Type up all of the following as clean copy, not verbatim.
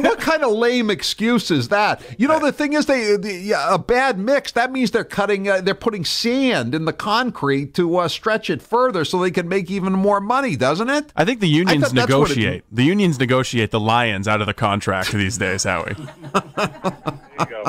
what kind of lame excuse is that? You know, the thing is, a bad mix, that means they're putting sand in the concrete to stretch it further so they can make even more money, doesn't it? I think the unions negotiate. The unions negotiate the Lions out of the contract these days, Howie. There you go.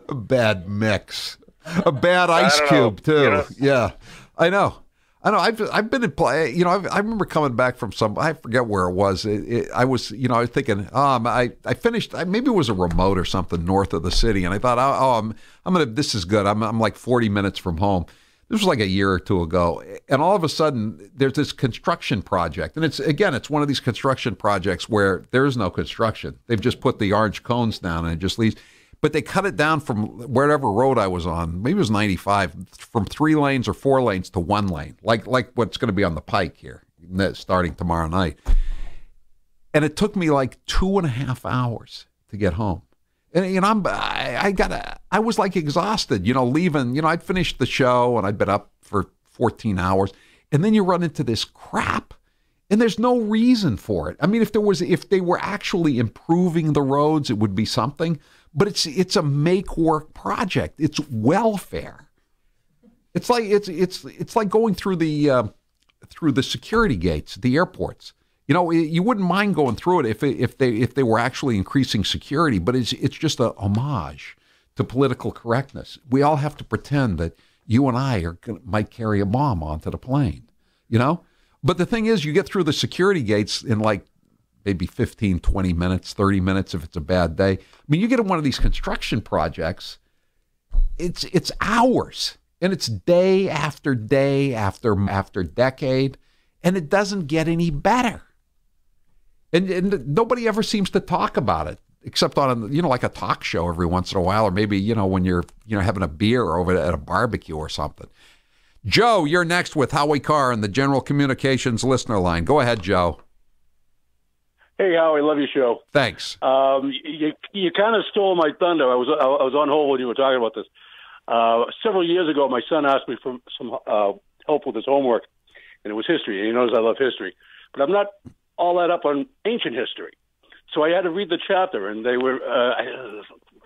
A bad mix. A bad ice cube, too. Yeah, I know. I've been in play. You know, I remember coming back from I forget where it was. I was thinking, I finished. Maybe it was a remote or something north of the city, and I thought, I'm gonna. This is good. I'm like 40 minutes from home. This was like a year or two ago, and all of a sudden there's this construction project, and it's one of these construction projects where there is no construction. They've just put the orange cones down, and it just leaves. But they cut it down from wherever road I was on, maybe it was 95, from 3 lanes or 4 lanes to 1 lane, like what's going to be on the Pike here, starting tomorrow night. And it took me like 2.5 hours to get home. And you know, I was like exhausted, you know, leaving. You know, I'd finished the show and I'd been up for 14 hours, and then you run into this crap. And there's no reason for it. I mean, if they were actually improving the roads, it would be something. But it's a make work project. It's welfare. It's like going through the security gates, the airports. You know, you wouldn't mind going through it if they were actually increasing security. But it's just a homage to political correctness. We all have to pretend that you and I might carry a bomb onto the plane. You know. But the thing is, you get through the security gates in like maybe 15, 20 minutes, 30 minutes if it's a bad day. I mean, you get in one of these construction projects, it's hours, and it's day after day after decade, and it doesn't get any better. And nobody ever seems to talk about it, except on, you know, like a talk show every once in a while, or maybe, you know, when you're, you know, having a beer over at a barbecue or something. Joe, you're next with Howie Carr on the General Communications listener line. Go ahead, Joe. Hey, Howie, love your show. Thanks. You kind of stole my thunder. I was on hold when you were talking about this. Several years ago, my son asked me for some help with his homework, and it was history. And he knows I love history, but I'm not all that up on ancient history. So I had to read the chapter, and they were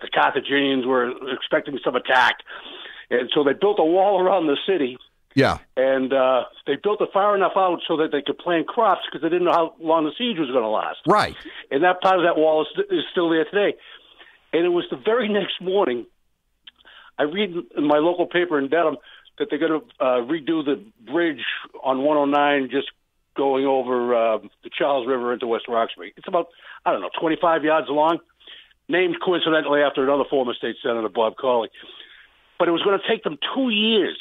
the Carthaginians were expecting some attack. And so they built a wall around the city. Yeah. And they built it far enough out so that they could plant crops because they didn't know how long the siege was going to last. Right. And that part of that wall is still there today. And it was the very next morning, I read in my local paper in Dedham that they're going to redo the bridge on 109 just going over the Charles River into West Roxbury. It's about, 25 yards long, named coincidentally after another former state senator, Bob Cawley. But it was going to take them 2 years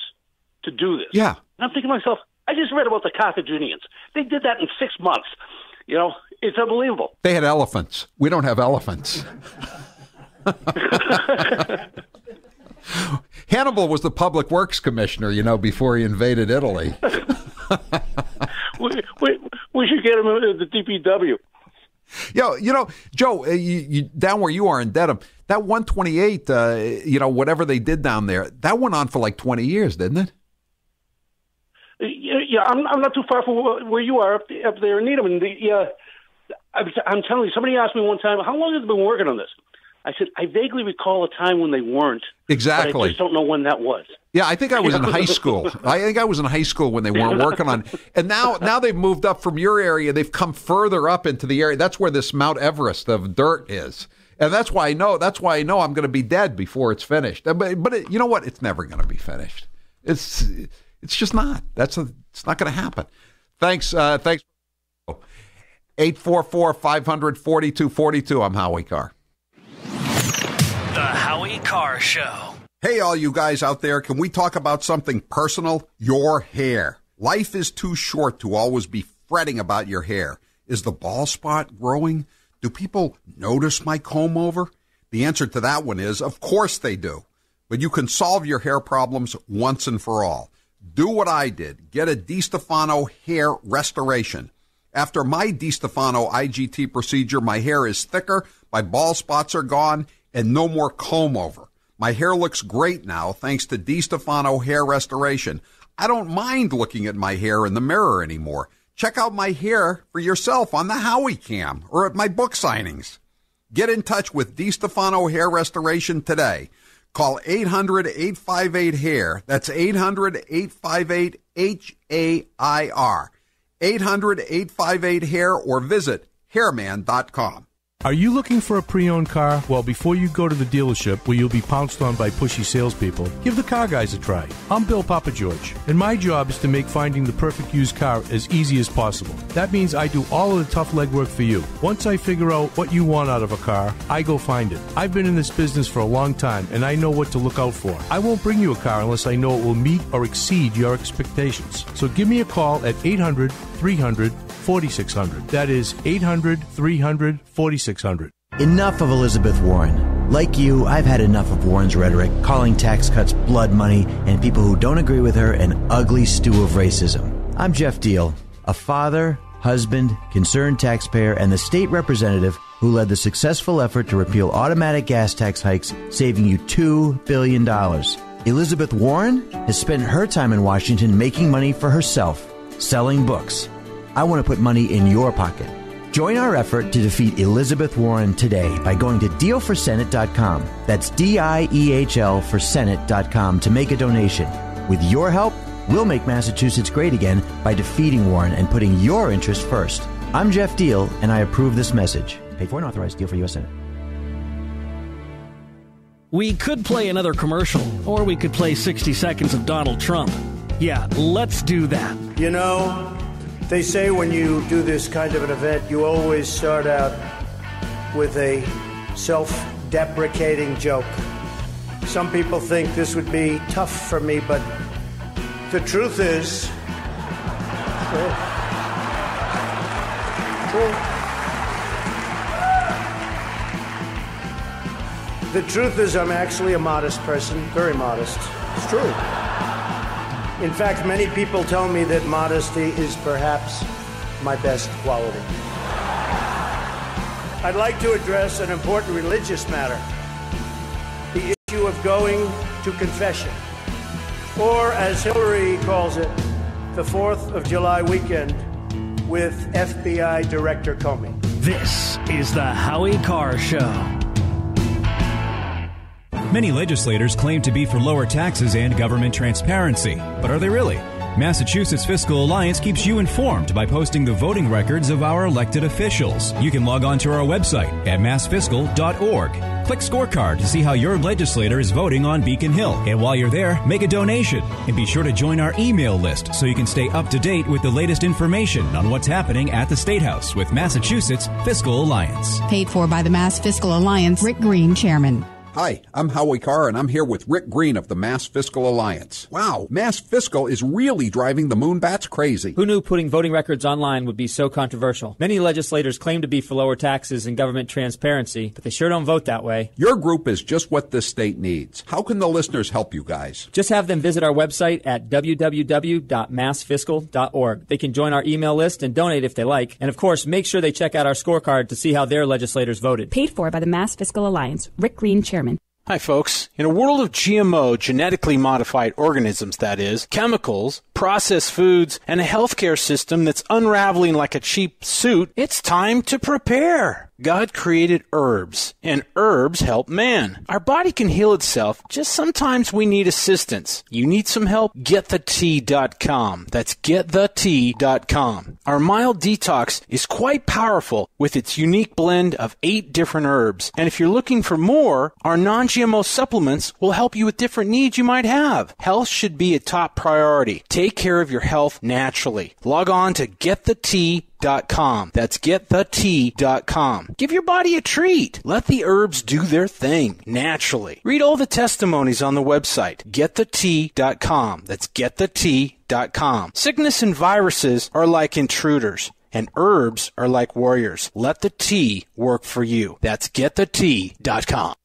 to do this. Yeah. And I'm thinking to myself, I just read about the Carthaginians. They did that in 6 months. You know, it's unbelievable. They had elephants. We don't have elephants. Hannibal was the public works commissioner, you know, before he invaded Italy. we should get him at the DPW. Yeah, you know, Joe, you, down where you are in Dedham, that 128, whatever they did down there, that went on for like 20 years, didn't it? Yeah, I'm not too far from where you are up there in Needham. And I'm telling you, somebody asked me one time, how long have they been working on this? I said, I vaguely recall a time when they weren't. Exactly. But I just don't know when that was. Yeah, I think I was in high school. I think I was in high schow when they weren't working on it. And now they've moved up from your area. They've come further up into the area. That's where this Mount Everest of dirt is. And that's why I know I'm going to be dead before it's finished. But you know what? It's never going to be finished. It's just not. It's not going to happen. Thanks. 844-500-4242. I'm Howie Carr. The Howie Carr Show. Hey, all you guys out there, can we talk about something personal? Your hair. Life is too short to always be fretting about your hair. Is the bald spot growing? Do people notice my comb over? The answer to that one is, of course they do. But you can solve your hair problems once and for all. Do what I did. Get a DiStefano hair restoration. After my DiStefano IGT procedure, my hair is thicker, my bald spots are gone, and no more comb over. My hair looks great now thanks to DiStefano hair restoration. I don't mind looking at my hair in the mirror anymore. Check out my hair for yourself on the Howie Cam or at my book signings. Get in touch with DiStefano Hair Restoration today. Call 800-858-HAIR. That's 800-858-HAIR. 800-858-HAIR or visit hairman.com. Are you looking for a pre-owned car? Well, before you go to the dealership where you'll be pounced on by pushy salespeople, give the Car Guys a try. I'm Bill Papageorge, and my job is to make finding the perfect used car as easy as possible. That means I do all of the tough legwork for you. Once I figure out what you want out of a car, I go find it. I've been in this business for a long time, and I know what to look out for. I won't bring you a car unless I know it will meet or exceed your expectations. So give me a call at 800-300-4600. That is 800-300-4600. Enough of Elizabeth Warren. Like you, I've had enough of Warren's rhetoric, calling tax cuts blood money and people who don't agree with her an ugly stew of racism. I'm Jeff Deal, a father, husband, concerned taxpayer, and the state representative who led the successful effort to repeal automatic gas tax hikes, saving you $2 billion. Elizabeth Warren has spent her time in Washington making money for herself, selling books. I want to put money in your pocket. Join our effort to defeat Elizabeth Warren today by going to dealforsenate.com. That's DIEHL for Senate.com to make a donation. With your help, we'll make Massachusetts great again by defeating Warren and putting your interest first. I'm Jeff Deal, and I approve this message. Paid for and authorized. Deal for U.S. Senate. We could play another commercial, or we could play 60 seconds of Donald Trump. Yeah, let's do that. You know, they say when you do this kind of an event, you always start out with a self-deprecating joke. Some people think this would be tough for me, but the truth is... The truth is I'm actually a modest person, very modest. It's true. In fact, many people tell me that modesty is perhaps my best quality. I'd like to address an important religious matter, the issue of going to confession, or as Hillary calls it, the 4th of July weekend with FBI Director Comey. This is the Howie Carr Show. Many legislators claim to be for lower taxes and government transparency, but are they really? Massachusetts Fiscal Alliance keeps you informed by posting the voting records of our elected officials. You can log on to our website at massfiscal.org. Click Scorecard to see how your legislator is voting on Beacon Hill. And while you're there, make a donation. And be sure to join our email list so you can stay up to date with the latest information on what's happening at the State House with Massachusetts Fiscal Alliance. Paid for by the Mass Fiscal Alliance, Rick Green, Chairman. Hi, I'm Howie Carr, and I'm here with Rick Green of the Mass Fiscal Alliance. Wow, Mass Fiscal is really driving the Moonbats crazy. Who knew putting voting records online would be so controversial? Many legislators claim to be for lower taxes and government transparency, but they sure don't vote that way. Your group is just what this state needs. How can the listeners help you guys? Just have them visit our website at www.massfiscal.org. They can join our email list and donate if they like. And of course, make sure they check out our scorecard to see how their legislators voted. Paid for by the Mass Fiscal Alliance, Rick Green, Chairman. Hi, folks. In a world of GMO, genetically modified organisms, that is, chemicals, processed foods, and a healthcare system that's unraveling like a cheap suit, it's time to prepare. God created herbs, and herbs help man. Our body can heal itself, just sometimes we need assistance. You need some help? GetTheTea.com. That's GetTheTea.com. Our mild detox is quite powerful with its unique blend of 8 different herbs. And if you're looking for more, our non-GMO supplements will help you with different needs you might have. Health should be a top priority. Take care of your health naturally. Log on to GetTheTea.com. That's GetTheTea.com. Give your body a treat. Let the herbs do their thing naturally. Read all the testimonies on the website, GetTheTea.com. That's GetTheTea.com. Sickness and viruses are like intruders, and herbs are like warriors. Let the tea work for you. That's GetTheTea.com.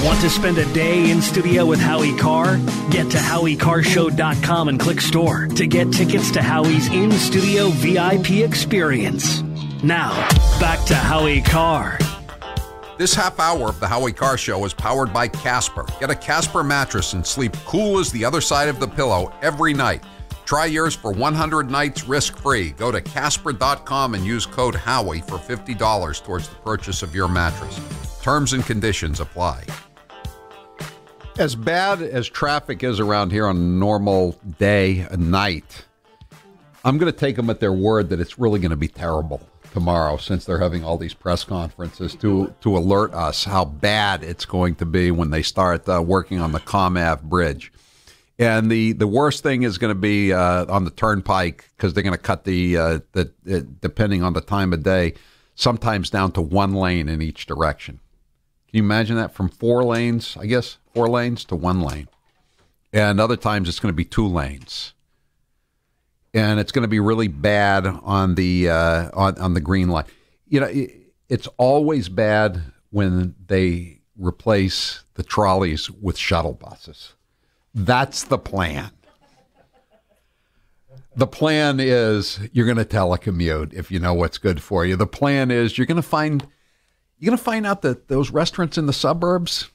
Want to spend a day in studio with Howie Carr? Get to HowieCarrShow.com and click store to get tickets to Howie's in-studio VIP experience. Now, back to Howie Carr. This half hour of the Howie Carr Show is powered by Casper. Get a Casper mattress and sleep cool as the other side of the pillow every night. Try yours for 100 nights risk-free. Go to Casper.com and use code Howie for $50 towards the purchase of your mattress. Terms and conditions apply. As bad as traffic is around here on a normal day and night, I'm going to take them at their word that it's really going to be terrible tomorrow, since they're having all these press conferences to alert us how bad it's going to be when they start working on the Ave Bridge. And the worst thing is going to be on the Turnpike, because they're going to cut the depending on the time of day, sometimes down to one lane in each direction. Can you imagine that? From 4 lanes to 1 lane. And other times it's going to be 2 lanes. And it's going to be really bad on the on the green line. You know, it's always bad when they replace the trolleys with shuttle buses. That's the plan. The plan is you're going to telecommute if you know what's good for you. The plan is you're going to find out that those restaurants in the suburbs,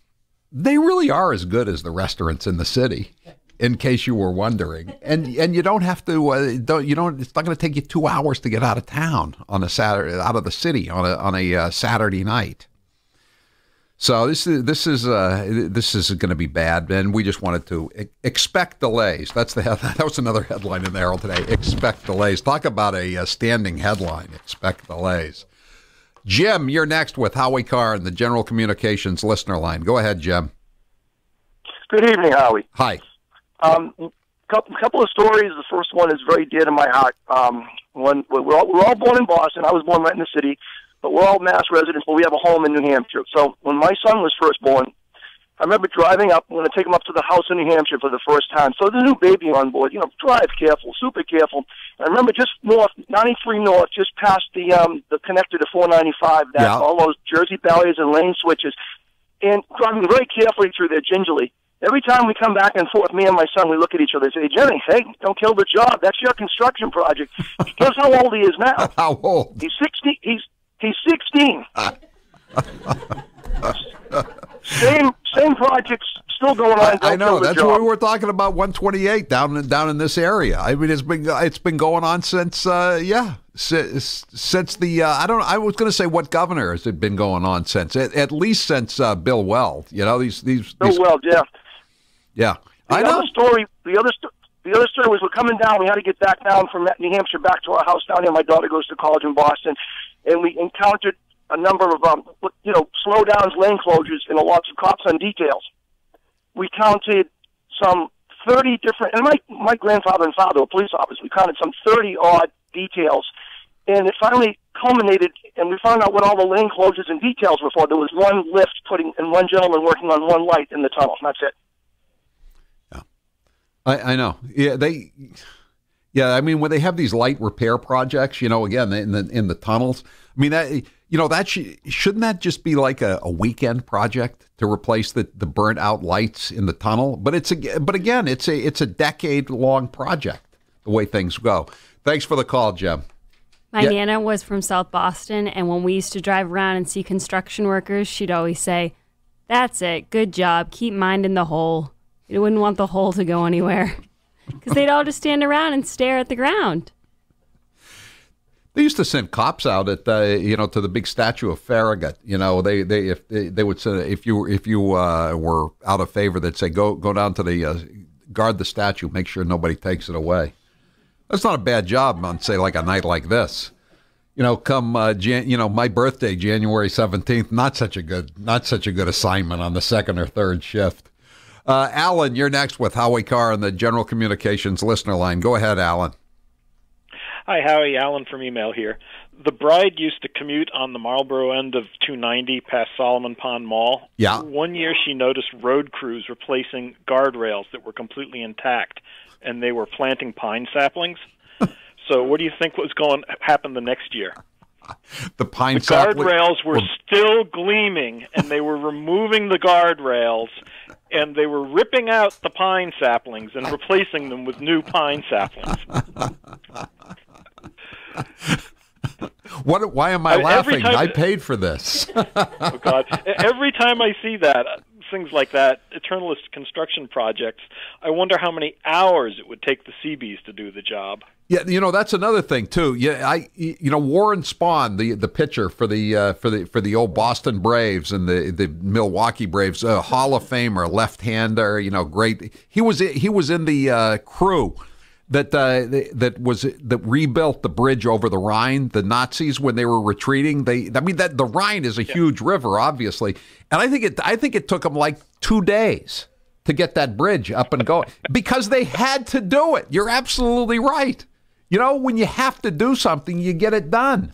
they really are as good as the restaurants in the city. In case you were wondering, and you don't have to, it's not going to take you 2 hours to get out of town on a Saturday, out of the city on a Saturday night. So this is going to be bad, and we just wanted to expect delays. That was another headline in the Herald today. Expect delays. Talk about a standing headline. Expect delays. Jim, you're next with Howie Carr and the General Communications listener line. Go ahead, Jim. Good evening, Howie. Hi. Couple of stories. The first one is very dear to my heart. We're all born in Boston. I was born right in the city, but we're all Mass residents, but we have a home in New Hampshire. So when my son was first born, I remember driving up. I'm going to take him up to the house in New Hampshire for the first time. So the new baby on board, drive careful, super careful. And I remember just north, 93 north, just past the connector to 495, all those Jersey barriers and lane switches, and driving very carefully through there gingerly. Every time we come back and forth, me and my son, we look at each other and say, Jenny, hey, don't kill the job. That's your construction project. Guess how old he is now? How old? He's 60. He's 16. Same projects still going on. I know. That's what we were talking about. 128 down in this area. I mean, it's been going on since since the I was going to say what governor has it been going on since? At least since Bill Weld. These Bill Weld, yeah. Yeah, I know. The other story was we're coming down. We had to get back down from New Hampshire back to our house down here. My daughter goes to college in Boston, and we encountered a number of slow downs, lane closures, and lots of cops on details. We counted some 30 different, and my grandfather and father were police officers. We counted some 30 odd details, and it finally culminated, and we found out what all the lane closures and details were for. There was one lift and one gentleman working on one light in the tunnel. That's it. I know. Yeah, I mean, when they have these light repair projects, again in the tunnels. I mean, shouldn't that just be like a weekend project to replace the burnt out lights in the tunnel? But again, it's a decade long project. The way things go. Thanks for the call, Jim. My Nana was from South Boston, and when we used to drive around and see construction workers, she'd always say, "That's it. Good job. Keep minding the hole." You wouldn't want the hole to go anywhere because they'd all just stand around and stare at the ground. They used to send cops out at to the big statue of Farragut. They would say if you were out of favor, they'd say go down to the guard the statue, make sure nobody takes it away. That's not a bad job on say like a night like this. Come my birthday, January 17th. Not such a good assignment on the second or third shift. Alan, you're next with Howie Carr on the General Communications listener line. Go ahead, Alan. Hi, Howie. Alan from email here. The bride used to commute on the Marlboro end of 290 past Solomon Pond Mall. Yeah. One year she noticed road crews replacing guardrails that were completely intact, and they were planting pine saplings. So what do you think was going to happen the next year? The guardrails were still gleaming, and they were removing the guardrails, and they were ripping out the pine saplings and replacing them with new pine saplings. What? Why am I laughing? I paid for this. Oh, God. Every time I see that, things like that, eternalist construction projects, I wonder how many hours it would take the Seabees to do the job. Yeah, that's another thing too. Yeah, Warren Spahn, the pitcher for the old Boston Braves and the Milwaukee Braves, Hall of Famer, left-hander, great. He was in the crew that rebuilt the bridge over the Rhine. The Nazis, when they were retreating, the Rhine is a huge river, obviously, and I think it took them like 2 days to get that bridge up and going because they had to do it. You're absolutely right. When you have to do something, you get it done.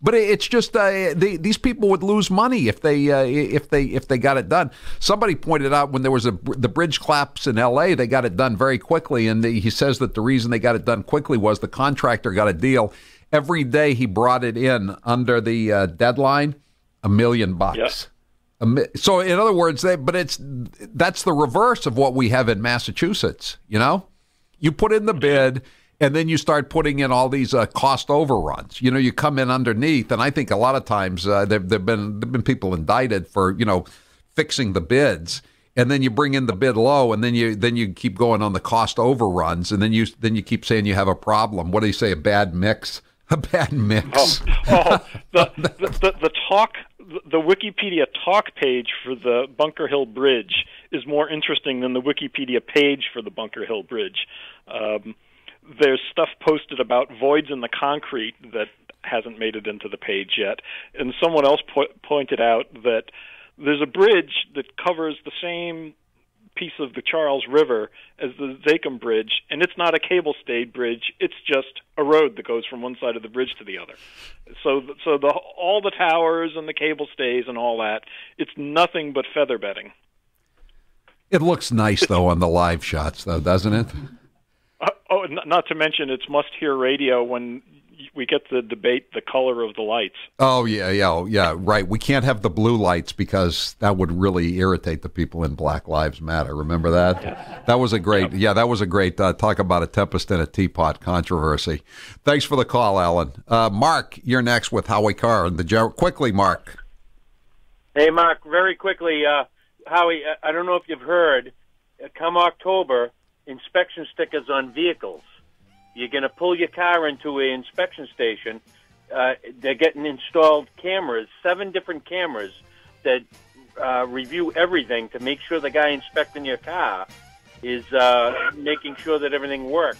But it's just these people would lose money if they got it done. Somebody pointed out when there was the bridge collapse in L.A., they got it done very quickly, and he says that the reason they got it done quickly was the contractor got a deal. Every day he brought it in under the deadline, $1 million. Yep. So in other words, that's the reverse of what we have in Massachusetts. You put in the bid. And then you start putting in all these cost overruns. You come in underneath, and I think a lot of times there've been people indicted for fixing the bids, and then you bring in the bid low, and then you keep going on the cost overruns, and then you keep saying you have a problem. What do you say? A bad mix? A bad mix. The Wikipedia talk page for the Bunker Hill Bridge is more interesting than the Wikipedia page for the Bunker Hill Bridge. There's stuff posted about voids in the concrete that hasn't made it into the page yet. And someone else pointed out that there's a bridge that covers the same piece of the Charles River as the Zakim Bridge, and it's not a cable-stayed bridge. It's just a road that goes from one side of the bridge to the other. So all the towers and the cable stays and all that, it's nothing but feather bedding. It looks nice, though, on the live shots, though, doesn't it? Not to mention it's must-hear radio when we get to debate the color of the lights. Oh, yeah, right. We can't have the blue lights because that would really irritate the people in Black Lives Matter. Remember that? Yeah. That was a great talk about a tempest in a teapot controversy. Thanks for the call, Alan. Mark, you're next with Howie Carr. Quickly, Mark. Hey, Mark, very quickly. Howie, I don't know if you've heard, come October, inspection stickers on vehicles. You're going to pull your car into an inspection station. They're getting installed cameras, 7 different cameras that review everything to make sure the guy inspecting your car is making sure that everything works.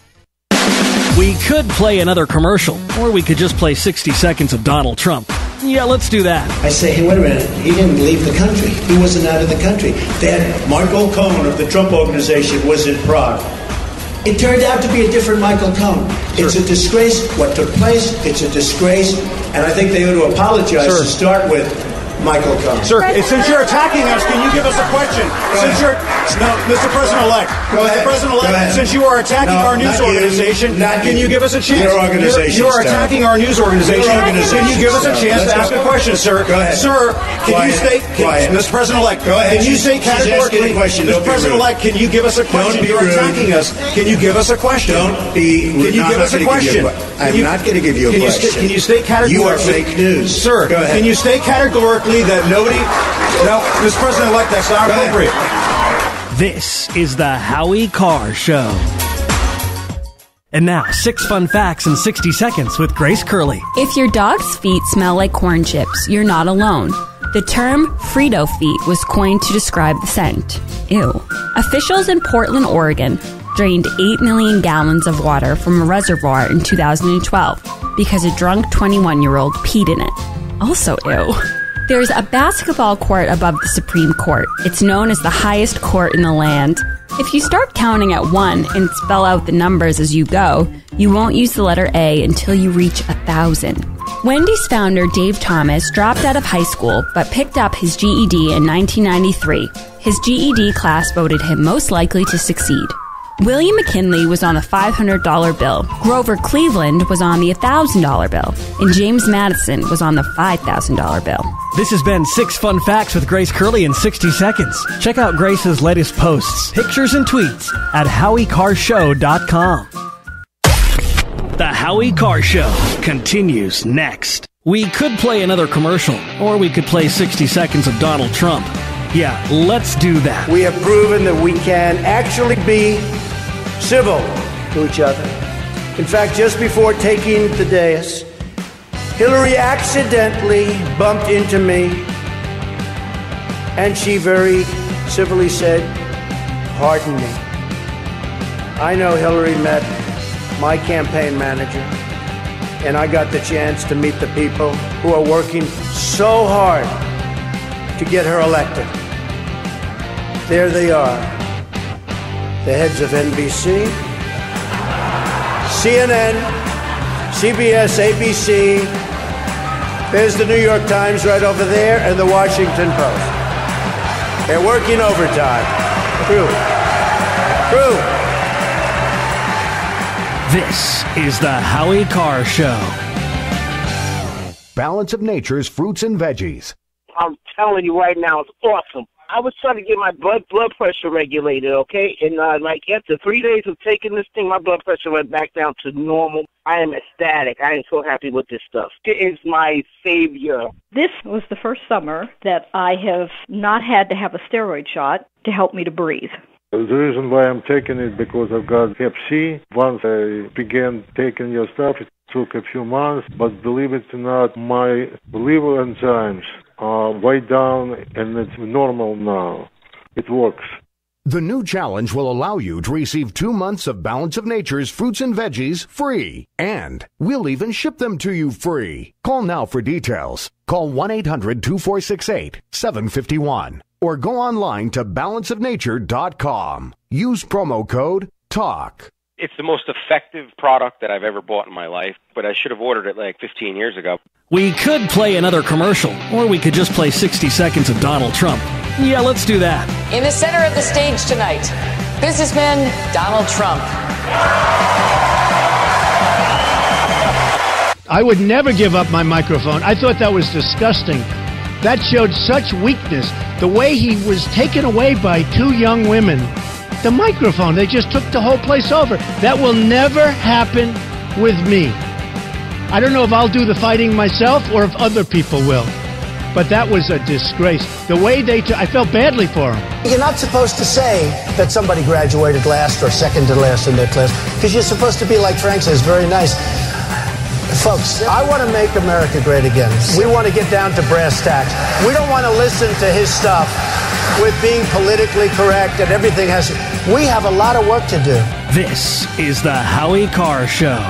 We could play another commercial, or we could just play 60 seconds of Donald Trump. Yeah, let's do that. I say, hey, wait a minute. He didn't leave the country. He wasn't out of the country. Michael Cohen of the Trump Organization was in Prague. It turned out to be a different Michael Cohen. Sure. It's a disgrace what took place. It's a disgrace. And I think they ought to apologize to start with Michael Cohen. Sir, since you're attacking us, can you give us a question? Mr. President-elect. Mr. President-elect, since you are attacking our news organization, can you give us a chance? Your organization. You are attacking our news organization. Can you give us a chance to ask a question, sir? Go ahead. Sir, can you state, Mr. President-elect, go ahead. Can you state categorically, Mr. President-elect, can you give us a question? You're attacking us. Can you give us a question? Don't be rude. Can you give us a question? I'm not going to give you a question. Can you state categorically? You are fake news. Sir, go ahead. Can you state categorically that nobody... No, Mr. President-elect, that's not appropriate. This is the Howie Carr Show. And now, 6 fun facts in 60 seconds with Grace Curley. If your dog's feet smell like corn chips, you're not alone. The term Frito feet was coined to describe the scent. Ew. Officials in Portland, Oregon drained 8 million gallons of water from a reservoir in 2012 because a drunk 21-year-old peed in it. Also ew. There's a basketball court above the Supreme Court. It's known as the highest court in the land. If you start counting at 1 and spell out the numbers as you go, you won't use the letter A until you reach 1,000. Wendy's founder Dave Thomas dropped out of high school but picked up his GED in 1993. His GED class voted him most likely to succeed. William McKinley was on the $500 bill, Grover Cleveland was on the $1,000 bill, and James Madison was on the $5,000 bill. This has been 6 fun facts with Grace Curley in 60 seconds. Check out Grace's latest posts, pictures, and tweets at HowieCarrShow.com. The Howie Carr Show continues next. We could play another commercial, or we could play 60 seconds of Donald Trump. Yeah, let's do that. We have proven that we can actually be civil to each other. In fact, just before taking the dais, Hillary accidentally bumped into me, and she very civilly said, "Pardon me." I know Hillary met my campaign manager, and I got the chance to meet the people who are working so hard to get her elected. There they are, the heads of NBC, CNN, CBS, ABC. There's the New York Times right over there, and the Washington Post. They're working overtime. True. This is the Howie Carr Show. Balance of Nature's fruits and veggies. I'm telling you right now, it's awesome. I was trying to get my blood pressure regulated, okay? And like after 3 days of taking this thing, my blood pressure went back down to normal. I am ecstatic. I am so happy with this stuff. It is my savior. This was the first summer that I have not had to have a steroid shot to help me to breathe. The reason why I'm taking it because I've got Hep C. Once I began taking your stuff, it took a few months, but believe it or not, my liver enzymes are way down and it's normal now. It works. The new challenge will allow you to receive 2 months of Balance of Nature's fruits and veggies free. And we'll even ship them to you free. Call now for details. Call 1-800-246-8751 or go online to balanceofnature.com. Use promo code TALK. It's the most effective product that I've ever bought in my life, but I should have ordered it like 15 years ago. We could play another commercial, or we could just play 60 seconds of Donald Trump. Yeah, let's do that. In the center of the stage tonight, businessman Donald Trump. I would never give up my microphone. I thought that was disgusting. That showed such weakness. The way he was taken away by 2 young women. The microphone, they just took the whole place over. That will never happen with me. I don't know if I'll do the fighting myself or if other people will. But that was a disgrace. The way I felt badly for him. You're not supposed to say that somebody graduated last or second to last in their class, because you're supposed to be, like Frank says, very nice. Folks, I want to make America great again. We want to get down to brass tacks. We don't want to listen to his stuff with being politically correct and everything has... We have a lot of work to do. This is the Howie Carr Show.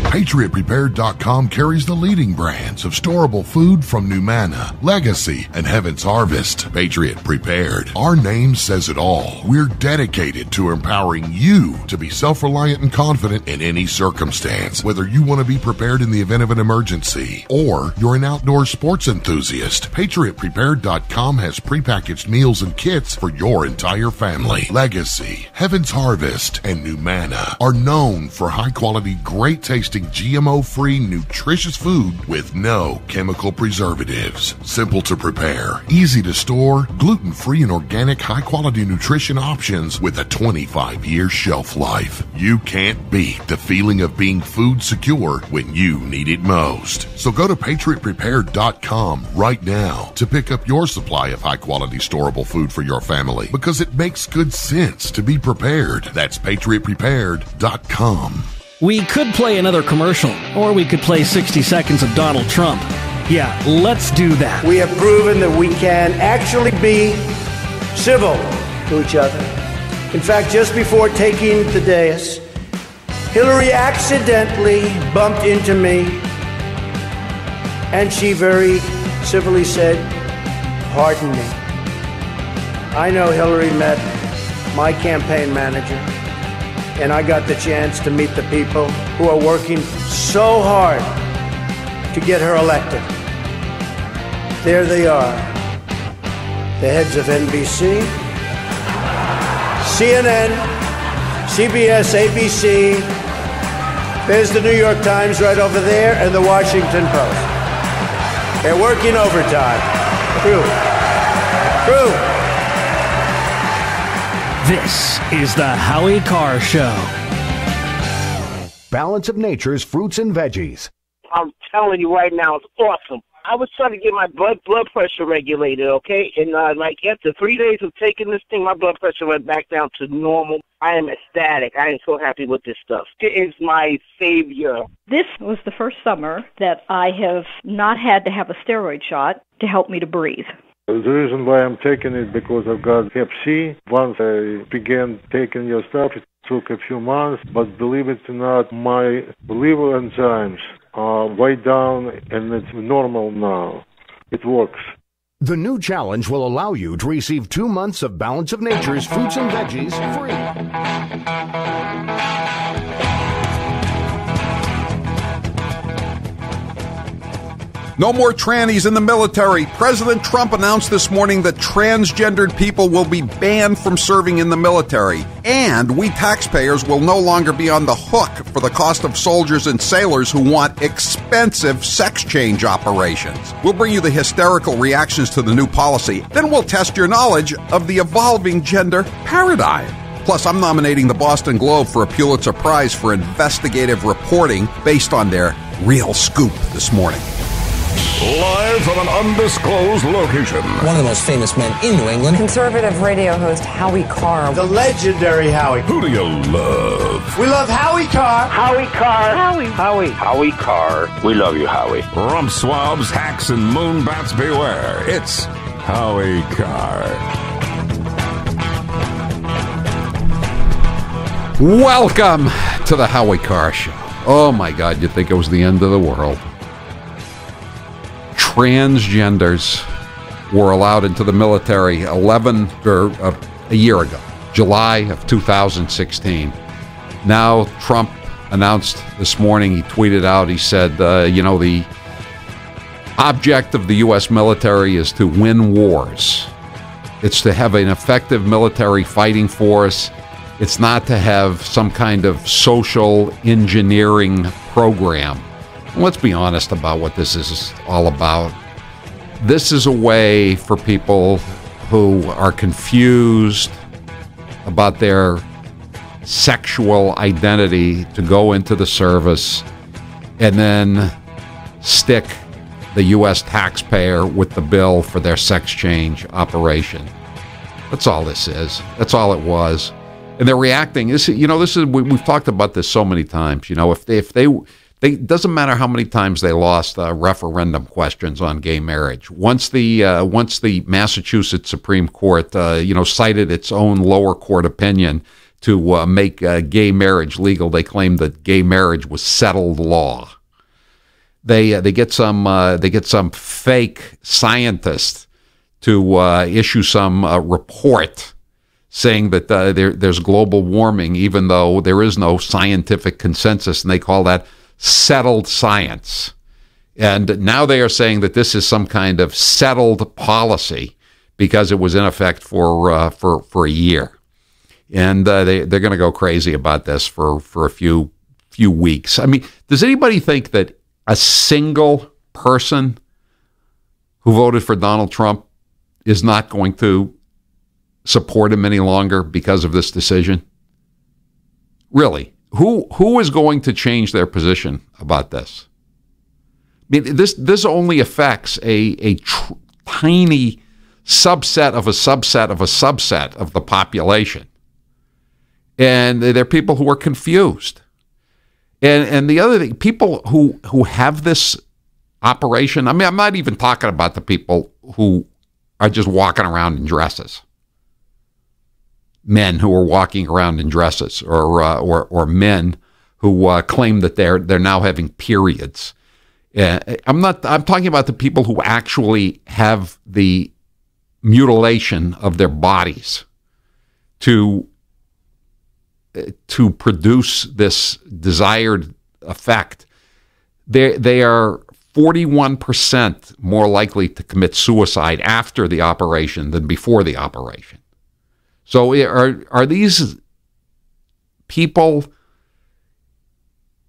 PatriotPrepared.com carries the leading brands of storable food from Numana, Legacy, and Heaven's Harvest. Patriot Prepared. Our name says it all. We're dedicated to empowering you to be self-reliant and confident in any circumstance. Whether you want to be prepared in the event of an emergency or you're an outdoor sports enthusiast, PatriotPrepared.com has prepackaged meals and kits for your entire family. Legacy, Heaven's Harvest, and Numana are known for high-quality, great-tasting GMO-free, nutritious food with no chemical preservatives. Simple to prepare, easy to store, gluten-free and organic high-quality nutrition options with a 25-year shelf life. You can't beat the feeling of being food secure when you need it most. So go to PatriotPrepared.com right now to pick up your supply of high-quality storable food for your family, because it makes good sense to be prepared. That's PatriotPrepared.com. We could play another commercial, or we could play 60 seconds of Donald Trump. Yeah, let's do that. We have proven that we can actually be civil to each other. In fact, just before taking the dais, Hillary accidentally bumped into me, and she very civilly said, "Pardon me." I know Hillary met my campaign manager, and I got the chance to meet the people who are working so hard to get her elected. There they are, the heads of NBC, CNN, CBS, ABC. There's the New York Times right over there, and the Washington Post. They're working overtime. True. This is the Howie Carr Show. balance of nature's fruits and veggies. I'm telling you right now, it's awesome. I was trying to get my blood pressure regulated, okay? And like after 3 days of taking this thing, my blood pressure went back down to normal. I am ecstatic. I am so happy with this stuff. It is my savior. This was the first summer that I have not had to have a steroid shot to help me to breathe. The reason why I'm taking it because I've got Hep C. Once I began taking your stuff, it took a few months, but believe it or not, my liver enzymes are way down and it's normal now. It works. The new challenge will allow you to receive 2 months of Balance of Nature's fruits and veggies free. No more trannies in the military. President Trump announced this morning that transgendered people will be banned from serving in the military. And we taxpayers will no longer be on the hook for the cost of soldiers and sailors who want expensive sex change operations. We'll bring you the hysterical reactions to the new policy. Then we'll test your knowledge of the evolving gender paradigm. Plus, I'm nominating the Boston Globe for a Pulitzer Prize for investigative reporting based on their real scoop this morning. Live from an undisclosed location. One of the most famous men in New England. Conservative radio host Howie Carr. The legendary Howie. Who do you love? We love Howie Carr. Howie Carr. Howie Carr. We love you, Howie. Rump swabs, hacks, and moonbats beware. It's Howie Carr. Welcome to the Howie Carr Show. Oh my God, you'd think it was the end of the world. Transgenders were allowed into the military a year ago, July of 2016. Now Trump announced this morning, he tweeted out, he said, the object of the U.S. military is to win wars. It's to have an effective military fighting force. It's not to have some kind of social engineering program. Let's be honest about what this is all about. This is a way for people who are confused about their sexual identity to go into the service and then stick the U.S. taxpayer with the bill for their sex change operation. That's all this is. That's all it was. And they're reacting. We've talked about this so many times. If they doesn't matter how many times they lost referendum questions on gay marriage. Once the Massachusetts Supreme Court, cited its own lower court opinion to make gay marriage legal, they claimed that gay marriage was settled law. They get some fake scientist to issue some report saying that there's global warming, even though there is no scientific consensus, and they call that settled science. And now they are saying that this is some kind of settled policy because it was in effect for a year. And they're going to go crazy about this for a few weeks. I mean, does anybody think that a single person who voted for Donald Trump is not going to support him any longer because of this decision? Really? Who is going to change their position about this? I mean, this only affects a tiny subset of a subset of a subset of the population. And they're people who are confused. And the other thing, people who have this operation, I mean, I'm not even talking about the people who are just walking around in dresses. Men who are walking around in dresses, or men who claim that they're now having periods. I'm talking about the people who actually have the mutilation of their bodies to produce this desired effect. They are 41% more likely to commit suicide after the operation than before the operation. So are these people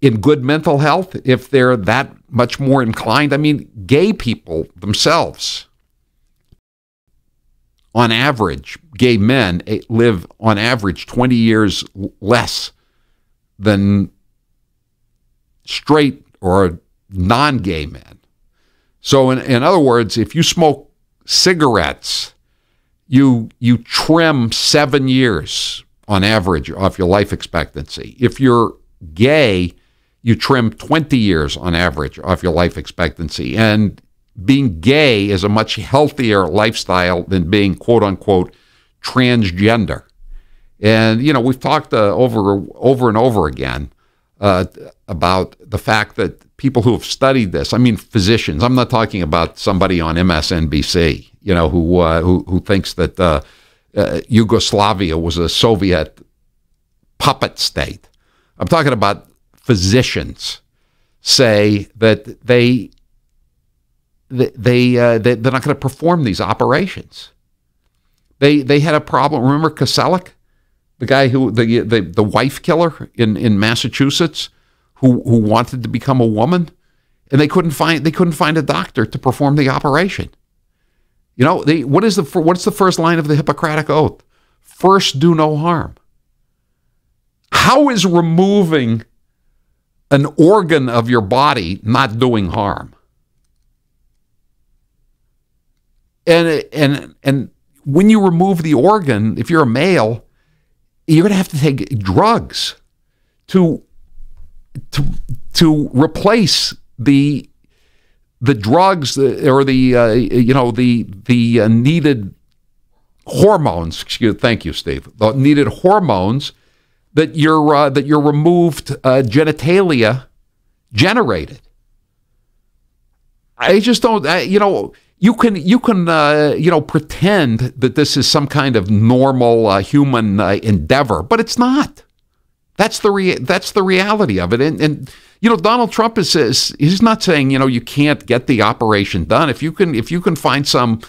in good mental health if they're that much more inclined? I mean, gay people themselves, on average, gay men live on average 20 years less than straight or non-gay men. So in other words, if you smoke cigarettes, you trim 7 years on average off your life expectancy. If you're gay, you trim 20 years on average off your life expectancy. And being gay is a much healthier lifestyle than being quote unquote transgender. And, you know, we've talked over and over again about the fact that people who have studied this, I mean, physicians, I'm not talking about somebody on MSNBC, you know, who thinks that Yugoslavia was a Soviet puppet state. I'm talking about physicians say that they're not going to perform these operations. They had a problem. Remember Koselleck, the guy who the wife killer in Massachusetts, who wanted to become a woman, and they couldn't find a doctor to perform the operation. You know, what's the first line of the Hippocratic Oath? First, do no harm. How is removing an organ of your body not doing harm? And when you remove the organ, if you're a male, you're going to have to take drugs to replace the drugs or the needed hormones. Thank you, Steve. The needed hormones that your removed genitalia generated. I just don't. You can pretend that this is some kind of normal human endeavor, but it's not. That's the reality of it. And Donald Trump he's not saying you can't get the operation done. If you can find some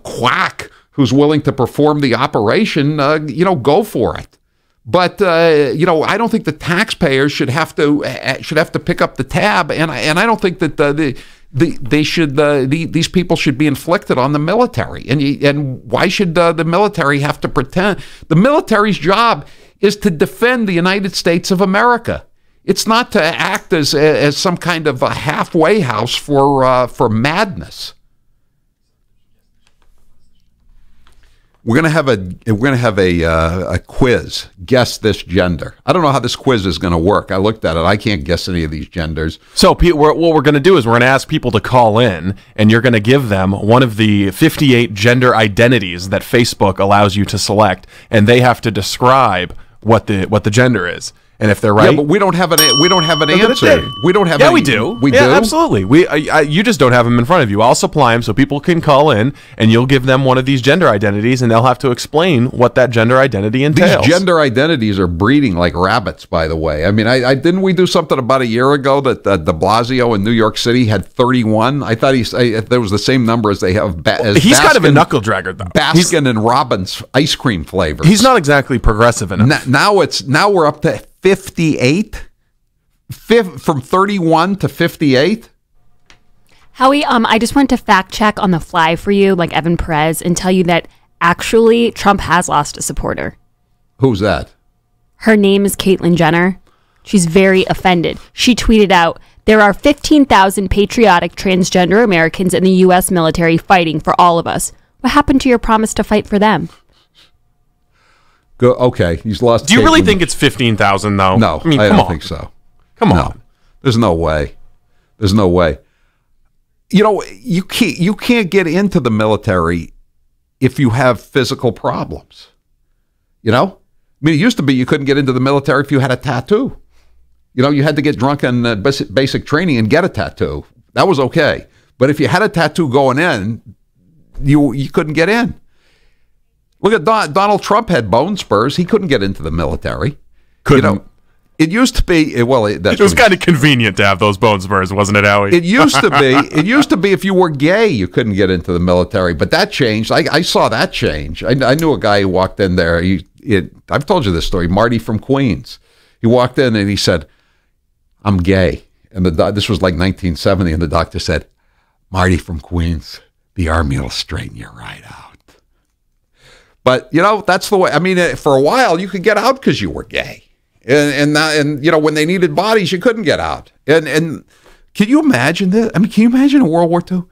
quack who's willing to perform the operation, go for it. But I don't think the taxpayers should have to pick up the tab, and I don't think that these people should be inflicted on the military. And why should the military have to pretend? The military's job is to defend the United States of America. It's not to act as some kind of a halfway house for madness. We're gonna have a quiz. Guess this gender. I don't know how this quiz is going to work. I looked at it. I can't guess any of these genders. So what we're going to do is we're going to ask people to call in, and you're going to give them one of the 58 gender identities that Facebook allows you to select, and they have to describe what the gender is. And if they're right, yeah, but we don't have an answer. We don't have. Yeah, we do. We do. Absolutely. You just don't have them in front of you. I'll supply them so people can call in, and you'll give them one of these gender identities, and they'll have to explain what that gender identity entails. These gender identities are breeding like rabbits. By the way, I mean, I didn't we do something about a year ago that De Blasio in New York City had 31. I thought there was the same number as they have. He's kind of a knuckle dragger, though. Baskin and Robbins ice cream flavors. He's not exactly progressive enough. Now we're up to 58, from 31 to 58. Howie, I just wanted to fact check on the fly for you, like Evan Perez, and tell you that actually Trump has lost a supporter. Who's that? Her name is Caitlyn Jenner. She's very offended. She tweeted out, "There are 15,000 patriotic transgender Americans in the U.S. military fighting for all of us. What happened to your promise to fight for them?" Okay, he's lost. Do you really think it's 15,000 though? No, I don't think so. Come on, there's no way. There's no way. You can't get into the military if you have physical problems. I mean, it used to be you couldn't get into the military if you had a tattoo. You had to get drunk in basic training and get a tattoo. That was okay. But if you had a tattoo going in, you couldn't get in. Look at Donald Trump had bone spurs. He couldn't get into the military. Couldn't. It used to be. It was kind of convenient to have those bone spurs, wasn't it, Howie? It used to be. It used to be if you were gay, you couldn't get into the military. But that changed. I saw that change. I knew a guy who walked in there. I've told you this story. Marty from Queens. He walked in and he said, "I'm gay." And this was like 1970, and the doctor said, "Marty from Queens, the Army will straighten you right out." But, that's the way. I mean, for a while, you could get out because you were gay. And you know, when they needed bodies, you couldn't get out. And can you imagine this? I mean, can you imagine in World War II?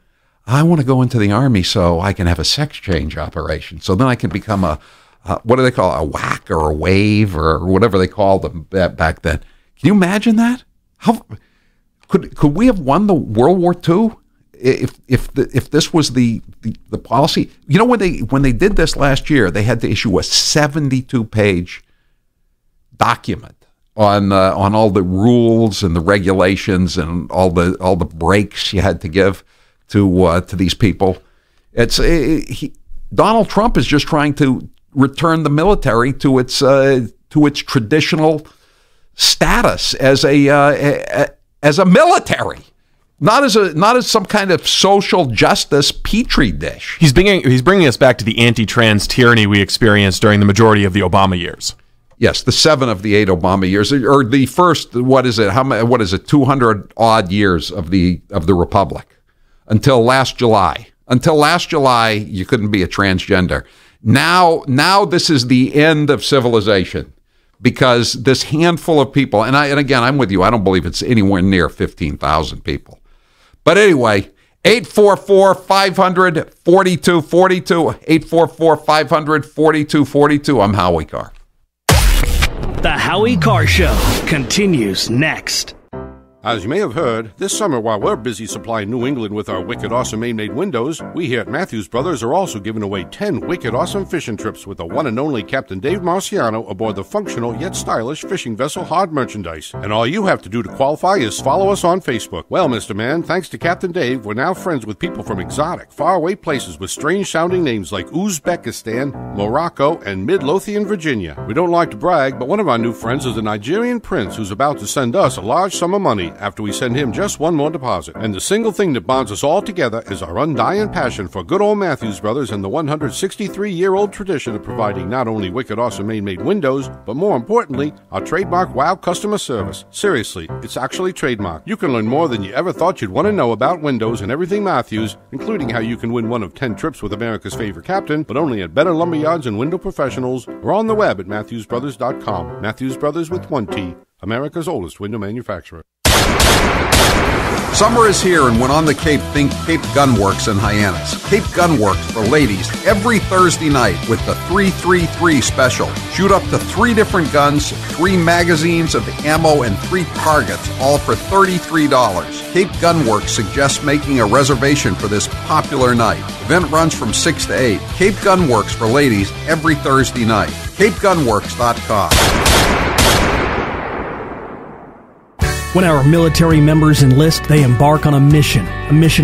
I want to go into the Army so I can have a sex change operation. So then I can become what do they call it? A whack or a wave or whatever they called them back then. Can you imagine that? How could we have won the World War II if this was the policy? You know, when they did this last year, they had to issue a 72-page document on all the rules and the regulations and all the breaks you had to give to these people. Donald Trump is just trying to return the military to its traditional status as a military, not as some kind of social justice petri dish. He's bringing us back to the anti-trans tyranny we experienced during the majority of the Obama years. Yes, the 7 of the 8 Obama years, or the first, what is it, 200 odd years of the Republic, until last July. Until last July, you couldn't be a transgender. Now this is the end of civilization, because this handful of people, and again, I'm with you, I don't believe it's anywhere near 15,000 people. But anyway, 844-500-4242, 844-500-4242. I'm Howie Carr. The Howie Carr Show continues next. As you may have heard, this summer while we're busy supplying New England with our wicked awesome Maine-made windows, we here at Matthews Brothers are also giving away 10 wicked awesome fishing trips with the one and only Captain Dave Marciano aboard the functional yet stylish fishing vessel Hard Merchandise. And all you have to do to qualify is follow us on Facebook. Well, Mr. Man, thanks to Captain Dave, we're now friends with people from exotic, faraway places with strange-sounding names like Uzbekistan, Morocco, and Midlothian, Virginia. We don't like to brag, but one of our new friends is a Nigerian prince who's about to send us a large sum of money after we send him just one more deposit. And the single thing that bonds us all together is our undying passion for good old Matthews Brothers and the 163-year-old tradition of providing not only wicked awesome Maine-made windows, but more importantly, our trademark wow customer service. Seriously, it's actually trademark. You can learn more than you ever thought you'd want to know about windows and everything Matthews, including how you can win one of 10 trips with America's favorite captain, but only at better lumberyards and window professionals, or on the web at MatthewsBrothers.com. Matthews Brothers with 1 T, America's oldest window manufacturer. Summer is here, and when on the Cape, think Cape Gunworks in Hyannis. Cape Gunworks for ladies every Thursday night with the 333 special. Shoot up to 3 different guns, 3 magazines of ammo, and 3 targets, all for $33. Cape Gunworks suggests making a reservation for this popular night. Event runs from 6 to 8. Cape Gunworks for ladies every Thursday night. CapeGunworks.com. When our military members enlist, they embark on a mission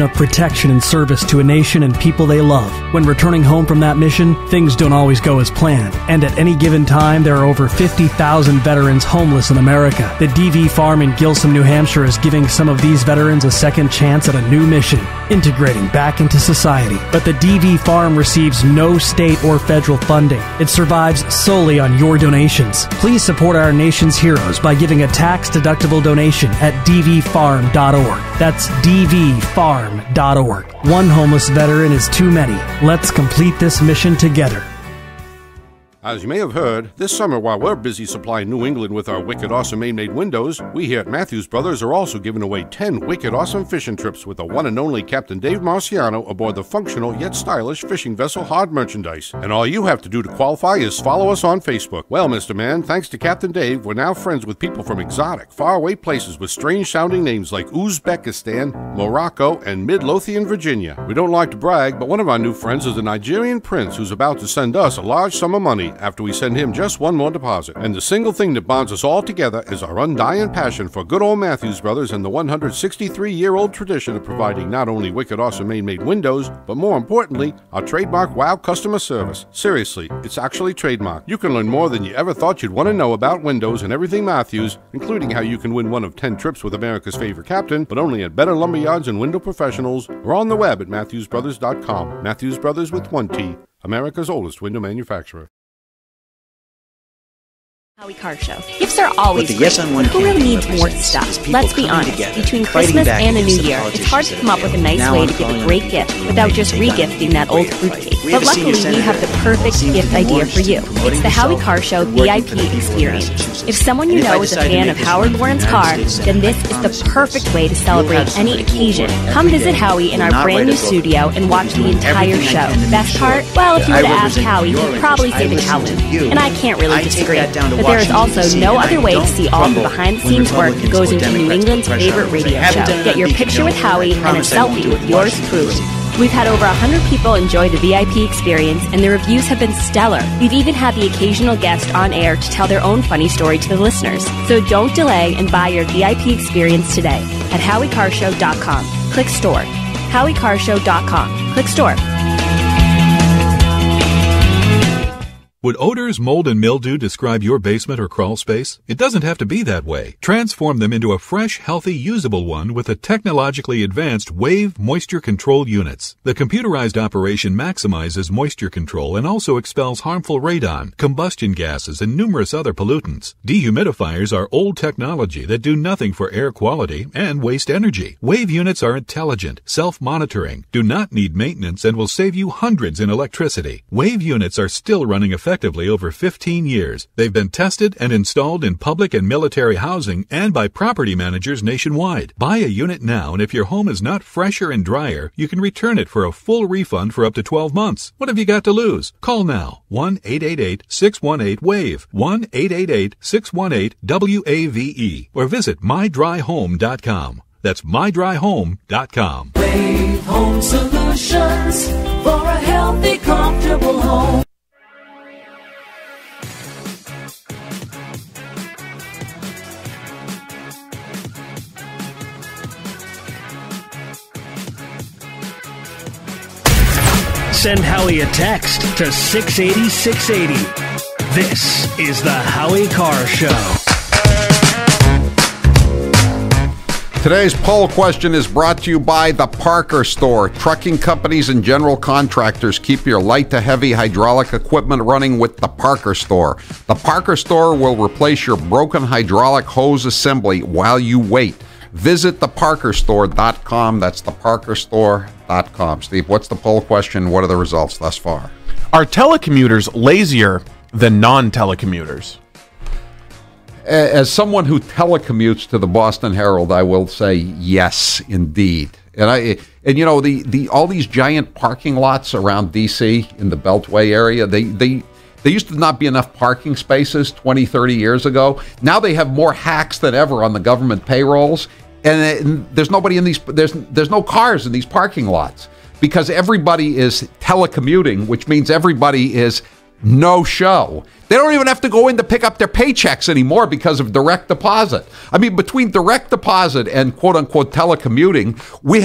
of protection and service to a nation and people they love. When returning home from that mission, things don't always go as planned. And at any given time, there are over 50,000 veterans homeless in America. The DV Farm in Gilsum, New Hampshire is giving some of these veterans a second chance at a new mission, integrating back into society. But the DV Farm receives no state or federal funding. It survives solely on your donations. Please support our nation's heroes by giving a tax-deductible donation at dvfarm.org. That's dvfarm.org. One homeless veteran is too many. Let's complete this mission together. As you may have heard, this summer while we're busy supplying New England with our wicked awesome Maine-made windows, we here at Matthews Brothers are also giving away 10 wicked awesome fishing trips with the one and only Captain Dave Marciano aboard the functional yet stylish fishing vessel Hard Merchandise. And all you have to do to qualify is follow us on Facebook. Well, Mr. Man, thanks to Captain Dave, we're now friends with people from exotic, faraway places with strange-sounding names like Uzbekistan, Morocco, and Midlothian, Virginia. We don't like to brag, but one of our new friends is a Nigerian prince who's about to send us a large sum of money after we send him just one more deposit. And the single thing that bonds us all together is our undying passion for good old Matthews Brothers and the 163-year-old tradition of providing not only wicked awesome Maine-made windows, but more importantly, our trademark wow customer service. Seriously, it's actually trademark. You can learn more than you ever thought you'd want to know about windows and everything Matthews, including how you can win one of 10 trips with America's favorite captain, but only at better lumberyards and window professionals, or on the web at MatthewsBrothers.com. Matthews Brothers with 1 T, America's oldest window manufacturer. Howie Carr Show. Gifts are always What the great, Yes on One but who really campaign needs more represents stuff? is people Let's be coming honest. together, Between fighting Christmas back and the New against the Year, it's hard to politicians come up with a nice now way I'm to give a calling great on gift people without to just take on regifting that old fruitcake. We But have a senior luckily, we have the senator perfect who gift seems to be idea more for you. interested in promoting It's the Howie himself Carr Show than working VIP for the people of experience. Massachusetts. If someone you And if I know is a decide to fan make of this Howard run for Warren's United car, States then Senate, this I is promise the you perfect this. way to celebrate You'll have any somebody who will occasion. work Come every visit day, Howie in will our not brand write new a book, studio and watch the doing entire everything I show. can to make Best sure part? Well, if that you were I to ask represent Howie, your he'd probably interests. say the I listen Howland. to you. And I can't really I take disagree. that down to But there is Washington, also D.C., no and I other way to don't see all the crumble behind-the-scenes when work that Republicans goes or into New Democrats England's put pressure favorite on us. radio I haven't show. done it Get on your Beacon picture with Hill, and I Howie and a promise I won't selfie do it with in yours Washington, truly. D.C. We've had over 100 people enjoy the VIP experience, and the reviews have been stellar. We've even had the occasional guest on air to tell their own funny story to the listeners. So don't delay and buy your VIP experience today at HowieCarShow.com. Click store. HowieCarShow.com. Click store. Would odors, mold, and mildew describe your basement or crawl space? It doesn't have to be that way. Transform them into a fresh, healthy, usable one with the technologically advanced Wave Moisture Control Units. The computerized operation maximizes moisture control and also expels harmful radon, combustion gases, and numerous other pollutants. Dehumidifiers are old technology that do nothing for air quality and waste energy. Wave units are intelligent, self-monitoring, do not need maintenance, and will save you hundreds in electricity. Wave units are still running effectively over 15 years. They've been tested and installed in public and military housing and by property managers nationwide. Buy a unit now, and if your home is not fresher and drier, you can return it for a full refund for up to 12 months. What have you got to lose? Call now. 1-888-618-WAVE. 1-888-618-WAVE. Or visit mydryhome.com. That's mydryhome.com. Wave Home Solutions for a healthy, comfortable home. Send Howie a text to 680-680. This is the Howie Carr Show. Today's poll question is brought to you by the Parker Store. Trucking companies and general contractors, keep your light to heavy hydraulic equipment running with the Parker Store. The Parker Store will replace your broken hydraulic hose assembly while you wait. Visit theparkerstore.com. That's theparkerstore.com. Steve, what's the poll question? What are the results thus far? Are telecommuters lazier than non-telecommuters? As someone who telecommutes to the Boston Herald, I will say yes, indeed. And you know, the all these giant parking lots around D.C. in the Beltway area, they used to not be enough parking spaces 20, 30 years ago. Now they have more hacks than ever on the government payrolls, and there's nobody in these. There's no cars in these parking lots because everybody is telecommuting, which means everybody is no show. They don't even have to go in to pick up their paychecks anymore because of direct deposit. I mean, between direct deposit and quote unquote telecommuting, we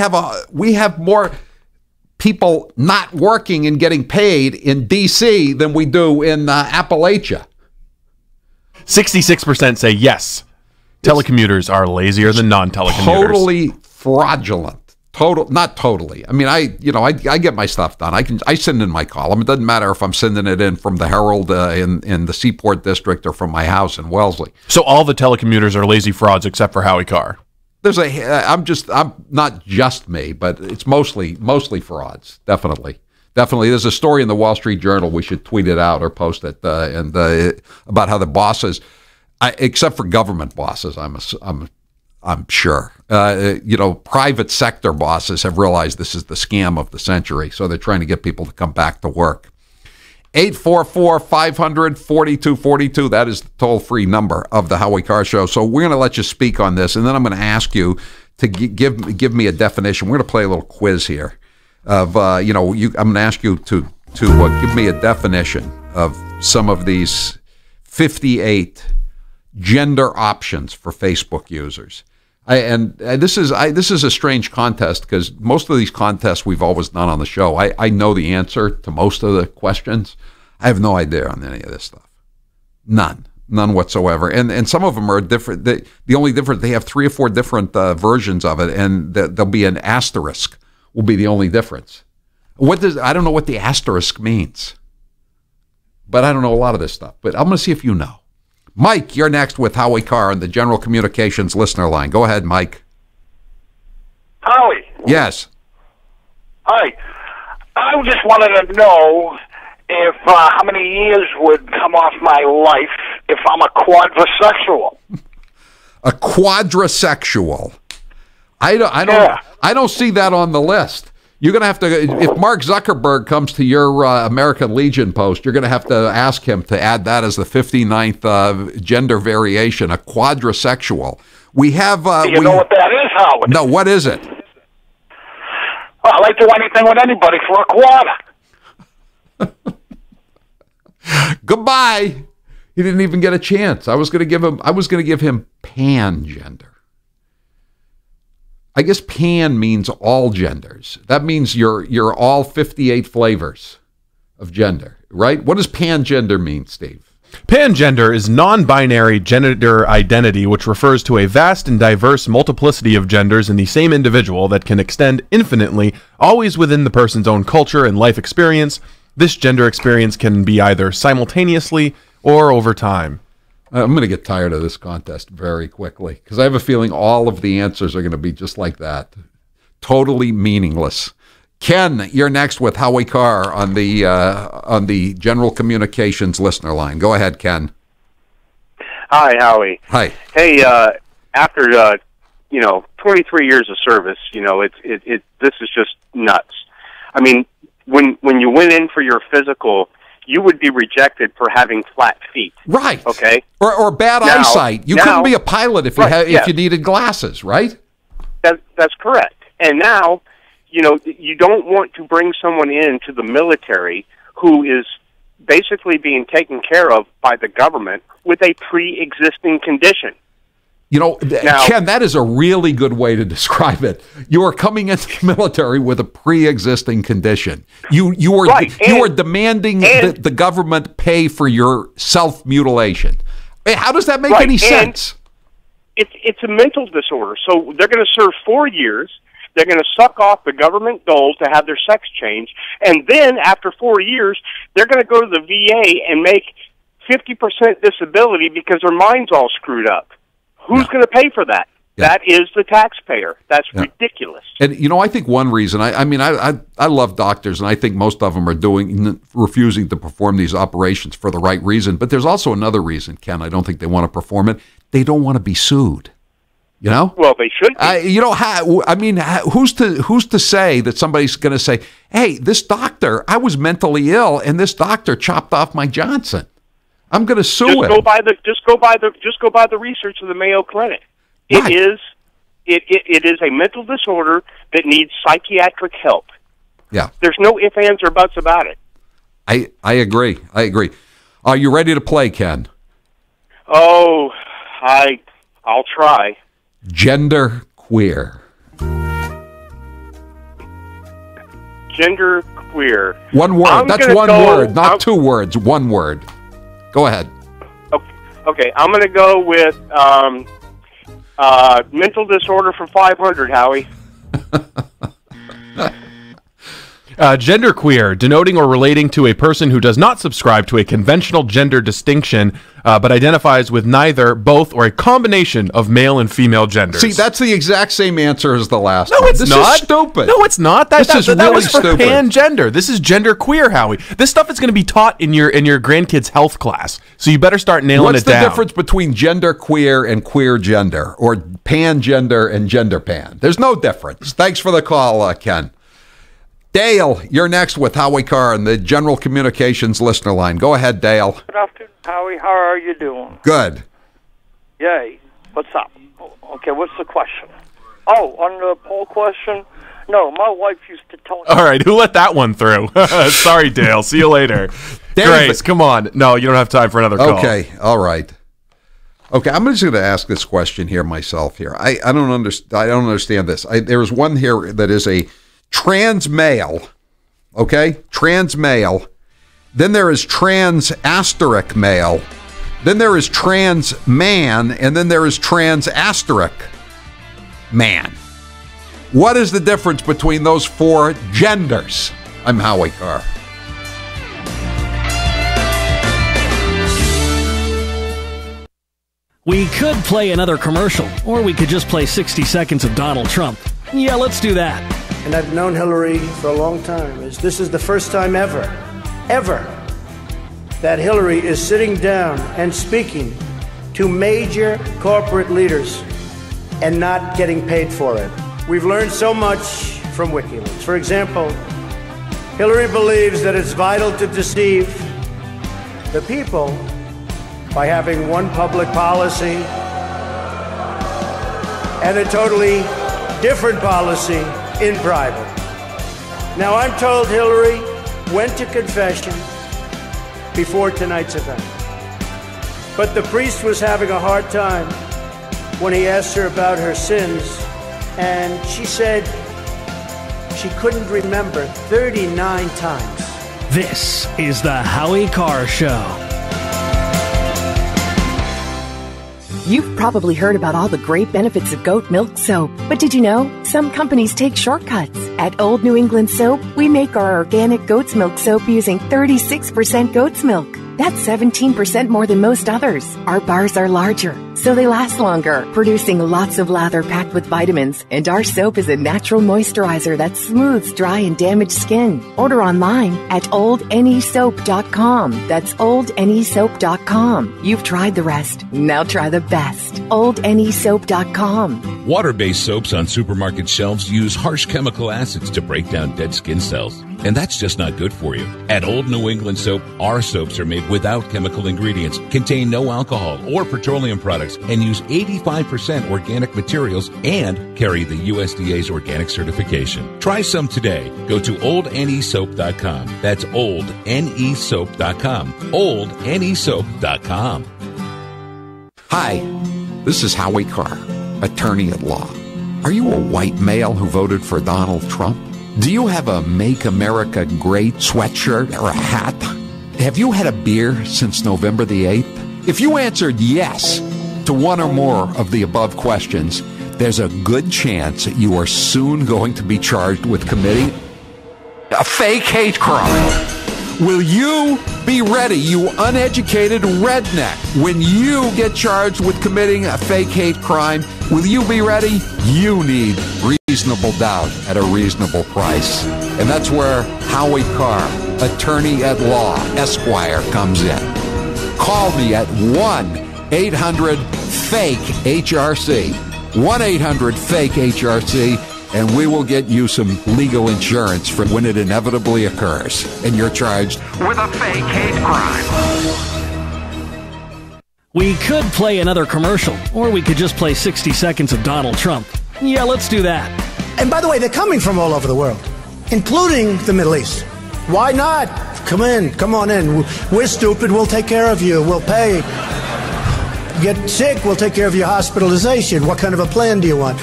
have more people not working and getting paid in DC than we do in Appalachia. 66% say yes. Telecommuters are lazier than non-telecommuters. Totally fraudulent. Not totally. I mean, I get my stuff done. I send in my column. It doesn't matter if I'm sending it in from the Herald in the Seaport District or from my house in Wellesley. So all the telecommuters are lazy frauds except for Howie Carr. I'm not just me, but it's mostly frauds. Definitely. There's a story in the Wall Street Journal. We should tweet it out or post it, about how the bosses, except for government bosses, I'm sure. Private sector bosses have realized this is the scam of the century, so they're trying to get people to come back to work. 844-500-4242, that is the toll-free number of the Howie Carr Show. So we're going to let you speak on this, and then I'm going to ask you to give me a definition. We're going to play a little quiz here. I'm going to ask you to give me a definition of some of these 58 gender options for Facebook users. This is a strange contest because most of these contests we've always done on the show. I know the answer to most of the questions. I have no idea on any of this stuff. None whatsoever. And some of them are different. The only difference, they have 3 or 4 different versions of it, and there'll be an asterisk will be the only difference. I don't know what the asterisk means, but I don't know a lot of this stuff. But I'm going to see if you know. Mike, you're next with Howie Carr on the General Communications listener line. Go ahead, Mike. Howie. Yes. Hi. I just wanted to know if how many years would come off my life if I'm a quadrisexual. A quadrisexual. I don't see that on the list. You're going to have to, if Mark Zuckerberg comes to your American Legion post, you're going to have to ask him to add that as the 59th gender variation, a quadrisexual. We have... Do you know what that is, Howard? No, what is it? Well, I like to do anything with anybody for a quarter. Goodbye. He didn't even get a chance. I was going to give him pangender. I guess pan means all genders. That means you're all 58 flavors of gender, right? What does pangender mean, Steve? Pangender is non-binary gender identity, which refers to a vast and diverse multiplicity of genders in the same individual that can extend infinitely, always within the person's own culture and life experience. This gender experience can be either simultaneously or over time. I'm going to get tired of this contest very quickly because I have a feeling all of the answers are going to be just like that. Totally meaningless. Ken, you're next with Howie Carr on the General Communications listener line. Go ahead, Ken. Hi, Howie. Hi. Hey, after 23 years of service, this is just nuts. I mean, when you went in for your physical, you would be rejected for having flat feet. Right. Okay. Or bad eyesight. You couldn't be a pilot if you needed glasses, right? That's correct. And now, you don't want to bring someone into the military who is basically being taken care of by the government with a pre-existing condition. Now, Ken, that is a really good way to describe it. You are coming into the military with a pre-existing condition. You are demanding that the government pay for your self-mutilation. How does that make any sense? It's a mental disorder. So they're going to serve 4 years. They're going to suck off the government dole to have their sex changed. And then after 4 years, they're going to go to the VA and make 50% disability because their mind's all screwed up. Who's going to pay for that? Yeah. That is the taxpayer. That's ridiculous. And, I think one reason, I love doctors, and I think most of them are refusing to perform these operations for the right reason. But there's also another reason, Ken, I don't think they want to perform it. They don't want to be sued. Well, they should be. Who's to say that somebody's going to say, hey, this doctor, I was mentally ill, and this doctor chopped off my Johnson. I'm going to sue him. Just go by the research of the Mayo Clinic. Right. It is a mental disorder that needs psychiatric help. Yeah. There's no ifs, ands, or buts about it. I agree. Are you ready to play, Ken? Oh, I'll try. Gender queer. Gender queer. One word. That's one word, not 2 words. One word. Go ahead. Okay, I'm going to go with mental disorder for 500, Howie. Genderqueer, denoting or relating to a person who does not subscribe to a conventional gender distinction, but identifies with neither, both, or a combination of male and female genders. See, that's the exact same answer as the last one. No, it's this not. Is stupid. No, it's not. That was for stupid. Pan-gender. This is genderqueer, Howie. This stuff is going to be taught in your grandkids' health class, so you better start nailing it down. What's the difference between genderqueer and queer gender, or pan-gender and gender pan? There's no difference. Thanks for the call, Ken. Dale, you're next with Howie Carr on the General Communications listener line. Go ahead, Dale. Good afternoon, Howie. How are you doing? Good. Yay. What's up? Okay, what's the question? Oh, on the poll question? No, my wife used to tell me... All right, who let that one through? Sorry, Dale. See you later. Grace, come on. No, you don't have time for another call. Okay, all right. Okay, I'm just going to ask this question here myself here. I don't understand this. There is one here that is a trans male, okay? Trans male. Then there is trans asterisk male. Then there is trans man, and then there is trans asterisk man. What is the difference between those 4 genders? I'm Howie Carr. We could play another commercial, or we could just play 60 seconds of Donald Trump. Yeah, let's do that. And I've known Hillary for a long time. This is the first time ever, that Hillary is sitting down and speaking to major corporate leaders and not getting paid for it. We've learned so much from WikiLeaks. For example, Hillary believes that it's vital to deceive the people by having one public policy and a totally different policy in private. Now, I'm told Hillary went to confession before tonight's event. But the priest was having a hard time when he asked her about her sins, and she said she couldn't remember 39 times. This is the Howie Carr Show. You've probably heard about all the great benefits of goat milk soap, but did you know some companies take shortcuts? At Old New England Soap, we make our organic goat's milk soap using 36% goat's milk. That's 17% more than most others. Our bars are larger, so they last longer, producing lots of lather packed with vitamins. And our soap is a natural moisturizer that smooths dry and damaged skin. Order online at oldnesoap.com. That's oldnesoap.com. You've tried the rest. Now try the best. oldnesoap.com. Water-based soaps on supermarket shelves use harsh chemical acids to break down dead skin cells. And that's just not good for you. At Old New England Soap, our soaps are made without chemical ingredients, contain no alcohol or petroleum products, and use 85% organic materials and carry the USDA's organic certification. Try some today. Go to oldnesoap.com. That's oldnesoap.com. oldnesoap.com. Hi, this is Howie Carr, attorney at law. Are you a white male who voted for Donald Trump? Do you have a Make America Great sweatshirt or a hat? Have you had a beer since November the 8th? If you answered yes to one or more of the above questions, there's a good chance that you are soon going to be charged with committing a fake hate crime. Will you be ready, you uneducated redneck? When you get charged with committing a fake hate crime, will you be ready? You need reasonable doubt at a reasonable price. And that's where Howie Carr, attorney at law, Esquire, comes in. Call me at 1-800-FAKE-HRC. 1-800-FAKE-HRC. And we will get you some legal insurance for when it inevitably occurs and you're charged with a fake hate crime. We could play another commercial, or we could just play 60 seconds of Donald Trump. Yeah, let's do that. And by the way, they're coming from all over the world, including the Middle East. Why not? Come on in. We're stupid. We'll take care of you. We'll pay. Get sick. We'll take care of your hospitalization. What kind of a plan do you want?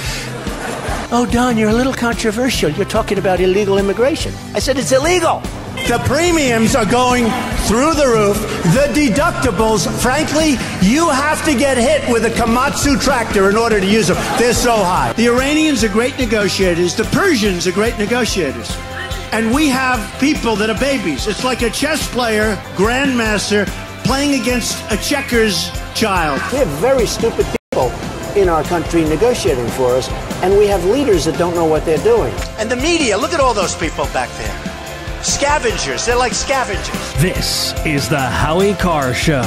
Oh, Don, you're a little controversial. You're talking about illegal immigration. I said it's illegal. The premiums are going through the roof. The deductibles, frankly, you have to get hit with a Komatsu tractor in order to use them. They're so high. The Iranians are great negotiators. The Persians are great negotiators. And we have people that are babies. It's like a chess player, grandmaster, playing against a checkers child. We have very stupid people in our country negotiating for us, and we have leaders that don't know what they're doing. And the media, look at all those people back there. Scavengers, they're like scavengers. This is the Howie Carr Show.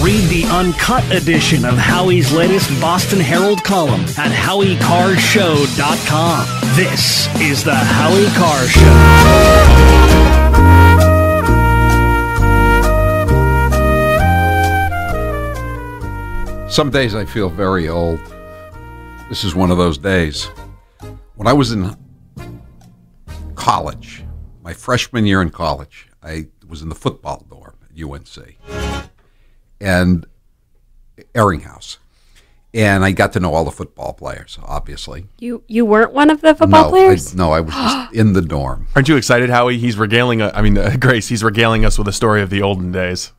Read the uncut edition of Howie's latest Boston Herald column at HowieCarrShow.com. This is the Howie Carr Show. Some days I feel very old. This is one of those days. When I was in college, my freshman year in college, I was in the football dorm at UNC. And Ehringhaus. And I got to know all the football players, obviously. You weren't one of the football players? I was just in the dorm. Aren't you excited, Howie? He's regaling, Grace, he's regaling us with a story of the olden days.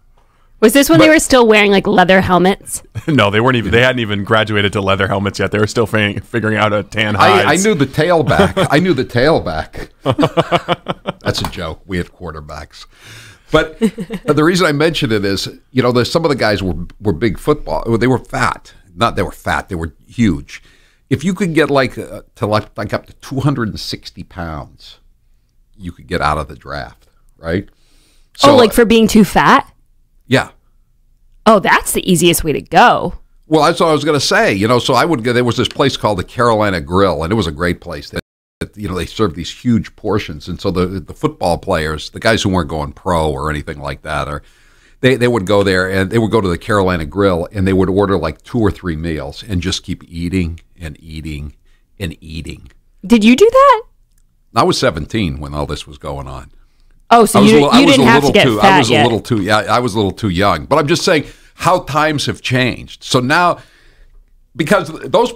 Was this when they were still wearing like leather helmets? No, they weren't even. They hadn't even graduated to leather helmets yet. They were still figuring out how to tan hides. I knew the tailback. I knew the tailback. That's a joke. We had quarterbacks. But the reason I mention it is, there's some of the guys were big football. They were fat. Not they were fat. They were huge. If you could get like up to 260 pounds, you could get out of the draft, right? So, like for being too fat? Yeah. Oh, that's the easiest way to go. Well, that's what I was going to say. So I would go. There was this place called the Carolina Grill, and it was a great place. They served these huge portions, and so the football players, the guys who weren't going pro or anything like that, they would go there and they would go to the Carolina Grill, and they would order like 2 or 3 meals and just keep eating and eating and eating. Did you do that? I was 17 when all this was going on. Oh, so you didn't have to get fat I was yet. I was a little too young. But I'm just saying how times have changed. So now, because those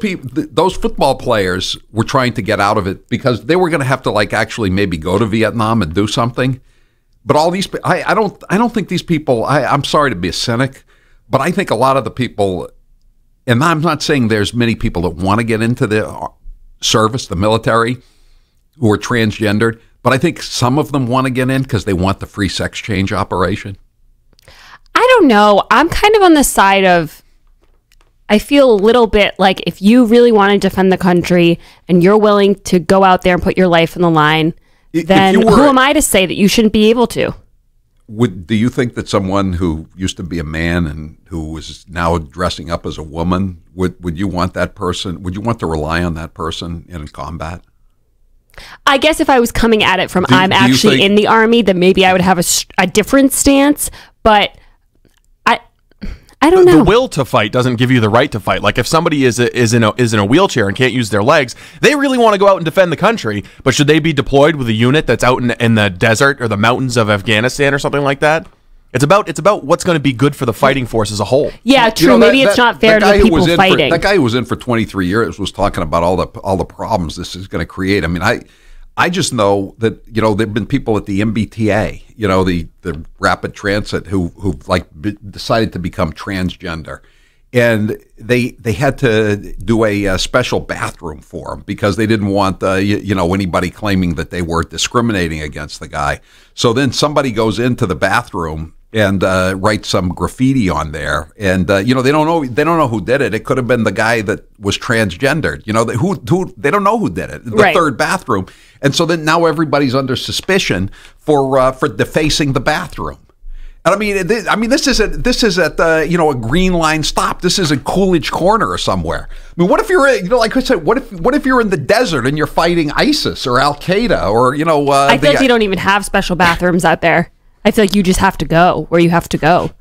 football players were trying to get out of it because they were going to have to like actually maybe go to Vietnam and do something. But all these, I don't think these people. I'm sorry to be a cynic, but I think a lot of the people, and I'm not saying there's many people that want to get into the service, the military, who are transgendered. But I think some of them want to get in because they want the free sex change operation. I don't know. I'm kind of on the side of, I feel a little bit like if you really want to defend the country and you're willing to go out there and put your life on the line, then who am I to say that you shouldn't be able to? Do you think that someone who used to be a man and who is now dressing up as a woman, would you want that person, would you want to rely on that person in combat? I guess if I was coming at it from I'm actually in the Army, then maybe I would have a different stance. But I don't know. The will to fight doesn't give you the right to fight. Like if somebody is in a wheelchair and can't use their legs, they really want to go out and defend the country. But should they be deployed with a unit that's out in the desert or the mountains of Afghanistan or something like that? It's about what's going to be good for the fighting force as a whole. Yeah, true. Maybe it's not fair to the people fighting. That guy who was in for 23 years was talking about all the problems this is going to create. I mean, I just know that there've been people at the MBTA, the rapid transit who decided to become transgender, and they had to do a special bathroom for them because they didn't want anybody claiming that they were discriminating against the guy. So then somebody goes into the bathroom and writes some graffiti on there, and they don't know who did it. It could have been the guy that was transgendered. Who they don't know who did it. The third bathroom, and so then now everybody's under suspicion for defacing the bathroom. And I mean, this is at a Green Line stop. This is at Coolidge Corner or somewhere. I mean, what if you're like I said, what if you're in the desert and you're fighting ISIS or Al Qaeda or I feel like you don't even have special bathrooms out there. I feel like you just have to go where you have to go.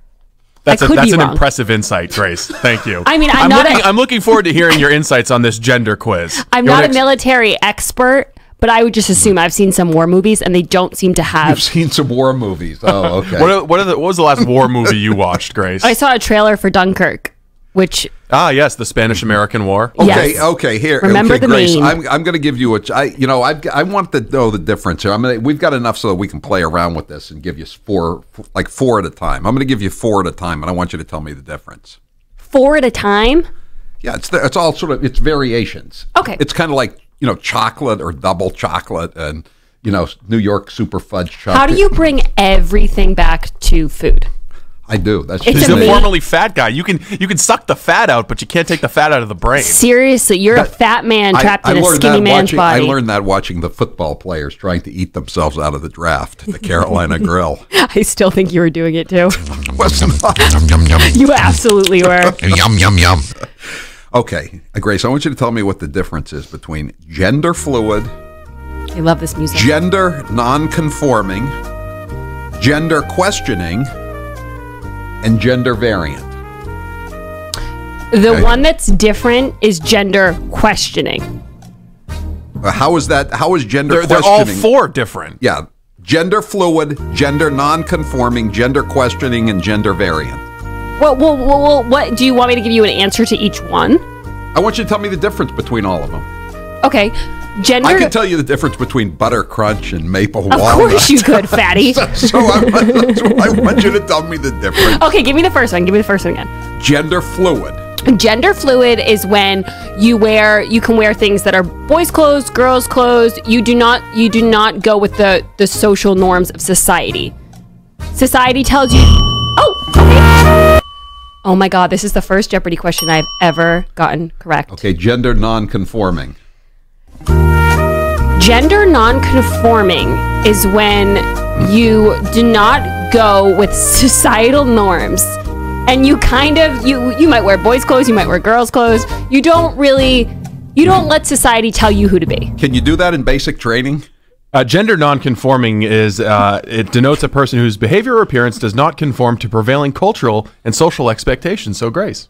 That's an impressive insight, Grace. Thank you. I mean, I'm looking forward to hearing your insights on this gender quiz. I'm not a military expert, but I would just assume I've seen some war movies, and they don't seem to have. You've seen some war movies. Oh, okay. What was the last war movie you watched, Grace? I saw a trailer for Dunkirk, which. Yes, the Spanish-American War. Okay, yes. Okay. Here, remember the Grace, name. I'm going to give you I want to know the difference here. We've got enough so that we can play around with this and give you four at a time. I'm going to give you 4 at a time, and I want you to tell me the difference. 4 at a time? Yeah, it's all it's variations. Okay. It's kind of like chocolate or double chocolate and New York super fudge chocolate. How do you bring everything back to food? I do. That's He's a formerly fat guy. You can suck the fat out, but you can't take the fat out of the brain. Seriously, you're a fat man trapped in a skinny man's body. I learned that watching the football players trying to eat themselves out of the draft, the Carolina Grill. I still think you were doing it too. Wasn't You absolutely were. Yum, yum, yum. Okay, Grace, I want you to tell me what the difference is between gender fluid. I love this music. Gender non-conforming, gender questioning, and gender variant. The one that's different is gender questioning. How is that? How is gender questioning? They're all 4 different. Yeah. Gender fluid, gender non-conforming, gender questioning, and gender variant. Well, what do you want me to give you an answer to each one? I want you to tell me the difference between all of them. Okay. Gender. I can tell you the difference between butter crunch and maple Of walnut. course you could, fatty. so I want you to tell me the difference. Okay, give me the first one. Give me the first one again. Gender fluid. Gender fluid is when you can wear things that are boys' clothes, girls' clothes. You do not go with the social norms of society. Society tells you. Oh, okay. Oh my God, this is the first Jeopardy question I've ever gotten correct. Okay, gender non-conforming. Gender non-conforming is when you do not go with societal norms. And you kind of, you might wear boys' clothes, you might wear girls' clothes. You don't let society tell you who to be. Can you do that in basic training? Gender non-conforming is, it denotes a person whose behavior or appearance does not conform to prevailing cultural and social expectations. So, Grace.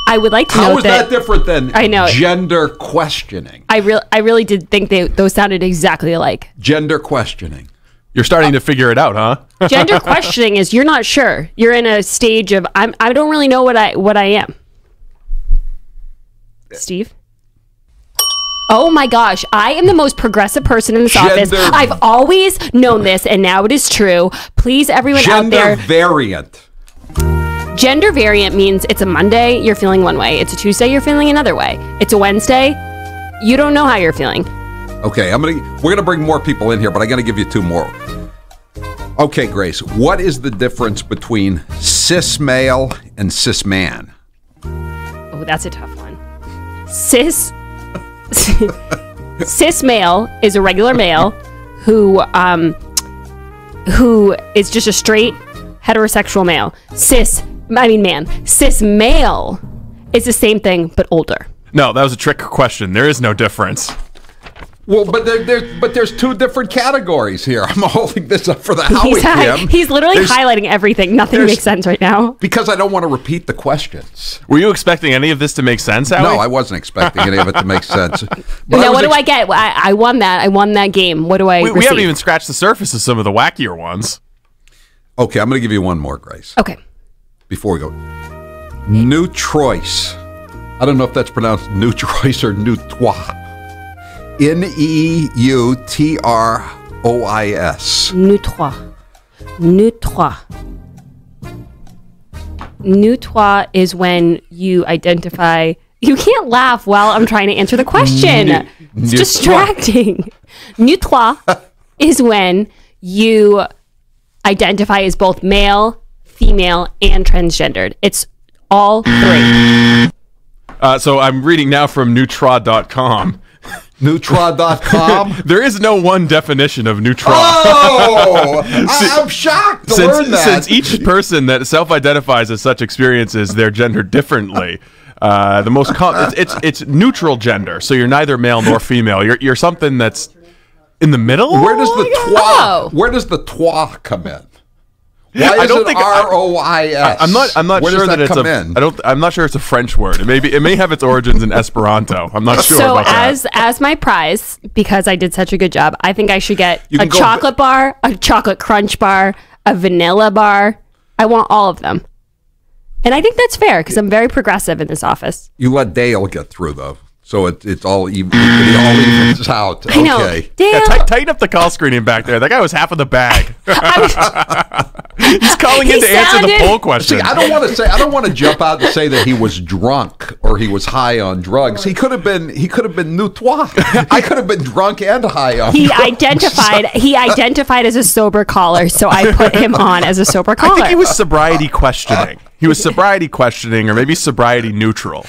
I would like to How note is that different than I know gender questioning? I really did think those sounded exactly alike. Gender questioning. You're starting to figure it out, huh? Gender questioning is you're not sure. You're in a stage of I don't really know what I am. Steve? Oh my gosh, I am the most progressive person in this office. I've always known this, and now it is true. Please, everyone out there. Gender variant. Gender variant means it's a Monday, you're feeling one way. It's a Tuesday, you're feeling another way. It's a Wednesday, you don't know how you're feeling. Okay, we're gonna bring more people in here, but I'm gonna give you two more. Okay, Grace, what is the difference between cis male and cis man? Oh, that's a tough one. Cis male is a regular male who is just a straight heterosexual male. Man. Cis male is the same thing but older. No, that was a trick question. There is no difference. Well, but there's two different categories here. I'm holding this up for the Howie Kim. He's literally highlighting everything. Nothing makes sense right now. Because I don't want to repeat the questions. Were you expecting any of this to make sense, Howie? No, I wasn't expecting any of it to make sense. Now, what do I get? I won that. I won that game. What do I receive? We haven't even scratched the surface of some of the wackier ones. Okay, I'm going to give you one more, Grace. Okay. Before we go. Neutrois. I don't know if that's pronounced Neutrois or Neutrois. Neutrois. Neutrois is when you identify. You can't laugh while I'm trying to answer the question. It's distracting. Neutrois is when you identify as both male, female, and transgendered. It's all three. So I'm reading now from Neutra.com. Neutra.com? There is no one definition of Neutra. Oh! I'm shocked to learn that. Since each person that self-identifies as such experiences their gender differently, the most it's neutral gender, so you're neither male nor female. You're something that's in the middle. Where does Where does the toi come in? Why is it ROIS? I'm not Where sure does that it's come in? I'm not sure it's a French word. It may have its origins in Esperanto. I'm not sure about that. As my prize, because I did such a good job, I think I should get a chocolate bar, a chocolate crunch bar, a vanilla bar. I want all of them. And I think that's fair because I'm very progressive in this office. You let Dale get through though. So it's all even. It all evens out. I know. Okay. Dale. Yeah, tighten up the call screening back there. That guy was half of the bag. He's calling in to answer the poll question. See, I don't want to jump out and say that he was drunk or he was high on drugs. He could have been Neutrois. I could have been drunk and high on drugs. He identified as a sober caller, so I put him on as a sober caller. I think he was sobriety questioning. He was sobriety questioning, or maybe sobriety neutral.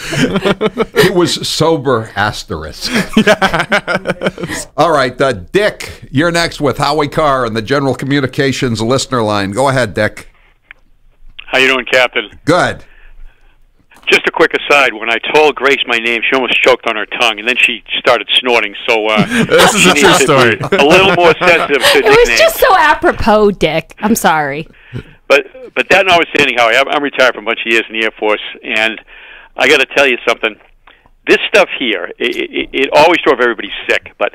He was sober asterisk. Yes. All right, Dick, you're next with Howie Carr and the General Communications listener line. Go ahead, Dick. How you doing, Captain? Good. Just a quick aside, when I told Grace my name, she almost choked on her tongue, and then she started snorting, so this is a true story. A little more sensitive to nicknames. It was just so apropos, Dick. I'm sorry. But that notwithstanding, Howie, I'm retired for a bunch of years in the Air Force, and I got to tell you something. This stuff here, it always drove everybody sick. But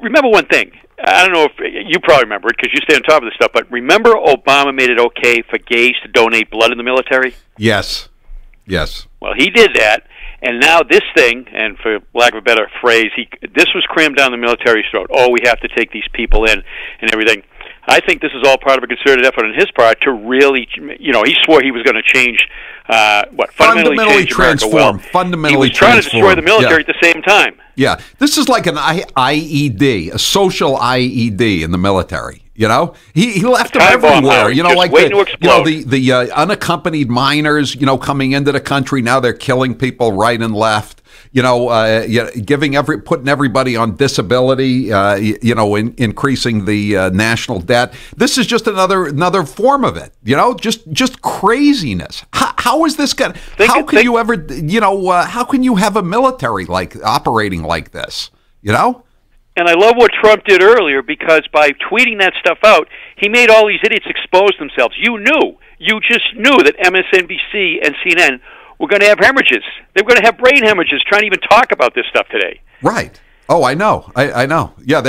remember one thing. I don't know if you probably remember it because you stay on top of this stuff, but remember Obama made it okay for gays to donate blood in the military? Yes. Yes. Well, he did that, And now this thing, and for lack of a better phrase, this was crammed down the military's throat. Oh, we have to take these people in and everything. I think this is all part of a concerted effort on his part to really, he swore he was going to change, fundamentally change transform. America. Well, fundamentally he was trying to destroy the military at the same time. Yeah, this is like an IED, a social IED in the military. He left them everywhere. Like the unaccompanied minors, coming into the country. Now they're killing people right and left. Putting everybody on disability. Increasing the national debt. This is just another form of it. Just craziness. How is this going? How can you ever? How can you have a military operating like this? And I love what Trump did earlier, because by tweeting that stuff out, he made all these idiots expose themselves. You just knew that MSNBC and CNN were going to have hemorrhages. They were going to have brain hemorrhages trying to even talk about this stuff today. Right. Oh, I know. I know. Yeah,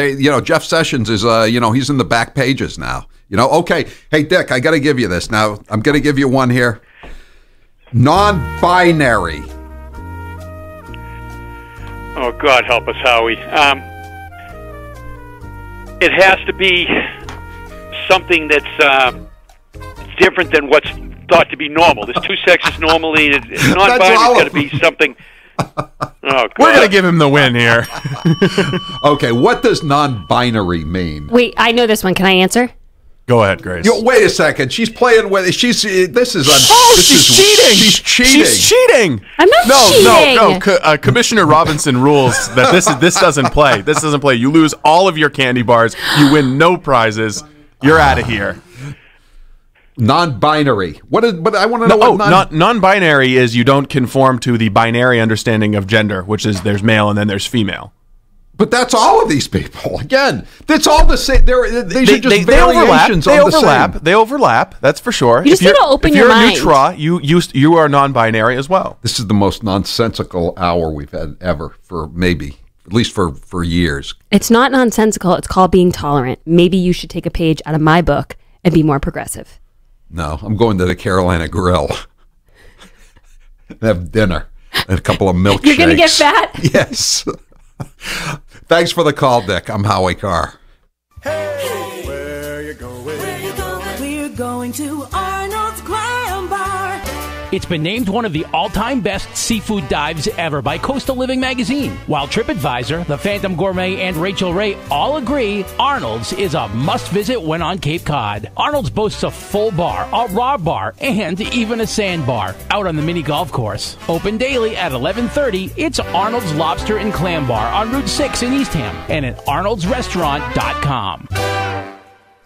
Jeff Sessions is, he's in the back pages now. Okay. Hey, Dick, I got to give you this. Now, I'm going to give you one here. Non-binary. Oh, God help us, Howie. It has to be something that's different than what's thought to be normal. There's two sexes normally. Non-binary's got to be something. Oh, God. We're going to give him the win here. Okay, what does non-binary mean? Wait, I know this one. Can I answer? Go ahead, Grace. Wait a second. She's playing with. She's cheating. She's cheating. I'm not cheating. No. Commissioner Robinson rules that this doesn't play. This doesn't play. You lose all of your candy bars. You win no prizes. You're out of here. Non-binary. What is? But I want to know. Non-binary is you don't conform to the binary understanding of gender, which is there's male and then there's female. But that's all of these people. Again, that's all the same. These are just variations of the same. They overlap. That's for sure. You just need to open your mind. If you're a neutra, you are non-binary as well. This is the most nonsensical hour we've had ever at least for years. It's not nonsensical. It's called being tolerant. Maybe you should take a page out of my book and be more progressive. No, I'm going to the Carolina Grill and have dinner and a couple of milkshakes. You're going to get fat? Yes. Thanks for the call, Dick. I'm Howie Carr. Hey, where you going? We're going to Arnold's Clam Bar. It's been named one of the all-time best seafood dives ever by Coastal Living magazine. While TripAdvisor, The Phantom Gourmet, and Rachel Ray all agree Arnold's is a must-visit when on Cape Cod. Arnold's boasts a full bar, a raw bar, and even a sandbar out on the mini golf course. Open daily at 11:30, it's Arnold's Lobster and Clam Bar on Route 6 in Eastham and at arnoldsrestaurant.com.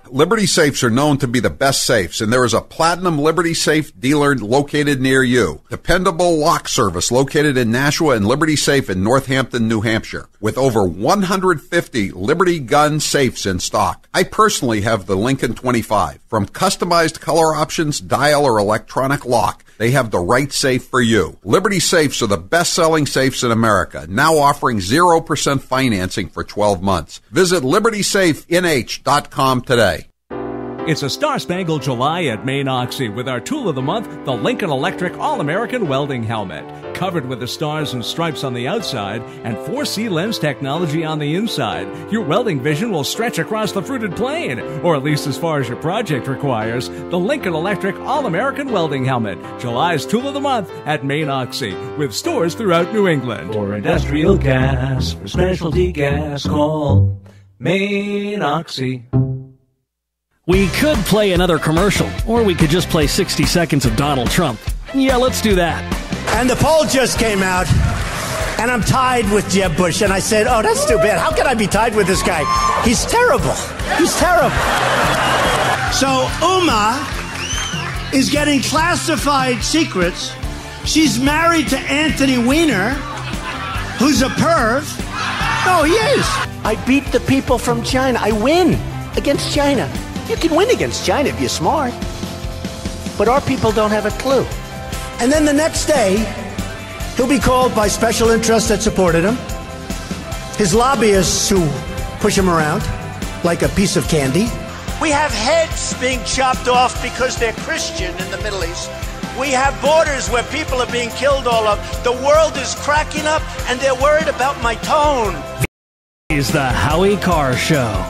Liberty Safes are known to be the best safes, and there is a Platinum Liberty Safe dealer located near you. Dependable lock service located in Nashua and Liberty Safe in Northampton, New Hampshire, with over 150 Liberty gun safes in stock. I personally have the Lincoln 25. From customized color options, dial, or electronic lock, they have the right safe for you. Liberty Safes are the best-selling safes in America, now offering 0% financing for 12 months. Visit LibertySafeNH.com today. It's a star-spangled July at Maine Oxy with our tool of the month, the Lincoln Electric All-American Welding Helmet. Covered with the stars and stripes on the outside and 4C lens technology on the inside, your welding vision will stretch across the fruited plain, or at least as far as your project requires. The Lincoln Electric All-American Welding Helmet, July's tool of the month at Maine Oxy, with stores throughout New England. For industrial gas, for specialty gas, call Maine Oxy. We could play another commercial, or we could just play 60 seconds of Donald Trump. Yeah, let's do that. And the poll just came out, and I'm tied with Jeb Bush. And I said, oh, that's too bad. How can I be tied with this guy? He's terrible. He's terrible. So Uma is getting classified secrets. She's married to Anthony Weiner, who's a perv. No, he is. I beat the people from China. I win against China. You can win against China if you're smart. But our people don't have a clue. And then the next day, he'll be called by special interests that supported him, his lobbyists who push him around like a piece of candy. We have heads being chopped off because they're Christian in the Middle East. We have borders where people are being killed all of. The world is cracking up, and they're worried about my tone. Is the Howie Carr Show.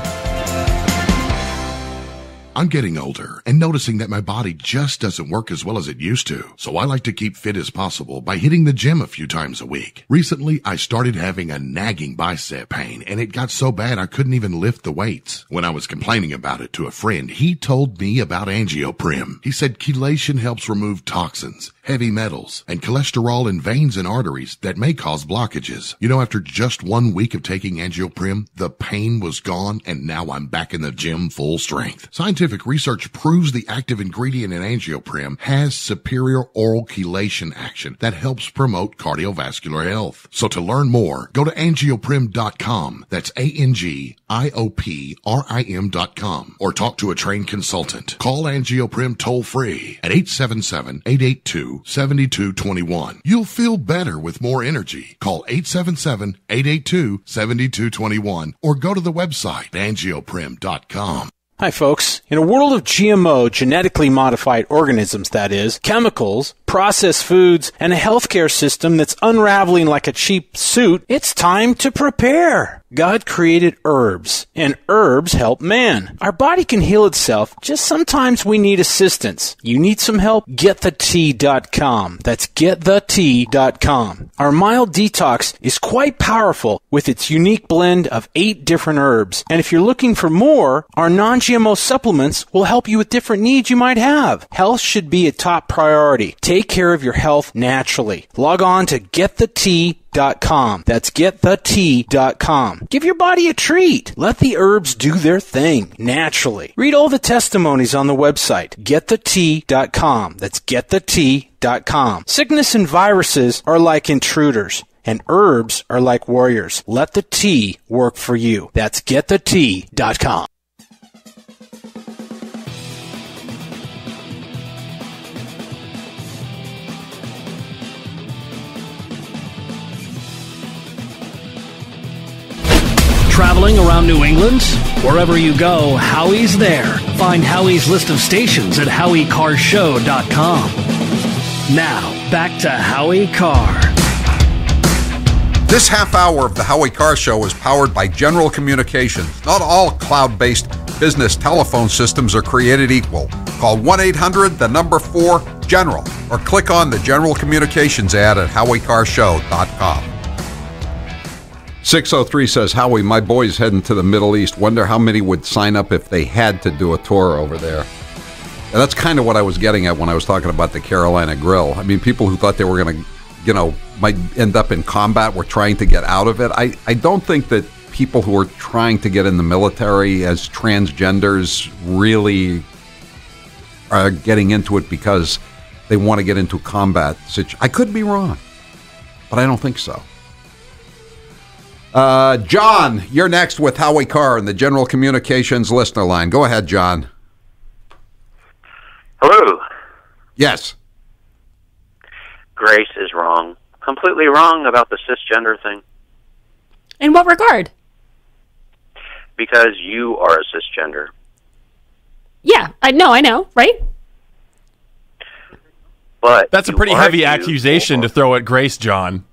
I'm getting older and noticing that my body just doesn't work as well as it used to. So I like to keep fit as possible by hitting the gym a few times a week. Recently, I started having a nagging bicep pain, and it got so bad I couldn't even lift the weights. When I was complaining about it to a friend, he told me about Angioprim. He said chelation helps remove toxins, heavy metals, and cholesterol in veins and arteries that may cause blockages. You know, after just 1 week of taking Angioprim, the pain was gone, and now I'm back in the gym full strength. Scientific research proves the active ingredient in Angioprim has superior oral chelation action that helps promote cardiovascular health. So to learn more, go to angioprim.com. That's ANGIOPRIM.com, or talk to a trained consultant. Call Angioprim toll free at 877-882-7221. You'll feel better with more energy. Call 877-882-7221 or go to the website angioprim.com. Hi, folks. In a world of GMO, genetically modified organisms, that is, chemicals, processed foods, and a healthcare system that's unraveling like a cheap suit, it's time to prepare. God created herbs, and herbs help man. Our body can heal itself, just sometimes we need assistance. You need some help? GetTheTea.com. That's GetTheTea.com. Our mild detox is quite powerful with its unique blend of 8 different herbs. And if you're looking for more, our non-GMO supplements will help you with different needs you might have. Health should be a top priority. Take care of your health naturally. Log on to GetTheTea.com. That's GetTheTea.com. Give your body a treat. Let the herbs do their thing naturally. Read all the testimonies on the website, GetTheTea.com. That's GetTheTea.com. Sickness and viruses are like intruders, and herbs are like warriors. Let the tea work for you. That's GetTheTea.com. Traveling around New England? Wherever you go, Howie's there. Find Howie's list of stations at HowieCarrShow.com. Now, back to Howie Carr. This half hour of the Howie Carr Show is powered by General Communications. Not all cloud-based business telephone systems are created equal. Call 1-800-4-GENERAL or click on the General Communications ad at HowieCarrShow.com. 603 says, Howie, my boy's heading to the Middle East. Wonder how many would sign up if they had to do a tour over there. And that's kind of what I was getting at when I was talking about the Carolina Grill. I mean, people who thought they were going to, might end up in combat were trying to get out of it. I don't think that people who are trying to get in the military as transgenders really are getting into it because they want to get into combat. I could be wrong, but I don't think so. John, you're next with Howie Carr in the General Communications listener line. Go ahead, John. Hello. Yes. Grace is wrong. Completely wrong about the cisgender thing. In what regard? Because you are a cisgender. Yeah, I know, right? But that's a pretty heavy accusation to throw at Grace, John.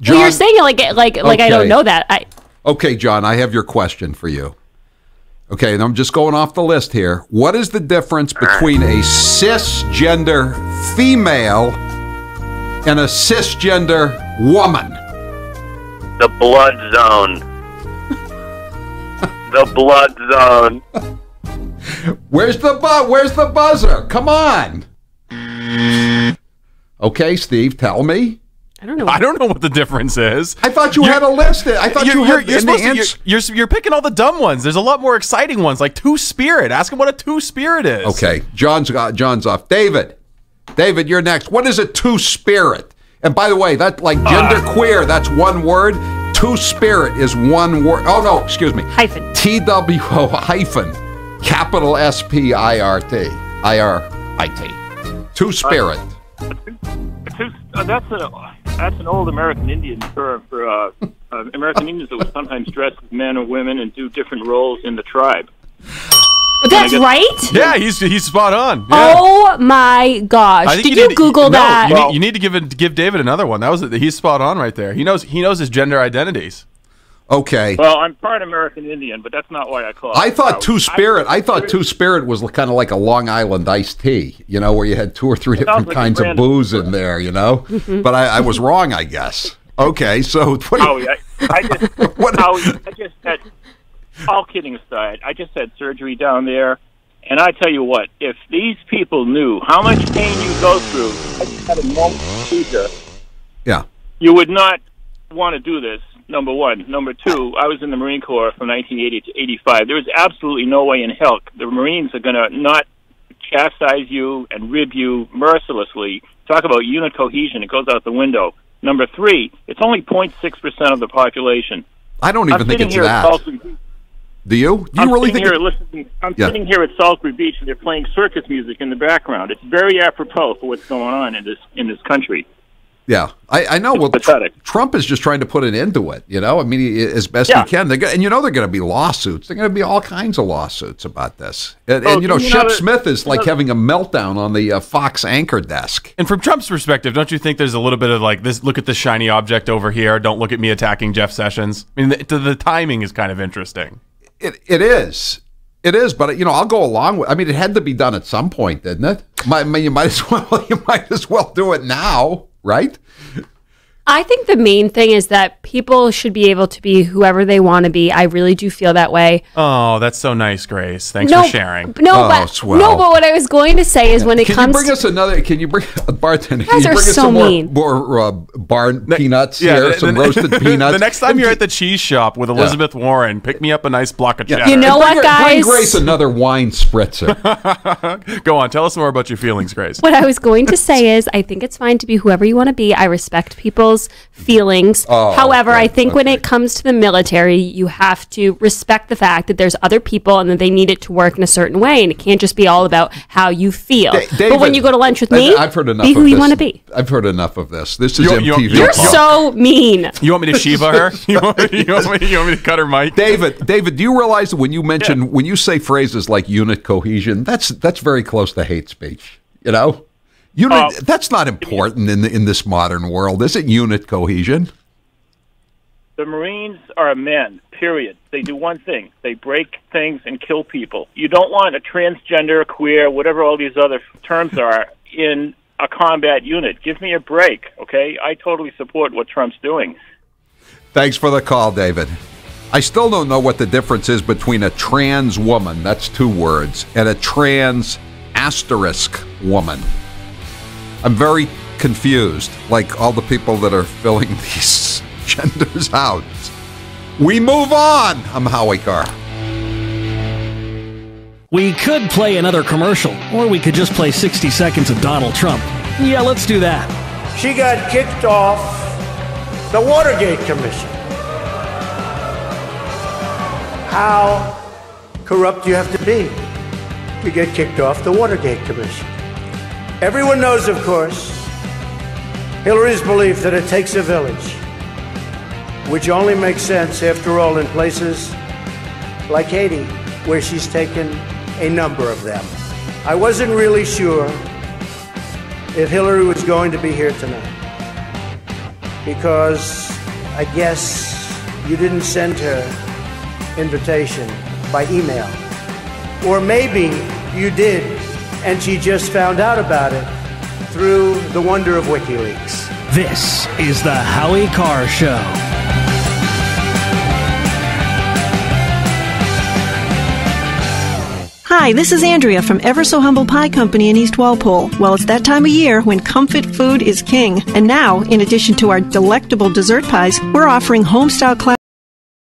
John, well, you're saying it like okay. I don't know that. Okay, John, I have your question for you. Okay, and I'm just going off the list here. What is the difference between a cisgender female and a cisgender woman? The blood zone. The blood zone. Where's the buzzer? Come on. Okay, Steve, tell me. I don't know what the difference is. I thought you had a list. I thought you're picking all the dumb ones. There's a lot more exciting ones, like two-spirit. Ask him what a two-spirit is. Okay, John's off. David, you're next. What is a two-spirit? And by the way, that like gender queer, that's one word. Two-spirit is one word. Oh no, excuse me. Hyphen. TWO hyphen capital SPIRT IRIT. Two-spirit. That's an old American Indian term for American Indians that would sometimes dress as men or women and do different roles in the tribe. That's right? Yeah, he's spot on. Yeah. Oh my gosh! Did you Google that? You need to give David another one. He's spot on right there. He knows his gender identities. Okay. Well, I'm part American Indian, but that's not why I call it. I thought Two Spirit was kind of like a Long Island iced tea, where you had 2 or 3 different like kinds of booze in there, But I was wrong, I guess. Okay, so Howie, I just had, all kidding aside, I just had surgery down there, and I tell you what, if these people knew how much pain you go through, I just had a normal procedure. Yeah. You would not want to do this. Number one. Number two, I was in the Marine Corps from 1980 to 85. There was absolutely no way in hell the Marines are going to not chastise you and rib you mercilessly. Talk about unit cohesion. It goes out the window. Number three, it's only 0.6% of the population. I don't even think it's that. Do you? Do you really think I'm sitting here at Salisbury Beach, and they're playing circus music in the background. It's very apropos for what's going on in this country. Yeah, I know. Well, Trump is just trying to put an end to it, I mean, as best he can. They're going to be lawsuits. They're going to be all kinds of lawsuits about this. And Shep Smith is like having a meltdown on the Fox anchor desk. And from Trump's perspective, don't you think there's a little bit of like this, look at the shiny object over here, don't look at me attacking Jeff Sessions? I mean, the timing is kind of interesting. It is. It is, but I'll go along with. I mean, it had to be done at some point, didn't it? You might as well do it now, right? I think the main thing is that people should be able to be whoever they want to be. I really do feel that way. Oh, that's so nice, Grace. Thanks for sharing. But what I was going to say is when it comes. Can you bring a bartender? You guys are so mean. More barn peanuts here, some roasted peanuts. The next time you're at the cheese shop with Elizabeth Warren, pick me up a nice block of cheddar. You know what, guys? Bring Grace another wine spritzer. Go on, tell us more about your feelings, Grace. What I was going to say is I think it's fine to be whoever you want to be. I respect people's feelings. However, I think when it comes to the military, you have to respect the fact that there's other people and that they need it to work in a certain way, and it can't just be all about how you feel. David, but when you go to lunch with me, I've heard enough be who of you this. want to be. I've heard enough of this. This is MTV. You're so mean. You want me to Shiva her? You want me to cut her mic? David, do you realize that when you say phrases like unit cohesion, that's very close to hate speech, that's not important in this modern world, is it? Unit cohesion. The Marines are men, period. They do one thing. They break things and kill people. You don't want a transgender, queer, whatever all these other terms are, in a combat unit. Give me a break, okay? I totally support what Trump's doing. Thanks for the call, David. I still don't know what the difference is between a trans woman, that's 2 words, and a trans asterisk woman. I'm very confused, like all the people that are filling these genders out. We move on. I'm Howie Carr. We could play another commercial, or we could just play 60 seconds of Donald Trump. Yeah, let's do that. She got kicked off the Watergate Commission. How corrupt do you have to be to get kicked off the Watergate Commission? Everyone knows, of course, Hillary's belief that it takes a village, which only makes sense, after all, in places like Haiti, where she's taken a number of them. I wasn't really sure if Hillary was going to be here tonight, because I guess you didn't send her invitation by email. Or maybe you did, and she just found out about it through the wonder of WikiLeaks. This is the Howie Carr Show. Hi, this is Andrea from Ever So Humble Pie Company in East Walpole. Well, it's that time of year when comfort food is king. And now, in addition to our delectable dessert pies, we're offering home-style classic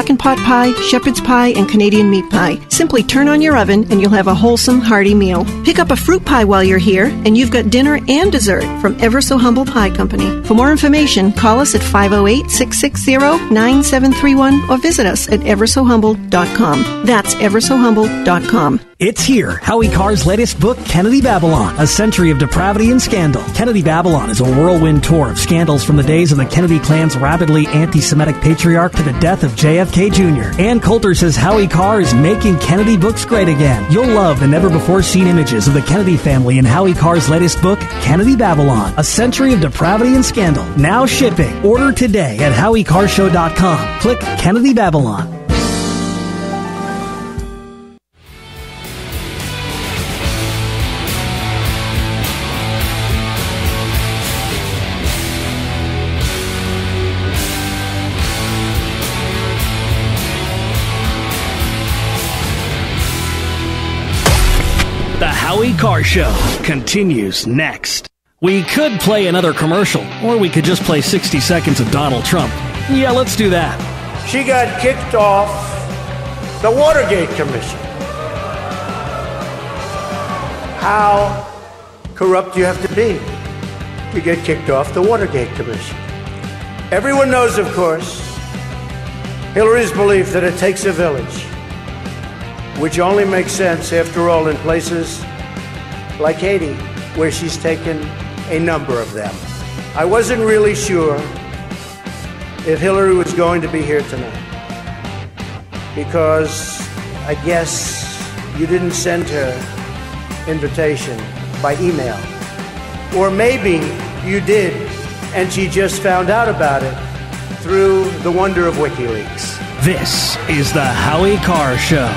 and pot pie, shepherd's pie, and Canadian meat pie. Simply turn on your oven and you'll have a wholesome, hearty meal. Pick up a fruit pie while you're here, and you've got dinner and dessert from Ever So Humble Pie Company. For more information, call us at 508-660-9731 or visit us at eversohumble.com. That's eversohumble.com. It's here, Howie Carr's latest book, Kennedy Babylon, A Century of Depravity and Scandal. Kennedy Babylon is a whirlwind tour of scandals from the days of the Kennedy clan's rabidly anti-Semitic patriarch to the death of JFK J. Jr. Ann Coulter says Howie Carr is making Kennedy books great again. You'll love the never-before-seen images of the Kennedy family in Howie Carr's latest book, Kennedy Babylon, A Century of Depravity and Scandal. Now shipping. Order today at HowieCarrshow.com. Click Kennedy Babylon. The Howie Carr Show continues next. We could play another commercial, or we could just play 60 seconds of Donald Trump. Yeah, let's do that. She got kicked off the Watergate Commission. How corrupt do you have to be to get kicked off the Watergate Commission? Everyone knows, of course, Hillary's belief that it takes a village, which only makes sense, after all, in places like Haiti, where she's taken a number of them. I wasn't really sure if Hillary was going to be here tonight, because I guess you didn't send her invitation by email. Or maybe you did, and she just found out about it through the wonder of WikiLeaks. This is the Howie Carr Show.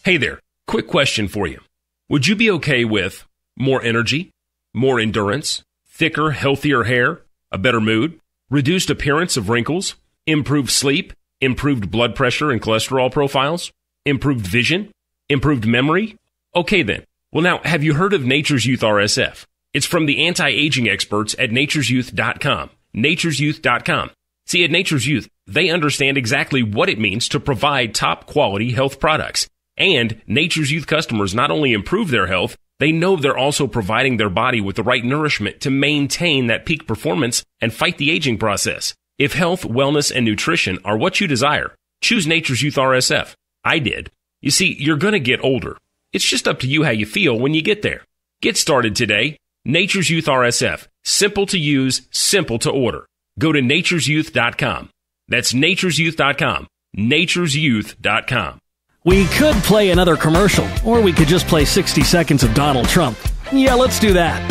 Hey there, quick question for you. Would you be okay with more energy, more endurance, thicker, healthier hair, a better mood, reduced appearance of wrinkles, improved sleep, improved blood pressure and cholesterol profiles, improved vision, improved memory? Okay then. Well now, have you heard of Nature's Youth RSF? It's from the anti-aging experts at nature'syouth.com. nature'syouth.com. See, at Nature's Youth, they understand exactly what it means to provide top quality health products. And Nature's Youth customers not only improve their health, they know they're also providing their body with the right nourishment to maintain that peak performance and fight the aging process. If health, wellness, and nutrition are what you desire, choose Nature's Youth RSF. I did. You see, you're going to get older. It's just up to you how you feel when you get there. Get started today. Nature's Youth RSF. Simple to use, simple to order. Go to nature'syouth.com. That's nature'syouth.com. nature'syouth.com. We could play another commercial, or we could just play 60 seconds of Donald Trump. Yeah, let's do that.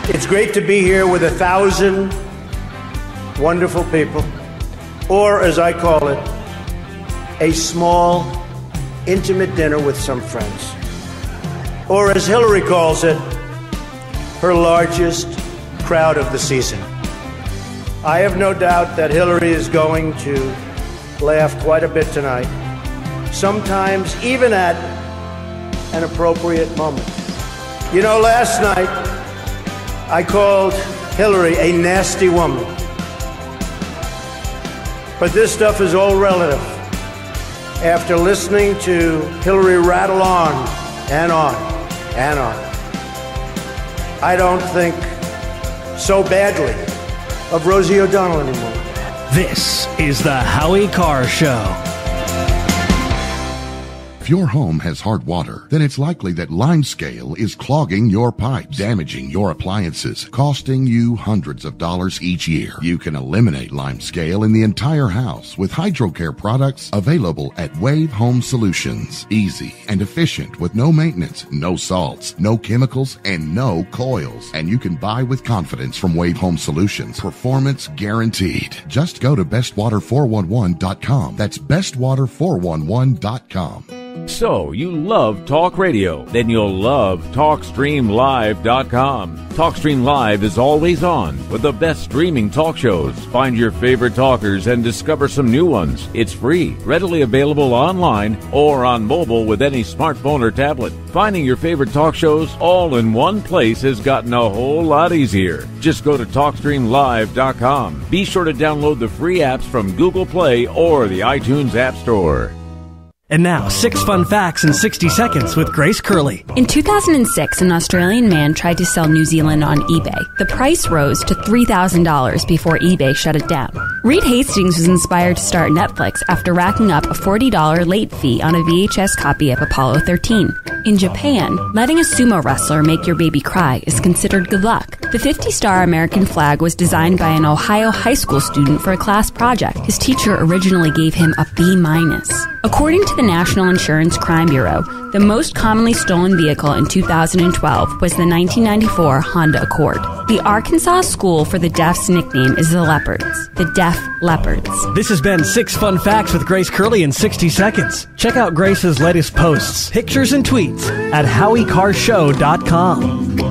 It's great to be here with 1,000 wonderful people, or as I call it, a small, intimate dinner with some friends. Or as Hillary calls it, her largest crowd of the season. I have no doubt that Hillary is going to laugh quite a bit tonight, sometimes even at an appropriate moment. You know, last night I called Hillary a nasty woman. But this stuff is all relative. After listening to Hillary rattle on and on and on, I don't think so badly of Rosie O'Donnell anymore. This is the Howie Carr Show. If your home has hard water, then it's likely that limescale is clogging your pipes, damaging your appliances, costing you hundreds of dollars each year. You can eliminate limescale in the entire house with HydroCare products available at Wave Home Solutions. Easy and efficient with no maintenance, no salts, no chemicals, and no coils. And you can buy with confidence from Wave Home Solutions. Performance guaranteed. Just go to bestwater411.com. That's bestwater411.com. So, you love talk radio? Then you'll love TalkStreamLive.com. TalkStream Live is always on with the best streaming talk shows. Find your favorite talkers and discover some new ones. It's free, readily available online or on mobile with any smartphone or tablet. Finding your favorite talk shows all in one place has gotten a whole lot easier. Just go to TalkStreamLive.com. Be sure to download the free apps from Google Play or the iTunes App Store. And now, 6 fun facts in 60 seconds with Grace Curley. In 2006, an Australian man tried to sell New Zealand on eBay. The price rose to $3,000 before eBay shut it down. Reed Hastings was inspired to start Netflix after racking up a $40 late fee on a VHS copy of Apollo 13. In Japan, letting a sumo wrestler make your baby cry is considered good luck. The 50-star American flag was designed by an Ohio high school student for a class project. His teacher originally gave him a B-. According to the National Insurance Crime Bureau, the most commonly stolen vehicle in 2012 was the 1994 Honda Accord. The Arkansas School for the Deaf's nickname is the Leopards, the Deaf Leopards. This has been 6 Fun Facts with Grace Curley in 60 seconds. Check out Grace's latest posts, pictures, and tweets at HowieCarrShow.com.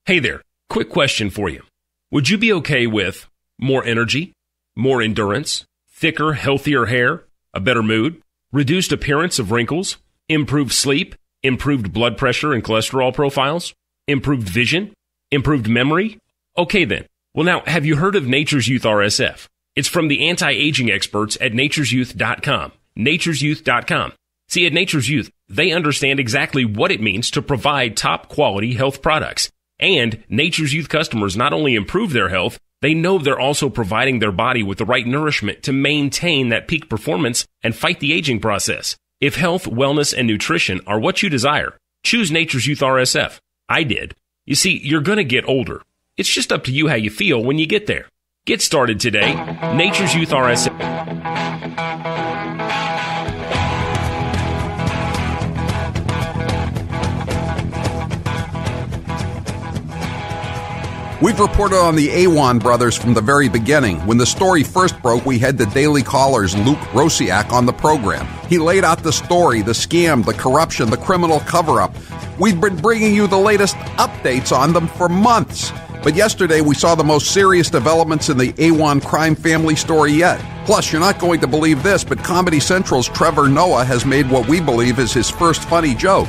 Hey there, quick question for you. Would you be okay with more energy, more endurance, thicker, healthier hair, a better mood, reduced appearance of wrinkles, improved sleep, improved blood pressure and cholesterol profiles, improved vision, improved memory? Okay then. Well now, have you heard of Nature's Youth RSF? It's from the anti-aging experts at nature'syouth.com. nature'syouth.com. See, at Nature's Youth, they understand exactly what it means to provide top quality health products. And Nature's Youth customers not only improve their health, they know they're also providing their body with the right nourishment to maintain that peak performance and fight the aging process. If health, wellness, and nutrition are what you desire, choose Nature's Youth RSF. I did. You see, you're going to get older. It's just up to you how you feel when you get there. Get started today. Nature's Youth RSF. We've reported on the Awan brothers from the very beginning. When the story first broke, we had the Daily Caller's Luke Rosiak on the program. He laid out the story, the scam, the corruption, the criminal cover-up. We've been bringing you the latest updates on them for months. But yesterday, we saw the most serious developments in the Awan crime family story yet. Plus, you're not going to believe this, but Comedy Central's Trevor Noah has made what we believe is his first funny joke.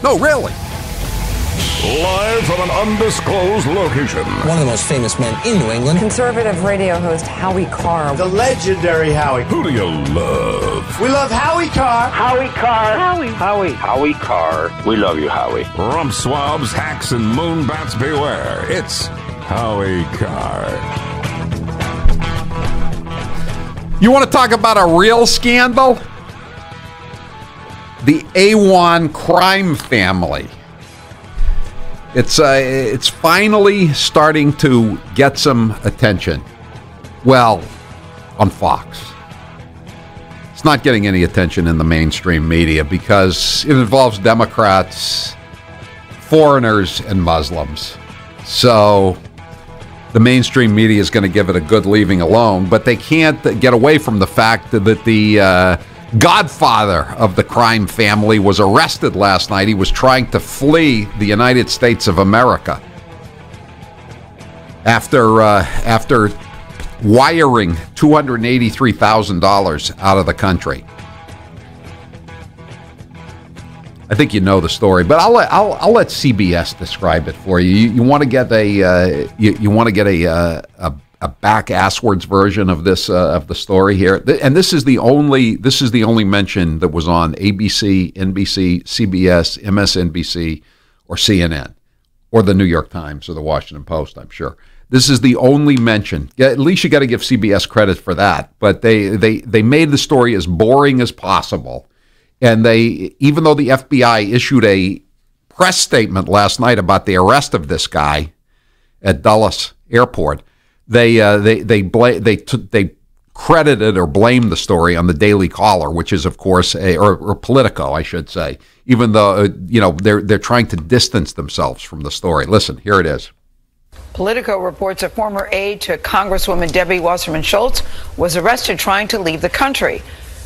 No, really. Live from an undisclosed location. One of the most famous men in New England. Conservative radio host Howie Carr. The legendary Howie. Who do you love? We love Howie Carr. Howie Carr. Howie Carr. We love you, Howie. Rump swabs, hacks, and moonbats beware. It's Howie Carr. You want to talk about a real scandal? The Awan crime family. It's finally starting to get some attention. Well, on Fox. It's not getting any attention in the mainstream media because it involves Democrats, foreigners, and Muslims. So the mainstream media is going to give it a good leaving alone, but they can't get away from the fact that the godfather of the crime family was arrested last night. He was trying to flee the United States of America after wiring $283,000 out of the country. I think you know the story, but I'll let CBS describe it for you. You want to get a back asswards version of this of the story here, and this is the only mention that was on ABC, NBC, CBS, MSNBC, or CNN, or the New York Times or the Washington Post. I'm sure this is the only mention. Yeah, at least you got to give CBS credit for that. But they made the story as boring as possible, and even though the FBI issued a press statement last night about the arrest of this guy at Dulles Airport. They credited or blamed the story on the Daily Caller, which is, of course, or Politico, I should say. Even though they're trying to distance themselves from the story. Listen, here it is. Politico reports a former aide to Congresswoman Debbie Wasserman Schultz was arrested trying to leave the country.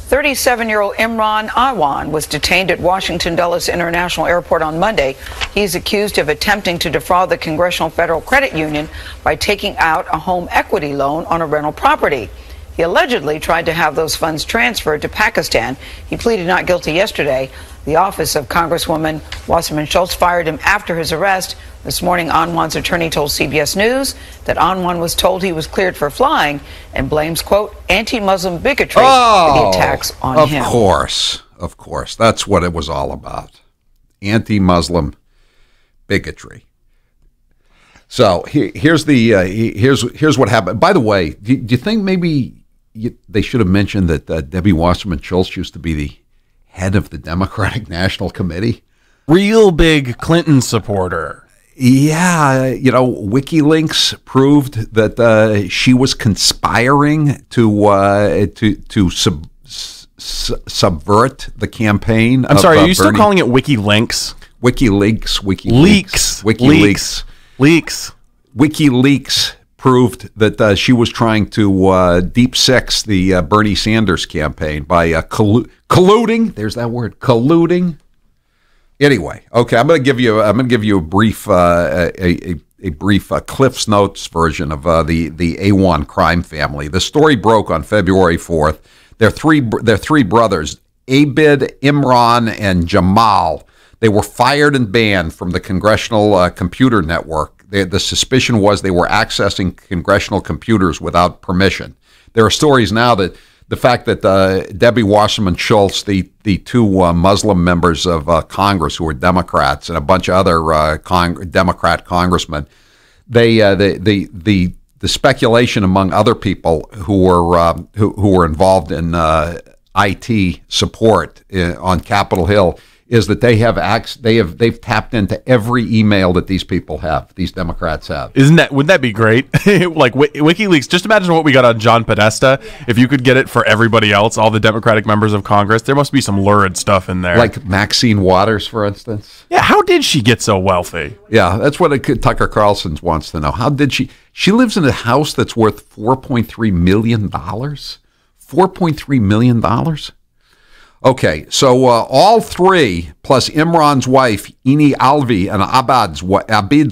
37-year-old Imran Awan was detained at Washington Dulles International Airport on Monday. He's accused of attempting to defraud the Congressional Federal Credit Union by taking out a home equity loan on a rental property. He allegedly tried to have those funds transferred to Pakistan. He pleaded not guilty yesterday. The office of Congresswoman Wasserman Schultz fired him after his arrest. This morning, Anwan's attorney told CBS News that Anwan was told he was cleared for flying and blames, quote, anti-Muslim bigotry for the attacks on him. Of course. That's what it was all about. Anti-Muslim bigotry. So here's what happened. By the way, do you think maybe they should have mentioned that Debbie Wasserman Schultz used to be the head of the Democratic National Committee. Real big Clinton supporter. Yeah, WikiLeaks proved that she was conspiring to subvert the campaign. I'm sorry, are you still Bernie. calling it WikiLeaks? WikiLeaks. WikiLeaks proved that she was trying to deep six the Bernie Sanders campaign by colluding. There's that word, colluding. Anyway, okay, I'm going to give you a brief Cliff's Notes version of the A1 crime family. The story broke on February 4th. They're three brothers, Abid, Imran, and Jamal. They were fired and banned from the Congressional Computer Network. The suspicion was they were accessing congressional computers without permission. There are stories now that the fact that Debbie Wasserman Schultz, the two Muslim members of Congress who were Democrats, and a bunch of other Democrat congressmen, the speculation among other people who were involved in IT support on Capitol Hill is that they've tapped into every email that these Democrats have. Wouldn't that be great? Like WikiLeaks, just imagine what we got on John Podesta. If you could get it for everybody else, all the Democratic members of Congress, there must be some lurid stuff in there. Like Maxine Waters, for instance. Yeah, how did she get so wealthy? Yeah, that's what Tucker Carlson wants to know. How did she lives in a house that's worth $4.3 million? $4.3 million? Okay, so all three, plus Imran's wife, Ini Alvi, and Abid's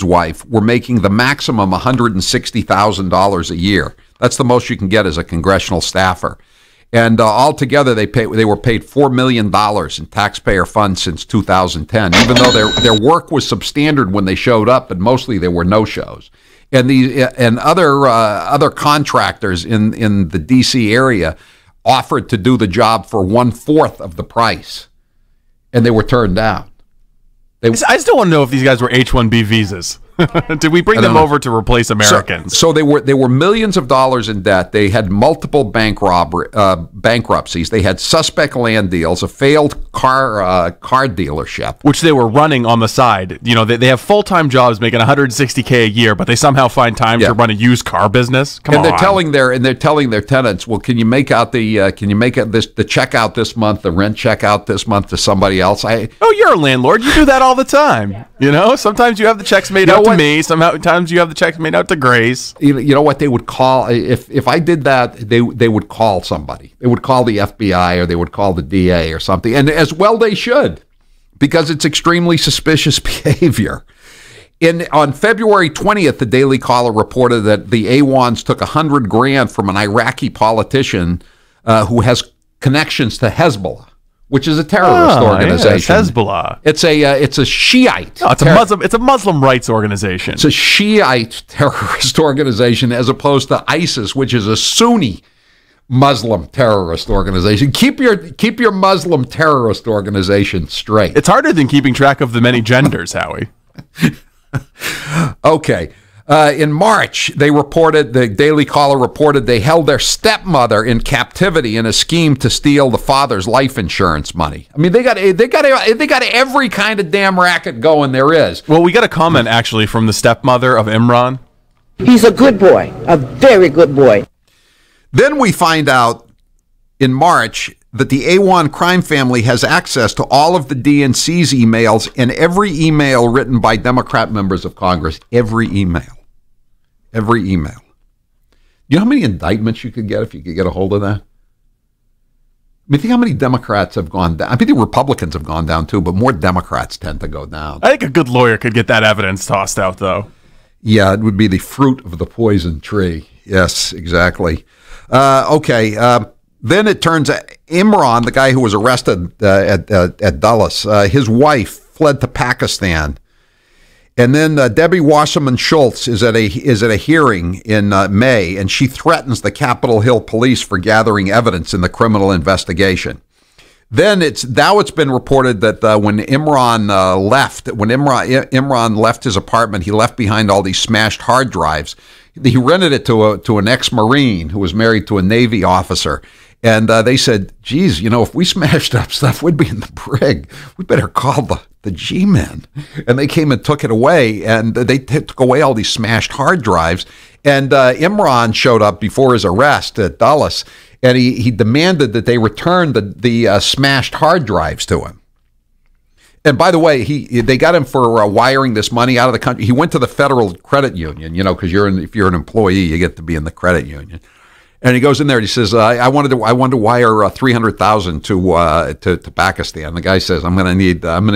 wife, were making the maximum $160,000 a year. That's the most you can get as a congressional staffer. And altogether, they were paid $4 million in taxpayer funds since 2010, even though their work was substandard when they showed up, but mostly they were no-shows. And other contractors in the D.C. area offered to do the job for 1/4 of the price, and they were turned down. I still want to know if these guys were H-1B visas. Did we bring them over to replace Americans? So they were millions of dollars in debt. They had multiple bankruptcies. They had suspect land deals, a failed car dealership, which they were running on the side. They have full-time jobs making $160K a year, but they somehow find time to run a used car business. Come on. They're telling their tenants, well, can you make the check out this month, the rent check out this month to somebody else? You're a landlord. You do that all the time. Sometimes you have the checks made out to me. Sometimes you have the checks made out to Grace. You know what they would call if I did that? They would call somebody. They would call the FBI or they would call the DA or something, and as well they should, because it's extremely suspicious behavior. On February 20th, the Daily Caller reported that the Awans took $100,000 from an Iraqi politician who has connections to Hezbollah, which is a terrorist organization. Yes, Hezbollah. It's a Shiite. No, it's a Muslim rights organization. It's a Shiite terrorist organization as opposed to ISIS, which is a Sunni Muslim terrorist organization. Keep your Muslim terrorist organization straight. It's harder than keeping track of the many genders, Howie. Okay. In March, the Daily Caller reported they held their stepmother in captivity in a scheme to steal the father's life insurance money. I mean, they got every kind of damn racket going there is. Well, we got a comment actually from the stepmother of Imran. He's a good boy, a very good boy. Then we find out in March that the A1 crime family has access to all of the DNC's emails and every email written by Democrat members of Congress. Every email. You know how many indictments you could get if you could get a hold of that? I mean, think how many Democrats have gone down. I mean, the Republicans have gone down too, but more Democrats tend to go down. I think a good lawyer could get that evidence tossed out, though. Yeah, it would be the fruit of the poison tree. Yes, exactly. Okay. Then it turns out Imran, the guy who was arrested at Dulles, his wife fled to Pakistan. And then Debbie Wasserman Schultz is at a hearing in May, and she threatens the Capitol Hill police for gathering evidence in the criminal investigation. Then it's been reported that when Imran left his apartment, he left behind all these smashed hard drives. He rented it to an ex-Marine who was married to a Navy officer. And they said, geez, if we smashed up stuff, we'd be in the brig. We better call the G-men. And they came and took it away, and they took away all these smashed hard drives. And Imran showed up before his arrest at Dulles, and he demanded that they return the smashed hard drives to him. And by the way, they got him for wiring this money out of the country. He went to the Federal Credit Union, because if you're an employee, you get to be in the credit union. And he goes in there and he says, "I wanted to wire $300,000 to Pakistan." The guy says, "I'm going to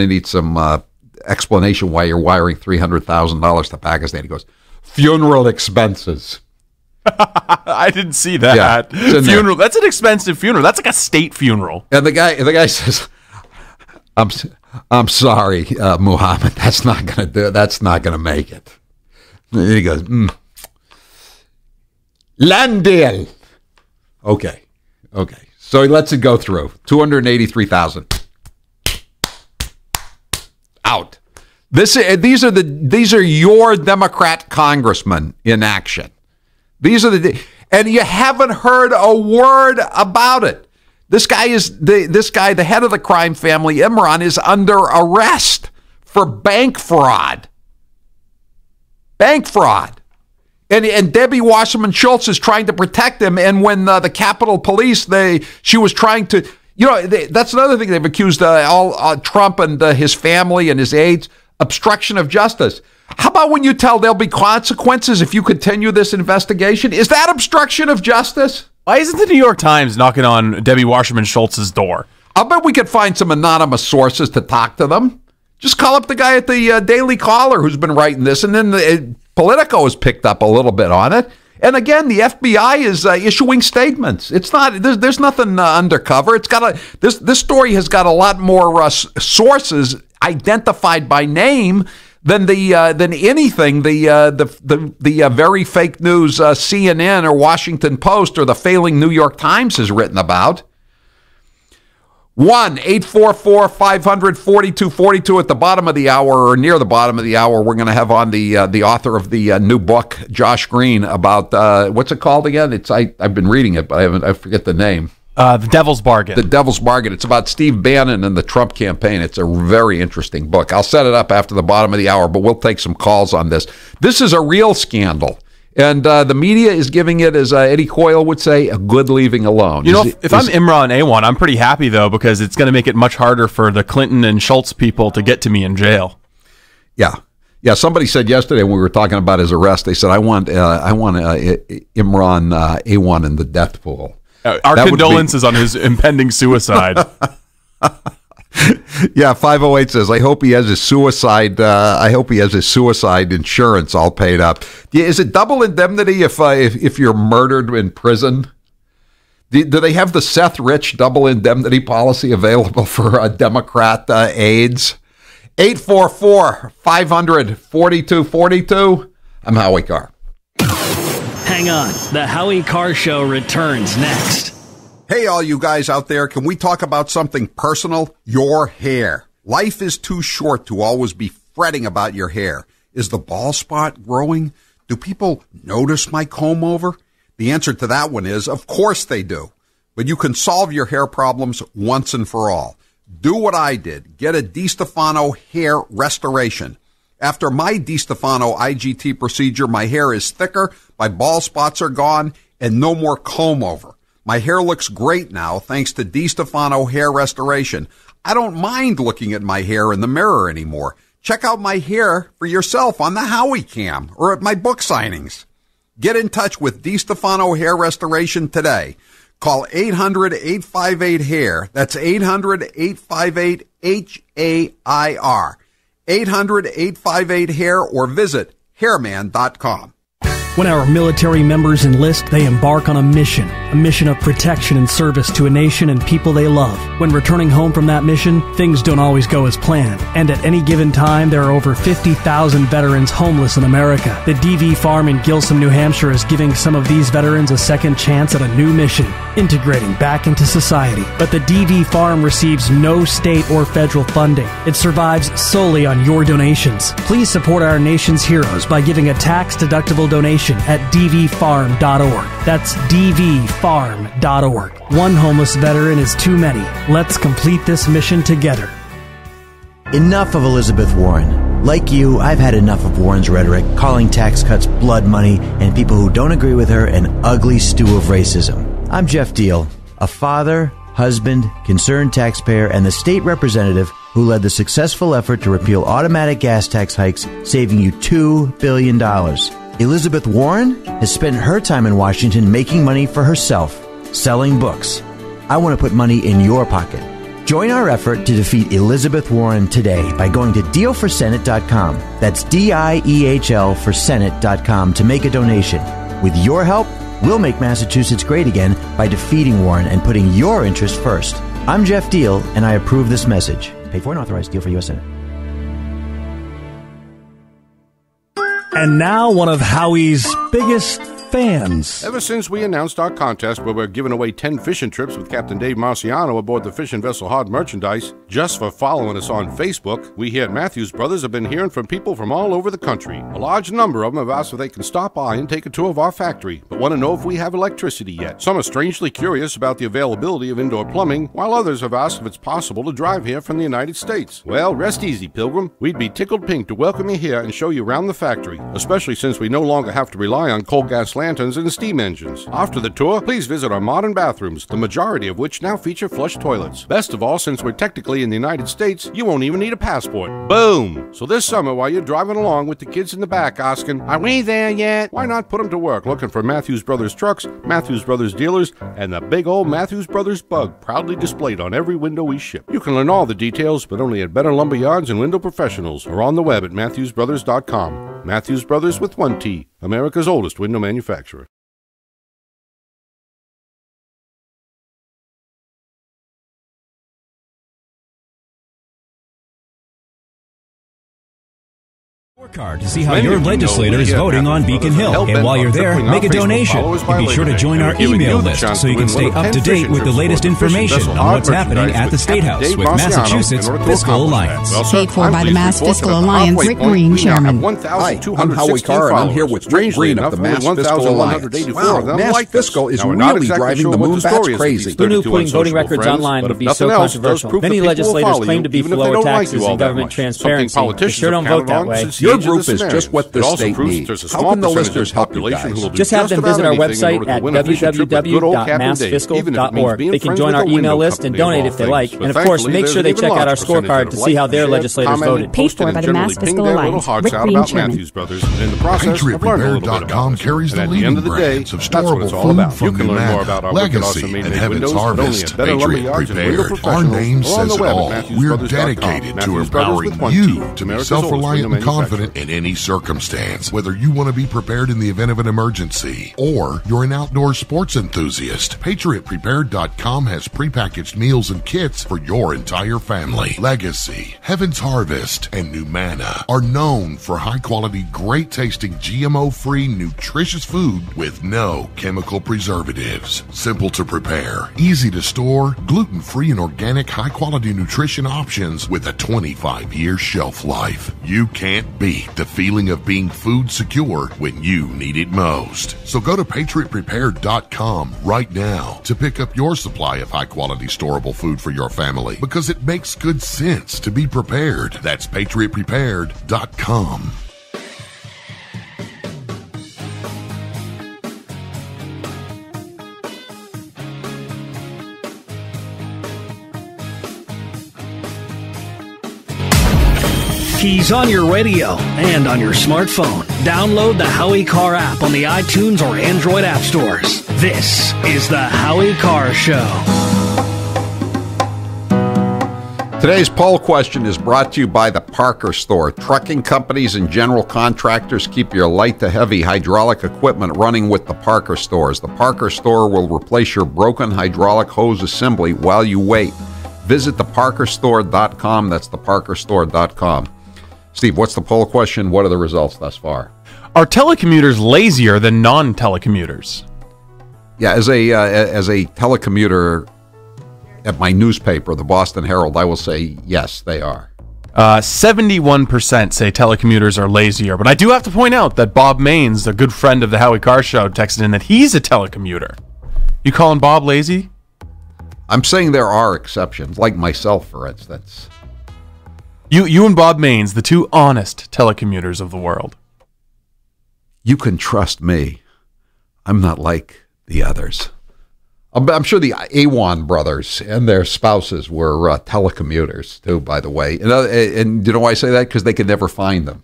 need some explanation why you're wiring $300,000 to Pakistan." He goes, "Funeral expenses." I didn't see that. Yeah, funeral. That's an expensive funeral. That's like a state funeral. And the guy says, "I'm sorry, Muhammad. That's not going to do it. That's not going to make it." And he goes, "Land deal." Okay. So he lets it go through. $283,000 out. These are your Democrat congressmen in action. These are and you haven't heard a word about it. This guy, the head of the crime family, Imran, is under arrest for bank fraud. Bank fraud. And Debbie Wasserman Schultz is trying to protect him. And when the Capitol Police, she was trying to, that's another thing they've accused Trump and his family and his aides, obstruction of justice. How about when you tell there'll be consequences if you continue this investigation? Is that obstruction of justice? Why isn't the New York Times knocking on Debbie Wasserman Schultz's door? I'll bet we could find some anonymous sources to talk to them. Just call up the guy at the Daily Caller who's been writing this, and then Politico has picked up a little bit on it. And again, the FBI is issuing statements. It's not there's nothing undercover. It's got this story has got a lot more sources identified by name than anything the very fake news CNN or Washington Post or the failing New York Times has written about. 1-844-500-4242 at the bottom of the hour or near the bottom of the hour. We're going to have on the author of the new book, Josh Green, about what's it called again? I've been reading it, but I forget the name. The Devil's Bargain. The Devil's Bargain. It's about Steve Bannon and the Trump campaign. It's a very interesting book. I'll set it up after the bottom of the hour, but we'll take some calls on this. This is a real scandal. And the media is giving it, as Eddie Coyle would say, a good leaving alone. If I'm Imran Awan, I'm pretty happy, though, because it's going to make it much harder for the Clinton and Schultz people to get to me in jail. Yeah. Somebody said yesterday when we were talking about his arrest, they said, I want Imran Awan in the death pool. Our condolences on his impending suicide. Yeah, 508 says, I hope he has his suicide insurance all paid up. Is it double indemnity if you're murdered in prison? Do they have the Seth Rich double indemnity policy available for Democrat aides? 844-500-4242. I'm Howie Carr. Hang on. The Howie Carr Show returns next. Hey, all you guys out there, can we talk about something personal? Your hair. Life is too short to always be fretting about your hair. Is the bald spot growing? Do people notice my comb over? The answer to that one is, of course they do. But you can solve your hair problems once and for all. Do what I did. Get a DiStefano hair restoration. After my DiStefano IGT procedure, my hair is thicker, my bald spots are gone, and no more comb over. My hair looks great now thanks to DiStefano hair restoration. I don't mind looking at my hair in the mirror anymore. Check out my hair for yourself on the Howie Cam or at my book signings. Get in touch with DiStefano Hair Restoration today. Call 800-858-HAIR. That's 800-858-HAIR. 800-858-HAIR or visit hairman.com. When our military members enlist, they embark on a mission of protection and service to a nation and people they love. When returning home from that mission, things don't always go as planned. And at any given time, there are over 50,000 veterans homeless in America. The DV Farm in Gilsum, New Hampshire is giving some of these veterans a second chance at a new mission, integrating back into society. But the DV Farm receives no state or federal funding. It survives solely on your donations. Please support our nation's heroes by giving a tax-deductible donation at dvfarm.org. That's dvfarm.org. One homeless veteran is too many. Let's complete this mission together. Enough of Elizabeth Warren. Like you, I've had enough of Warren's rhetoric, calling tax cuts blood money, and people who don't agree with her an ugly stew of racism. I'm Jeff Deal, a father, husband, concerned taxpayer, and the state representative who led the successful effort to repeal automatic gas tax hikes, saving you $2 billion. Elizabeth Warren has spent her time in Washington making money for herself, selling books. I want to put money in your pocket. Join our effort to defeat Elizabeth Warren today by going to dealforsenate.com. That's DIEHL for Senate.com to make a donation. With your help, we'll make Massachusetts great again by defeating Warren and putting your interest first. I'm Jeff Deal, and I approve this message. Paid for and authorized. Deal for U.S. Senate. And now one of Howie's biggest fans. Ever since we announced our contest where we're giving away 10 fishing trips with Captain Dave Marciano aboard the Fishing Vessel Hard merchandise just for following us on Facebook, we here at Matthews Brothers have been hearing from people from all over the country. A large number of them have asked if they can stop by and take a tour of our factory, but want to know if we have electricity yet. Some are strangely curious about the availability of indoor plumbing, while others have asked if it's possible to drive here from the United States. Well, rest easy, Pilgrim. We'd be tickled pink to welcome you here and show you around the factory, especially since we no longer have to rely on coal gas lanterns and steam engines. After the tour, please visit our modern bathrooms, the majority of which now feature flush toilets. Best of all, since we're technically in the United States, you won't even need a passport. Boom! So this summer, while you're driving along with the kids in the back asking, "Are we there yet?" why not put them to work looking for Matthews Brothers trucks, Matthews Brothers dealers, and the big old Matthews Brothers bug proudly displayed on every window we ship. You can learn all the details, but only at Better Lumber Yards and Window Professionals, or on the web at MatthewsBrothers.com. Matthews Brothers with one T, America's oldest window manufacturer. Card to see how your legislator is voting on Beacon Hill. And while you're there, make a donation. And be sure to join our email list so you can stay up to date with the latest information on what's happening at the State House with Massachusetts Fiscal Alliance. Paid for by the Mass Fiscal Alliance, Rick Green, Chairman. Hi, I'm Howie Carr, and I'm here with Rick Green of the Mass Fiscal Alliance. Wow, Mass Fiscal is really driving the moonbats crazy. Who knew putting voting records online would be so controversial? Many legislators claim to be for lower taxes and government transparency. They sure don't vote that way. Your group is just what the state needs. How can the listeners help you guys? Just have them visit our website at www.massfiscal.org. They can join our email list and donate if they like. And of course, make sure they check out our scorecard to see how their legislators voted. Paid for by the Mass Fiscal Alliance. Rick Green, Chairman. PatriotPrepared.com carries the leading brands of storable food from Humana, Legacy, and Heaven's Harvest. Patriot Prepared. Our name says it all. We're dedicated to empowering you to be self-reliant and confident in any circumstance. Whether you want to be prepared in the event of an emergency or you're an outdoor sports enthusiast, PatriotPrepared.com has prepackaged meals and kits for your entire family. Legacy, Heaven's Harvest, and Humana are known for high-quality, great-tasting, GMO-free, nutritious food with no chemical preservatives. Simple to prepare, easy to store, gluten-free and organic high-quality nutrition options with a 25-year shelf life. You can't beat the feeling of being food secure when you need it most. So go to PatriotPrepared.com right now to pick up your supply of high-quality storable food for your family, because it makes good sense to be prepared. That's PatriotPrepared.com. He's on your radio and on your smartphone. Download the Howie Carr app on the iTunes or Android app stores. This is the Howie Carr Show. Today's poll question is brought to you by the Parker Store. Trucking companies and general contractors, keep your light to heavy hydraulic equipment running with the Parker Stores. The Parker Store will replace your broken hydraulic hose assembly while you wait. Visit theparkerstore.com. That's theparkerstore.com. Steve, what's the poll question? What are the results thus far? Are telecommuters lazier than non-telecommuters? Yeah, as a telecommuter at my newspaper, the Boston Herald, I will say yes, they are. 71% say telecommuters are lazier, but I do have to point out that Bob Maines, a good friend of the Howie Carr show, texted in that he's a telecommuter. You calling Bob lazy? I'm saying there are exceptions, like myself, for instance. You and Bob Maines, the two honest telecommuters of the world. You can trust me. I'm not like the others. I'm sure the Awan brothers and their spouses were telecommuters too, by the way. And you know why I say that? Because they could never find them.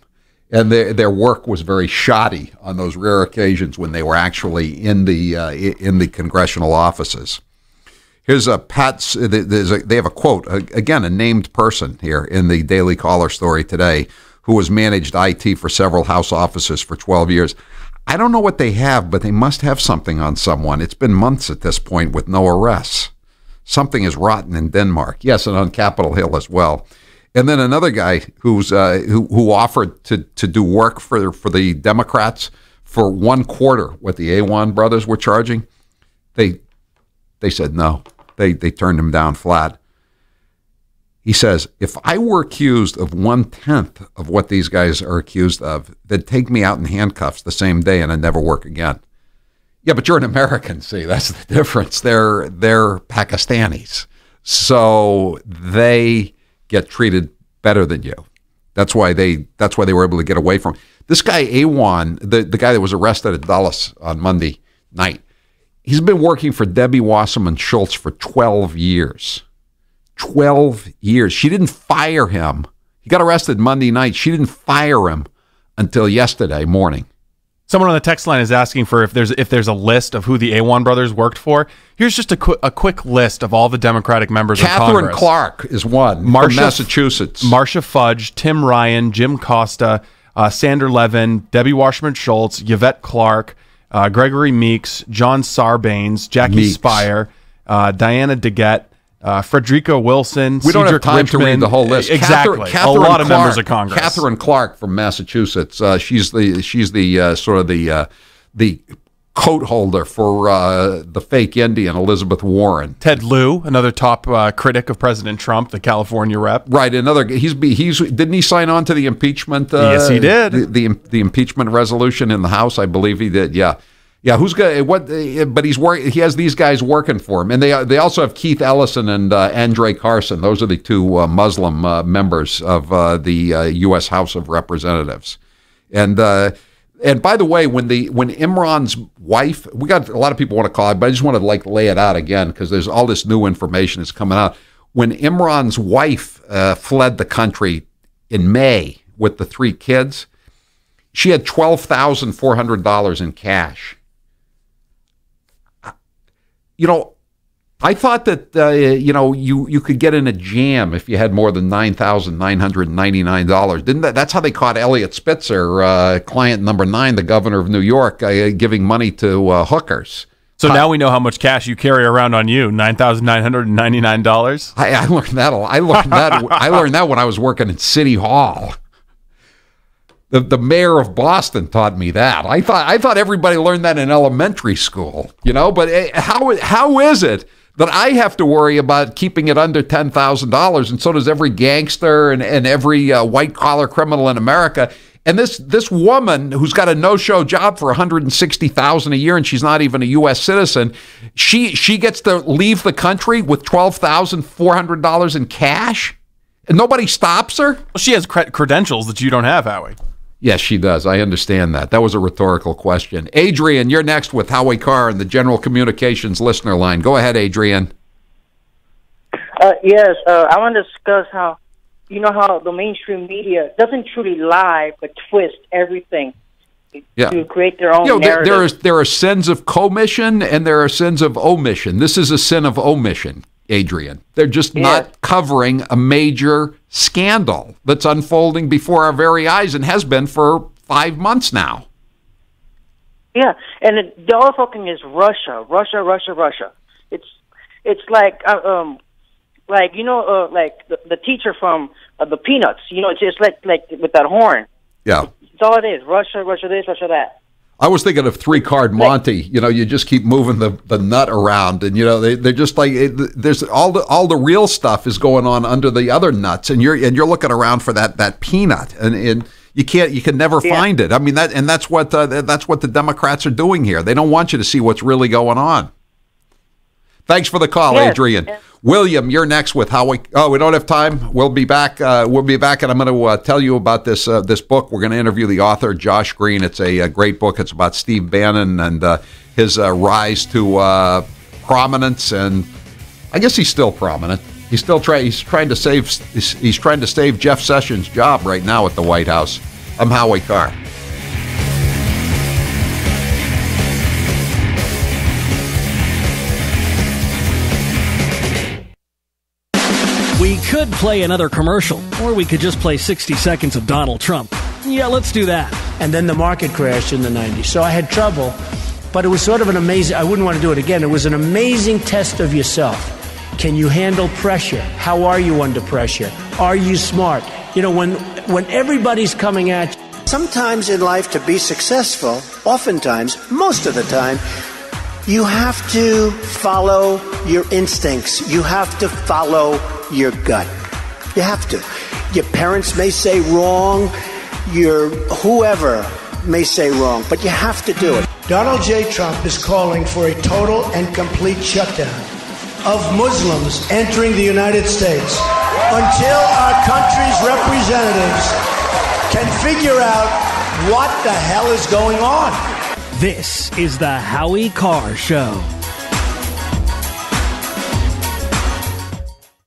And their work was very shoddy on those rare occasions when they were actually in the congressional offices. Here's a Pat's. They have a quote, again, a named person here in the Daily Caller story today, who has managed IT for several House offices for 12 years. I don't know what they have, but they must have something on someone. It's been months at this point with no arrests. Something is rotten in Denmark. Yes, and on Capitol Hill as well. And then another guy who offered to do work for the Democrats for 1/4 what the Awan brothers were charging. They said no. They turned him down flat. He says, if I were accused of 1/10 of what these guys are accused of, they'd take me out in handcuffs the same day and I'd never work again. Yeah, but you're an American, see, that's the difference. They're Pakistanis. So they get treated better than you. That's why they were able to get away from. This guy, Awan, the guy that was arrested at Dulles on Monday night, he's been working for Debbie Wasserman Schultz for 12 years. 12 years. She didn't fire him. He got arrested Monday night. She didn't fire him until yesterday morning. Someone on the text line is asking for if there's a list of who the Awan brothers worked for. Here's just a quick list of all the Democratic members of Congress. Catherine Clark is one from Massachusetts. Marcia Fudge, Tim Ryan, Jim Costa, Sander Levin, Debbie Wasserman Schultz, Yvette Clark, Gregory Meeks, John Sarbanes, Jackie Spire, Diana DeGette, Frederica Wilson. We don't have time to read the whole list. Exactly, a lot of members of Congress. Catherine Clark from Massachusetts. She's the sort of the coat holder for the fake Indian Elizabeth Warren. Ted Lieu, another top critic of President Trump, the California rep. Right, another. He's didn't he sign on to the impeachment? Yes, he did. The impeachment resolution in the House, I believe he did. Yeah. Yeah, who's got what? But he has these guys working for him, and they also have Keith Ellison and Andre Carson. Those are the two Muslim members of the U.S. House of Representatives. And by the way, when Imran's wife, we got a lot of people want to call it, but I just want to lay it out again because there's all this new information that's coming out. When Imran's wife fled the country in May with the 3 kids, she had $12,400 in cash. You know, I thought that, you could get in a jam if you had more than $9,999. That's how they caught Elliot Spitzer, client number 9, the governor of New York, giving money to hookers. So now we know how much cash you carry around on you, $9,999. I learned that. I learned that when I was working at City Hall. The mayor of Boston taught me that. I thought everybody learned that in elementary school, But how is it that I have to worry about keeping it under $10,000, and so does every gangster and every white collar criminal in America? And this woman who's got a no-show job for $160,000 a year, and she's not even a U.S. citizen, she gets to leave the country with $12,400 in cash, and nobody stops her. Well, she has credentials that you don't have, Howie. Yes, she does. I understand that. That was a rhetorical question. Adrian, you're next with Howie Carr and the General Communications listener line. Go ahead, Adrian. Yes, I want to discuss how the mainstream media doesn't truly lie, but twist everything to create their own narrative. There are sins of commission and there are sins of omission. This is a sin of omission. Adrian. They're just not covering a major scandal that's unfolding before our very eyes and has been for 5 months now. Yeah, and the other fucking is Russia. It's like you know, like the teacher from the Peanuts. You know, it's just like with that horn. Yeah, it's all it is. Russia this, Russia that. I was thinking of 3-Card Monte. You know, you just keep moving the nut around, and you know they're just like there's all the real stuff is going on under the other nuts, and you're looking around for that peanut, and you can never find it. I mean that's what the Democrats are doing here. They don't want you to see what's really going on. Thanks for the call, Adrian. William, you're next with Howie. Oh, we don't have time. We'll be back. And I'm going to tell you about this book. We're going to interview the author, Josh Green. It's a great book. It's about Steve Bannon and his rise to prominence, and I guess he's still prominent. He's trying to save Jeff Sessions' job right now at the White House. I'm Howie Carr. We could play another commercial, or we could just play 60 seconds of Donald Trump. Yeah, let's do that. And then the market crashed in the 90s. So I had trouble, but it was sort of an amazing, I wouldn't want to do it again. It was an amazing test of yourself. Can you handle pressure? How are you under pressure? Are you smart? You know, when everybody's coming at you. Sometimes in life, to be successful, oftentimes, most of the time, you have to follow your instincts. You have to follow your gut. You have to. Your parents may say wrong. Your whoever may say wrong, but you have to do it. Donald J. Trump is calling for a total and complete shutdown of Muslims entering the United States until our country's representatives can figure out what the hell is going on. This is the Howie Carr Show.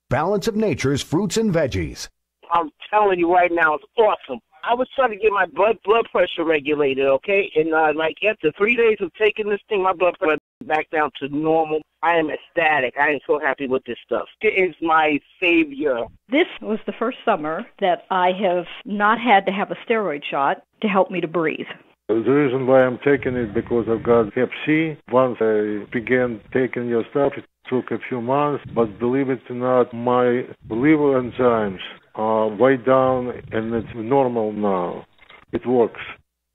Balance of Nature's fruits and veggies. I'm telling you right now, it's awesome. I was trying to get my blood pressure regulated, okay? And like after 3 days of taking this thing, my blood pressure back down to normal. I am ecstatic. I am so happy with this stuff. It is my savior. This was the first summer that I have not had to have a steroid shot to help me to breathe. The reason why I'm taking it because I've got Hep C. Once I began taking your stuff, it took a few months, but believe it or not, my liver enzymes are way down and it's normal now. It works.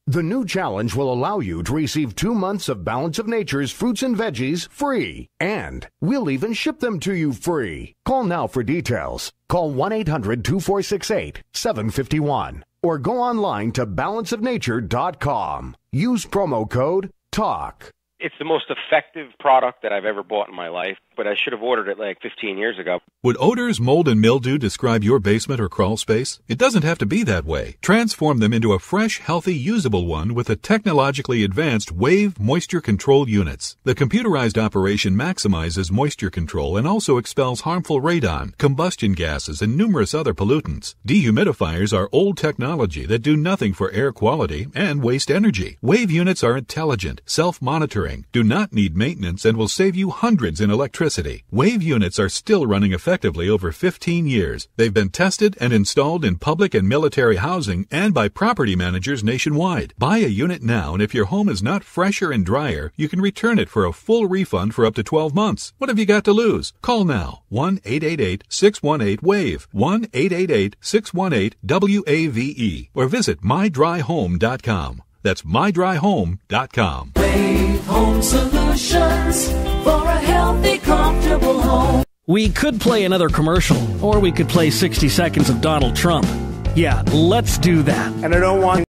The new challenge will allow you to receive 2 months of Balance of Nature's fruits and veggies free. And we'll even ship them to you free. Call now for details. Call 1-800-246-8751 or go online to balanceofnature.com. Use promo code TALK. It's the most effective product that I've ever bought in my life, but I should have ordered it like 15 years ago. Would odors, mold, and mildew describe your basement or crawl space? It doesn't have to be that way. Transform them into a fresh, healthy, usable one with the technologically advanced Wave Moisture Control Units. The computerized operation maximizes moisture control and also expels harmful radon, combustion gases, and numerous other pollutants. Dehumidifiers are old technology that do nothing for air quality and waste energy. Wave units are intelligent, self-monitoring, do not need maintenance, and will save you hundreds in electricity. Wave units are still running effectively over 15 years. They've been tested and installed in public and military housing and by property managers nationwide. Buy a unit now, and if your home is not fresher and drier, you can return it for a full refund for up to 12 months. What have you got to lose? Call now. 1-888-618-WAVE. 1-888-618-WAVE. Or visit mydryhome.com. That's mydryhome.com. Wave Home Solutions for a healthy, comfortable home. We could play another commercial, or we could play 60 seconds of Donald Trump. Yeah, let's do that. And I don't want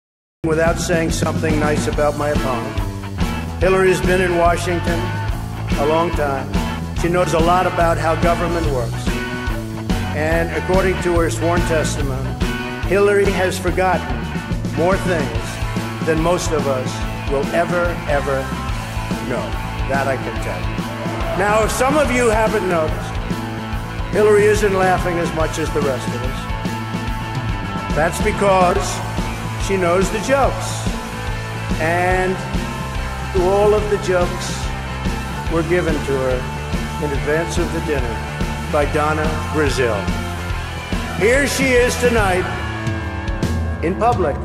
without saying something nice about my opponent. Hillary has been in Washington a long time. She knows a lot about how government works. And according to her sworn testimony, Hillary has forgotten more things than most of us will ever know. That I can tell you. Now, if some of you haven't noticed, Hillary isn't laughing as much as the rest of us. That's because she knows the jokes. And all of the jokes were given to her in advance of the dinner. by Donna Brazile. Here she is tonight, in public,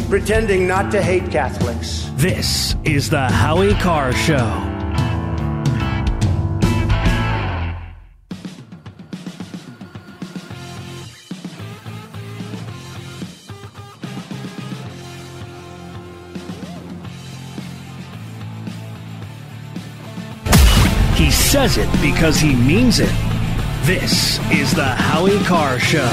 pretending not to hate Catholics. This is the Howie Carr Show. He says it because he means it. This is the Howie Carr Show.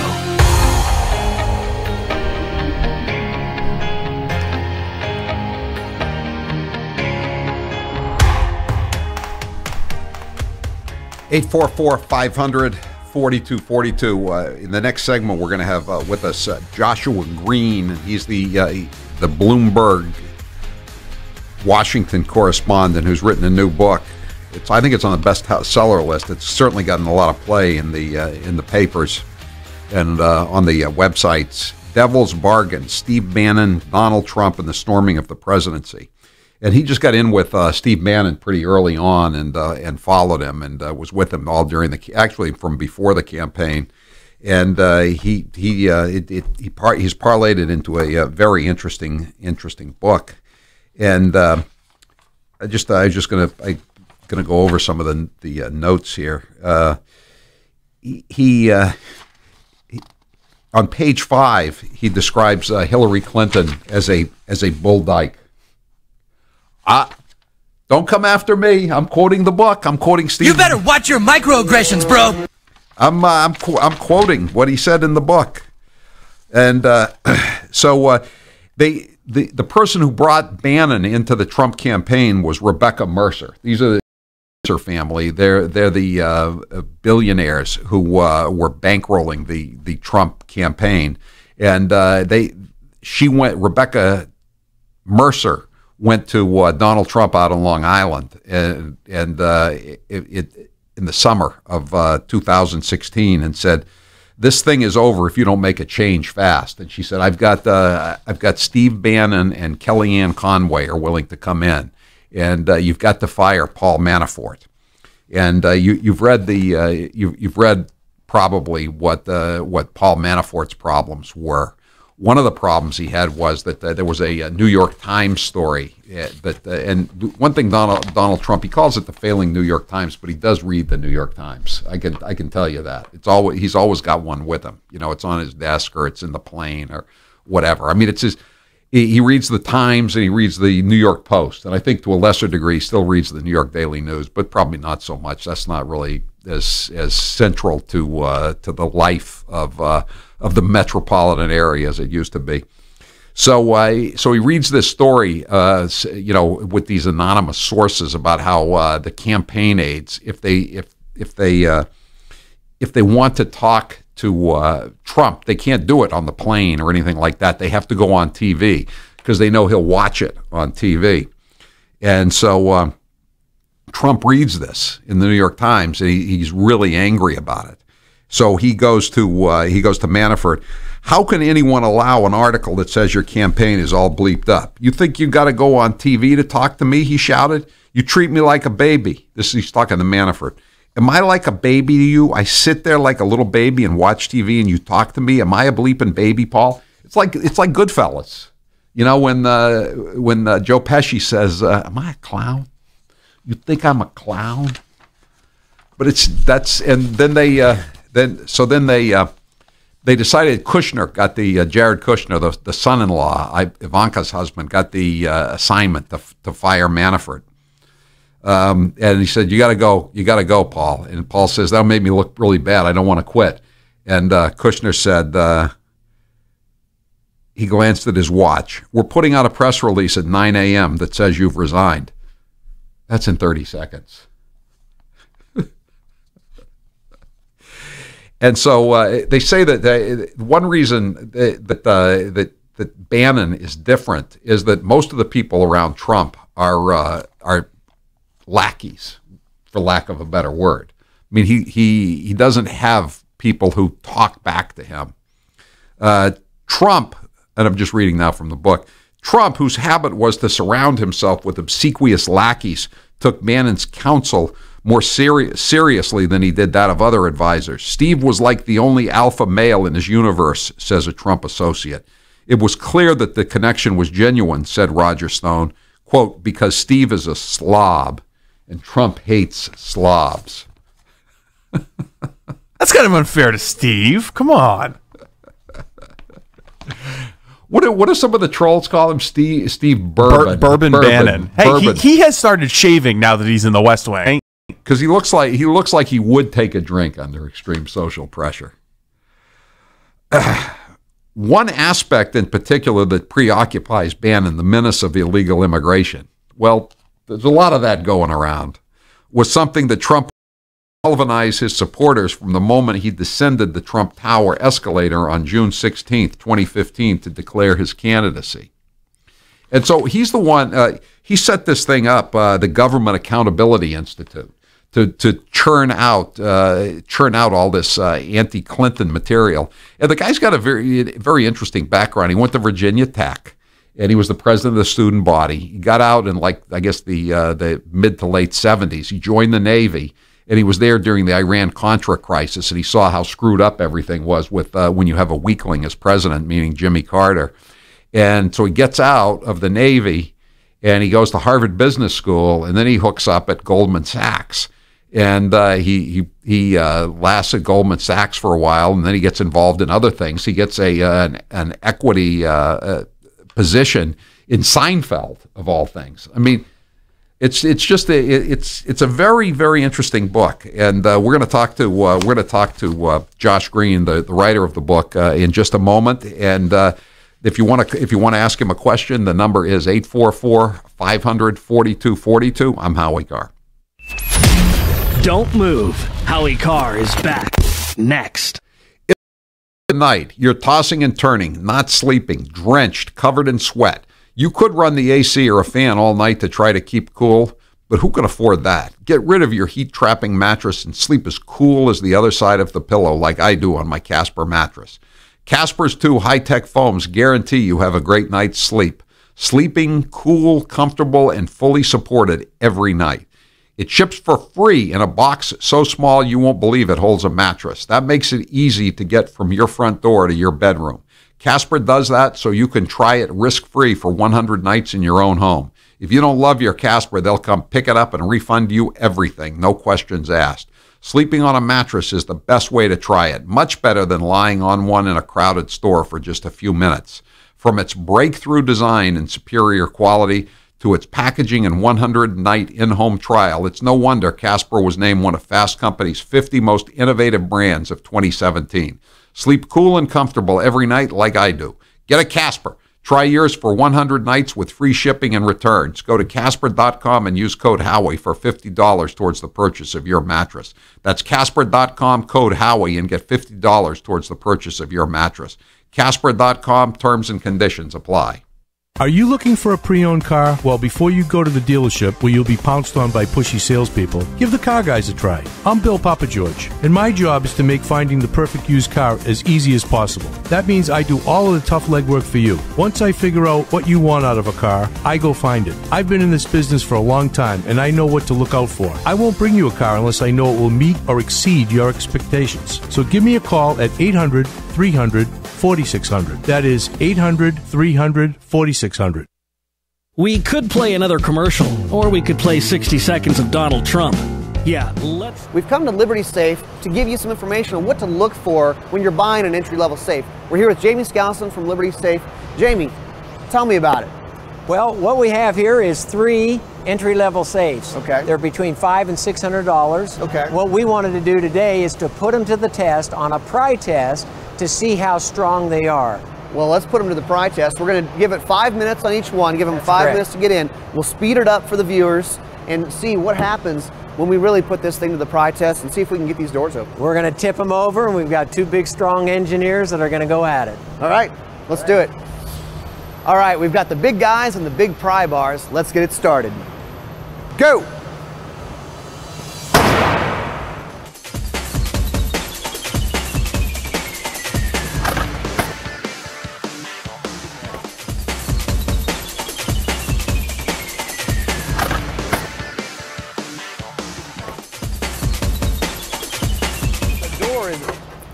(844-500-4242). In the next segment, we're going to have with us Joshua Green. He's the Bloomberg Washington correspondent who's written a new book. I think it's on the bestseller list. It's certainly gotten a lot of play in the papers and on the websites. Devil's Bargain: Steve Bannon, Donald Trump, and the storming of the presidency. And he just got in with Steve Bannon pretty early on and followed him and was with him all during actually from before the campaign. And he's parlayed it into a very interesting book. And I was just going to go over some of the notes here. He on page 5 he describes Hillary Clinton as a bull dyke. Don't come after me. I'm quoting the book. I'm quoting Steve. You better watch your microaggressions, bro. I'm quoting what he said in the book, and so the person who brought Bannon into the Trump campaign was Rebecca Mercer. These are the Mercer family. They're the billionaires who were bankrolling the Trump campaign, and Rebecca Mercer went to Donald Trump out on Long Island, and in the summer of 2016, and said, "This thing is over if you don't make a change fast." And she said, "I've got Steve Bannon and Kellyanne Conway are willing to come in, and you've got to fire Paul Manafort." And you've read probably what Paul Manafort's problems were. One of the problems he had was that there was a New York Times story and one thing Donald Trump, he calls it the failing New York Times, but he does read the New York Times. I can tell you that. He's always got one with him. It's on his desk or it's in the plane or whatever. I mean, he reads the Times and he reads the New York Post, and I think to a lesser degree he still reads the New York Daily News, but probably not so much. That's not really as central to the life of the metropolitan area as it used to be. So he reads this story, with these anonymous sources about how the campaign aides, if they want to talk to Trump, they can't do it on the plane or anything like that. They have to go on TV because they know he'll watch it on TV. And so Trump reads this in the New York Times, and he's really angry about it. So he goes to Manafort. "How can anyone allow an article that says your campaign is all bleeped up? You think you got to go on TV to talk to me?" he shouted. "You treat me like a baby." He's talking to Manafort. "Am I like a baby to you? I sit there like a little baby and watch TV, and you talk to me. Am I a bleeping baby, Paul?" It's like Goodfellas, when Joe Pesci says, "Am I a clown? You think I'm a clown?" But they decided Kushner got Jared Kushner, the son-in-law, Ivanka's husband, got the assignment to fire Manafort. And he said, you got to go, Paul. And Paul says, "That made me look really bad. I don't want to quit." And Kushner said, he glanced at his watch, "We're putting out a press release at 9 a.m. that says you've resigned." That's in 30 seconds. And so they say that one reason that Bannon is different is that most of the people around Trump are lackeys, for lack of a better word. I mean, he doesn't have people who talk back to him. Trump, and I'm just reading now from the book, Trump, whose habit was to surround himself with obsequious lackeys, took Bannon's counsel more seriously than he did that of other advisors. Steve was like the only alpha male in his universe, says a Trump associate. It was clear that the connection was genuine, said Roger Stone, quote, because Steve is a slob and Trump hates slobs. That's kind of unfair to Steve. Come on. What do some of the trolls call him? Steve Bourbon. Bourbon Bannon. Hey, Bourbon. He has started shaving now that he's in the West Wing. Because he looks like he would take a drink under extreme social pressure. One aspect in particular that preoccupies Bannon, the menace of illegal immigration, well, there's a lot of that going around, was something that Trump galvanized his supporters from the moment he descended the Trump Tower escalator on June 16th, 2015, to declare his candidacy. And so he's the one, he set this thing up, the Government Accountability Institute, to churn out all this anti-Clinton material. And the guy's got a very interesting background. He went to Virginia Tech, and he was the president of the student body. He got out in the mid to late 70s. He joined the Navy, and he was there during the Iran-Contra crisis, and he saw how screwed up everything was with when you have a weakling as president, meaning Jimmy Carter. And so he gets out of the Navy, and he goes to Harvard Business School, and then he hooks up at Goldman Sachs. And he lasts at Goldman Sachs for a while, and then he gets involved in other things. He gets an equity position in Seinfeld, of all things. I mean, it's a very, very interesting book, and we're going to talk to Josh Green, the writer of the book, in just a moment. And if you want to ask him a question, the number is 844-500-4242. I'm Howie Carr. Don't move. Howie Carr is back. Next. At night, you're tossing and turning, not sleeping, drenched, covered in sweat. You could run the AC or a fan all night to try to keep cool, but who can afford that? Get rid of your heat-trapping mattress and sleep as cool as the other side of the pillow, like I do on my Casper mattress. Casper's 2 high-tech foams guarantee you have a great night's sleep. Sleeping cool, comfortable, and fully supported every night. It ships for free in a box so small you won't believe it holds a mattress. That makes it easy to get from your front door to your bedroom. Casper does that so you can try it risk-free for 100 nights in your own home. If you don't love your Casper, they'll come pick it up and refund you everything, no questions asked. Sleeping on a mattress is the best way to try it, much better than lying on one in a crowded store for just a few minutes. From its breakthrough design and superior quality to its packaging and 100-night in-home trial, it's no wonder Casper was named one of Fast Company's 50 most innovative brands of 2017. Sleep cool and comfortable every night like I do. Get a Casper. Try yours for 100 nights with free shipping and returns. Go to Casper.com and use code Howie for $50 towards the purchase of your mattress. That's Casper.com, code Howie, and get $50 towards the purchase of your mattress. Casper.com, terms and conditions apply. Are you looking for a pre-owned car? Well, before you go to the dealership where you'll be pounced on by pushy salespeople, give the Car Guys a try. I'm Bill Papageorge, and my job is to make finding the perfect used car as easy as possible. That means I do all of the tough legwork for you. Once I figure out what you want out of a car, I go find it. I've been in this business for a long time, and I know what to look out for. I won't bring you a car unless I know it will meet or exceed your expectations. So give me a call at 800-300-4600. That is 800-300-4600. We could play another commercial, or we could play 60 seconds of Donald Trump. Yeah, We've come to Liberty Safe to give you some information on what to look for when you're buying an entry-level safe. We're here with Jamie Skousen from Liberty Safe. Jamie, tell me about it. Well, what we have here is 3 entry-level safes. Okay. They're between $500 and $600. Okay. What we wanted to do today is to put them to the test on a pry test to see how strong they are. Well, let's put them to the pry test. We're going to give it 5 minutes on each one, give them That's 5 correct. minutes to get in. We'll speed it up for the viewers and see what happens when we really put this thing to the pry test and see if we can get these doors open. We're going to tip them over, and we've got 2 big, strong engineers that are going to go at it. All right, let's do it. All right, we've got the big guys and the big pry bars. Let's get it started. Go!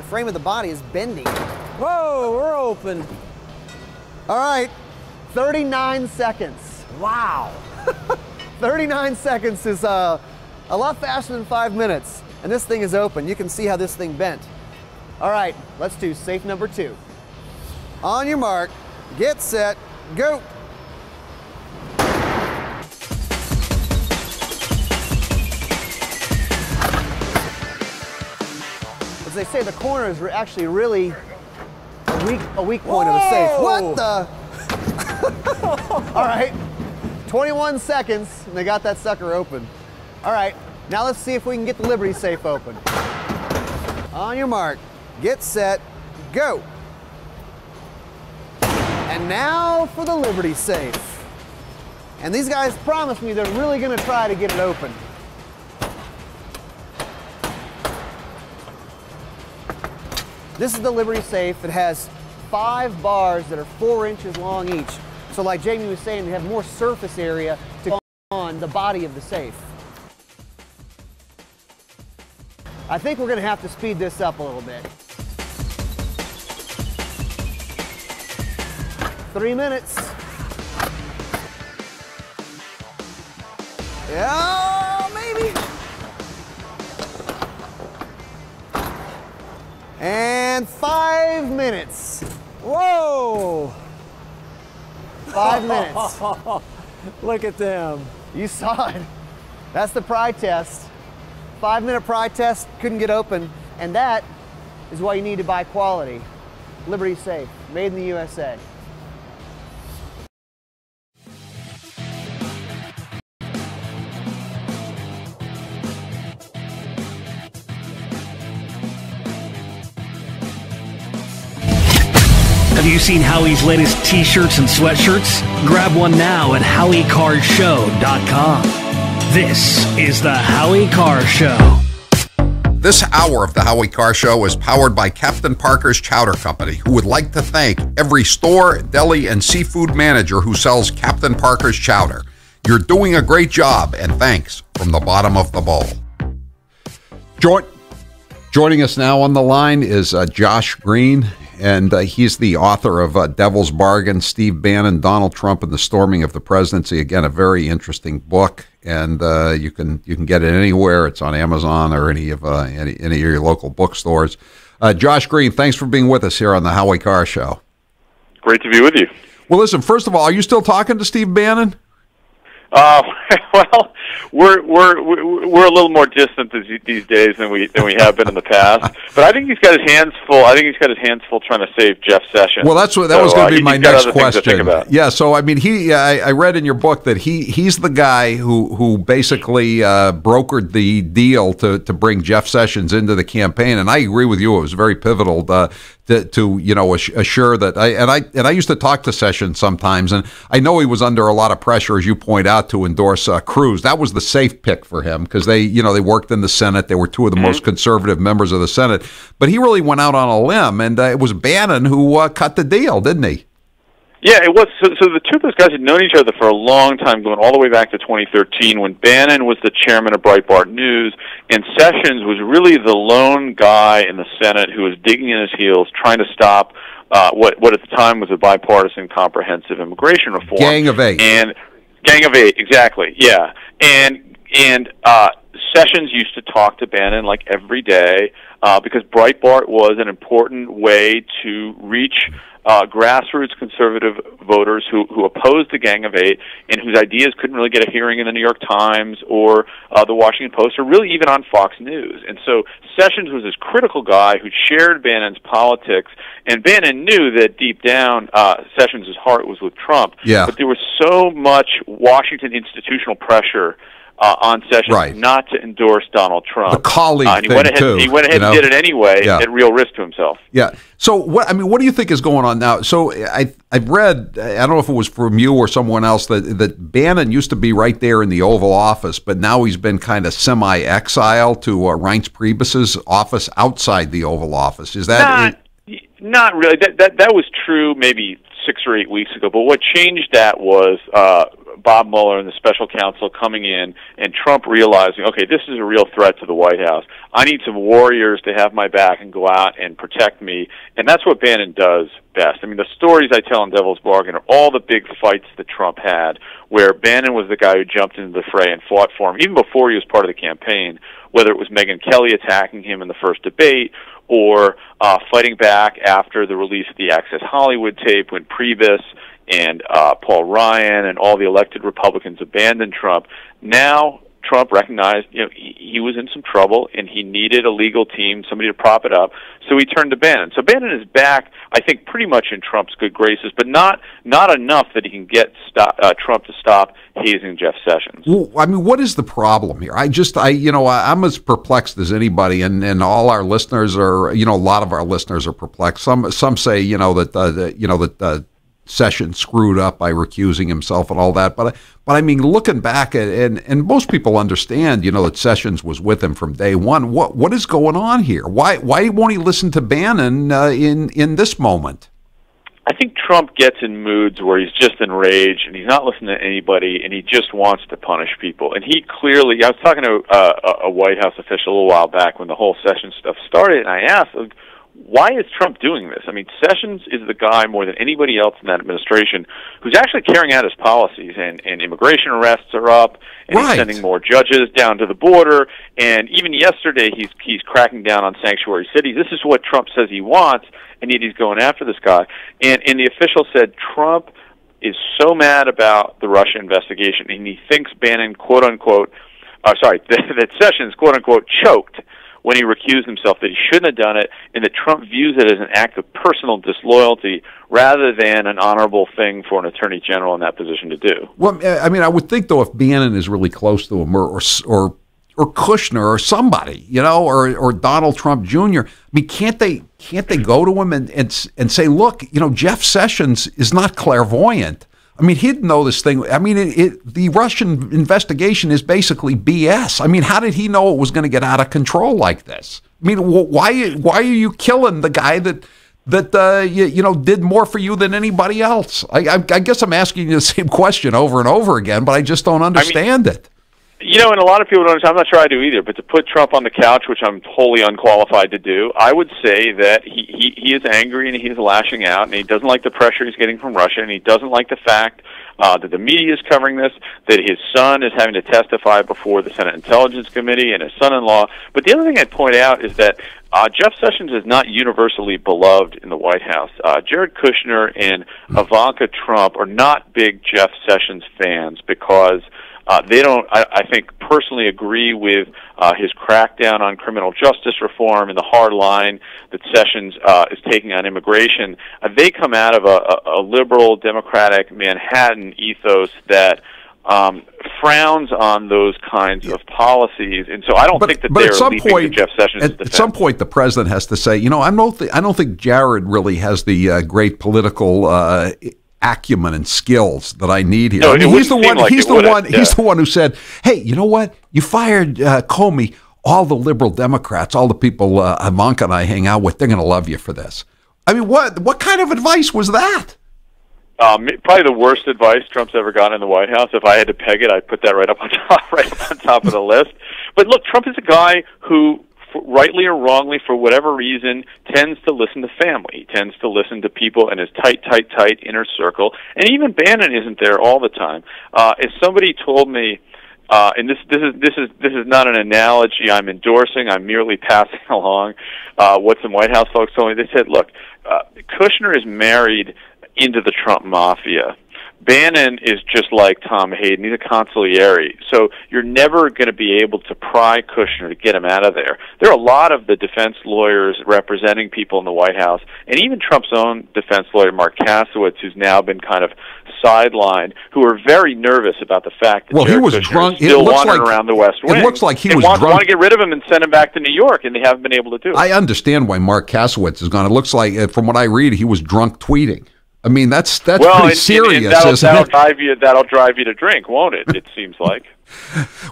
frame of the body is bending. Whoa, we're open. All right, 39 seconds. Wow. 39 seconds is a lot faster than 5 minutes. And this thing is open. You can see how this thing bent. All right, let's do safe number 2. On your mark, get set, go. As they say, the corner is actually really a weak point of the safe. What the? All right, 21 seconds, and they got that sucker open. All right, now let's see if we can get the Liberty safe open. On your mark, get set, go. And now for the Liberty safe. And these guys promised me they're really gonna try to get it open. This is the Liberty safe. It has 5 bars that are 4 inches long each. So like Jamie was saying, they have more surface area to go on the body of the safe. I think we're gonna have to speed this up a little bit. 3 minutes. Yeah, maybe. And 5 minutes. Whoa! 5 minutes. Look at them. You saw it. That's the pry test. 5-minute pry test, couldn't get open. And that is why you need to buy quality. Liberty safe, made in the USA. Have you seen Howie's latest t-shirts and sweatshirts? Grab one now at HowieCarrShow.com. This is the Howie Carr Show. This hour of the Howie Carr Show is powered by Captain Parker's Chowder Company, who would like to thank every store, deli, and seafood manager who sells Captain Parker's Chowder. You're doing a great job, and thanks from the bottom of the bowl. Joining us now on the line is Josh Green, and he's the author of Devil's Bargain, Steve Bannon, Donald Trump, and the Storming of the Presidency. Again, a very interesting book, and you can get it anywhere. It's on Amazon or any of your local bookstores. Josh Green, thanks for being with us here on the Howie Carr Show. Great to be with you. Well, listen, first of all, are you still talking to Steve Bannon? Well, we're a little more distant these days than we have been in the past. But I think he's got his hands full. I think he's got his hands full trying to save Jeff Sessions. Well, that was going to be my next question. Yeah, so I mean, I read in your book that he's the guy who basically brokered the deal to bring Jeff Sessions into the campaign, and I agree with you. It was very pivotal to assure that I used to talk to Sessions sometimes, and I know he was under a lot of pressure, as you point out, to endorse Cruz. That was the safe pick for him because they worked in the Senate. They were two of the most conservative members of the Senate, but he really went out on a limb, and it was Bannon who cut the deal, didn't he? Yeah, it was. So the two of those guys had known each other for a long time, going all the way back to 2013 when Bannon was the chairman of Breitbart News, and Sessions was really the lone guy in the Senate who was digging in his heels, trying to stop what at the time was a bipartisan comprehensive immigration reform. Gang of Eight. And Gang of Eight, exactly. Yeah, and Sessions used to talk to Bannon like every day because Breitbart was an important way to reach grassroots conservative voters who opposed the Gang of Eight and whose ideas couldn't really get a hearing in the New York Times or the Washington Post or really even on Fox News. And so Sessions was this critical guy who shared Bannon's politics, and Bannon knew that deep down Sessions' heart was with Trump. Yeah. But there was so much Washington institutional pressure on Sessions not to endorse Donald Trump. The colleague and he went ahead and did it anyway at real risk to himself. Yeah. So what do you think is going on now? So I've read, I don't know if it was from you or someone else, that Bannon used to be right there in the Oval Office, but now he's been kind of semi-exiled to Reince Priebus's office outside the Oval Office. Is that not really? That was true maybe 6 or 8 weeks ago. But what changed that was Bob Mueller and the special counsel coming in, and Trump realizing, okay, this is a real threat to the White House. I need some warriors to have my back and go out and protect me. And that's what Bannon does best. I mean, the stories I tell in Devil's Bargain are all the big fights that Trump had, where Bannon was the guy who jumped into the fray and fought for him, even before he was part of the campaign, whether it was Megyn Kelly attacking him in the first debate, or fighting back after the release of the Access Hollywood tape when Priebus and Paul Ryan and all the elected Republicans abandoned Trump. Now Trump recognized, he was in some trouble and he needed a legal team, somebody to prop it up. So he turned to Bannon. So Bannon is back, I think, pretty much in Trump's good graces, but not enough that he can get Trump to stop hazing Jeff Sessions. Well, I mean, what is the problem here? I'm as perplexed as anybody, and all our listeners are, a lot of our listeners are perplexed. Some say, that Sessions screwed up by recusing himself and all that. But I mean, looking back at and most people understand, that Sessions was with him from day one. What is going on here? Why won't he listen to Bannon in this moment? I think Trump gets in moods where he's just enraged and he's not listening to anybody and he just wants to punish people. And he clearly, I was talking to a White House official a little while back when the whole Sessions stuff started, and I asked, why is Trump doing this? I mean, Sessions is the guy more than anybody else in that administration who's actually carrying out his policies, and immigration arrests are up, and he's sending more judges down to the border, and even yesterday he's cracking down on sanctuary cities. This is what Trump says he wants, and yet he's going after this guy. And the official said Trump is so mad about the Russia investigation, and he thinks Bannon, that Sessions, quote-unquote, choked when he recused himself, that he shouldn't have done it, and that Trump views it as an act of personal disloyalty rather than an honorable thing for an attorney general in that position to do. Well, I mean, I would think, though, if Bannon is really close to him, or Kushner or somebody, or Donald Trump Jr., I mean, can't they go to him and say, look, Jeff Sessions is not clairvoyant. I mean, he'd know this thing. I mean, the Russian investigation is basically BS. I mean, how did he know it was going to get out of control like this? I mean, why are you killing the guy that did more for you than anybody else? I guess I'm asking you the same question over and over again, but I just don't understand it. And a lot of people don't understand. I'm not sure I do either, but to put Trump on the couch, which I'm wholly unqualified to do, I would say that he is angry and he is lashing out, and he doesn't like the pressure he's getting from Russia, and he doesn't like the fact that the media is covering this, that his son is having to testify before the Senate Intelligence Committee, and his son-in-law. But the other thing I'd point out is that Jeff Sessions is not universally beloved in the White House. Jared Kushner and Ivanka Trump are not big Jeff Sessions fans because they don't, I think, personally agree with his crackdown on criminal justice reform and the hard line that Sessions is taking on immigration. They come out of a liberal, democratic Manhattan ethos that frowns on those kinds of policies, and so I don't think that they're leaping to Jeff Sessions' defense. At some point, the president has to say, I don't think Jared really has the great political acumen and skills that I need here. No, I mean, he's the one. Yeah. He's the one who said, "Hey, you know what? You fired Comey. All the liberal Democrats, all the people Ivanka and I hang out with, they're going to love you for this." I mean, what kind of advice was that? Probably the worst advice Trump's ever gotten in the White House. If I had to peg it, I'd put that right on top of the list. But look, Trump is a guy who, rightly or wrongly, for whatever reason, tends to listen to family. He tends to listen to people in his tight inner circle. And even Bannon isn't there all the time. If somebody told me, and this is not an analogy I'm endorsing, I'm merely passing along what some White House folks told me. They said, look, Kushner is married into the Trump mafia. Bannon is just like Tom Hayden. He's a consigliere. So you're never going to be able to pry Kushner to get him out of there. There are a lot of the defense lawyers representing people in the White House, and even Trump's own defense lawyer, Mark Kasowitz, who's now been kind of sidelined, who are very nervous about the fact that Jared Kushner is still wandering around the West Wing. It looks like he was drunk. They want to get rid of him and send him back to New York, and they haven't been able to do it. I understand why Mark Kasowitz is gone. It looks like, from what I read, he was drunk tweeting. I mean, that's well, pretty serious, that'll isn't it? That'll drive you to drink, won't it? It seems like.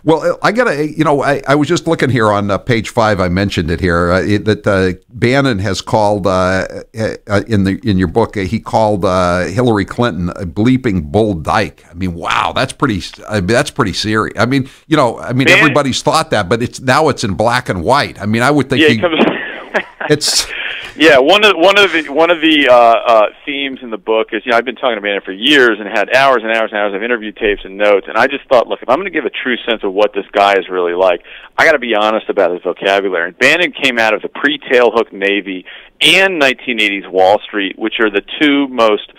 Well, I gotta, I was just looking here on page 5. I mentioned it here that Bannon has called in your book. He called Hillary Clinton a bleeping bull dyke. I mean, wow, that's pretty serious. I mean, everybody's thought that, but it's in black and white. I mean, I would think it's. Yeah, one of the themes in the book is, I've been talking to Bannon for years and had hours and hours and hours of interview tapes and notes, and I just thought, look, if I'm going to give a true sense of what this guy is really like, I got to be honest about his vocabulary. And Bannon came out of the pre-tailhook Navy and 1980s Wall Street, which are the two most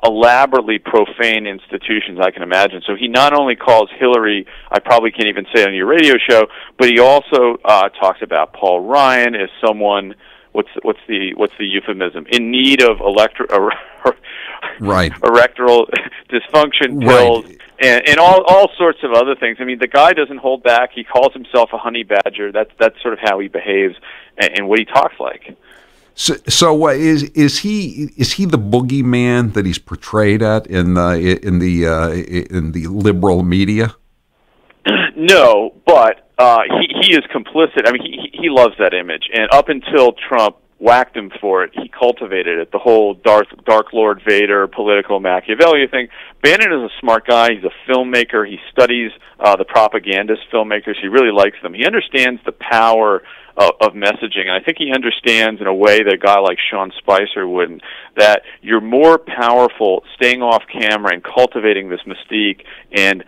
elaborately profane institutions I can imagine. So he not only calls Hillary, I probably can't even say it on your radio show, but he also talks about Paul Ryan as someone. What's the euphemism? In need of erectile dysfunction pills, right. and all sorts of other things. I mean, the guy doesn't hold back. He calls himself a honey badger. That's sort of how he behaves and what he talks like. So is he the boogeyman that he's portrayed at in the liberal media? No, but he is complicit. I mean, he loves that image, and up until Trump whacked him for it, he cultivated it. The whole Dark Lord Vader political Machiavelli thing. Bannon is a smart guy. He's a filmmaker. He studies the propagandist filmmakers. He really likes them. He understands the power of messaging, and I think he understands in a way that a guy like Sean Spicer wouldn't, that you're more powerful staying off camera and cultivating this mystique and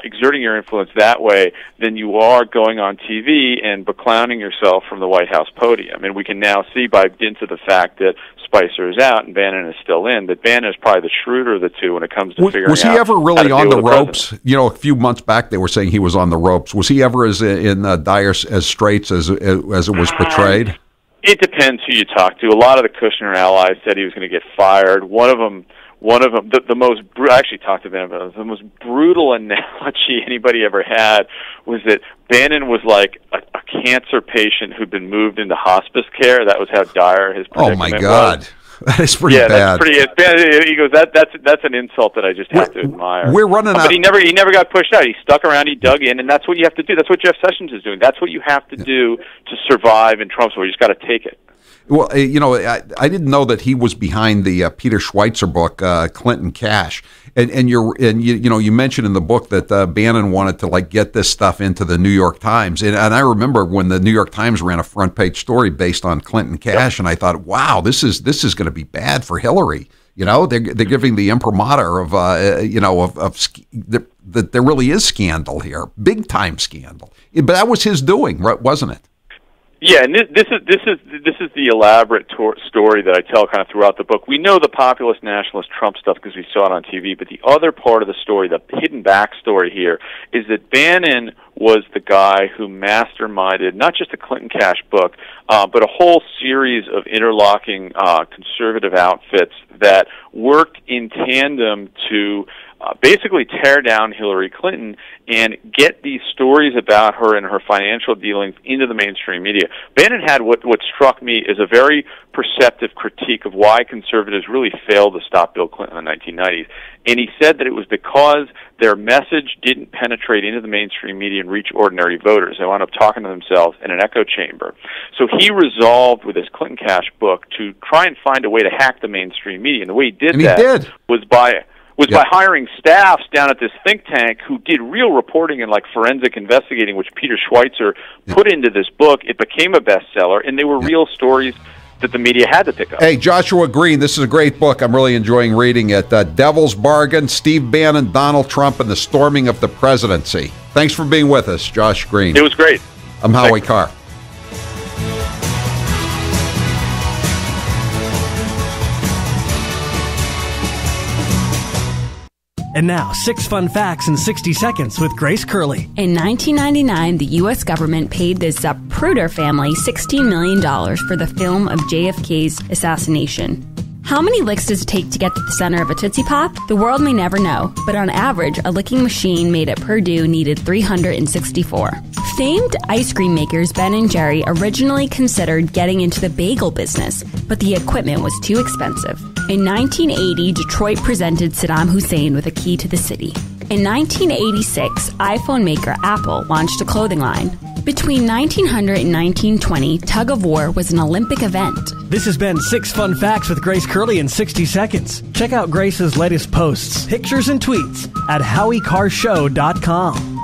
exerting your influence that way than you are going on TV and beclowning yourself from the White House podium. And we can now see by dint of the fact that Spicer is out and Bannon is still in, that Bannon is probably the shrewder of the two when it comes to figuring out. Was he ever really on the ropes? A few months back they were saying he was on the ropes. Was he ever as in dire as straits as it was portrayed? It depends who you talk to. A lot of the Kushner allies said he was going to get fired. One of them, the most, I actually talked to Bannon about it, the most brutal analogy anybody ever had was that Bannon was like a cancer patient who'd been moved into hospice care. That was how dire his predicament was. Oh my God. That is pretty bad. That's pretty. He goes, that's an insult that I just have to admire. We're running out. But he never got pushed out. He stuck around. He dug in, and that's what you have to do. That's what Jeff Sessions is doing. That's what you have to do to survive in Trump's war. You just got to take it. Well, I didn't know that he was behind the Peter Schweitzer book, Clinton Cash, and you mentioned in the book that Bannon wanted to get this stuff into the New York Times, and I remember when the New York Times ran a front page story based on Clinton Cash, and I thought, wow, this is going to be bad for Hillary. They're giving the imprimatur of that there really is scandal here, big time scandal, but that was his doing, right, wasn't it? Yeah, and this is the elaborate story that I tell kind of throughout the book. We know the populist nationalist Trump stuff because we saw it on TV, but the other part of the story, the hidden backstory here, is that Bannon was the guy who masterminded not just the Clinton Cash book, but a whole series of interlocking conservative outfits that worked in tandem to basically tear down Hillary Clinton and get these stories about her and her financial dealings into the mainstream media. Bannon had what struck me as a very perceptive critique of why conservatives really failed to stop Bill Clinton in the 1990s. And he said that it was because their message didn't penetrate into the mainstream media and reach ordinary voters. They wound up talking to themselves in an echo chamber. So he resolved with his Clinton Cash book to try and find a way to hack the mainstream media. And the way he did was by hiring staffs down at this think tank who did real reporting and forensic investigating, which Peter Schweitzer put into this book. It became a bestseller, and they were real stories that the media had to pick up. Hey, Joshua Green, this is a great book. I'm really enjoying reading it. Devil's Bargain, Steve Bannon, Donald Trump, and the Storming of the Presidency. Thanks for being with us, Josh Green. It was great. I'm Howie Carr. And now, 6 fun facts in 60 seconds with Grace Curley. In 1999, the U.S. government paid the Zapruder family $16 million for the film of JFK's assassination. How many licks does it take to get to the center of a Tootsie Pop? The world may never know, but on average, a licking machine made at Purdue needed 364. Famed ice cream makers Ben & Jerry originally considered getting into the bagel business, but the equipment was too expensive. In 1980, Detroit presented Saddam Hussein with a key to the city. In 1986, iPhone maker Apple launched a clothing line. Between 1900 and 1920, tug of war was an Olympic event. This has been 6 Fun Facts with Grace Curley in 60 seconds. Check out Grace's latest posts, pictures, and tweets at HowieCarrShow.com.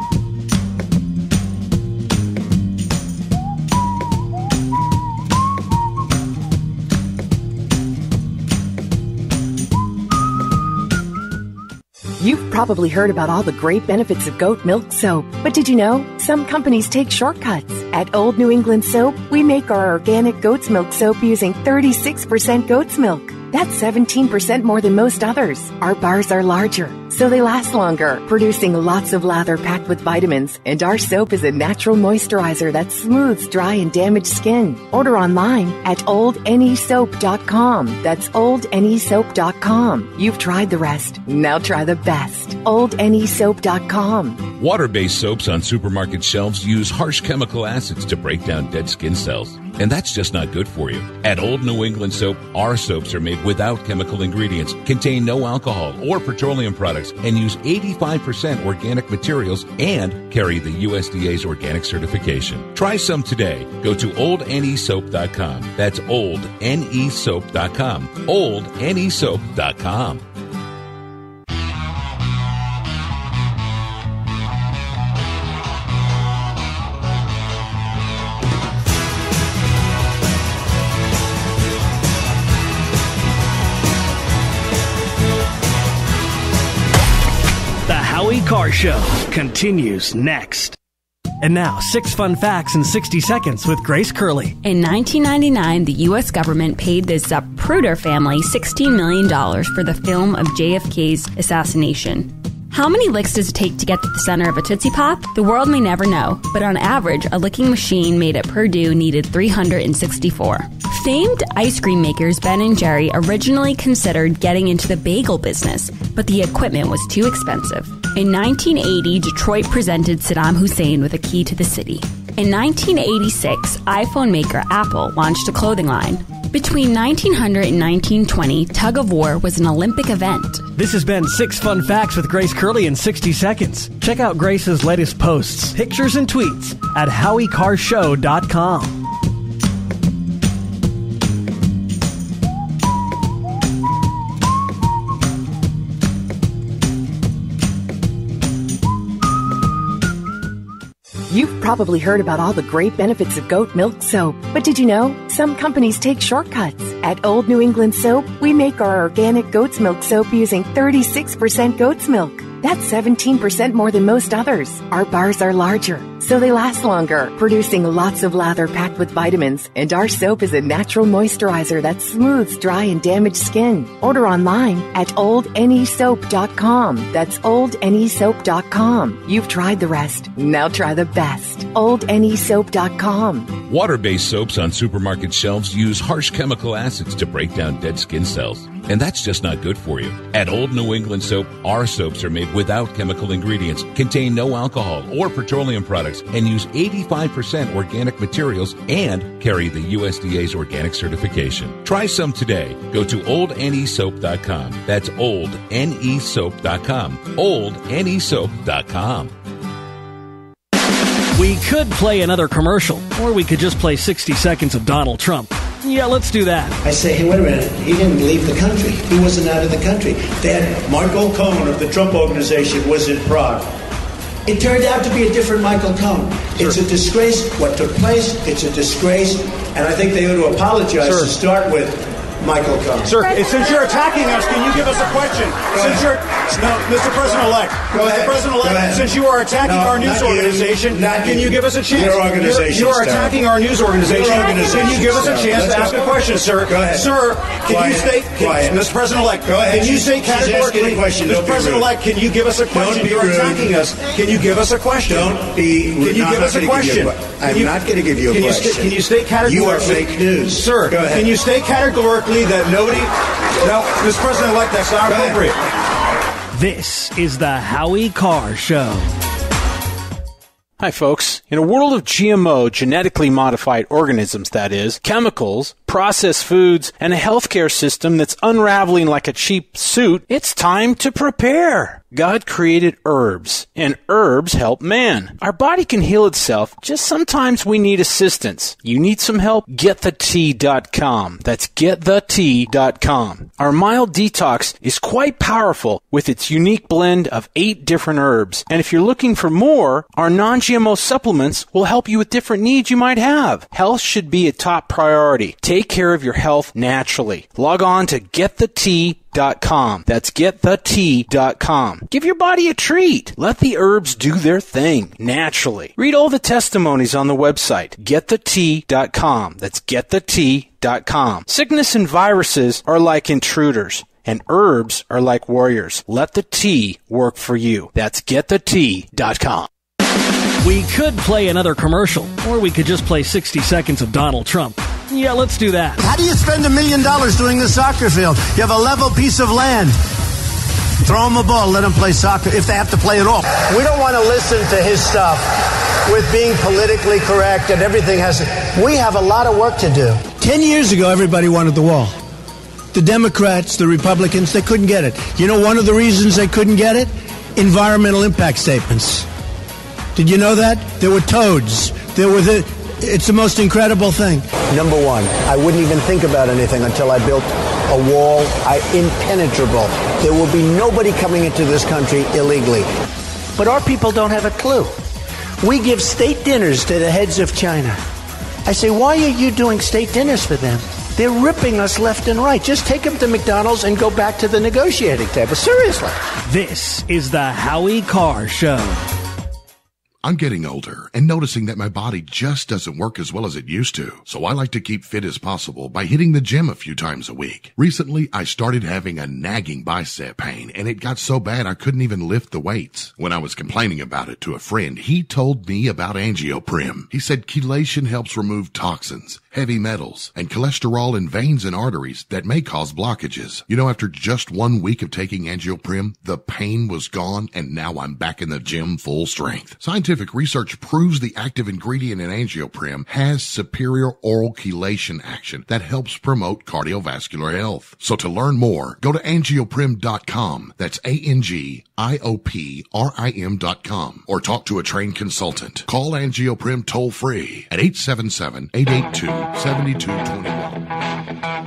You've probably heard about all the great benefits of goat milk soap, but did you know some companies take shortcuts? At Old New England Soap, we make our organic goat's milk soap using 36% goat's milk. That's 17% more than most others. Our bars are larger, so they last longer, producing lots of lather packed with vitamins. And our soap is a natural moisturizer that smooths dry and damaged skin. Order online at oldnesoap.com. That's oldnesoap.com. You've tried the rest. Now try the best. oldnesoap.com. Water-based soaps on supermarket shelves use harsh chemical acids to break down dead skin cells. And that's just not good for you. At Old New England Soap, our soaps are made without chemical ingredients, contain no alcohol or petroleum products, and use 85% organic materials and carry the USDA's organic certification. Try some today. Go to oldnesoap.com. That's oldnesoap.com. oldnesoap.com. Howie Carr Show continues next. And now, 6 Fun Facts in 60 seconds with Grace Curley. In 1999, the U.S. government paid the Zapruder family $16 million for the film of JFK's assassination. How many licks does it take to get to the center of a Tootsie Pop? The world may never know, but on average, a licking machine made at Purdue needed 364. Famed ice cream makers Ben & Jerry originally considered getting into the bagel business, but the equipment was too expensive. In 1980, Detroit presented Saddam Hussein with a key to the city. In 1986, iPhone maker Apple launched a clothing line. Between 1900 and 1920, tug of war was an Olympic event. This has been 6 Fun Facts with Grace Curley in 60 seconds. Check out Grace's latest posts, pictures, and tweets at HowieCarrShow.com. You've probably heard about all the great benefits of goat milk soap, but did you know some companies take shortcuts? At Old New England Soap, we make our organic goat's milk soap using 36% goat's milk. That's 17% more than most others. Our bars are larger, so they last longer, producing lots of lather packed with vitamins. And our soap is a natural moisturizer that smooths dry and damaged skin. Order online at oldnesoap.com. That's oldnesoap.com. You've tried the rest. Now try the best. oldnesoap.com. Water-based soaps on supermarket shelves use harsh chemical acids to break down dead skin cells. And that's just not good for you. At Old New England Soap, our soaps are made without chemical ingredients, contain no alcohol or petroleum products, and use 85% organic materials and carry the USDA's organic certification. Try some today. Go to oldnesoap.com. That's oldnesoap.com. oldnesoap.com. We could play another commercial, or we could just play 60 seconds of Donald Trump. Yeah, let's do that. I say, hey, wait a minute. He didn't leave the country. He wasn't out of the country. Michael Cohen of the Trump Organization was in Prague. It turned out to be a different Michael Cohen. Sure. It's a disgrace. What took place, it's a disgrace. And I think they ought to apologize to start with Michael Cohen. Sir, since you're attacking us, can you give us a question? Mr. President-elect. Mr. President-elect, since you are attacking our news organization, can you give us a chance? Your organization. You are attacking our news organization. Can you give us a chance to ask a question, sir? Go ahead. Sir, can you state, Mr. President-elect, go ahead. Can you state categorically, Mr. President-elect, can you give us a question? You're attacking us. Can you give us a question? Don't be rude. Can you give us a question? I'm not going to give you a question. Can you state categorically? You are fake news. Sir, go ahead. Can you state categorically that nobody... No, Mr. President-elect, that's not appropriate. This is the Howie Carr Show. Hi, folks. In a world of GMO, genetically modified organisms, that is, chemicals, processed foods, and a healthcare system that's unraveling like a cheap suit, it's time to prepare. God created herbs, and herbs help man. Our body can heal itself, just sometimes we need assistance. You need some help? GetTheTea.com. That's GetTheTea.com. Our mild detox is quite powerful with its unique blend of 8 different herbs. And if you're looking for more, our non-GMO supplements will help you with different needs you might have. Health should be a top priority. Take care of your health naturally. Log on to GetTheTea.com. That's GetTheTea.com. Give your body a treat. Let the herbs do their thing naturally. Read all the testimonies on the website. GetTheTea.com. That's GetTheTea.com. Sickness and viruses are like intruders, and herbs are like warriors. Let the tea work for you. That's GetTheTea.com. We could play another commercial, or we could just play 60 seconds of Donald Trump. Yeah, let's do that. How do you spend $1 million doing the soccer field? You have a level piece of land. Throw them a ball, let them play soccer if they have to play it all. We don't want to listen to his stuff with being politically correct and everything has to. We have a lot of work to do. 10 years ago, everybody wanted the wall. The Democrats, the Republicans, they couldn't get it. You know one of the reasons they couldn't get it? Environmental impact statements. Did you know that? There were toads. There were it's the most incredible thing. Number one, I wouldn't even think about anything until I built a wall impenetrable. There will be nobody coming into this country illegally. But our people don't have a clue. We give state dinners to the heads of China. I say, why are you doing state dinners for them? They're ripping us left and right. Just take them to McDonald's and go back to the negotiating table. Seriously. This is the Howie Carr Show. I'm getting older and noticing that my body just doesn't work as well as it used to. So I like to keep fit as possible by hitting the gym a few times a week. Recently, I started having a nagging bicep pain, and it got so bad I couldn't even lift the weights. When I was complaining about it to a friend, he told me about Angioprim. He said chelation helps remove toxins, heavy metals, and cholesterol in veins and arteries that may cause blockages. You know, after just 1 week of taking Angioprim, the pain was gone, and now I'm back in the gym full strength. Scientific research proves the active ingredient in Angioprim has superior oral chelation action that helps promote cardiovascular health. So to learn more, go to angioprim.com. That's ANGIOPRIM.com, or talk to a trained consultant. Call Angioprim toll free at 877-882-7221.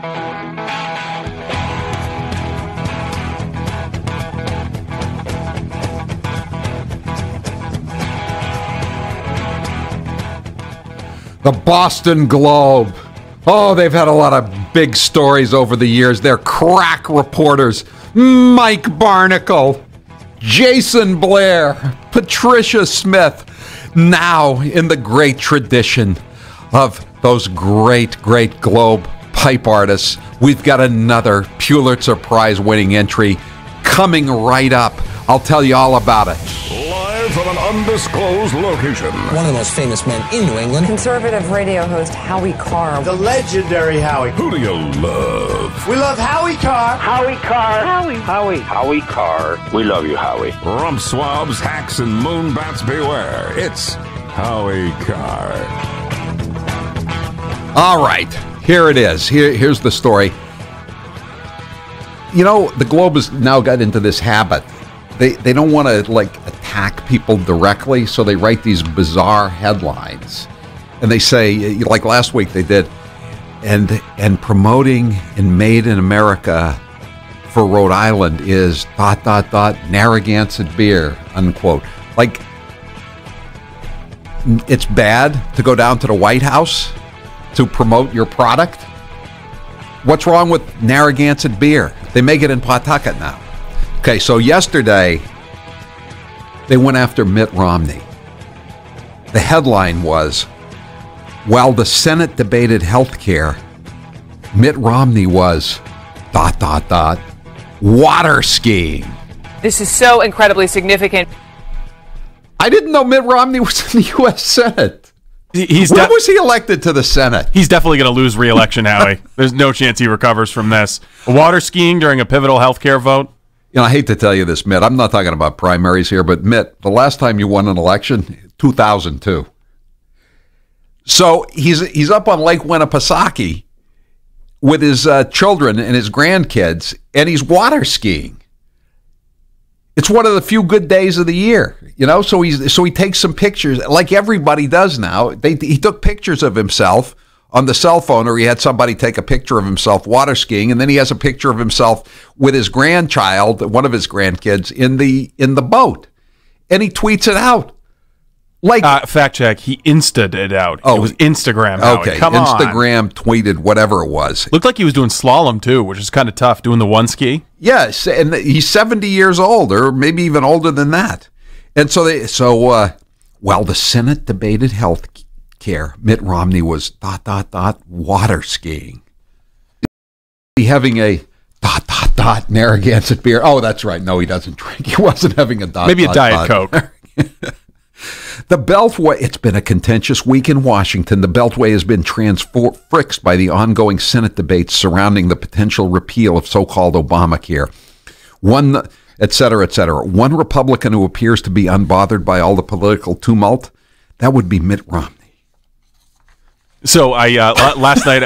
The Boston Globe. Oh, they've had a lot of big stories over the years. They're crack reporters. Mike Barnacle, Jason Blair, Patricia Smith. Now, in the great tradition of those great Globe pipe artists, we've got another Pulitzer Prize winning entry coming right up. I'll tell you all about it. Live from an undisclosed location. One of the most famous men in New England. Conservative radio host Howie Carr. The legendary Howie. Who do you love? We love Howie Carr. Howie Carr. Howie Carr. We love you, Howie. Rump swabs, hacks, and moonbats beware. It's Howie Carr. All right, here it is. Here's the story. You know, the Globe has now got into this habit. They don't want to, attack people directly, so they write these bizarre headlines. And they say, like last week they did, and promoting and made in America for Rhode Island is ... Narragansett beer, unquote. Like, it's bad to go down to the White House to promote your product? What's wrong with Narragansett beer? They make it in Pawtucket now. Okay, so yesterday, they went after Mitt Romney. The headline was, while the Senate debated health care, Mitt Romney was ... water skiing. This is so incredibly significant. I didn't know Mitt Romney was in the U.S. Senate. When was he elected to the Senate? He's definitely going to lose re-election, Howie. There's no chance he recovers from this. Water skiing during a pivotal health care vote? You know, I hate to tell you this, Mitt. I'm not talking about primaries here, but Mitt, the last time you won an election, 2002. So he's up on Lake Winnipesaukee, with his children and his grandkids, and he's water skiing. It's one of the few good days of the year, So he takes some pictures, like everybody does now. He took pictures of himself on the cell phone, or he had somebody take a picture of himself water skiing, and then he has a picture of himself with his grandchild, one of his grandkids, in the boat, and he tweets it out. Like fact check, he Insta'd it out. It was Instagram. Okay, Come Instagram tweeted whatever it was. Looked like he was doing slalom too, which is kind of tough, doing the one ski. Yes, and he's 70 years old, or maybe even older than that. And while the Senate debated health care, Mitt Romney was ... water skiing. Having a ... Narragansett beer. Oh, that's right. No, he doesn't drink. He wasn't having a ... Maybe a Diet Coke. The Beltway, it's been a contentious week in Washington. The Beltway has been transfixed by the ongoing Senate debates surrounding the potential repeal of so-called Obamacare. Et cetera, et cetera. One Republican who appears to be unbothered by all the political tumult, that would be Mitt Romney. So last night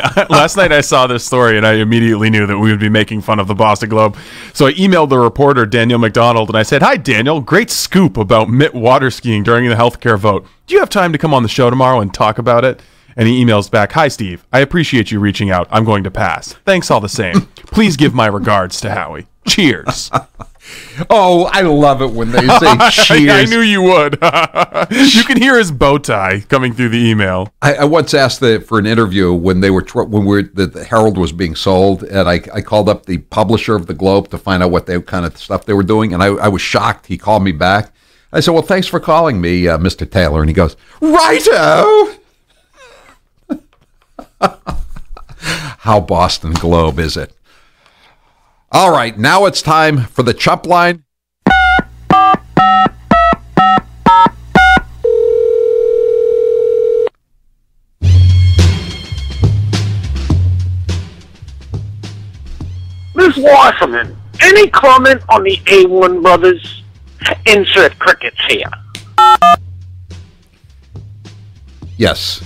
I saw this story and I immediately knew that we would be making fun of the Boston Globe. So I emailed the reporter Daniel McDonald and I said, "Hi Daniel, great scoop about Mitt water skiing during the healthcare vote. Do you have time to come on the show tomorrow and talk about it?" And he emails back, "Hi Steve, I appreciate you reaching out. I'm going to pass. Thanks all the same. Please give my regards to Howie. Cheers." Oh, I love it when they say cheers. I knew you would. You can hear his bow tie coming through the email. I once asked for an interview when the Herald was being sold, and I called up the publisher of the Globe to find out what kind of stuff they were doing, and I was shocked. He called me back. I said, "Well, thanks for calling me, Mr. Taylor," and he goes, "Righto." How Boston Globe is it? All right, now it's time for the Chump Line. Ms. Wasserman, any comment on the A1 brothers? Insert crickets here. Yes.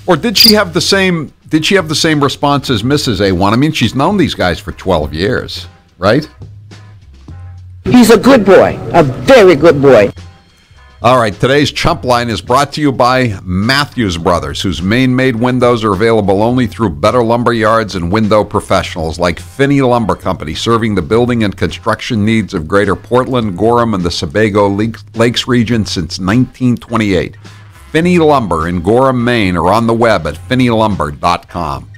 Or did she have the same response as Mrs. A1? I mean, she's known these guys for 12 years, right? He's a good boy, a very good boy. All right, today's Chump Line is brought to you by Matthews Brothers, whose Maine-made windows are available only through Better Lumber Yards and window professionals like Finney Lumber Company, serving the building and construction needs of Greater Portland, Gorham, and the Sebago Lakes region since 1928. Finney Lumber in Gorham, Maine, or on the web at finneylumber.com.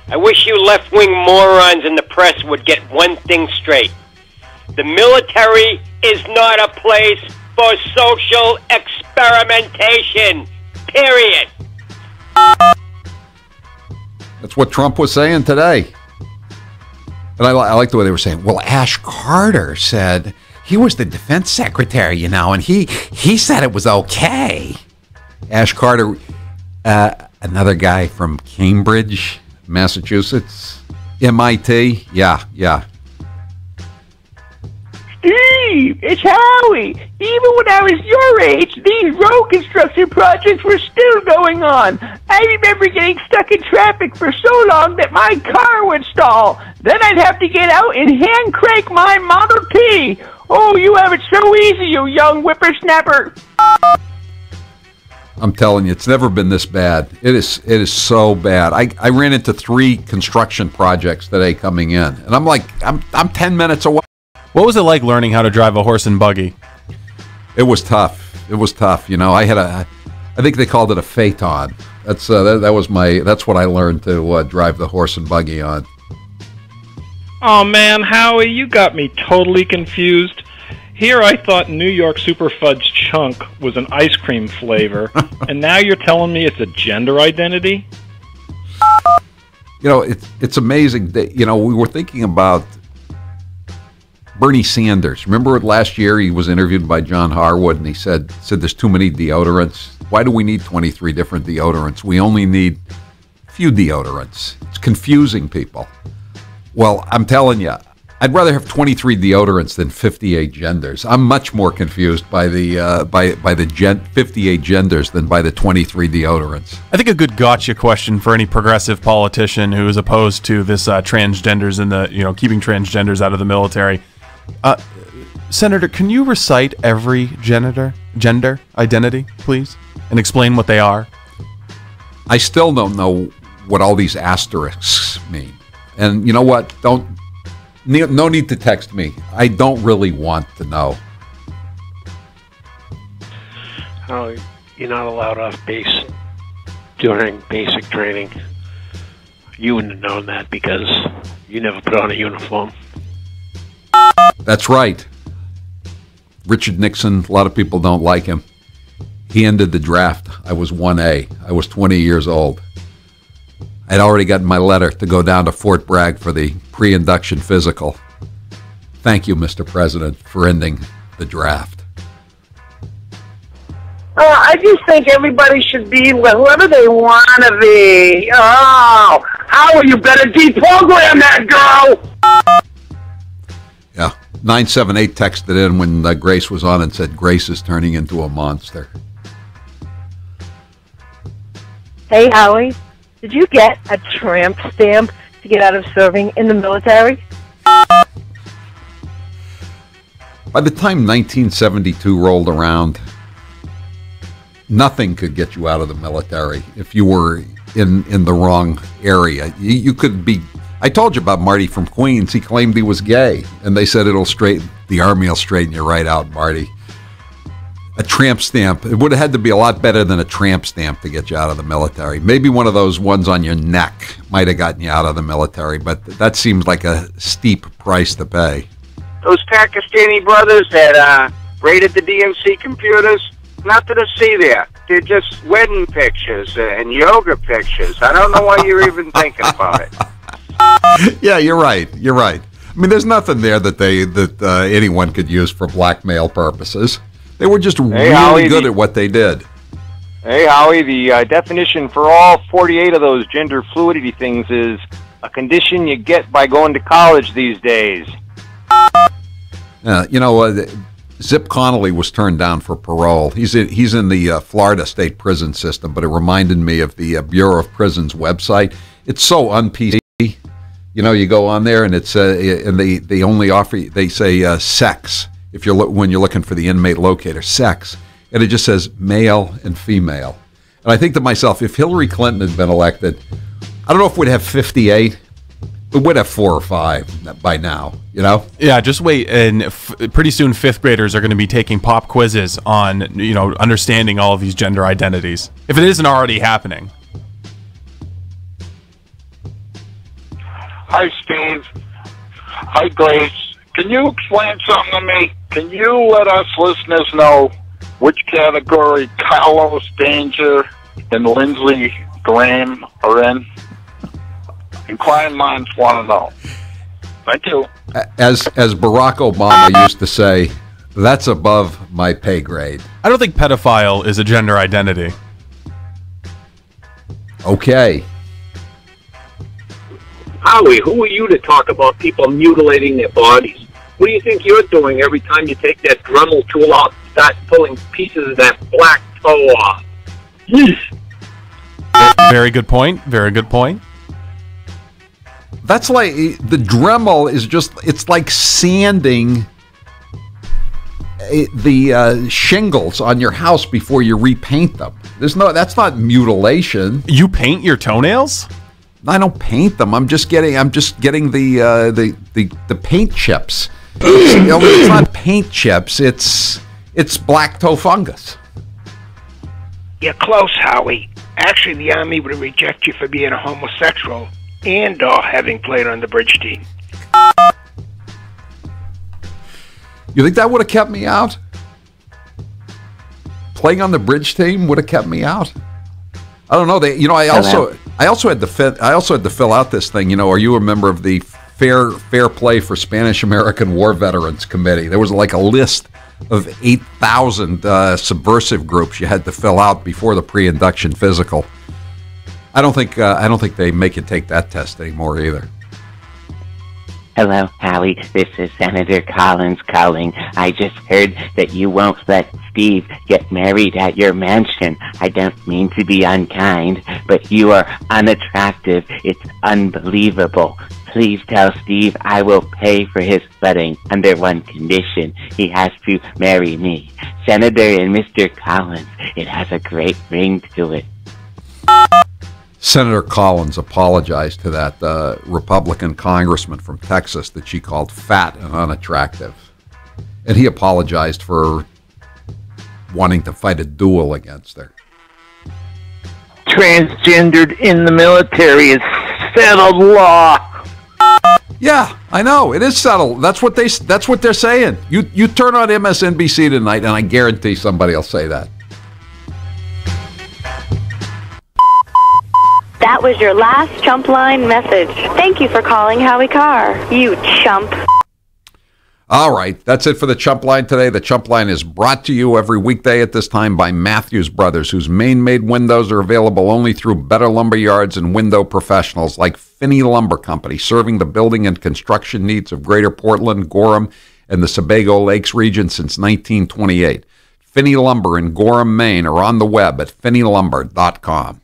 I wish you left-wing morons in the press would get one thing straight. The military is not a place for social experimentation. Period. That's what Trump was saying today. And I like the way they were saying, well, Ash Carter said he was the defense secretary, and he said it was okay. Ash Carter, another guy from Cambridge, Massachusetts, MIT. Yeah. Steve, it's Howie. Even when I was your age, these road construction projects were still going on. I remember getting stuck in traffic for so long that my car would stall. Then I'd have to get out and hand crank my Model T. Oh, you have it so easy, you young whippersnapper. I'm telling you, it's never been this bad. It is so bad. I ran into 3 construction projects today coming in, and I'm like, I'm 10 minutes away. What was it like learning how to drive a horse and buggy? It was tough. I had I think they called it a phaeton. That's what I learned to drive the horse and buggy on. Oh man, Howie, you got me totally confused. Here I thought New York Super Fudge Chunk was an ice cream flavor, and now you're telling me it's a gender identity? It's amazing that, we were thinking about Bernie Sanders. Remember last year he was interviewed by John Harwood, and he said there's too many deodorants. Why do we need 23 different deodorants? We only need a few deodorants. It's confusing people. Well, I'm telling you, I'd rather have 23 deodorants than 58 genders. I'm much more confused by the 58 genders than by the 23 deodorants. I think a good gotcha question for any progressive politician who is opposed to this transgenders and the keeping transgenders out of the military. Senator, can you recite every gender identity, please, and explain what they are? I still don't know what all these asterisks mean. And you know what? No need to text me. I don't really want to know. Oh, you're not allowed off base during basic training. You wouldn't have known that because you never put on a uniform. That's right. Richard Nixon, a lot of people don't like him. He ended the draft. I was 1A. I was 20 years old. I'd already gotten my letter to go down to Fort Bragg for the pre-induction physical. Thank you, Mr. President, for ending the draft. I just think everybody should be whoever they want to be. Oh, how you better deprogram that girl. Yeah, 978 texted in when Grace was on and said Grace is turning into a monster. Hey, Howie. Did you get a tramp stamp to get out of serving in the military? By the time 1972 rolled around, nothing could get you out of the military if you were in the wrong area. You could be... I told you about Marty from Queens. He claimed he was gay, and they said the Army will straighten you right out, Marty. A tramp stamp. It would have had to be a lot better than a tramp stamp to get you out of the military. Maybe one of those ones on your neck might have gotten you out of the military, but that seems like a steep price to pay. Those Pakistani brothers that raided the DNC computers, nothing to see there. They're just wedding pictures and yoga pictures. I don't know why you're even thinking about it. Yeah, you're right. You're right. I mean, there's nothing there that anyone could use for blackmail purposes. They were just really good at what they did. Hey, Howie, the definition for all 48 of those gender fluidity things is a condition you get by going to college these days. Zip Connolly was turned down for parole. He's in the Florida State Prison System, but it reminded me of the Bureau of Prisons website. It's so un-PC. You go on there and it's and they only offer, they say sex. When you're looking for the inmate locator, sex, and it just says male and female. And I think to myself, if Hillary Clinton had been elected, I don't know if we'd have 58, but we'd have 4 or 5 by now. Yeah, just wait, and pretty soon 5th graders are going to be taking pop quizzes on understanding all of these gender identities, if it isn't already happening. Hi, Steve. Hi, Grace. Can you explain something to me? Can you let us listeners know which category Carlos Danger and Lindsey Graham are in? Inquiring minds want to know. Thank you. As Barack Obama used to say, that's above my pay grade. I don't think pedophile is a gender identity. Okay. Howie, who are you to talk about people mutilating their bodies? What do you think you're doing every time you take that Dremel tool out and start pulling pieces of that black toe off? Very good point. Very good point. That's like, the Dremel is just, it's like sanding the shingles on your house before you repaint them. That's not mutilation. You paint your toenails? I don't paint them. I'm just getting the paint chips. It's not paint chips. It's black toe fungus. You're close, Howie. Actually, the Army would reject you for being a homosexual and or having played on the bridge team. You think that would have kept me out? Playing on the bridge team would have kept me out? I don't know. I also had to fill out this thing. Are you a member of the Fair Play for Spanish American War Veterans Committee? There was like a list of 8,000 subversive groups you had to fill out before the pre-induction physical. I don't think they make you take that test anymore either. Hello, Howie. This is Senator Collins calling. I just heard that you won't let Steve get married at your mansion. I don't mean to be unkind, but you are unattractive. It's unbelievable. Please tell Steve I will pay for his wedding under one condition. He has to marry me. Senator and Mr. Collins. It has a great ring to it. Senator Collins apologized to that Republican congressman from Texas that she called fat and unattractive. And he apologized for wanting to fight a duel against her. Transgendered in the military is settled law. Yeah, I know. It is settled. That's what they're saying. You turn on MSNBC tonight, and I guarantee somebody will say that. That was your last chump line message. Thank you for calling Howie Carr, you chump. All right, that's it for the Chump Line today. The Chump Line is brought to you every weekday at this time by Matthews Brothers, whose Maine-made windows are available only through better lumber yards and window professionals like Finney Lumber Company, serving the building and construction needs of Greater Portland, Gorham, and the Sebago Lakes region since 1928. Finney Lumber in Gorham, Maine, are on the web at finneylumber.com.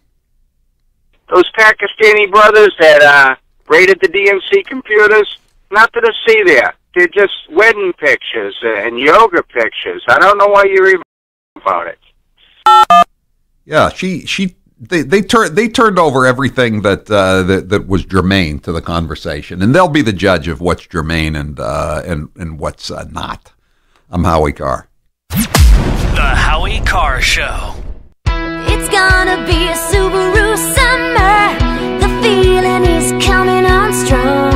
Those Pakistani brothers that raided the DNC computers, nothing to see there. They're just wedding pictures and yoga pictures. I don't know why you're even about it. Yeah, they turned over everything that was germane to the conversation, and they'll be the judge of what's germane and what's not. I'm Howie Carr. The Howie Carr Show. It's gonna be a Subaru summer. The feeling is coming on strong.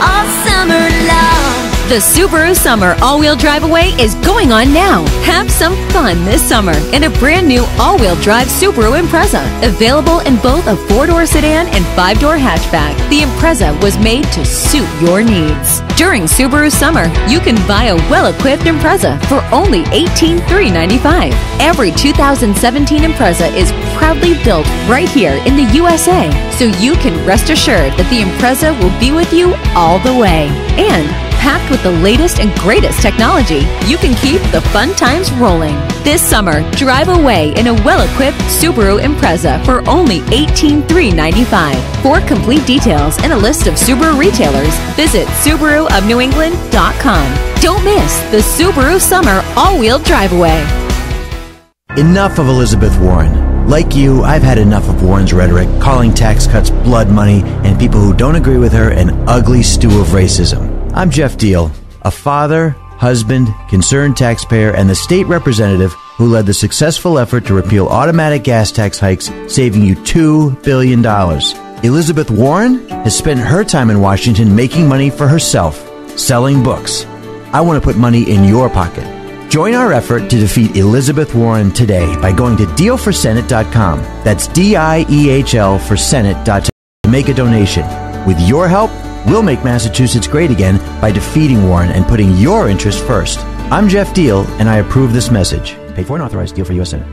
All summer long. The Subaru Summer All-Wheel Drive Away is going on now. Have some fun this summer in a brand new all-wheel drive Subaru Impreza. Available in both a 4-door sedan and 5-door hatchback, the Impreza was made to suit your needs. During Subaru Summer, you can buy a well-equipped Impreza for only $18,395. Every 2017 Impreza is proudly built right here in the USA, so you can rest assured that the Impreza will be with you all the way. And packed with the latest and greatest technology, you can keep the fun times rolling. This summer, drive away in a well-equipped Subaru Impreza for only $18,395. For complete details and a list of Subaru retailers, visit SubaruofNewEngland.com. Don't miss the Subaru Summer All-Wheel Drive Away. Enough of Elizabeth Warren. Like you, I've had enough of Warren's rhetoric, calling tax cuts blood money, and people who don't agree with her an ugly stew of racism. I'm Jeff Deal, a father, husband, concerned taxpayer, and the state representative who led the successful effort to repeal automatic gas tax hikes, saving you $2 billion. Elizabeth Warren has spent her time in Washington making money for herself, selling books. I want to put money in your pocket. Join our effort to defeat Elizabeth Warren today by going to dealforsenate.com. That's DIEHL for Senate.com to make a donation. With your help, we'll make Massachusetts great again by defeating Warren and putting your interest first. I'm Jeff Deal, and I approve this message. Paid for and authorized. Deal for U.S. Senate.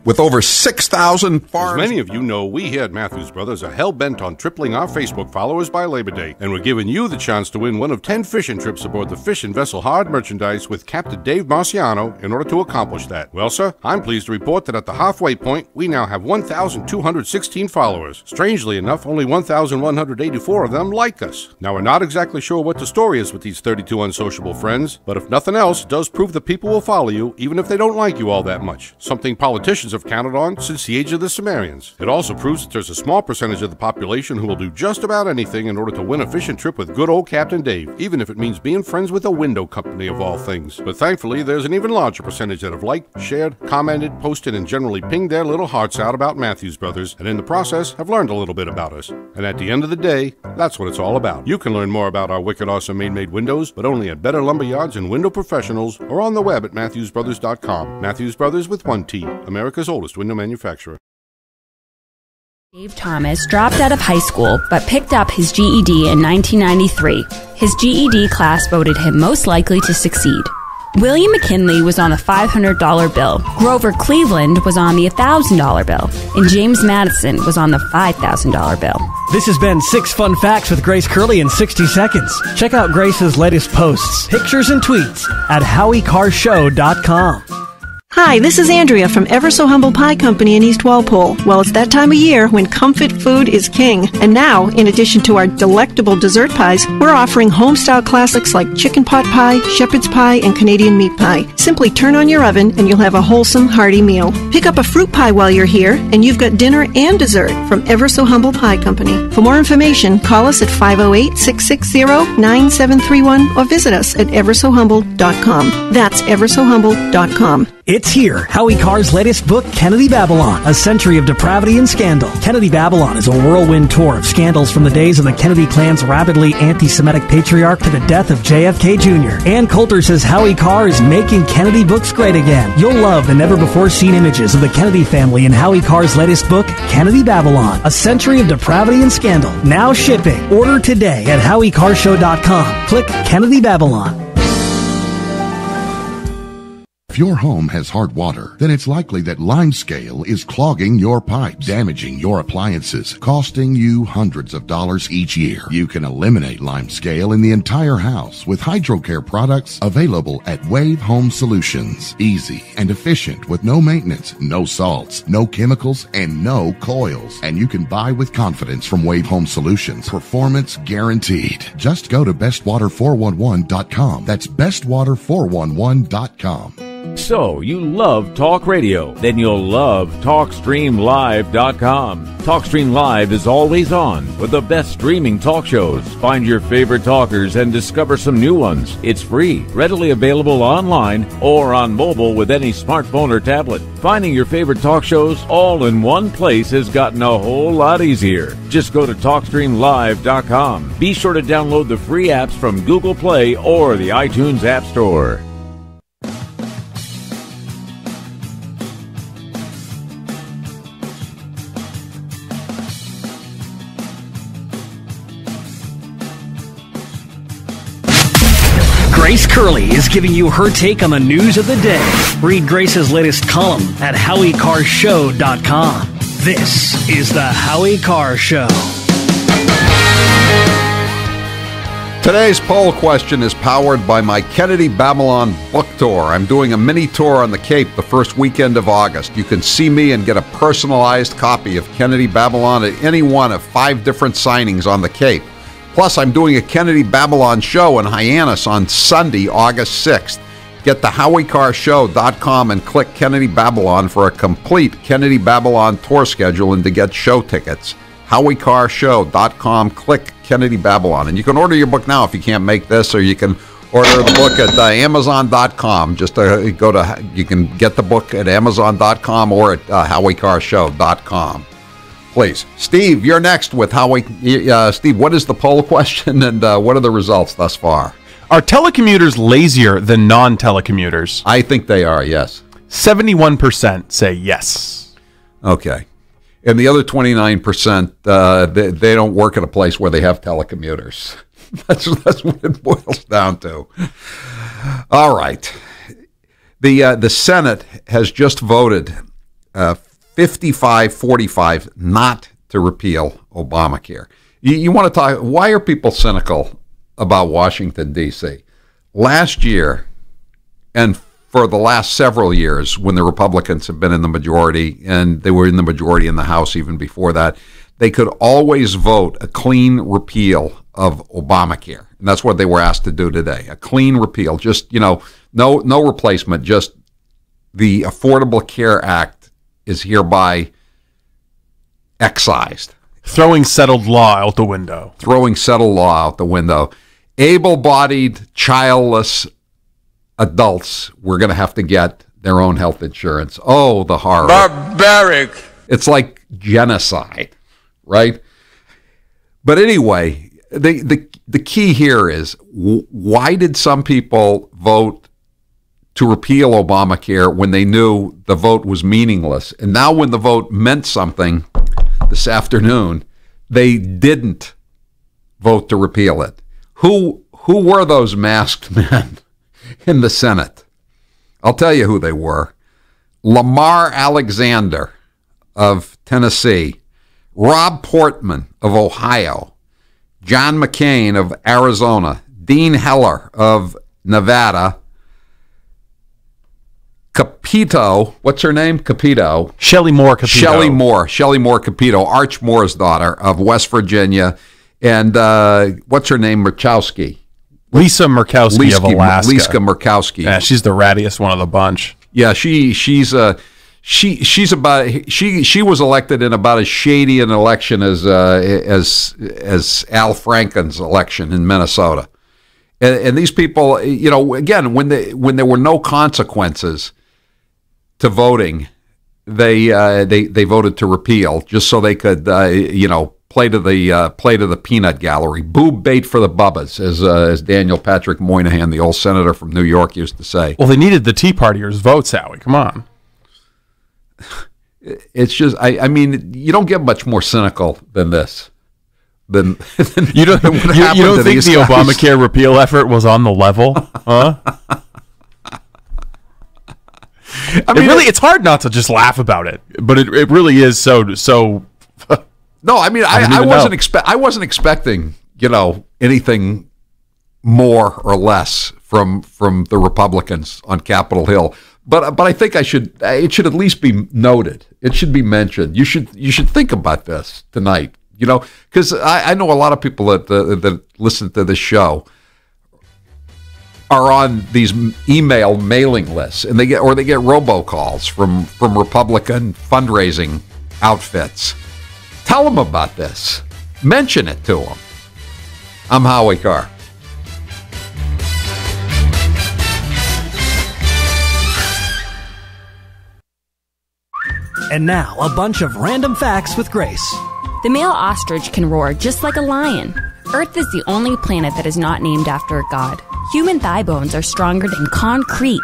With over 6,000 farms. As many of you know, we here at Matthews Brothers are hell-bent on tripling our Facebook followers by Labor Day, and we're giving you the chance to win one of 10 fishing trips aboard the Fish and Vessel Hard merchandise with Captain Dave Marciano in order to accomplish that. Well, sir, I'm pleased to report that at the halfway point, we now have 1,216 followers. Strangely enough, only 1,184 of them like us. Now, we're not exactly sure what the story is with these 32 unsociable friends, but if nothing else, it does prove that people will follow you, even if they don't like you all that much. Something politicians have counted on since the age of the Sumerians. It also proves that there's a small percentage of the population who will do just about anything in order to win a fishing trip with good old Captain Dave, even if it means being friends with a window company of all things. But thankfully, there's an even larger percentage that have liked, shared, commented, posted, and generally pinged their little hearts out about Matthews Brothers, and in the process have learned a little bit about us. And at the end of the day, that's what it's all about. You can learn more about our wicked awesome Maine-made windows, but only at Better Lumber Yards and Window Professionals, or on the web at MatthewsBrothers.com. Matthews Brothers with one T, America's oldest window manufacturer. Dave Thomas dropped out of high school but picked up his GED in 1993. His GED class voted him most likely to succeed. William McKinley was on the $500 bill. Grover Cleveland was on the $1,000 bill. And James Madison was on the $5,000 bill. This has been 6 Fun Facts with Grace Curley in 60 seconds. Check out Grace's latest posts, pictures, and tweets at HowieCarrShow.com. Hi, this is Andrea from Ever So Humble Pie Company in East Walpole. Well, it's that time of year when comfort food is king. And now, in addition to our delectable dessert pies, we're offering home-style classics like chicken pot pie, shepherd's pie, and Canadian meat pie. Simply turn on your oven and you'll have a wholesome, hearty meal. Pick up a fruit pie while you're here, and you've got dinner and dessert from Ever So Humble Pie Company. For more information, call us at 508-660-9731 or visit us at eversohumble.com. That's eversohumble.com. It's here, Howie Carr's latest book, Kennedy Babylon, A Century of Depravity and Scandal. Kennedy Babylon is a whirlwind tour of scandals from the days of the Kennedy clan's rabidly anti-Semitic patriarch to the death of JFK Jr. Ann Coulter says Howie Carr is making Kennedy books great again. You'll love the never-before-seen images of the Kennedy family in Howie Carr's latest book, Kennedy Babylon, A Century of Depravity and Scandal. Now shipping. Order today at HowieCarrShow.com. Click Kennedy Babylon. If your home has hard water, then it's likely that limescale is clogging your pipes, damaging your appliances, costing you hundreds of dollars each year. You can eliminate limescale in the entire house with HydroCare products available at Wave Home Solutions. Easy and efficient with no maintenance, no salts, no chemicals, and no coils. And you can buy with confidence from Wave Home Solutions. Performance guaranteed. Just go to bestwater411.com. That's bestwater411.com. So, you love talk radio? Then you'll love TalkStreamLive.com. TalkStream Live is always on with the best streaming talk shows. Find your favorite talkers and discover some new ones. It's free, readily available online or on mobile with any smartphone or tablet. Finding your favorite talk shows all in one place has gotten a whole lot easier. Just go to TalkStreamLive.com. Be sure to download the free apps from Google Play or the iTunes App Store. Grace Curley is giving you her take on the news of the day. Read Grace's latest column at HowieCarrShow.com. This is the Howie Carr Show. Today's poll question is powered by my Kennedy Babylon book tour. I'm doing a mini tour on the Cape the first weekend of August. You can see me and get a personalized copy of Kennedy Babylon at any one of 5 different signings on the Cape. Plus, I'm doing a Kennedy Babylon show in Hyannis on Sunday, August 6th. Get to HowieCarrShow.com and click Kennedy Babylon for a complete Kennedy Babylon tour schedule and to get show tickets. HowieCarrShow.com, click Kennedy Babylon. And you can order your book now if you can't make this, or you can order the book at Amazon.com. Just go to, you can get the book at Amazon.com or at HowieCarrShow.com. Please. Steve, you're next with Howie. Steve, what is the poll question and what are the results thus far? Are telecommuters lazier than non-telecommuters? I think they are, yes. 71% say yes. Okay. And the other 29%, they don't work at a place where they have telecommuters. That's what it boils down to. All right. The Senate has just voted 55-45 not to repeal Obamacare. You want to talk, why are people cynical about Washington, D.C.? Last year, and for the last several years, when the Republicans have been in the majority, and they were in the majority in the House even before that, they could always vote a clean repeal of Obamacare. And that's what they were asked to do today, a clean repeal. Just, no replacement, just the Affordable Care Act is hereby excised. Throwing settled law out the window. Throwing settled law out the window. Able-bodied, childless adults were going to have to get their own health insurance. Oh, the horror. Barbaric. It's like genocide, right? But anyway, the key here is, why did some people vote to repeal Obamacare when they knew the vote was meaningless? And now when the vote meant something this afternoon, they didn't vote to repeal it. Who were those masked men? in the Senate. I'll tell you who they were. Lamar Alexander of Tennessee, Rob Portman of Ohio, John McCain of Arizona, Dean Heller of Nevada, Capito, what's her name? Capito. Shelley Moore Capito. Shelley Moore Capito, Arch Moore's daughter of West Virginia, and what's her name? Murkowski. Lisa Murkowski of Alaska. Lisa Murkowski. Yeah, she's the rattiest one of the bunch. Yeah, she was elected in about as shady an election as Al Franken's election in Minnesota. And these people, again, when there were no consequences to voting, they voted to repeal just so they could play to the peanut gallery. Boob bait for the bubbas, as Daniel Patrick Moynihan, the old senator from New York, used to say. Well, they needed the Tea Partiers' votes, Howie. Come on. It's just, I mean, you don't get much more cynical than this. You don't think the Obamacare repeal effort was on the level, huh? I mean, it's hard not to just laugh about it, but it really is so. No, I mean, I wasn't expecting, anything more or less from the Republicans on Capitol Hill. But I think it should at least be noted. It should be mentioned. You should think about this tonight. Because I know a lot of people that listen to this show are on these email mailing lists, and they get robocalls from Republican fundraising outfits. Tell them about this. Mention it to them. I'm Howie Carr. And now, a bunch of random facts with Grace. The male ostrich can roar just like a lion. Earth is the only planet that is not named after a god. Human thigh bones are stronger than concrete.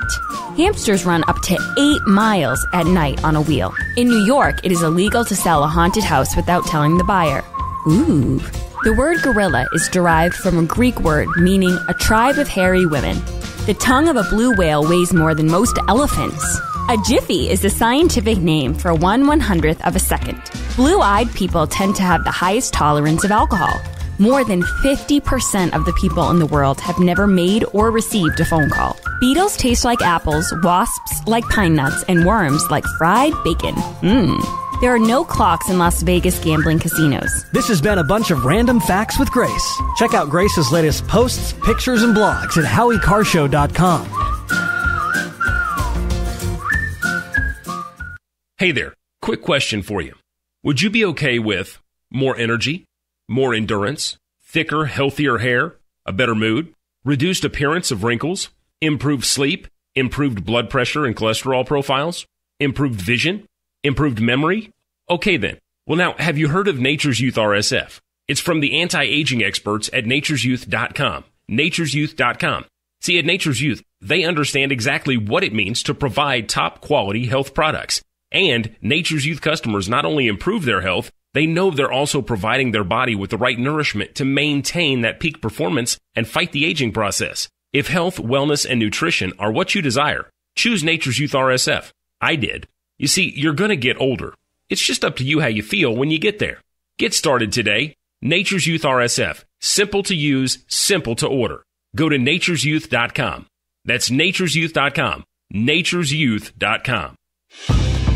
Hamsters run up to 8 miles at night on a wheel. In New York, it is illegal to sell a haunted house without telling the buyer. Ooh. The word gorilla is derived from a Greek word meaning a tribe of hairy women. The tongue of a blue whale weighs more than most elephants. A jiffy is the scientific name for 1/100th of a second. Blue-eyed people tend to have the highest tolerance of alcohol. More than 50% of the people in the world have never made or received a phone call. Beetles taste like apples, wasps like pine nuts, and worms like fried bacon. There are no clocks in Las Vegas gambling casinos. This has been a bunch of random facts with Grace. Check out Grace's latest posts, pictures, and blogs at HowieCarrshow.com. Hey there, quick question for you. Would you be okay with more energy, more endurance, thicker, healthier hair, a better mood, reduced appearance of wrinkles, improved sleep, improved blood pressure and cholesterol profiles, improved vision, improved memory? Okay then. Well now, have you heard of Nature's Youth RSF? It's from the anti-aging experts at nature'syouth.com. nature'syouth.com. See, at Nature's Youth, they understand exactly what it means to provide top quality health products. And Nature's Youth customers not only improve their health, they know they're also providing their body with the right nourishment to maintain that peak performance and fight the aging process. If health, wellness, and nutrition are what you desire, choose Nature's Youth RSF. I did. You see, you're going to get older. It's just up to you how you feel when you get there. Get started today. Nature's Youth RSF. Simple to use, simple to order. Go to nature'syouth.com. That's nature'syouth.com. nature'syouth.com.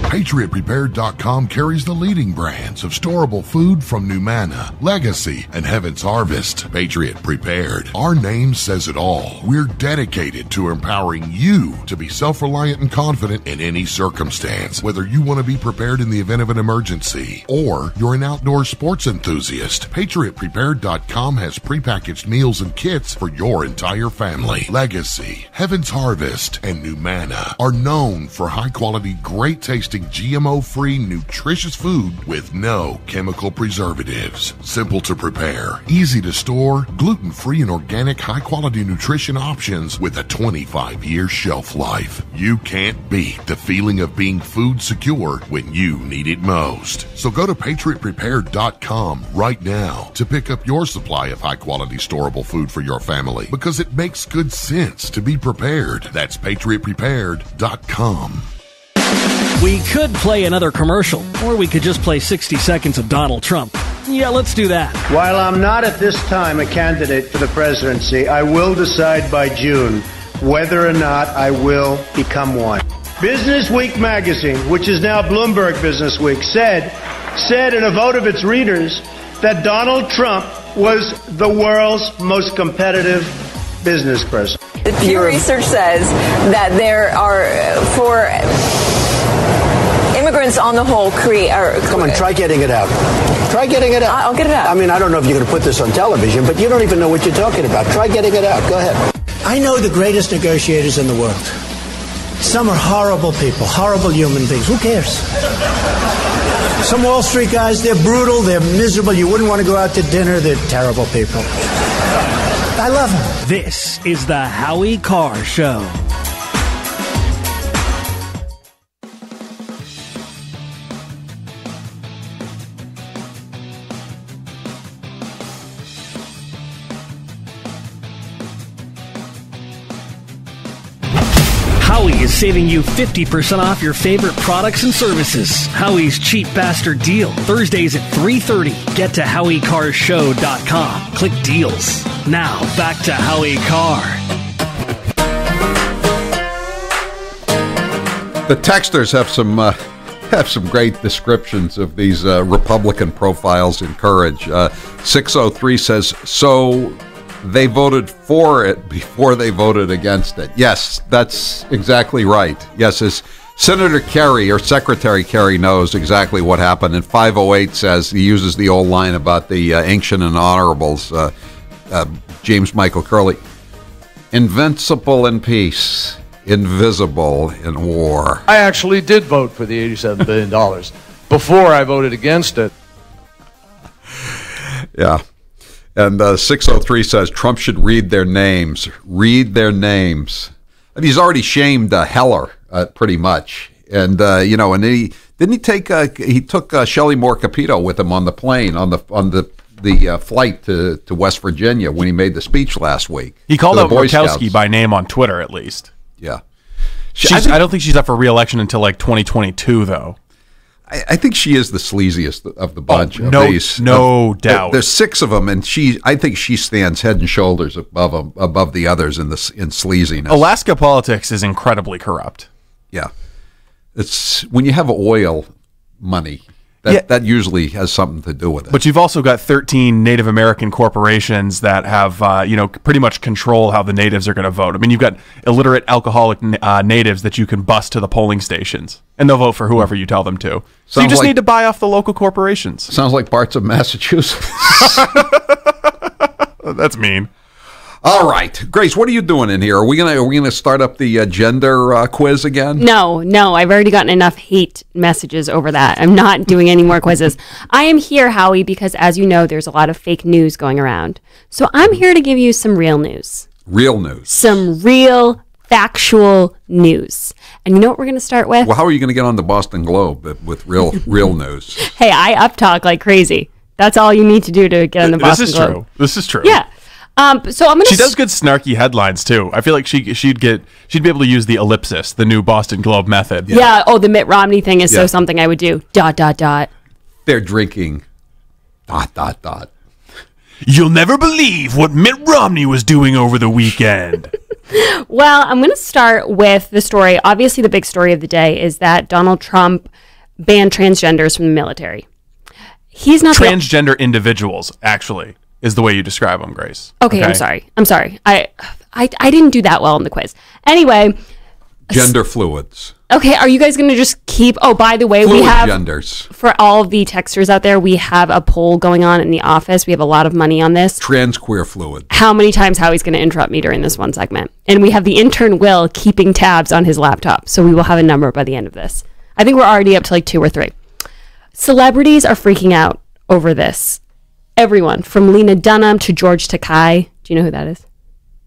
PatriotPrepared.com carries the leading brands of storable food from Numanna, Legacy, and Heaven's Harvest. Patriot Prepared. Our name says it all. We're dedicated to empowering you to be self-reliant and confident in any circumstance. Whether you want to be prepared in the event of an emergency or you're an outdoor sports enthusiast, PatriotPrepared.com has prepackaged meals and kits for your entire family. Legacy, Heaven's Harvest, and Numanna are known for high-quality, great-tasting tasting GMO-free, nutritious food with no chemical preservatives. Simple to prepare, easy to store, gluten-free and organic high-quality nutrition options with a 25-year shelf life. You can't beat the feeling of being food secure when you need it most. So go to PatriotPrepared.com right now to pick up your supply of high-quality storable food for your family, because it makes good sense to be prepared. That's PatriotPrepared.com. We could play another commercial, or we could just play 60 seconds of Donald Trump. Yeah, let's do that. While I'm not at this time a candidate for the presidency, I will decide by June whether or not I will become one. Business Week magazine, which is now Bloomberg Business Week, said in a vote of its readers that Donald Trump was the world's most competitive business person. Pew Research says that there are, for immigrants on the whole, Come on, try getting it out. Try getting it out. I'll get it out. I mean, I don't know if you're going to put this on television, but you don't even know what you're talking about. Try getting it out. Go ahead. I know the greatest negotiators in the world. Some are horrible people, horrible human beings. Who cares? Some Wall Street guys, they're brutal, they're miserable. You wouldn't want to go out to dinner. They're terrible people. I love them. This is the Howie Carr Show. Howie is saving you 50% off your favorite products and services. Howie's Cheap Bastard Deal. Thursdays at 3:30. Get to HowieCarrShow.com. Click deals. Now, back to Howie Carr. The texters have some great descriptions of these Republican profiles in courage. 603 says, so they voted for it before they voted against it. Yes, that's exactly right. Yes, as Senator Kerry or Secretary Kerry knows exactly what happened. And 508 says, he uses the old line about the ancient and honorables, James Michael Curley. Invincible in peace, invisible in war. I actually did vote for the $87 billion before I voted against it. Yeah. And 603 says Trump should read their names. Read their names. And he's already shamed Heller pretty much. And and he took Shelley Moore Capito with him on the plane on the flight to West Virginia when he made the speech last week. He called out Murkowski by name on Twitter, at least. Yeah. I don't think she's up for re-election until like 2022, though. I think she is the sleaziest of the bunch. No doubt. There's six of them, and I think she stands head and shoulders above the others in sleaziness. Alaska politics is incredibly corrupt. Yeah, it's when you have oil money that usually has something to do with it. But you've also got 13 Native American corporations that have pretty much control how the natives are going to vote. I mean, you've got illiterate, alcoholic natives that you can bus to the polling stations, and they'll vote for whoever you tell them to. So you just need to buy off the local corporations. Sounds like parts of Massachusetts. That's mean. All right, Grace, what are you doing in here? Are we gonna start up the gender quiz again? No, I've already gotten enough hate messages over that. I'm not doing any more quizzes. I am here, Howie, because as you know, there's a lot of fake news going around. So I'm here to give you some real news. Real news. Some real, factual news. And you know what we're going to start with? Well, how are you going to get on the Boston Globe with real news? Hey, I uptalk like crazy. That's all you need to do to get on the Boston Globe. This is true. Yeah. So I'm gonna. She does good snarky headlines too. I feel like she'd be able to use the ellipsis, the new Boston Globe method. Yeah. Oh, the Mitt Romney thing is so something I would do. ... They're drinking ... You'll never believe what Mitt Romney was doing over the weekend. Well, I'm going to start with the story. Obviously, the big story of the day is that Donald Trump banned transgenders from the military. He's not transgender individuals, actually. Is the way you describe them, Grace. Okay, I'm sorry. I didn't do that well in the quiz. Anyway. Gender fluids. Okay, are you guys going to just keep... Oh, by the way, we have... genders. For all of the texters out there, we have a poll going on in the office. We have a lot of money on this. Trans queer fluid. How many times Howie's going to interrupt me during this one segment? And we have the intern, Will, keeping tabs on his laptop. So we will have a number by the end of this. I think we're already up to like 2 or 3. Celebrities are freaking out over this. Everyone from Lena Dunham to George Takei. Do you know who that is?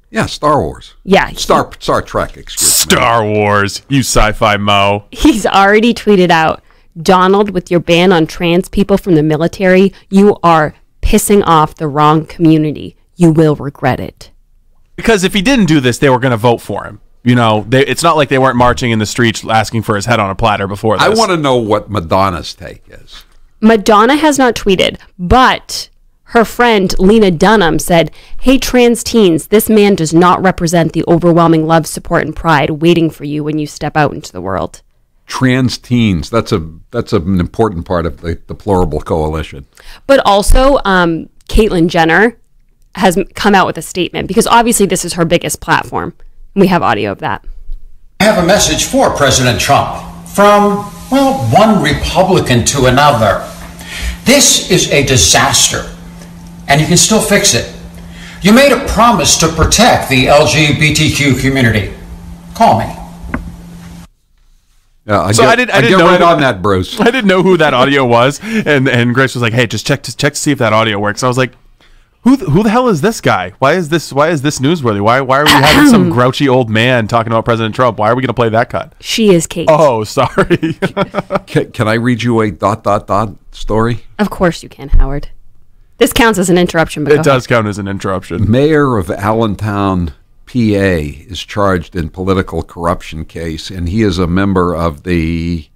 Yeah, Star Wars. Yeah. Star Trek, excuse me. Star Wars, you sci-fi mo. He's already tweeted out, Donald, with your ban on trans people from the military, you are pissing off the wrong community. You will regret it. Because if he didn't do this, they were going to vote for him. You know, it's not like they weren't marching in the streets asking for his head on a platter before this. I want to know what Madonna's take is. Madonna has not tweeted, but her friend Lena Dunham said, hey, trans teens, this man does not represent the overwhelming love, support, and pride waiting for you when you step out into the world. Trans teens, that's an important part of the deplorable coalition. But also, Caitlyn Jenner has come out with a statement, because obviously this is her biggest platform. We have audio of that. I have a message for President Trump from, well, one Republican to another. This is a disaster, and you can still fix it. You made a promise to protect the LGBTQ community. Call me. Yeah, I didn't get know right on that, Bruce. I didn't know who that audio was, and Grace was like, "Hey, just check to see if that audio works." I was like, "Who the hell is this guy? Why is this newsworthy? Why are we having some grouchy old man talking about President Trump? Why are we going to play that cut?" She is Kate. Oh, sorry. Can I read you a ... story? Of course you can, Howard. This counts as an interruption. But it does count as an interruption. Mayor of Allentown, PA, is charged in political corruption case, and he is a member of the ...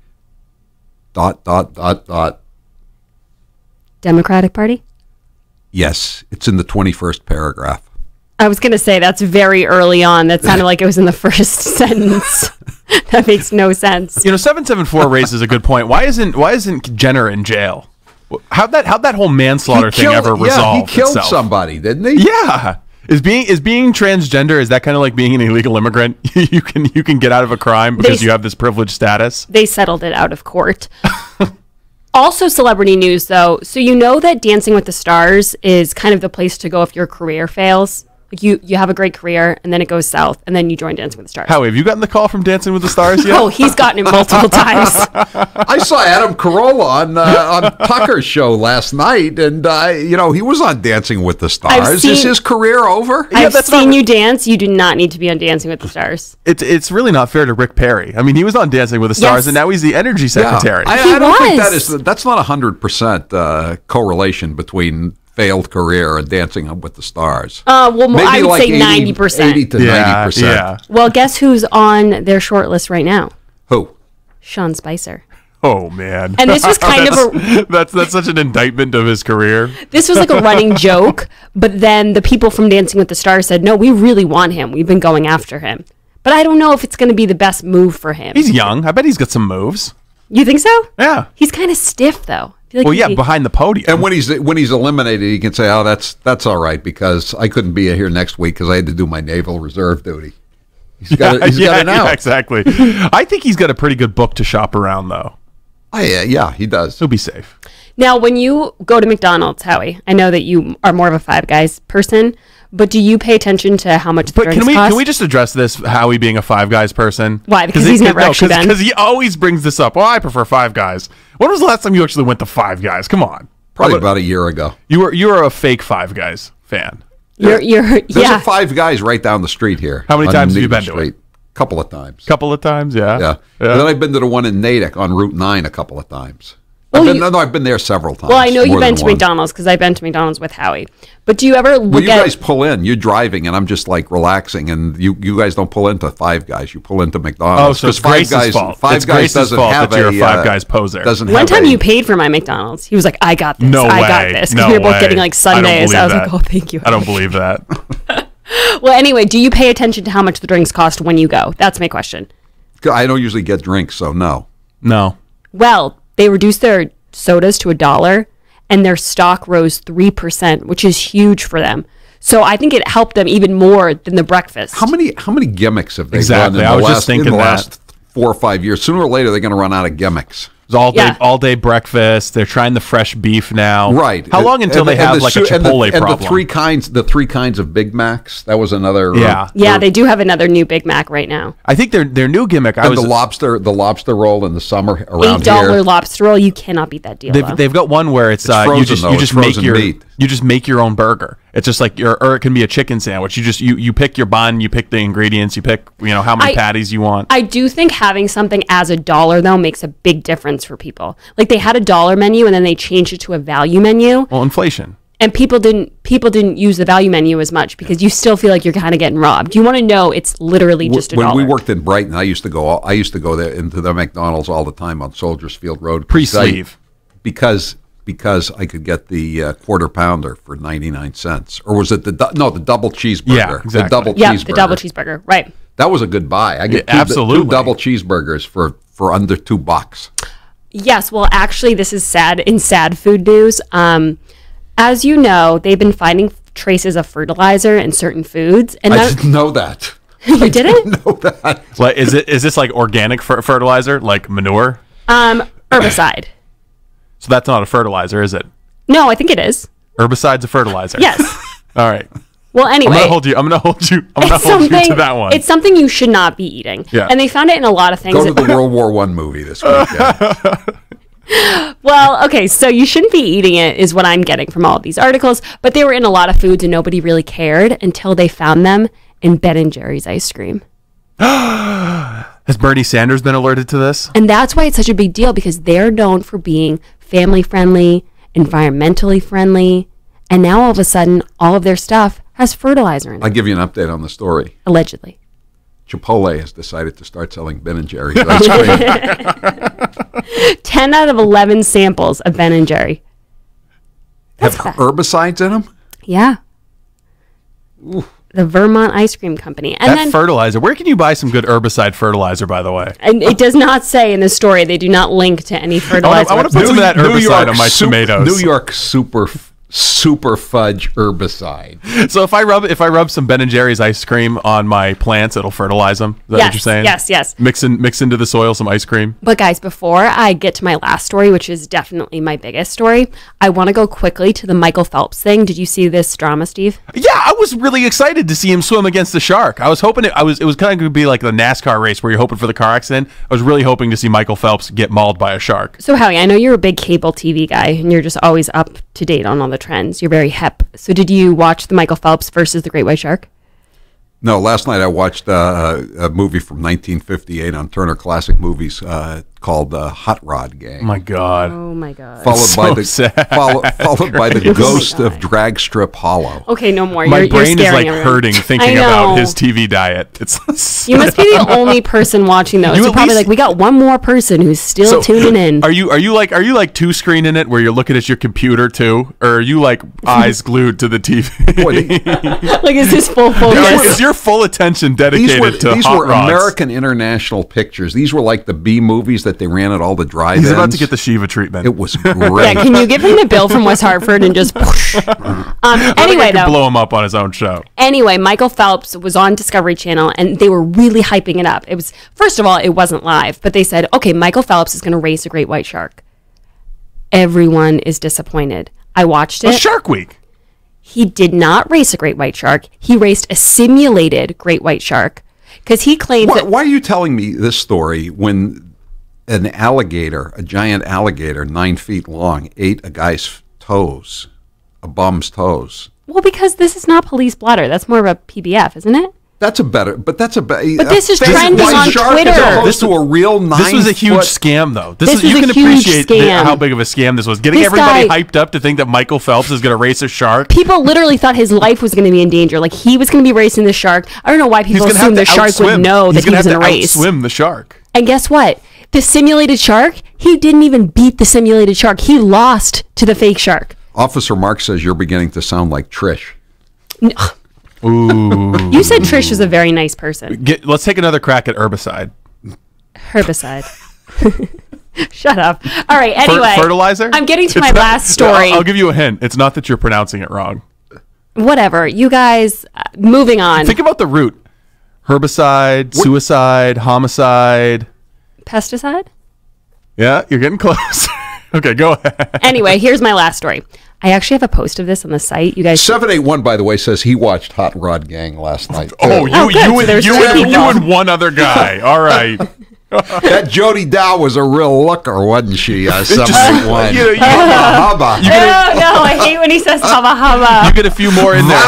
Democratic Party? Yes, it's in the 21st paragraph. I was going to say that's very early on. That sounded like it was in the first sentence. That makes no sense. You know, 774 raises a good point. Why isn't Jenner in jail? How'd that whole manslaughter thing ever resolve? Yeah, he killed itself? somebody, didn't he? Yeah. Is being transgender, is that kind of like being an illegal immigrant? you can get out of a crime because you have this privileged status? They settled it out of court. Also celebrity news, though. So you know that Dancing with the Stars is kind of the place to go if your career fails. Like you have a great career, and then it goes south, and then you join Dancing with the Stars. Howie, have you gotten the call from Dancing with the Stars yet? Oh, he's gotten it multiple times. I saw Adam Carolla on Tucker's show last night, and he was on Dancing with the Stars. Is his career over? I've seen you dance. You do not need to be on Dancing with the Stars. It's really not fair to Rick Perry. I mean, he was on Dancing with the Stars, and now he's the energy secretary. Yeah. I don't think that's not 100% correlation between failed career and Dancing with the Stars. Maybe I would say 90%. 80 to 90%. Yeah. Well, guess who's on their short list right now? Who? Sean Spicer. Oh, man. And this was kind of that's such an indictment of his career. This was like a running joke, but then the people from Dancing with the Stars said, no, we really want him. We've been going after him. But I don't know if it's going to be the best move for him. He's young. I bet he's got some moves. You think so? Yeah. He's kind of stiff, though. Like behind the podium. And when he's eliminated, he can say, "Oh, that's all right," because I couldn't be here next week because I had to do my Naval Reserve duty. He's got it out. Yeah, exactly. I think he's got a pretty good book to shop around, though. Yeah, he does. He'll be safe. Now, when you go to McDonald's, Howie, I know that you are more of a Five Guys person, but do you pay attention to how much the drinks cost? Can we just address this, Howie being a Five Guys person? Why? Because he's never actually been. Because he always brings this up. Well, I prefer Five Guys. When was the last time you actually went to Five Guys? Come on. Probably about a year ago. You were a fake Five Guys fan. There's a Five Guys right down the street here. How many times have you been to it? Couple of times. Couple of times, yeah. And then I've been to the one in Natick on Route 9 a couple of times. I've been there several times. Well, I know you've been to McDonald's because I've been to McDonald's with Howie. But do you ever look you guys pull in. You're driving, and I'm just like relaxing, and you guys don't pull into Five Guys. You pull into McDonald's. Oh, so it's Grace's fault. Five Guys doesn't have that you're a Five Guys poser. One time you paid for my McDonald's. He was like, I got this. I got this. Because we were both getting like Sundays. I was like, oh, thank you. I don't believe that. Well, anyway, do you pay attention to how much the drinks cost when you go? That's my question. I don't usually get drinks, so no. No. Well, they reduced their sodas to $1, and their stock rose 3%, which is huge for them. So I think it helped them even more than the breakfast. How many gimmicks have they done in the last 4 or 5 years? Sooner or later, they're going to run out of gimmicks. It's all day breakfast. They're trying the fresh beef now. Right. How long until they have like a Chipotle problem? And the three kinds of Big Macs. That was another. Yeah, they do have another new Big Mac right now. I think their new gimmick. The lobster roll in the summer around $8 lobster roll. You cannot beat that deal. They've got one where it's frozen, you just make your own burger. It's just like or it can be a chicken sandwich. You pick your bun, you pick the ingredients, you pick how many patties you want. I do think having something as $1 though makes a big difference for people. Like they had a $1 menu and then they changed it to a value menu. Well, inflation. And people didn't use the value menu as much because you still feel like you're kind of getting robbed. You want to know it's literally just $1. When we worked in Brighton, I used to go there into the McDonald's all the time on Soldiers Field Road. Pre-sleeve. Because I could get the quarter pounder for 99 cents. Or was it the double cheeseburger? Yeah, exactly. The double cheeseburger. The double cheeseburger, right. That was a good buy. I get two double cheeseburgers for under $2. Yes, well, actually, this is sad in sad food news. As you know, they've been finding traces of fertilizer in certain foods. And I didn't know that. You didn't know that? Like, is this like organic fertilizer, like manure? Herbicide. So that's not a fertilizer, is it? No, I think it is. Herbicide's a fertilizer. Yes. All right. Well, anyway, I'm gonna hold you to that one. It's something you should not be eating. Yeah. And they found it in a lot of things. Go to the World War I movie this weekend. Well, okay, so you shouldn't be eating it is what I'm getting from all of these articles, but they were in a lot of foods and nobody really cared until they found them in Ben & Jerry's ice cream. Has Bernie Sanders been alerted to this? And that's why it's such a big deal because they're known for being family friendly, environmentally friendly, and now all of a sudden all of their stuff has fertilizer in it. I'll give you an update on the story. Allegedly. Chipotle has decided to start selling Ben & Jerry's ice cream. 10 out of 11 samples of Ben & Jerry. Have herbicides in them? Yeah. Ooh. The Vermont Ice Cream Company. And that fertilizer. Where can you buy some good herbicide fertilizer, by the way? And it does not say in the story. They do not link to any fertilizer. I want to put some of that herbicide on my tomatoes. New York super fudge herbicide. So if I rub some Ben & Jerry's ice cream on my plants, it'll fertilize them. Is that what you're saying? Yes. Mix into the soil some ice cream. But guys, before I get to my last story, which is definitely my biggest story, I want to go quickly to the Michael Phelps thing. Did you see this drama, Steve? Yeah, I was really excited to see him swim against the shark. I was hoping it was kind of going to be like the NASCAR race where you're hoping for the car accident. I was really hoping to see Michael Phelps get mauled by a shark. So Howie, I know you're a big cable TV guy and you're just always up to date on all the trends. You're very hip. So did you watch the Michael Phelps versus the Great White Shark? No, last night I watched a movie from 1958 on Turner Classic Movies called Hot Rod Gang. Oh my God! Followed by the Ghost of Drag Strip Hollow. Okay, no more. My brain is like everyone. hurting thinking about his TV diet. You must be the only person watching those. You're probably like, we got one more person who's still tuning in. Are you like two screening it where you're looking at your computer too, or are you like eyes glued to the TV? Like, is this full focus? Is your full attention dedicated to these hot were rods? American International Pictures. These were like the B movies that they ran at all the drive-ins. He's about to get the Shiva treatment. It was great. Yeah, can you give him the bill from West Hartford and just anyway, though, blow him up on his own show. Anyway, Michael Phelps was on Discovery Channel and they were really hyping it up. It was, first of all, it wasn't live, but they said, okay, Michael Phelps is going to race a great white shark. Everyone is disappointed. I watched it. Shark Week. He did not race a great white shark. He raced a simulated great white shark because he claims that. Why are you telling me this story when an alligator, a giant alligator, 9 feet long, ate a guy's toes, a bum's toes? Well, because this is not police blotter. That's more of a PBF, isn't it? That's a better. But this is trending on Twitter. This to a real 9 This was a huge scam, though. This you can appreciate scam. how big of a scam this was. Getting everybody hyped up to think that Michael Phelps is going to race a shark. People literally thought his life was going to be in danger. Like, he was going to be racing the shark. I don't know why people assume the shark would know that he was in a race. Swim the shark. And guess what? The simulated shark, he didn't even beat the simulated shark. He lost to the fake shark. Officer Mark says you're beginning to sound like Trish. No. Ooh. You said Trish was a very nice person. Let's take another crack at herbicide. Herbicide. Shut up. All right, anyway. Fertilizer? I'm getting to my last story. I'll give you a hint. It's not that you're pronouncing it wrong. Whatever. You guys, moving on. Think about the root. Herbicide, suicide, homicide. Pesticide? Yeah, you're getting close. Okay, go ahead. Anyway, here's my last story. I actually have a post of this on the site. You guys 781, by the way, says he watched Hot Rod Gang last night. Too. Oh, you and one other guy. All right. That Jody Dow was a real looker, wasn't she? 781. Hubba. No, I hate when he says hubba hubba. You get a few more in there.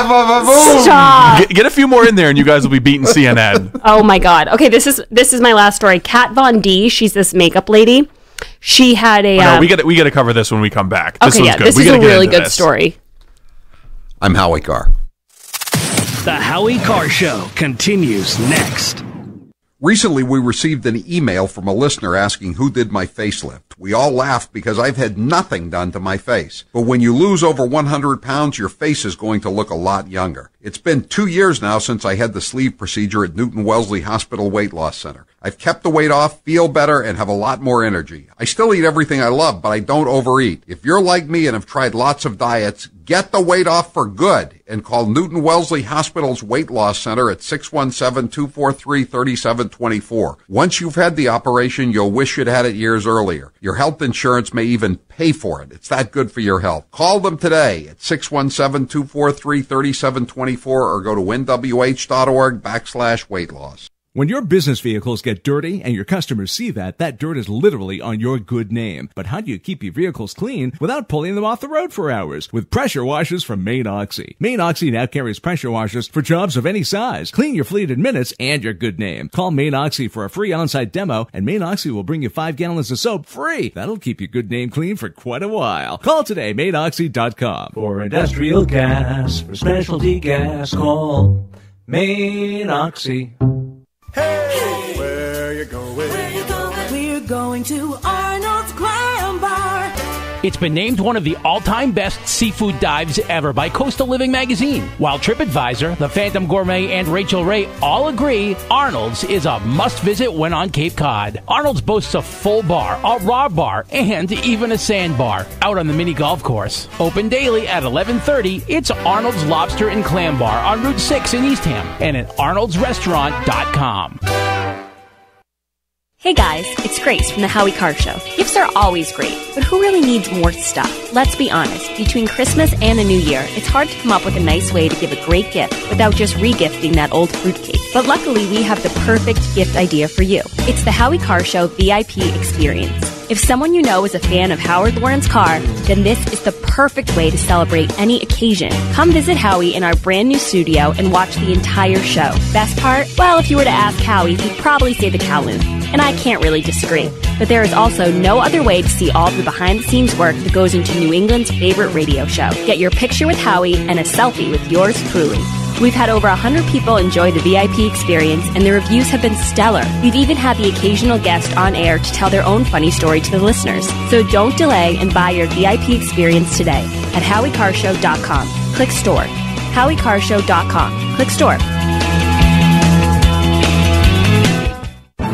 Stop. Get a few more in there, and you guys will be beating CNN. Oh my God. Okay, this is my last story. Kat Von D. She's this makeup lady. She had a. No, we get to cover this when we come back. This one's good. This is a really good story. I'm Howie Carr. The Howie Carr Show continues next. Recently, we received an email from a listener asking who did my facelift. We all laughed because I've had nothing done to my face. But when you lose over 100 pounds, your face is going to look a lot younger. It's been 2 years now since I had the sleeve procedure at Newton Wellesley Hospital Weight Loss Center. I've kept the weight off, feel better, and have a lot more energy. I still eat everything I love, but I don't overeat. If you're like me and have tried lots of diets, get the weight off for good and call Newton Wellesley Hospital's Weight Loss Center at 617-243-3724. Once you've had the operation, you'll wish you'd had it years earlier. Your health insurance may even pay for it. It's that good for your health. Call them today at 617-243-3724 or go to nwh.org/weight loss. When your business vehicles get dirty and your customers see that dirt is literally on your good name. But how do you keep your vehicles clean without pulling them off the road for hours? With pressure washers from Maine Oxy. Maine Oxy now carries pressure washers for jobs of any size. Clean your fleet in minutes and your good name. Call Maine Oxy for a free on-site demo, and Maine Oxy will bring you 5 gallons of soap free. That'll keep your good name clean for quite a while. Call today, MaineOxy.com. For industrial gas, for specialty gas, call Maine Oxy. Hey, where you going? We're going to Arnold's Clam Bar. It's been named one of the all-time best seafood dives ever by Coastal Living magazine. While TripAdvisor, The Phantom Gourmet, and Rachel Ray all agree Arnold's is a must-visit when on Cape Cod. Arnold's boasts a full bar, a raw bar, and even a sandbar out on the mini golf course. Open daily at 11:30, it's Arnold's Lobster and Clam Bar on Route 6 in Eastham and at arnoldsrestaurant.com. Hey guys, it's Grace from the Howie Carr Show. Gifts are always great, but who really needs more stuff? Let's be honest, between Christmas and the New Year, it's hard to come up with a nice way to give a great gift without just regifting that old fruitcake. But luckily, we have the perfect gift idea for you. It's the Howie Carr Show VIP experience. If someone you know is a fan of Howard Lauren's car, then this is the perfect way to celebrate any occasion. Come visit Howie in our brand new studio and watch the entire show. Best part? Well, if you were to ask Howie, he'd probably say the Kowloon. And I can't really disagree. But there is also no other way to see all the behind-the-scenes work that goes into New England's favorite radio show. Get your picture with Howie and a selfie with yours truly. We've had over 100 people enjoy the VIP experience, and the reviews have been stellar. We've even had the occasional guest on air to tell their own funny story to the listeners. So don't delay and buy your VIP experience today at HowieCarShow.com. Click store. HowieCarShow.com. Click store.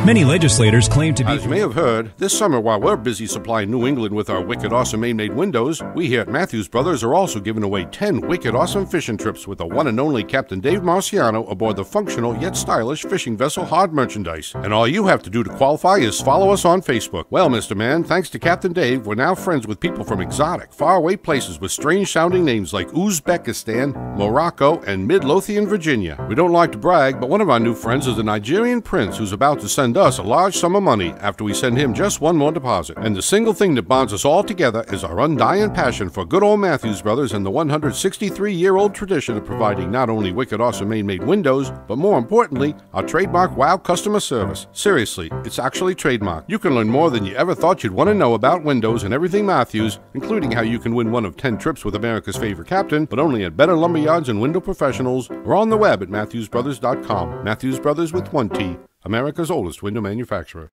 Many legislators claim to be... As you may have heard, this summer while we're busy supplying New England with our wicked awesome Maine-made windows, we here at Matthews Brothers are also giving away 10 wicked awesome fishing trips with the one and only Captain Dave Marciano aboard the functional yet stylish fishing vessel Hard Merchandise. And all you have to do to qualify is follow us on Facebook. Well, Mr. Man, thanks to Captain Dave, we're now friends with people from exotic, faraway places with strange-sounding names like Uzbekistan, Morocco, and Midlothian, Virginia. We don't like to brag, but one of our new friends is a Nigerian prince who's about to send us a large sum of money after we send him just one more deposit. And the single thing that bonds us all together is our undying passion for good old Matthews Brothers and the 163-year-old tradition of providing not only wicked awesome Maine-made windows, but more importantly, our trademark wow customer service. Seriously, it's actually trademark. You can learn more than you ever thought you'd want to know about windows and everything Matthews, including how you can win one of 10 trips with America's favorite captain, but only at Better Lumberyards and Window Professionals, or on the web at MatthewsBrothers.com. Matthews Brothers with 1 T. America's oldest window manufacturer.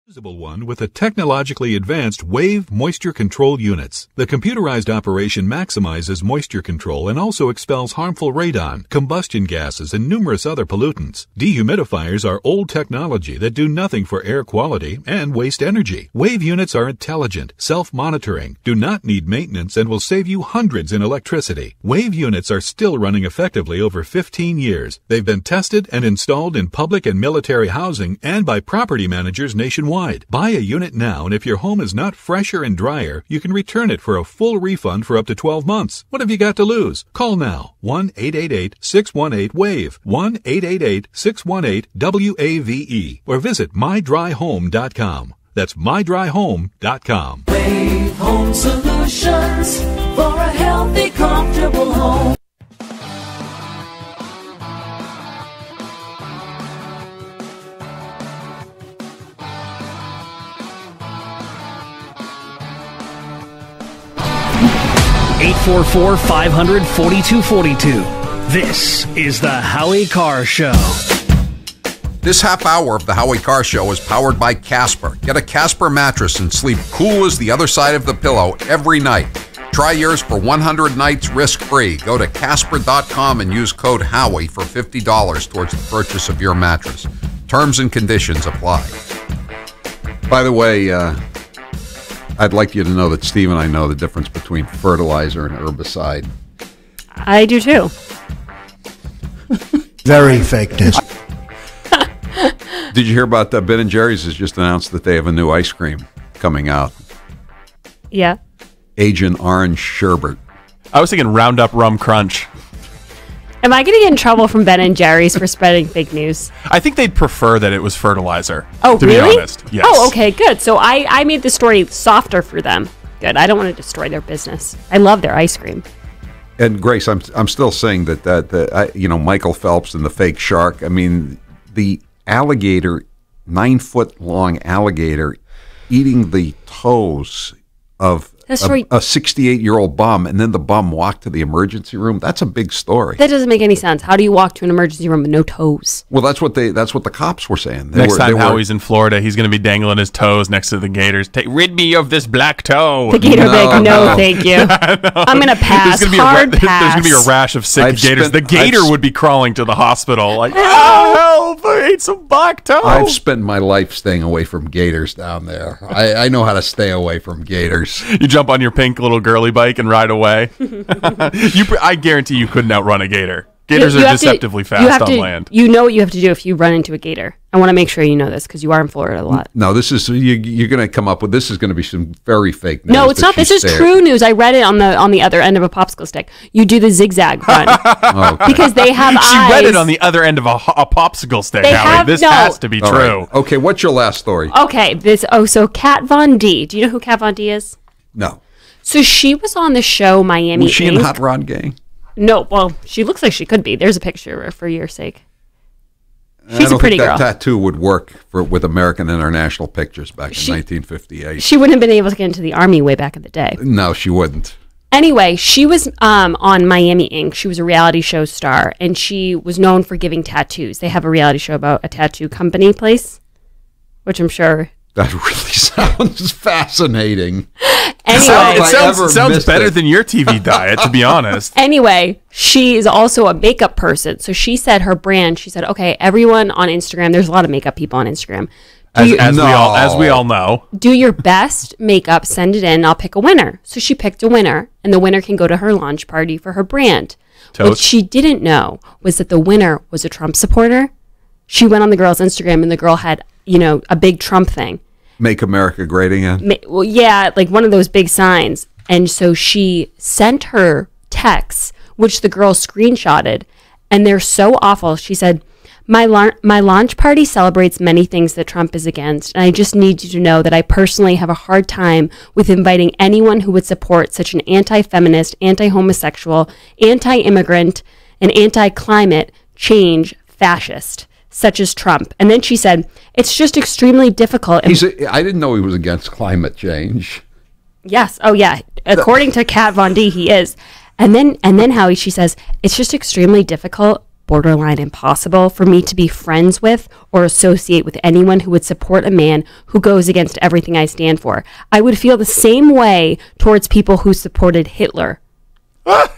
Usable one with a technologically advanced Wave moisture control units. The computerized operation maximizes moisture control and also expels harmful radon, combustion gases, and numerous other pollutants. Dehumidifiers are old technology that do nothing for air quality and waste energy. Wave units are intelligent, self-monitoring, do not need maintenance, and will save you hundreds in electricity. Wave units are still running effectively over 15 years. They've been tested and installed in public and military housing and by property managers nationwide. Buy a unit now, and if your home is not fresher and drier, you can return it for a full refund for up to 12 months. What have you got to lose? Call now. 1-888-618-WAVE. 1-888-618-WAVE. Or visit mydryhome.com. That's mydryhome.com. Wave Home Solutions for a healthy, comfortable home. Eight 844-500-4242. This is the Howie Carr Show. This half hour of the Howie Carr Show is powered by Casper. Get a Casper mattress and sleep cool as the other side of the pillow every night. Try yours for 100 nights risk-free. Go to Casper.com and use code Howie for $50 towards the purchase of your mattress. Terms and conditions apply. By the way, I'd like you to know that Steve and I know the difference between fertilizer and herbicide. I do too. Very fake news. Did you hear about that? Ben & Jerry's has just announced that they have a new ice cream coming out. Yeah. Agent Orange Sherbet. I was thinking Roundup Rum Crunch. Am I going to get in trouble from Ben & Jerry's for spreading fake news? I think they'd prefer that it was fertilizer. Oh, to really? be honest. Yes. Oh, okay, good. So I made the story softer for them. Good. I don't want to destroy their business. I love their ice cream. And Grace, I'm still saying that Michael Phelps and the fake shark. I mean, the alligator, 9-foot long alligator, eating the toes of a 68-year-old bum, and then the bum walked to the emergency room. That's a big story. That doesn't make any sense. How do you walk to an emergency room with no toes? Well, that's what the cops were saying. Next time Howie's in Florida, he's going to be dangling his toes next to the gators. Rid me of this black toe. The gator no, thank you. I'm going to pass. There's going to be a rash of sick gators. The gator would be crawling to the hospital like, oh, help, I ate some black toe. I've spent my life staying away from gators down there. I know how to stay away from gators. You jump on your pink little girly bike and ride away. I guarantee you couldn't outrun a gator. Gators are deceptively fast on land. You know what you have to do if you run into a gator. I want to make sure you know this because you are in Florida a lot. No, this is you're going to come up with. This is going to be some very fake news. No, it's not. This is true news. I read it on the other end of a popsicle stick. You do the zigzag run because they have eyes. She read it on the other end of a popsicle stick. Howie. This has to be true. Right. Okay, what's your last story? Okay, so Kat Von D. Do you know who Kat Von D is? No. So she was on the show Miami. Was she in Hot Rod Gang? No, well, she looks like she could be. There's a picture for your sake. She's a pretty girl. That tattoo would work with American International Pictures back in 1958. She wouldn't have been able to get into the Army way back in the day. No, she wouldn't. Anyway, she was on Miami Inc. She was a reality show star, and she was known for giving tattoos. They have a reality show about a tattoo company place, which I'm sure... That really sounds fascinating. Anyway, it sounds better than your TV diet, to be honest. Anyway, she is also a makeup person. So she said her brand, she said, okay, everyone on Instagram, there's a lot of makeup people on Instagram. As we all know. Do your best makeup, send it in, I'll pick a winner. So she picked a winner, and the winner can go to her launch party for her brand. Totes. What she didn't know was that the winner was a Trump supporter. She went on the girl's Instagram, and the girl had, a big Trump thing. Make America Great Again? Well, yeah, like one of those big signs. And so she sent her texts, which the girl screenshotted, and they're so awful. She said, my launch party celebrates many things that Trump is against, and I just need you to know that I personally have a hard time with inviting anyone who would support such an anti-feminist, anti-homosexual, anti-immigrant, and anti-climate change fascist, such as Trump. And then she said, it's just extremely difficult. I didn't know he was against climate change. Yes. Oh, yeah. According to Kat Von D, he is. And then Howie, she says, it's just extremely difficult borderline impossible for me to be friends with or associate with anyone who would support a man who goes against everything I stand for. I would feel the same way towards people who supported Hitler. And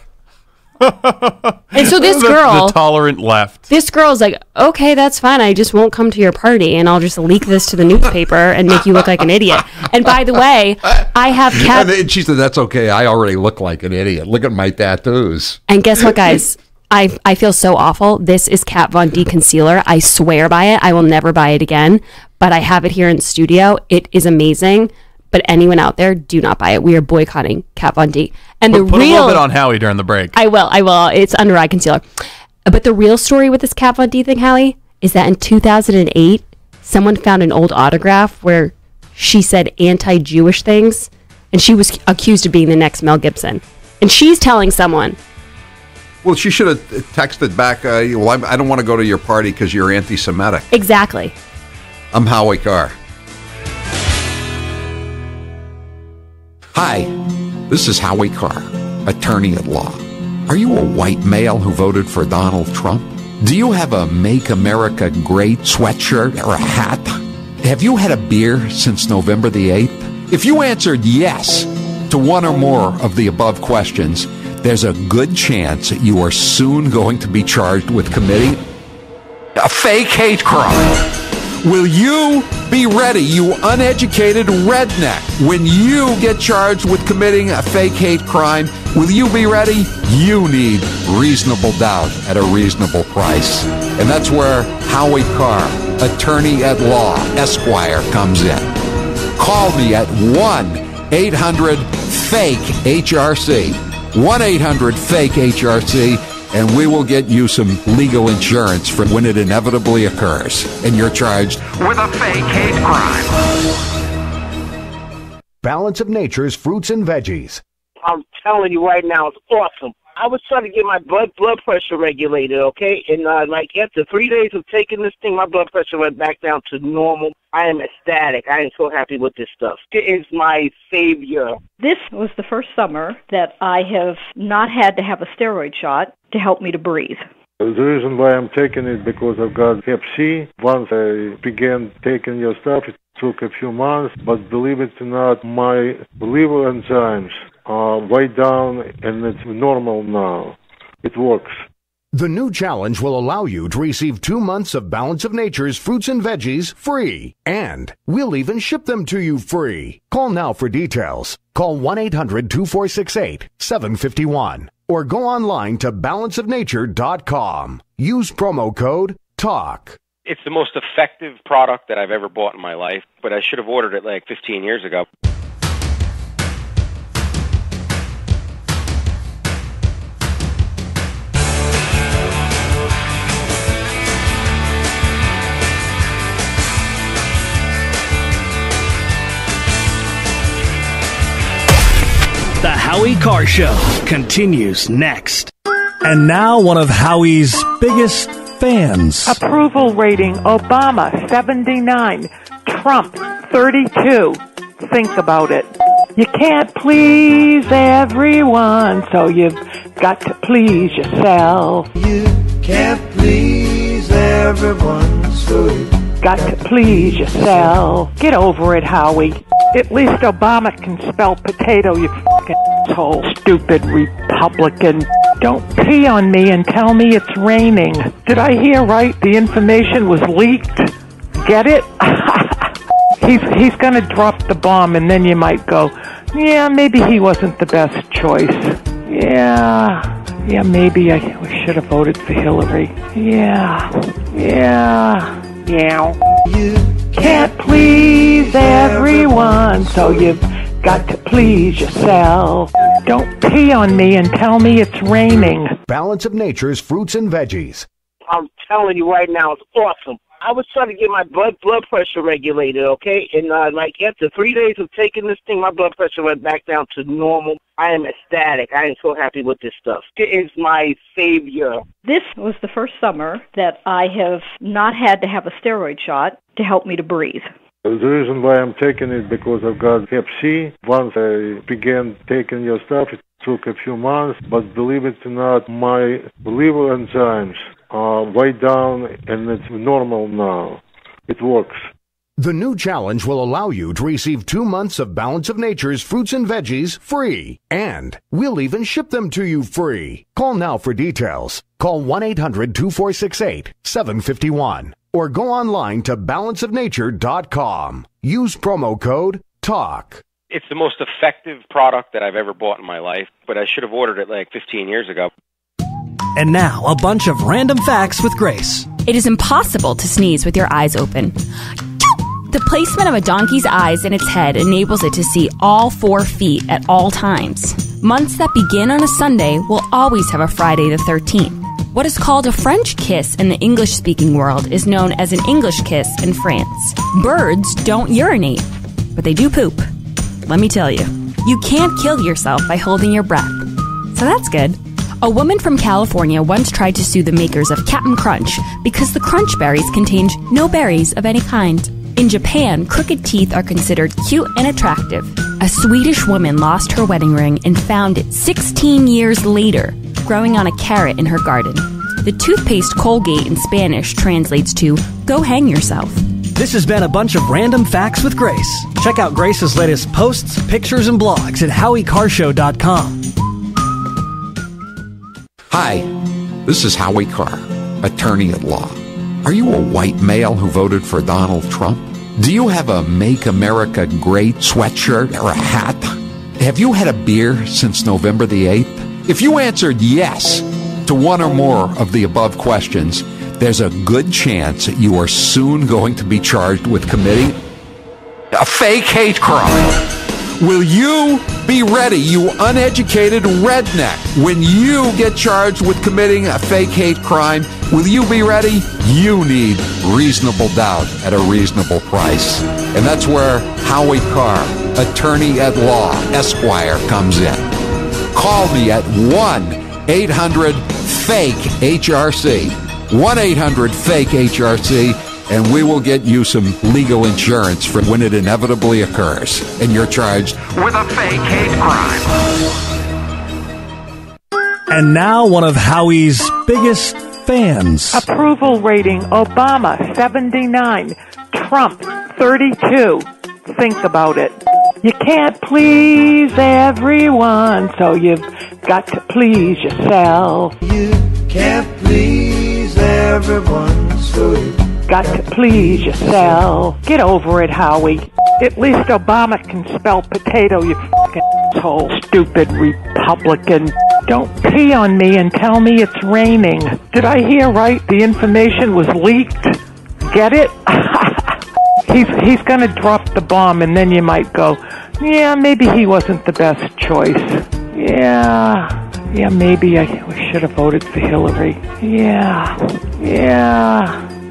so this girl, the tolerant left. this girl's like, okay, that's fine. I just won't come to your party, and I'll just leak this to the newspaper and make you look like an idiot. And by the way, I have Kat. And she said, "That's okay. I already look like an idiot. Look at my tattoos." And guess what, guys? I feel so awful. This is Kat Von D concealer. I swear by it. I will never buy it again. But I have it here in the studio. It is amazing. But anyone out there, do not buy it. We are boycotting Kat Von D. And Put a little bit on Howie during the break. I will. It's under eye concealer. But the real story with this Kat Von D thing, Howie, is that in 2008, someone found an old autograph where she said anti-Jewish things, and she was accused of being the next Mel Gibson. And she's telling someone. Well, she should have texted back, well, I don't want to go to your party because you're anti-Semitic. Exactly. I'm Howie Carr. Hi, this is Howie Carr, attorney at law. Are you a white male who voted for Donald Trump? Do you have a Make America Great sweatshirt or a hat? Have you had a beer since November the 8th? If you answered yes to one or more of the above questions, there's a good chance that you are soon going to be charged with committing a fake hate crime. Will you be ready, you uneducated redneck? When you get charged with committing a fake hate crime, will you be ready? You need reasonable doubt at a reasonable price. And that's where Howie Carr, attorney at law, Esquire, comes in. Call me at 1-800-FAKE-HRC. 1-800-FAKE-HRC. And we will get you some legal insurance for when it inevitably occurs and you're charged with a fake hate crime. Balance of Nature's fruits and veggies. I'm telling you right now, it's awesome. I was trying to get my blood pressure regulated, okay? And after 3 days of taking this thing, my blood pressure went back down to normal. I am ecstatic. I am so happy with this stuff. It is my savior. This was the first summer that I have not had to have a steroid shot to help me to breathe. The reason why I'm taking it because I've got Hep C. Once I began taking your stuff, it took a few months, but believe it or not, my liver enzymes are way down and it's normal now. It works. The new challenge will allow you to receive 2 months of Balance of Nature's fruits and veggies free. And we'll even ship them to you free. Call now for details. Call 1-800-246-8751 or go online to balanceofnature.com. Use promo code TALK. It's the most effective product that I've ever bought in my life, but I should have ordered it like 15 years ago. The Howie Carr Show continues next. And now one of Howie's biggest fans. Approval rating, Obama, 79. Trump, 32. Think about it. You can't please everyone, so you've got to please yourself. You can't please everyone, so you've got to please yourself. Get over it, Howie. At least Obama can spell potato, you fucking asshole. Stupid Republican. Don't pee on me and tell me it's raining. Did I hear right? The information was leaked? Get it? He's gonna drop the bomb and then you might go, yeah, maybe he wasn't the best choice. Yeah, maybe I should have voted for Hillary. Yeah. You can't please everyone, so you've got to please yourself. Don't pee on me and tell me it's raining. Balance of Nature's fruits and veggies. I'm telling you right now, it's awesome. I was trying to get my blood pressure regulated, okay? And after 3 days of taking this thing, my blood pressure went back down to normal. I am ecstatic. I am so happy with this stuff. It is my savior. This was the first summer that I have not had to have a steroid shot to help me to breathe. The reason why I'm taking it because I've got Hep C. Once I began taking your stuff, it took a few months, but believe it or not, my liver enzymes way down, and it's normal now. It works. The new challenge will allow you to receive 2 months of Balance of Nature's fruits and veggies free. And we'll even ship them to you free. Call now for details. Call 1-800-246-8751 or go online to balanceofnature.com. Use promo code TALK. It's the most effective product that I've ever bought in my life, but I should have ordered it like 15 years ago. And now, a bunch of random facts with Grace. It is impossible to sneeze with your eyes open. The placement of a donkey's eyes in its head enables it to see all 4 feet at all times. Months that begin on a Sunday will always have a Friday the 13th. What is called a French kiss in the English-speaking world is known as an English kiss in France. Birds don't urinate, but they do poop. Let me tell you, you can't kill yourself by holding your breath. So that's good. A woman from California once tried to sue the makers of Cap'n Crunch because the Crunch berries contained no berries of any kind. In Japan, crooked teeth are considered cute and attractive. A Swedish woman lost her wedding ring and found it 16 years later, growing on a carrot in her garden. The toothpaste Colgate in Spanish translates to, go hang yourself. This has been a bunch of random facts with Grace. Check out Grace's latest posts, pictures, and blogs at HowieCarrshow.com. Hi, this is Howie Carr, attorney at law. Are you a white male who voted for Donald Trump? Do you have a Make America Great sweatshirt or a hat? Have you had a beer since November the 8th? If you answered yes to one or more of the above questions, there's a good chance that you are soon going to be charged with committing a fake hate crime. Will you be ready, you uneducated redneck? When you get charged with committing a fake hate crime, will you be ready? You need reasonable doubt at a reasonable price. And that's where Howie Carr, attorney at law, Esquire, comes in. Call me at 1-800-FAKE-HRC. 1-800-FAKE-HRC. And we will get you some legal insurance for when it inevitably occurs and you're charged with a fake hate crime. And now, one of Howie's biggest fans. Approval rating, Obama, 79. Trump, 32. Think about it. You can't please everyone, so you've got to please yourself. You can't please everyone, so you got to please yourself. Get over it, Howie. At least Obama can spell potato, you fucking asshole. Stupid Republican. Don't pee on me and tell me it's raining. Did I hear right? The information was leaked? Get it? He's gonna drop the bomb and then you might go, yeah, maybe he wasn't the best choice. Yeah, maybe I should have voted for Hillary. Yeah.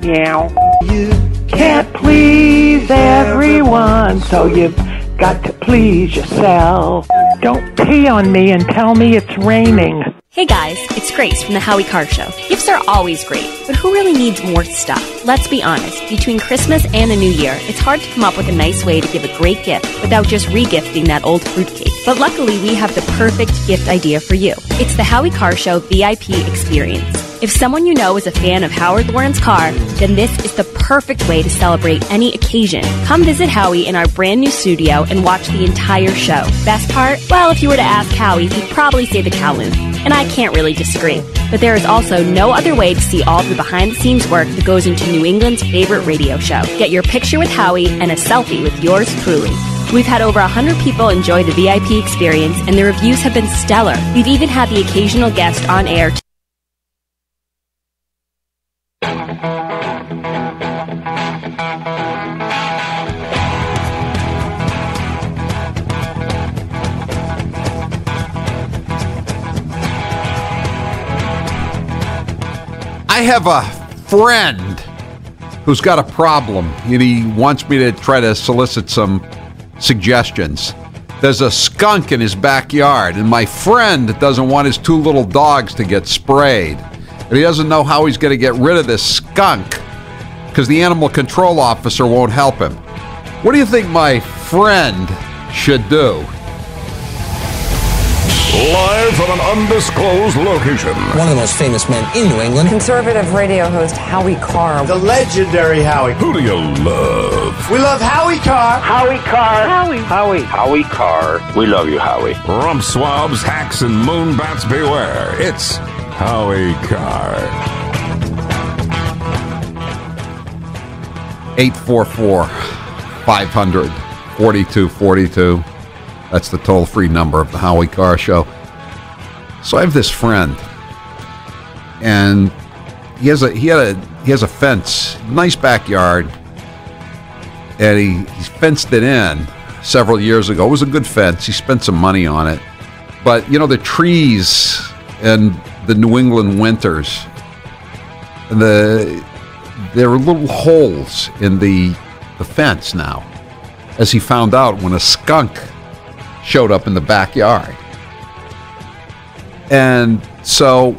You can't please everyone, so you've got to please yourself. Don't pee on me and tell me it's raining. Hey guys, it's Grace from the Howie Carr Show. Gifts are always great, but who really needs more stuff? Let's be honest, between Christmas and the New Year, it's hard to come up with a nice way to give a great gift without just regifting that old fruitcake. But luckily, we have the perfect gift idea for you. It's the Howie Carr Show VIP experience. If someone you know is a fan of Howard Lauren's car, then this is the perfect way to celebrate any occasion. Come visit Howie in our brand new studio and watch the entire show. Best part? Well, if you were to ask Howie, he'd probably say the Kowloon. And I can't really disagree. But there is also no other way to see all the behind-the-scenes work that goes into New England's favorite radio show. Get your picture with Howie and a selfie with yours truly. We've had over 100 people enjoy the VIP experience, and the reviews have been stellar. We've even had the occasional guest on air. I have a friend who's got a problem, and he wants me to try to solicit some suggestions. There's a skunk in his backyard, and my friend doesn't want his 2 little dogs to get sprayed. And he doesn't know how he's going to get rid of this skunk because the animal control officer won't help him. What do you think my friend should do? Live from an undisclosed location. One of the most famous men in New England. Conservative radio host Howie Carr. The legendary Howie. Who do you love? We love Howie Carr. Howie Carr. Howie Carr. We love you, Howie. Rump swabs, hacks, and moonbats beware. It's Howie Carr. 844-500-4242. That's the toll-free number of the Howie Carr Show. So I have this friend, and he has a fence, nice backyard, and he fenced it in several years ago. It was a good fence. He spent some money on it, but you know the trees and the New England winters, and there are little holes in the fence now, as he found out when a skunk showed up in the backyard. And so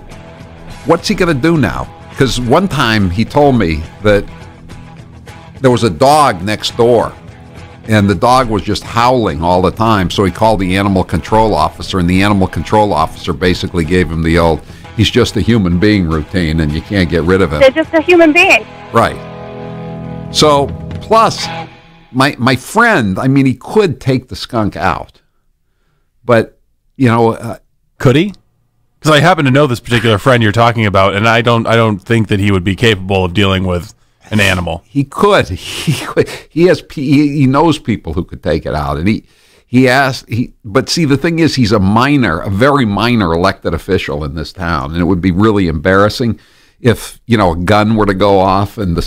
what's he going to do now? Because one time he told me that there was a dog next door, and the dog was just howling all the time. So he called the animal control officer, and the animal control officer basically gave him the old, he's just a human being routine, and you can't get rid of him. They're just a human being. Right. So, plus, my friend, I mean, he could take the skunk out. But, you know... could he? Because I happen to know this particular friend you're talking about, and I don't think that he would be capable of dealing with an animal. He could. He knows people who could take it out, and he asked. But see, the thing is, he's a very minor elected official in this town, and it would be really embarrassing if a gun were to go off and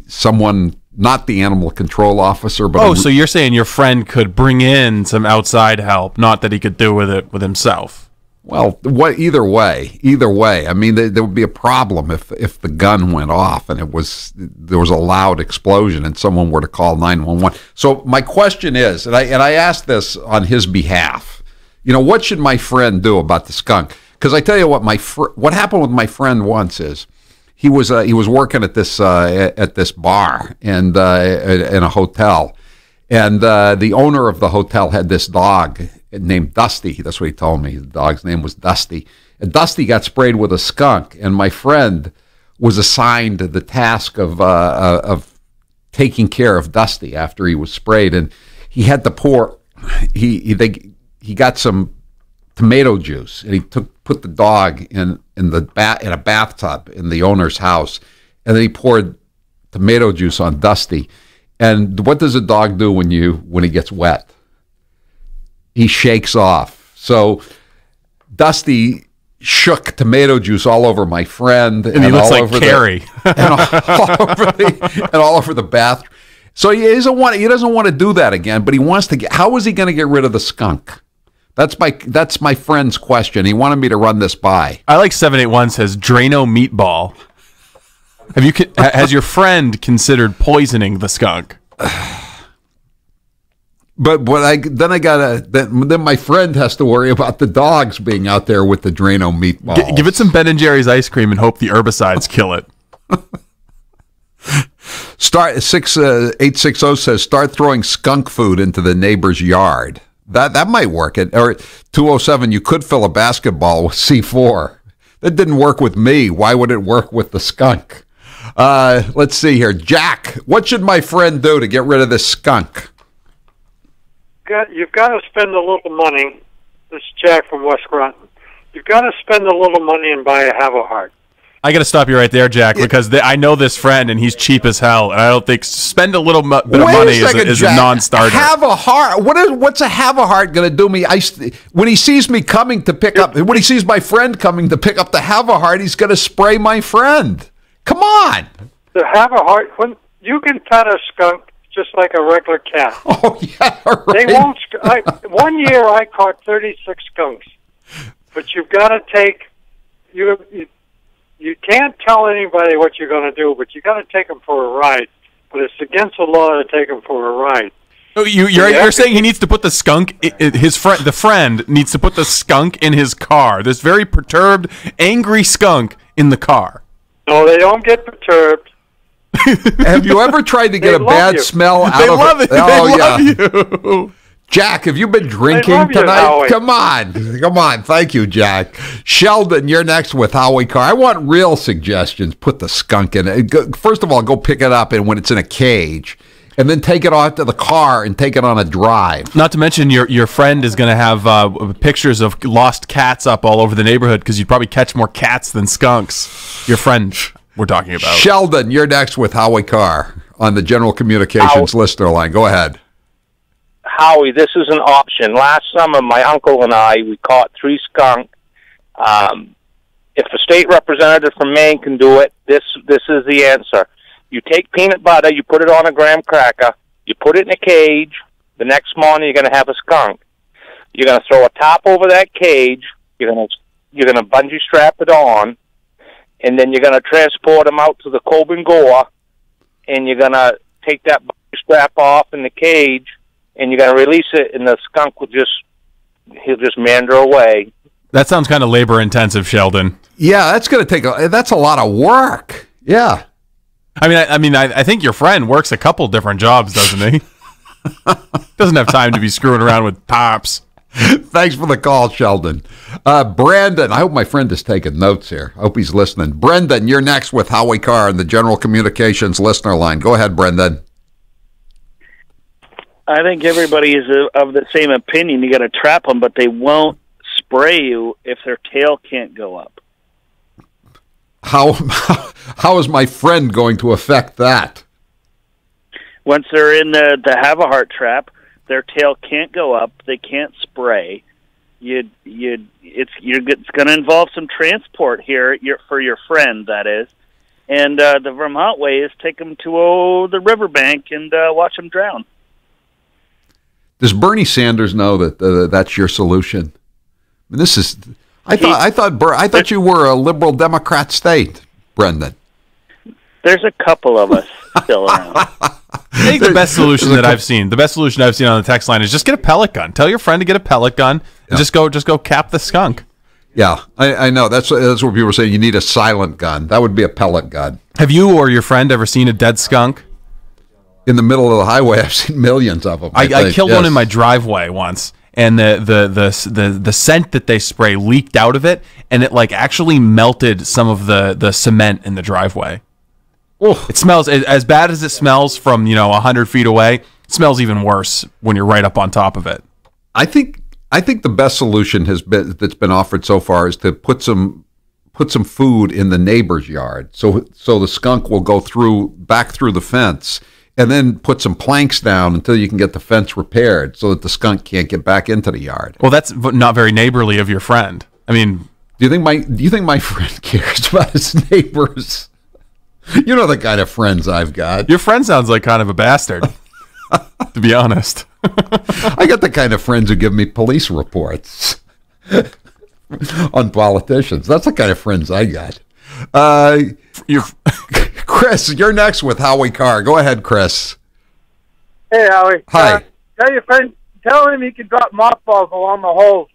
someone, not the animal control officer, but so you're saying your friend could bring in some outside help, not that he could do it with himself. Well, either way, I mean, there would be a problem if the gun went off and there was a loud explosion and someone were to call 911. So my question is, and I asked this on his behalf, what should my friend do about the skunk? Because I tell you what happened with my friend once is he was working at this bar and in a hotel, and the owner of the hotel had this dog named Dusty. That's what he told me. The dog's name was Dusty. And Dusty got sprayed with a skunk, and my friend was assigned the task of taking care of Dusty after he was sprayed. And he had to pour. He got some tomato juice, and he put the dog in a bathtub in the owner's house, and then he poured tomato juice on Dusty. And what does a dog do when he gets wet? He shakes off. So Dusty shook tomato juice all over my friend, and he looks like Carrie, and all over the bathroom. So he doesn't want to do that again. But he wants to get. How is he going to get rid of the skunk? That's my friend's question. He wanted me to run this by. I like 781 says Drano meatball. Has your friend considered poisoning the skunk? But then my friend has to worry about the dogs being out there with the Drano meatballs. Give it some Ben & Jerry's ice cream and hope the herbicides kill it. 860 says start throwing skunk food into the neighbor's yard. That might work. Or 207, you could fill a basketball with C4. That didn't work with me. Why would it work with the skunk? Let's see here. Jack, what should my friend do to get rid of this skunk? You've got to spend a little money. This is Jack from West Groton. You've got to spend a little money and buy a Have-A-Heart. I got to stop you right there, Jack, because I know this friend, and he's cheap as hell, and I don't think spend a little bit of money is a non-starter. Have-A-Heart? What's a Have-A-Heart going to do me? When he sees me coming to pick up, when he sees my friend coming to pick up the Have-A-Heart, he's going to spray my friend. Come on. The Have-A-Heart, when you can pet a skunk just like a regular cat. Oh, yeah, right. They won't. One year I caught 36 skunks, but you've got to take you can't tell anybody what you're going to do, but you got to take them for a ride. But it's against the law to take them for a ride. Oh, you're saying he needs to put the skunk. The friend needs to put the skunk in his car. This very perturbed, angry skunk in the car. No, they don't get perturbed. Have you ever tried to get a bad smell out of it? They love you. Jack, have you been drinking love you, tonight? Howie. Come on. Thank you, Jack. Sheldon, you're next with Howie Carr. I want real suggestions. Put the skunk in it. First of all, go pick it up and when it's in a cage, and then take it off to the car and take it on a drive. Not to mention your friend is going to have pictures of lost cats up all over the neighborhood because you'd probably catch more cats than skunks. Your friend we're talking about. Sheldon, you're next with Howie Carr on the General Communications listener line. Go ahead. Howie, this is an option. Last summer, my uncle and I, we caught 3 skunk. If a state representative from Maine can do it, this is the answer. You take peanut butter, you put it on a graham cracker, you put it in a cage. The next morning, you're going to have a skunk. You're going to throw a top over that cage. You're going to bungee strap it on, and then you're going to transport him out to the Coben Gore, and you're going to take that bungee strap off in the cage, and you're going to release it, and the skunk he'll just meander away. That sounds kind of labor intensive, Sheldon. Yeah, that's a lot of work. Yeah. I think your friend works a couple different jobs, doesn't he? Doesn't have time to be screwing around with tops. Thanks for the call, Sheldon. Brandon, I hope my friend is taking notes here. I hope he's listening. Brendan, you're next with Howie Carr on the General Communications listener line. Go ahead, Brendan. I think everybody is of the same opinion. You got to trap them, but they won't spray you if their tail can't go up. How is my friend going to affect that? Once they're in the have a heart trap, their tail can't go up. They can't spray. It's going to involve some transport here for your friend, that is. And the Vermont way is take them to the riverbank and watch them drown. Does Bernie Sanders know that that's your solution? I thought you were a liberal Democrat state, Brendan. There's a couple of us still around. I think the best solution that I've seen, on the text line is just get a pellet gun. Tell your friend to get a pellet gun and just go cap the skunk. Yeah, I know. That's what people are saying. You need a silent gun. That would be a pellet gun. Have you or your friend ever seen a dead skunk? In the middle of the highway, I've seen millions of them. I killed one in my driveway once, and the scent that they spray leaked out of it, and it actually melted some of the cement in the driveway. Oh. It smells as bad as it smells from 100 feet away. It smells even worse when you're right up on top of it. I think the best solution that's been offered so far is to put some food in the neighbor's yard, so the skunk will go back through the fence. And then put some planks down until you can get the fence repaired so that the skunk can't get back into the yard. Well, that's not very neighborly of your friend. I mean, do you think my friend cares about his neighbors? You know the kind of friends I've got. Your friend sounds like kind of a bastard, to be honest. I got the kind of friends who give me police reports on politicians. That's the kind of friends I got. Chris, you're next with Howie Carr. Go ahead, Chris. Hey, Howie. Hi. Tell your friend, tell him he can drop mothballs along the holes.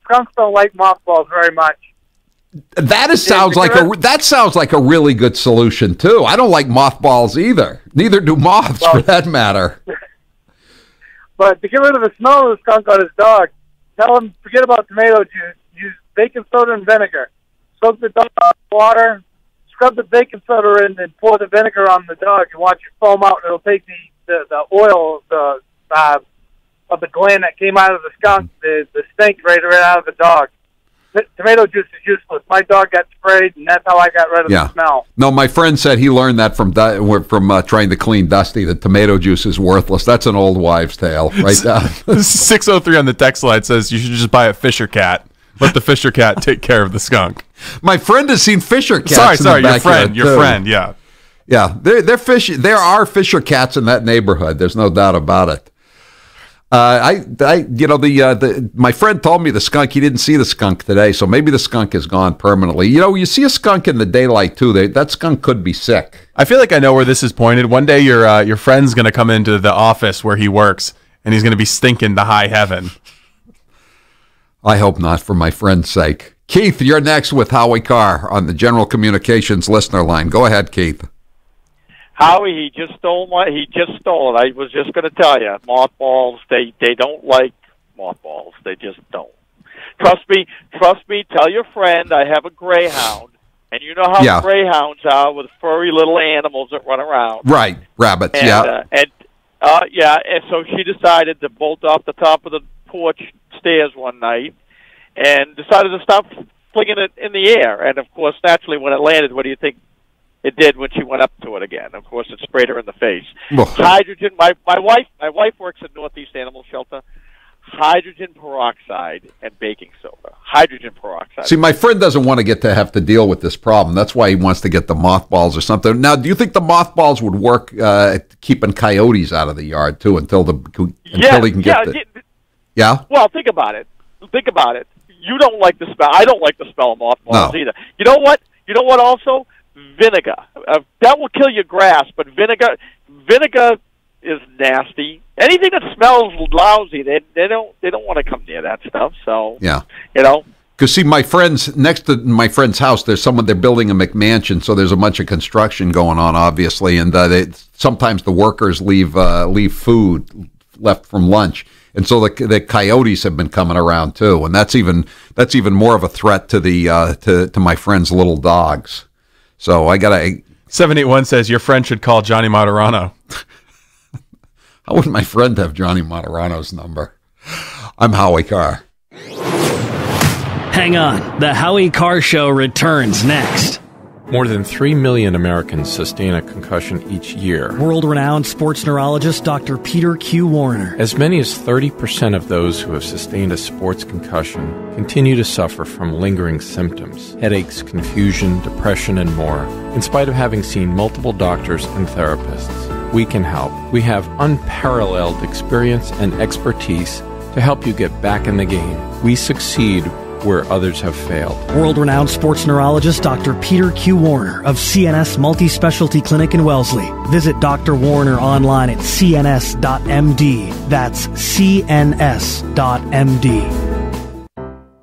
Skunks don't like mothballs very much. That sounds like a really good solution too. I don't like mothballs either. Neither do moths, for that matter. But to get rid of the smell of the skunk on his dog, tell him forget about tomato juice. Use baking soda and vinegar. Soak the dog in water. Scrub the baking soda in and pour the vinegar on the dog and watch it foam out. It'll take the oil of the gland that came out of the skunk, the stink right out of the dog. Tomato juice is useless. My dog got sprayed, and that's how I got rid of the smell. No, my friend said he learned that from trying to clean Dusty. That tomato juice is worthless. That's an old wives' tale, right down. 603 on the text line says you should just buy a Fisher cat. Let the Fisher cat take care of the skunk. My friend has seen Fisher cats. Sorry, your friend, yeah. Yeah, there are Fisher cats in that neighborhood. There's no doubt about it. My friend told me the skunk, he didn't see the skunk today, so maybe the skunk is gone permanently. You see a skunk in the daylight too, that skunk could be sick. I feel like I know where this is pointed. One day your friend's going to come into the office where he works, and he's going to be stinking to high heaven. I hope not, for my friend's sake. Keith, you're next with Howie Carr on the General Communications listener line. Go ahead, Keith. Howie, he just stole it. I was just going to tell you, mothballs. They don't like mothballs. They just don't. Trust me. Tell your friend I have a greyhound, and you know how greyhounds are with furry little animals that run around. Right, rabbits. And so she decided to bolt off the top of the porch stairs one night, and decided to stop flinging it in the air. And of course, naturally, when it landed, what do you think it did when she went up to it again? Of course, it sprayed her in the face. Hydrogen. My wife works at Northeast Animal Shelter. Hydrogen peroxide and baking soda. Hydrogen peroxide. See, my friend doesn't want to have to deal with this problem. That's why he wants to get the mothballs or something. Now, do you think the mothballs would work keeping coyotes out of the yard too until he can get the? Yeah. Well, think about it. You don't like the smell. I don't like the smell of mothballs either. You know what? Also, vinegar. That will kill your grass, but vinegar is nasty. Anything that smells lousy, they don't want to come near that stuff. So Because see, next to my friend's house, they're building a McMansion, so there's a bunch of construction going on, obviously, and sometimes the workers leave food left from lunch, and so the coyotes have been coming around too, and that's even more of a threat to to my friend's little dogs. So I gotta. 781 says your friend should call Johnny Maturano. How would my friend have Johnny Maturano's number? I'm Howie Carr. Hang on. The Howie Carr Show returns next. More than 3 million Americans sustain a concussion each year. World-renowned sports neurologist Dr. Peter Q. Warner. As many as 30% of those who have sustained a sports concussion continue to suffer from lingering symptoms, headaches, confusion, depression, and more. In spite of having seen multiple doctors and therapists, we can help. We have unparalleled experience and expertise to help you get back in the game. We succeed where others have failed. World-renowned sports neurologist Dr. Peter Q. Warner of CNS Multi-Specialty Clinic in Wellesley. Visit Dr. Warner online at cns.md. That's cns.md.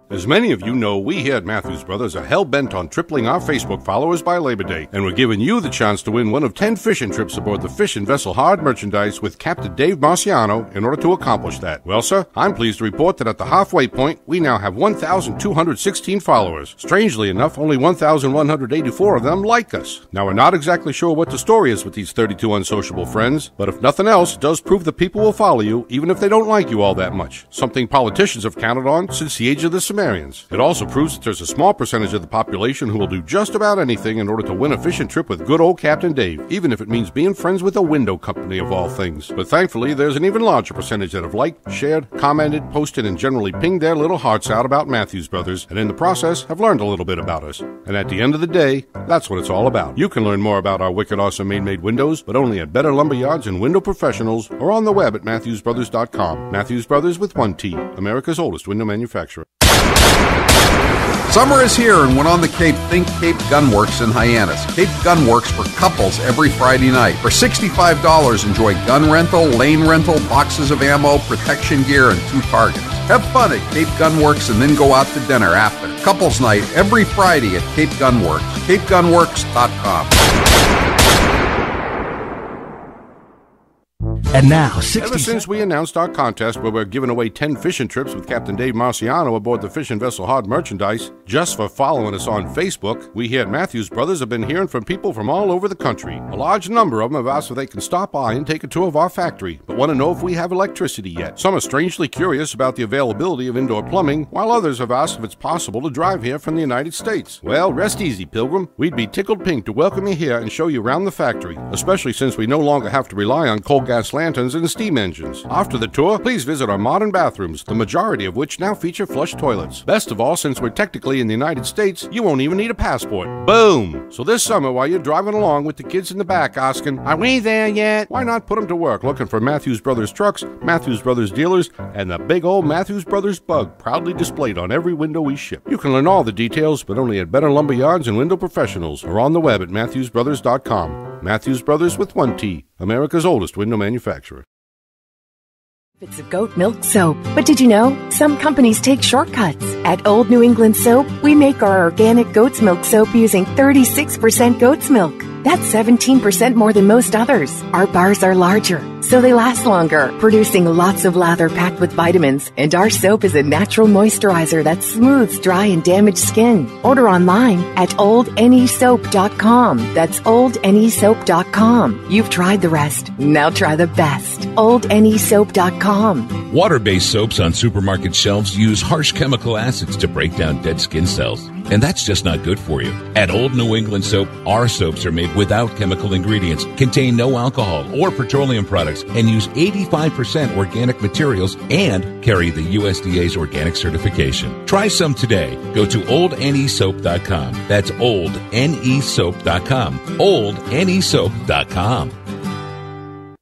As many of you know, we here at Matthews Brothers are hell-bent on tripling our Facebook followers by Labor Day, and we're giving you the chance to win one of 10 fishing trips aboard the Fishing Vessel Hard merchandise with Captain Dave Marciano in order to accomplish that. Well, sir, I'm pleased to report that at the halfway point, we now have 1,216 followers. Strangely enough, only 1,184 of them like us. Now, we're not exactly sure what the story is with these 32 unsociable friends, but if nothing else, it does prove that people will follow you, even if they don't like you all that much. Something politicians have counted on since the age of the Sumerians. It also proves that there's a small percentage of the population who will do just about anything in order to win a fishing trip with good old Captain Dave, even if it means being friends with a window company of all things. But thankfully, there's an even larger percentage that have liked, shared, commented, posted, and generally pinged their little hearts out about Matthews Brothers, and in the process have learned a little bit about us. And at the end of the day, that's what it's all about. You can learn more about our wicked awesome Maine-made windows, but only at Better Lumberyards and Window Professionals, or on the web at MatthewsBrothers.com. Matthews Brothers with one T, America's oldest window manufacturer. Summer is here, and when on the Cape, think Cape Gunworks in Hyannis. Cape Gunworks for couples every Friday night. For $65, enjoy gun rental, lane rental, boxes of ammo, protection gear, and 2 targets. Have fun at Cape Gunworks and then go out to dinner after. Couples night every Friday at Cape Gunworks. CapeGunworks.com. And now, Ever since we announced our contest where we're giving away 10 fishing trips with Captain Dave Marciano aboard the Fishing Vessel Hard merchandise, just for following us on Facebook, we here at Matthews Brothers have been hearing from people from all over the country. A large number of them have asked if they can stop by and take a tour of our factory, but want to know if we have electricity yet. Some are strangely curious about the availability of indoor plumbing, while others have asked if it's possible to drive here from the United States. Well, rest easy, Pilgrim. We'd be tickled pink to welcome you here and show you around the factory, especially since we no longer have to rely on coal gas lanterns and steam engines. After the tour, please visit our modern bathrooms, the majority of which now feature flush toilets. Best of all, since we're technically in the United States, you won't even need a passport. Boom! So this summer, while you're driving along with the kids in the back asking, "Are we there yet?" why not put them to work looking for Matthews Brothers trucks, Matthews Brothers dealers, and the big old Matthews Brothers bug proudly displayed on every window we ship. You can learn all the details, but only at Better Lumberyards and Window Professionals, or on the web at MatthewsBrothers.com. Matthews Brothers with one T, America's oldest window manufacturer. It's a goat milk soap. But did you know? Some companies take shortcuts. At Old New England Soap, we make our organic goat's milk soap using 36% goat's milk. That's 17% more than most others. Our bars are larger, so they last longer, producing lots of lather packed with vitamins. And our soap is a natural moisturizer that smooths dry and damaged skin. Order online at oldnesoap.com. That's oldnesoap.com. You've tried the rest. Now try the best. oldnesoap.com. Water-based soaps on supermarket shelves use harsh chemical acids to break down dead skin cells. And that's just not good for you. At Old New England Soap, our soaps are made without chemical ingredients, contain no alcohol or petroleum products, and use 85% organic materials and carry the USDA's organic certification. Try some today. Go to oldnesoap.com. That's oldnesoap.com. oldnesoap.com.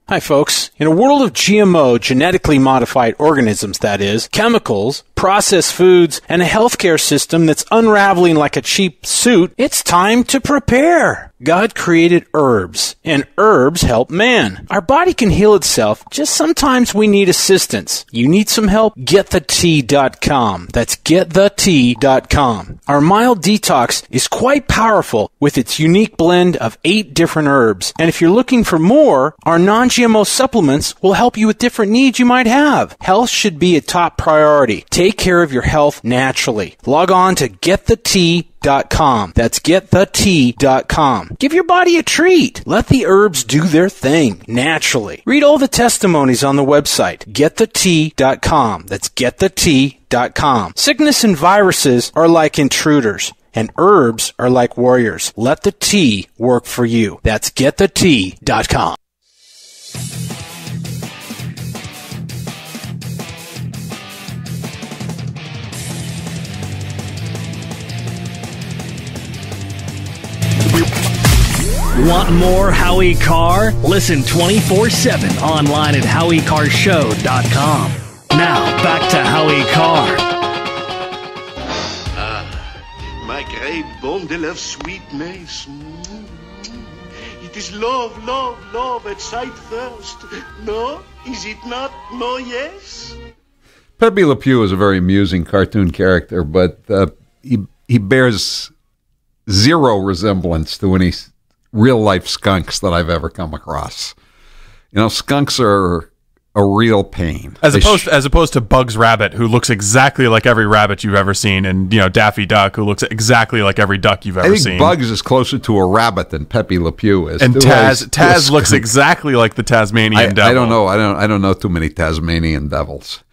Hi, folks. In a world of GMO, genetically modified organisms, that is, chemicals, processed foods, and a healthcare system that's unraveling like a cheap suit, it's time to prepare. God created herbs, and herbs help man. Our body can heal itself, just sometimes we need assistance. You need some help? GetTheTea.com. That's GetTheTea.com. Our mild detox is quite powerful with its unique blend of 8 different herbs. And if you're looking for more, our non-GMO supplements will help you with different needs you might have. Health should be a top priority. Take care of your health naturally. Log on to GetTheTea.com. That's GetTheTea.com. Give your body a treat. Let the herbs do their thing naturally. Read all the testimonies on the website, GetTheTea.com. That's GetTheTea.com. Sickness and viruses are like intruders, and herbs are like warriors. Let the tea work for you. That's GetTheTea.com. Want more Howie Carr? Listen 24/7 online at HowieCarrShow.com. Now, back to Howie Carr. My great bundle of sweetness. It is love, love, love at sight first. No? Is it not? No, yes? Pepe Le Pew is a very amusing cartoon character, but he bears zero resemblance to any real-life skunks that I've ever come across. You know, skunks are a real pain. As opposed to Bugs Rabbit, who looks exactly like every rabbit you've ever seen, and Daffy Duck, who looks exactly like every duck you've ever seen. I think Bugs is closer to a rabbit than Pepe Le Pew is. And Taz looks exactly like the Tasmanian devil. I don't know. I don't know too many Tasmanian devils.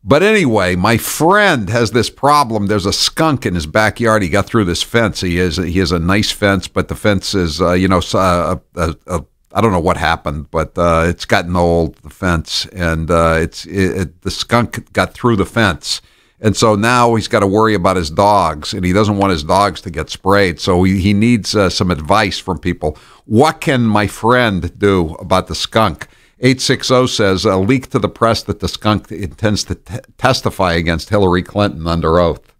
But anyway, my friend has this problem. There's a skunk in his backyard. He got through this fence. He has a nice fence, but the fence is, I don't know what happened, but it's gotten old, the fence, and the skunk got through the fence. And so now he's got to worry about his dogs, and he doesn't want his dogs to get sprayed. So he needs some advice from people. What can my friend do about the skunk? 860 says, a leak to the press that the skunk intends to testify against Hillary Clinton under oath.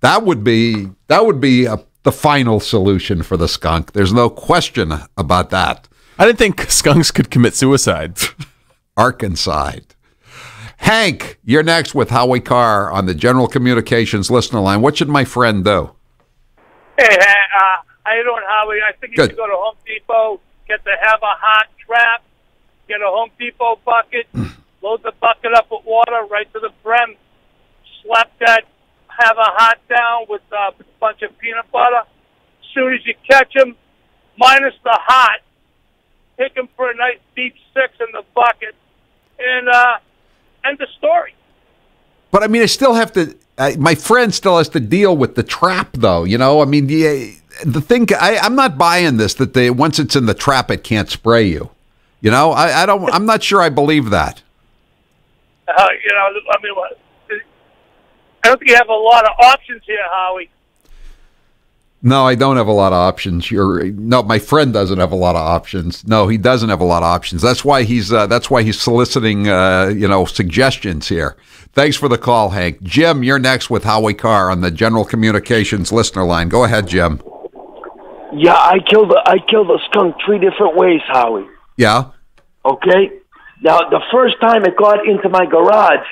That would be the final solution for the skunk. There's no question about that. I didn't think skunks could commit suicide. Arkansas. Hank, you're next with Howie Carr on the General Communications listener line. What should my friend do? Hey, how you doing, Howie? I think you should go to Home Depot, get the Have a Hot trap, get a Home Depot bucket, load the bucket up with water right to the brim, slap that Have a Hot down with a bunch of peanut butter. As soon as you catch them, minus the hot, take them for a nice deep 6 in the bucket, and end the story. But I mean, I still have to. My friend still has to deal with the trap, though. You know, I mean, the thing. I'm not buying this that once it's in the trap, it can't spray you. You know, I'm not sure I believe that. I mean, I don't think you have a lot of options here, Howie. No, I don't have a lot of options. No, my friend doesn't have a lot of options. No, he doesn't have a lot of options. That's why he's soliciting suggestions here. Thanks for the call, Hank. Jim, you're next with Howie Carr on the General Communications listener line. Go ahead, Jim. Yeah, I killed a skunk 3 different ways, Howie. Yeah. Okay. Now, the first time it got into my garage,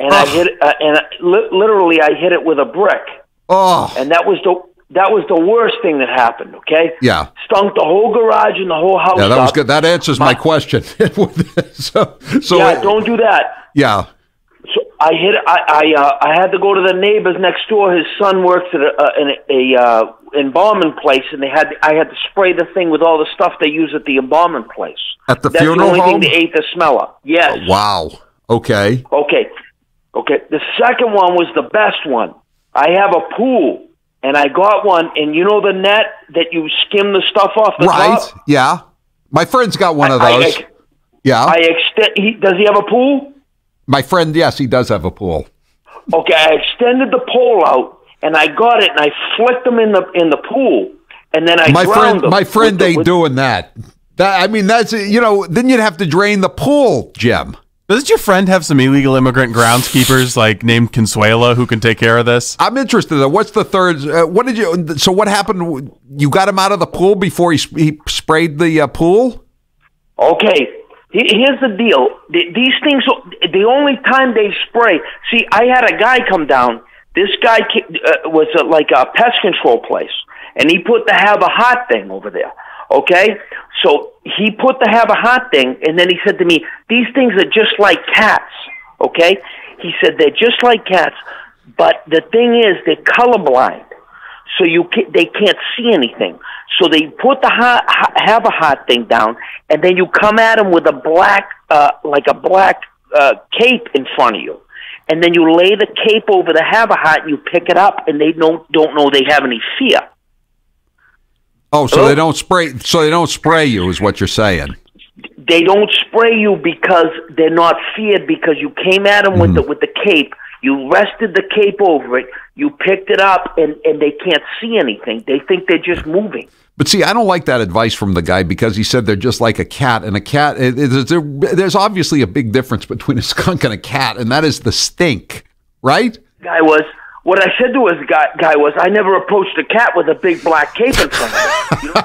and I hit it, literally I hit it with a brick. Oh. And that was That was the worst thing that happened, okay? Yeah. Stunk the whole garage and the whole house. Yeah, that was up. good. That answers my question. Don't do that. Yeah. So I had to go to the neighbors next door. His son works at a embalming place, and I had to spray the thing with all the stuff they use at the embalming place. At the That's funeral the only home? thing they ate the smeller. Yes. Wow. Okay. Okay. The second one was the best one. I have a pool, and I got one, and you know the net that you skim the stuff off the top? Right. Yeah. My friend's got one of those. Does he have a pool? My friend, yes, he does have a pool. Okay, I extended the pole out, and I got it, and I flicked them in the pool, and then I drowned them. My friend ain't doing that. That's, then you'd have to drain the pool, Jim. Doesn't your friend have some illegal immigrant groundskeepers like named Consuela who can take care of this? I'm interested. What's the third? So what happened? You got him out of the pool before he sprayed the pool? Okay. Here's the deal. These things, the only time they spray, see, I had a guy come down. This guy was like a pest control place, and he put the Have a Heart thing over there, okay? So he put the Have a Heart thing, and then he said to me, these things are just like cats, okay? He said, they're just like cats, but the thing is, they're colorblind, so they can't see anything. So they put the Have a Heart thing down, and then you come at them with a black, cape in front of you, and then you lay the cape over the Have a Heart, and you pick it up, and they don't know they have any fear. Oh, so they don't spray. So they don't spray you, is what you're saying? They don't spray you because they're not feared. Because you came at them with the cape. You rested the cape over it. You picked it up, and they can't see anything. They think they're just moving. But see, I don't like that advice from the guy because he said they're just like a cat. And a cat, there's obviously a big difference between a skunk and a cat, and that is the stink, right? What I said to his guy was, I never approached a cat with a big black cape in front of it. You know?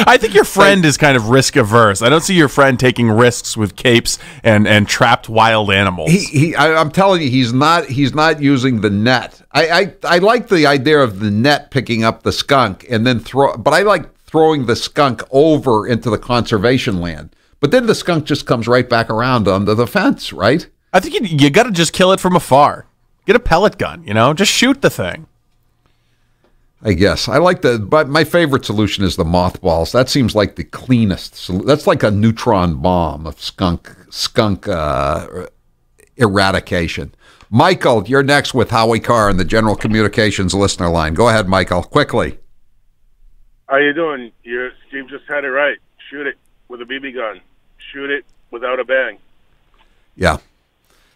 I think your friend is kind of risk averse. I don't see your friend taking risks with capes and trapped wild animals. I'm telling you, he's not using the net. I like the idea of the net picking up the skunk and then but I like throwing the skunk over into the conservation land. But then the skunk just comes right back around under the fence, right? I think you got to just kill it from afar. Get a pellet gun, just shoot the thing. I guess I like but my favorite solution is the mothballs. That seems like the cleanest. That's like a neutron bomb of skunk eradication. Michael, you're next with Howie Carr in the General Communications listener line. Go ahead, Michael, quickly. How you doing? Steve just had it right. Shoot it with a BB gun. Shoot it without a bang. Yeah.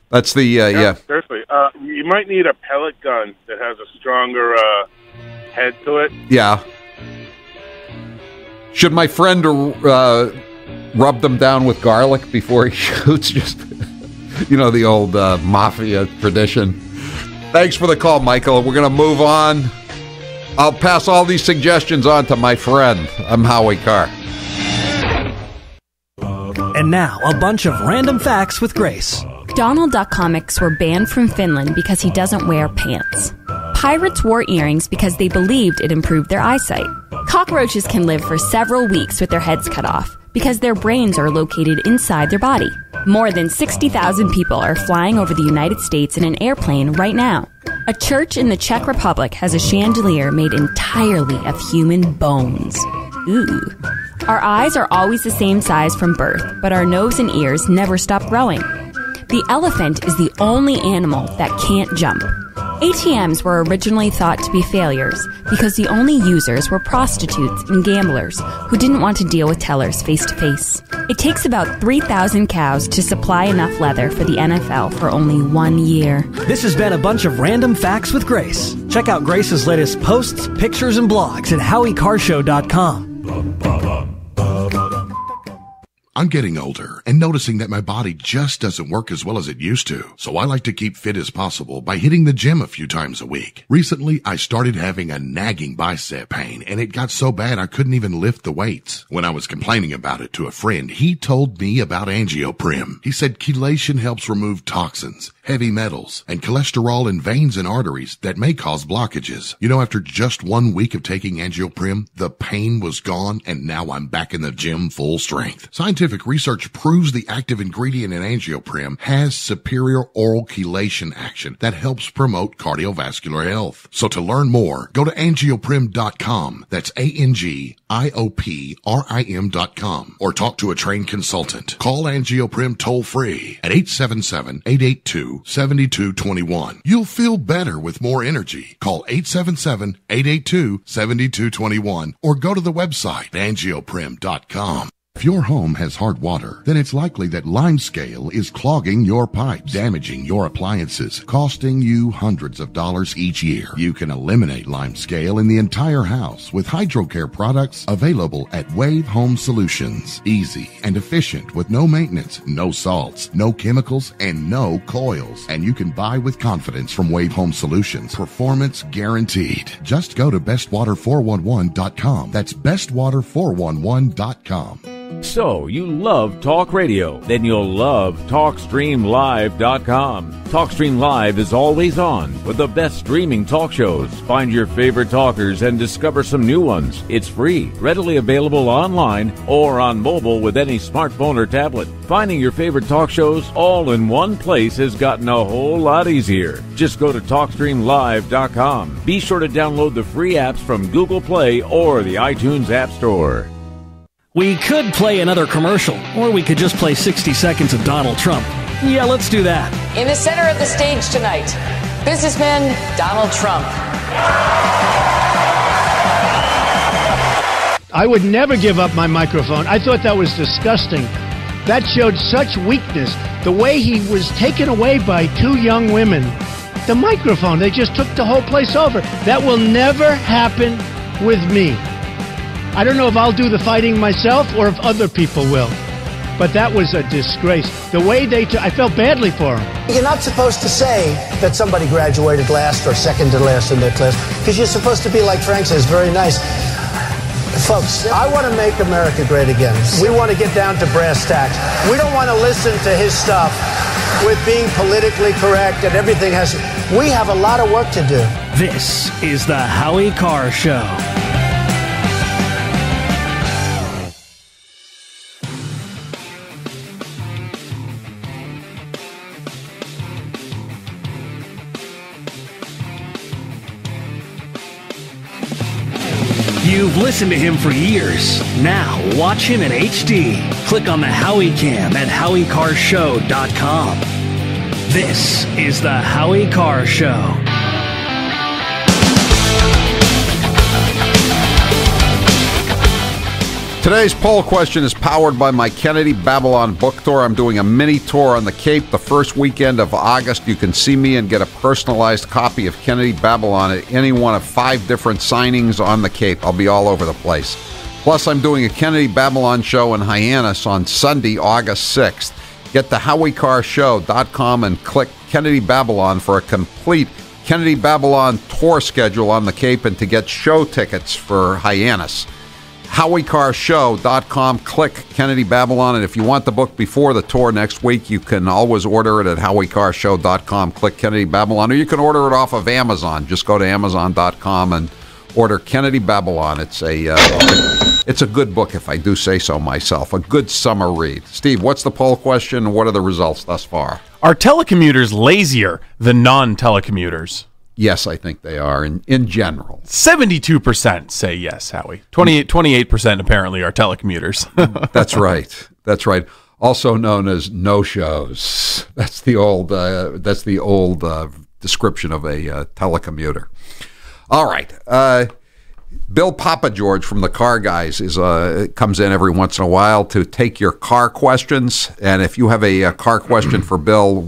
That's the, yeah. Seriously. You might need a pellet gun that has a stronger head to it. Yeah. Should my friend rub them down with garlic before he shoots? Just, the old mafia tradition. Thanks for the call, Michael. We're going to move on. I'll pass all these suggestions on to my friend. I'm Howie Carr. And now, a bunch of random facts with Grace. Donald Duck comics were banned from Finland because he doesn't wear pants. Pirates wore earrings because they believed it improved their eyesight. Cockroaches can live for several weeks with their heads cut off because their brains are located inside their body. More than 60,000 people are flying over the United States in an airplane right now. A church in the Czech Republic has a chandelier made entirely of human bones. Ooh. Our eyes are always the same size from birth, but our nose and ears never stop growing. The elephant is the only animal that can't jump. ATMs were originally thought to be failures because the only users were prostitutes and gamblers who didn't want to deal with tellers face to face. It takes about 3,000 cows to supply enough leather for the NFL for only 1 year. This has been a bunch of random facts with Grace. Check out Grace's latest posts, pictures, and blogs at HowieCarrshow.com. I'm getting older and noticing that my body just doesn't work as well as it used to. So I like to keep fit as possible by hitting the gym a few times a week. Recently, I started having a nagging bicep pain, and it got so bad I couldn't even lift the weights. When I was complaining about it to a friend, he told me about Angioprim. He said chelation helps remove toxins, heavy metals, and cholesterol in veins and arteries that may cause blockages. You know, after just 1 week of taking Angioprim, the pain was gone, and now I'm back in the gym full strength. Scientific research proves the active ingredient in Angioprim has superior oral chelation action that helps promote cardiovascular health. So to learn more, go to angioprim.com. That's ANGIOPRIM.com, or talk to a trained consultant. Call Angioprim toll free at 877-882-7221. You'll feel better with more energy. Call 877-882-7221 or go to the website angioprim.com. If your home has hard water, then it's likely that limescale is clogging your pipes, damaging your appliances, costing you hundreds of dollars each year. You can eliminate limescale in the entire house with HydroCare products available at Wave Home Solutions. Easy and efficient with no maintenance, no salts, no chemicals, and no coils. And you can buy with confidence from Wave Home Solutions. Performance guaranteed. Just go to bestwater411.com. That's bestwater411.com. So, you love talk radio? Then you'll love TalkStreamLive.com. TalkStream Live is always on with the best streaming talk shows. Find your favorite talkers and discover some new ones. It's free, readily available online or on mobile with any smartphone or tablet. Finding your favorite talk shows all in one place has gotten a whole lot easier. Just go to TalkStreamLive.com. Be sure to download the free apps from Google Play or the iTunes App Store. We could play another commercial, or we could just play 60 seconds of Donald Trump. Yeah, let's do that. In the center of the stage tonight, businessman Donald Trump. I would never give up my microphone. I thought that was disgusting. That showed such weakness. The way he was taken away by two young women. The microphone, they just took the whole place over. That will never happen with me. I don't know if I'll do the fighting myself or if other people will. But that was a disgrace. The way I felt badly for him. You're not supposed to say that somebody graduated last or second to last in their class, because you're supposed to be, like Frank says, very nice. Folks, I want to make America great again. We want to get down to brass tacks. We don't want to listen to his stuff with being politically correct and everything has... We have a lot of work to do. This is the Howie Carr Show. You've listened to him for years. Now watch him in HD. Click on the Howie Cam at HowieCarrShow.com. This is the Howie Carr Show. Today's poll question is powered by my Kennedy Babylon book tour. I'm doing a mini tour on the Cape the first weekend of August. You can see me and get a personalized copy of Kennedy Babylon at any one of 5 different signings on the Cape. I'll be all over the place. Plus, I'm doing a Kennedy Babylon show in Hyannis on Sunday, August 6th. Get to HowieCarrShow.com and click Kennedy Babylon for a complete Kennedy Babylon tour schedule on the Cape and to get show tickets for Hyannis. HowieCarrShow.com, click Kennedy Babylon, and if you want the book before the tour next week, you can always order it at HowieCarrShow.com, click Kennedy Babylon, or you can order it off of Amazon. Just go to Amazon.com and order Kennedy Babylon. It's a good book, if I do say so myself. A good summer read. Steve, what's the poll question, and what are the results thus far? Are telecommuters lazier than non-telecommuters? Yes, I think they are in general. 72% say yes, Howie. 28% apparently are telecommuters. That's right. That's right. Also known as no-shows. That's the old description of a telecommuter. All right. Bill Papageorge from the Car Guys comes in every once in a while to take your car questions. And if you have a car question for Bill,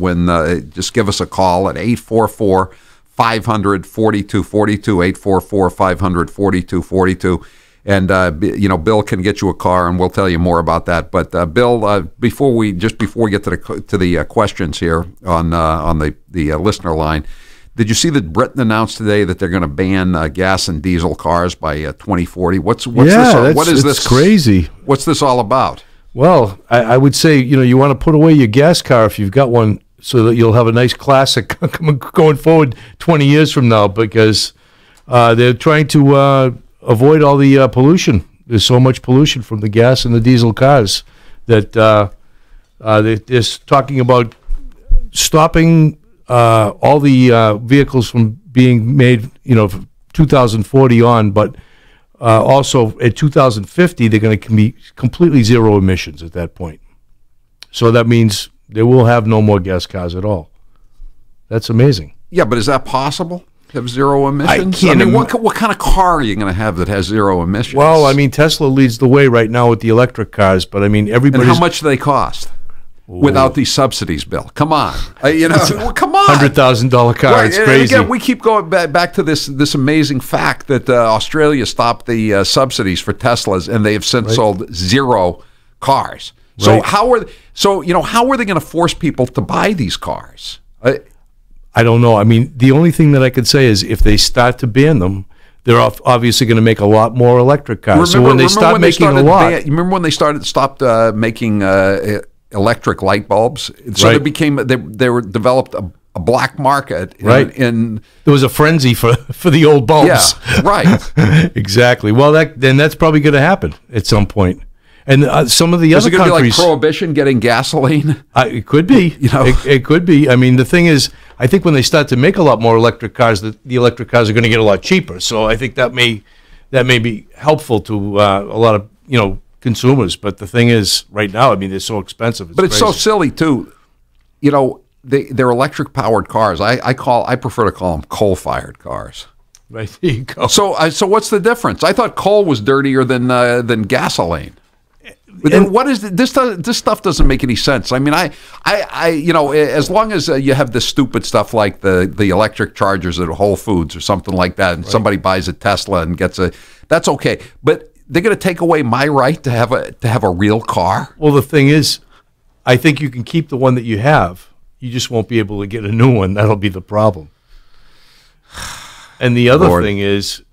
just give us a call at 844-500-4242, 844-500-4242. And Bill can get you a car, and we'll tell you more about that. But Bill, before we get to the questions here on the listener line, did you see that Britain announced today that they're going to ban gas and diesel cars by 2040? What's this? What is this? Crazy. What's this all about? Well, I would say you want to put away your gas car if you've got one, so that you'll have a nice classic going forward 20 years from now, because they're trying to avoid all the pollution. There's so much pollution from the gas and the diesel cars that they're talking about stopping all the vehicles from being made, from 2040 on, but also at 2050 they're going to be completely zero emissions at that point. So that means they will have no more gas cars at all. That's amazing. Yeah, but is that possible? Have zero emissions? What kind of car are you going to have that has zero emissions? Well, Tesla leads the way right now with the electric cars, but everybody's... And how much do they cost? Without these subsidies, Bill. Come on. Come on. $100,000 car. Right. It's crazy. Again, we keep going back to this amazing fact that Australia stopped the subsidies for Teslas, and they have since sold zero cars. So how are they going to force people to buy these cars? I don't know. The only thing that I could say is if they start to ban them, they're obviously going to make a lot more electric cars. Remember when they stopped making electric light bulbs? So they were developed a black market. There was a frenzy for the old bulbs. Yeah, right. Exactly. Well, that's probably going to happen at some point. And some of the other countries... Is it going to be like Prohibition getting gasoline? It could be. It could be. The thing is, I think when they start to make a lot more electric cars, the electric cars are going to get a lot cheaper. So I think that may be helpful to a lot of consumers. But the thing is, right now, they're so expensive. It's crazy. So silly too. They're electric powered cars. I prefer to call them coal fired cars. Right, there you go. So what's the difference? I thought coal was dirtier than gasoline. And what is this? Stuff doesn't make any sense. As long as you have this stupid stuff like the electric chargers at Whole Foods or something like that, and somebody buys a Tesla and gets that's okay. But they're going to take away my right to have a real car. Well, the thing is, I think you can keep the one that you have. You just won't be able to get a new one. That'll be the problem. And the other thing is,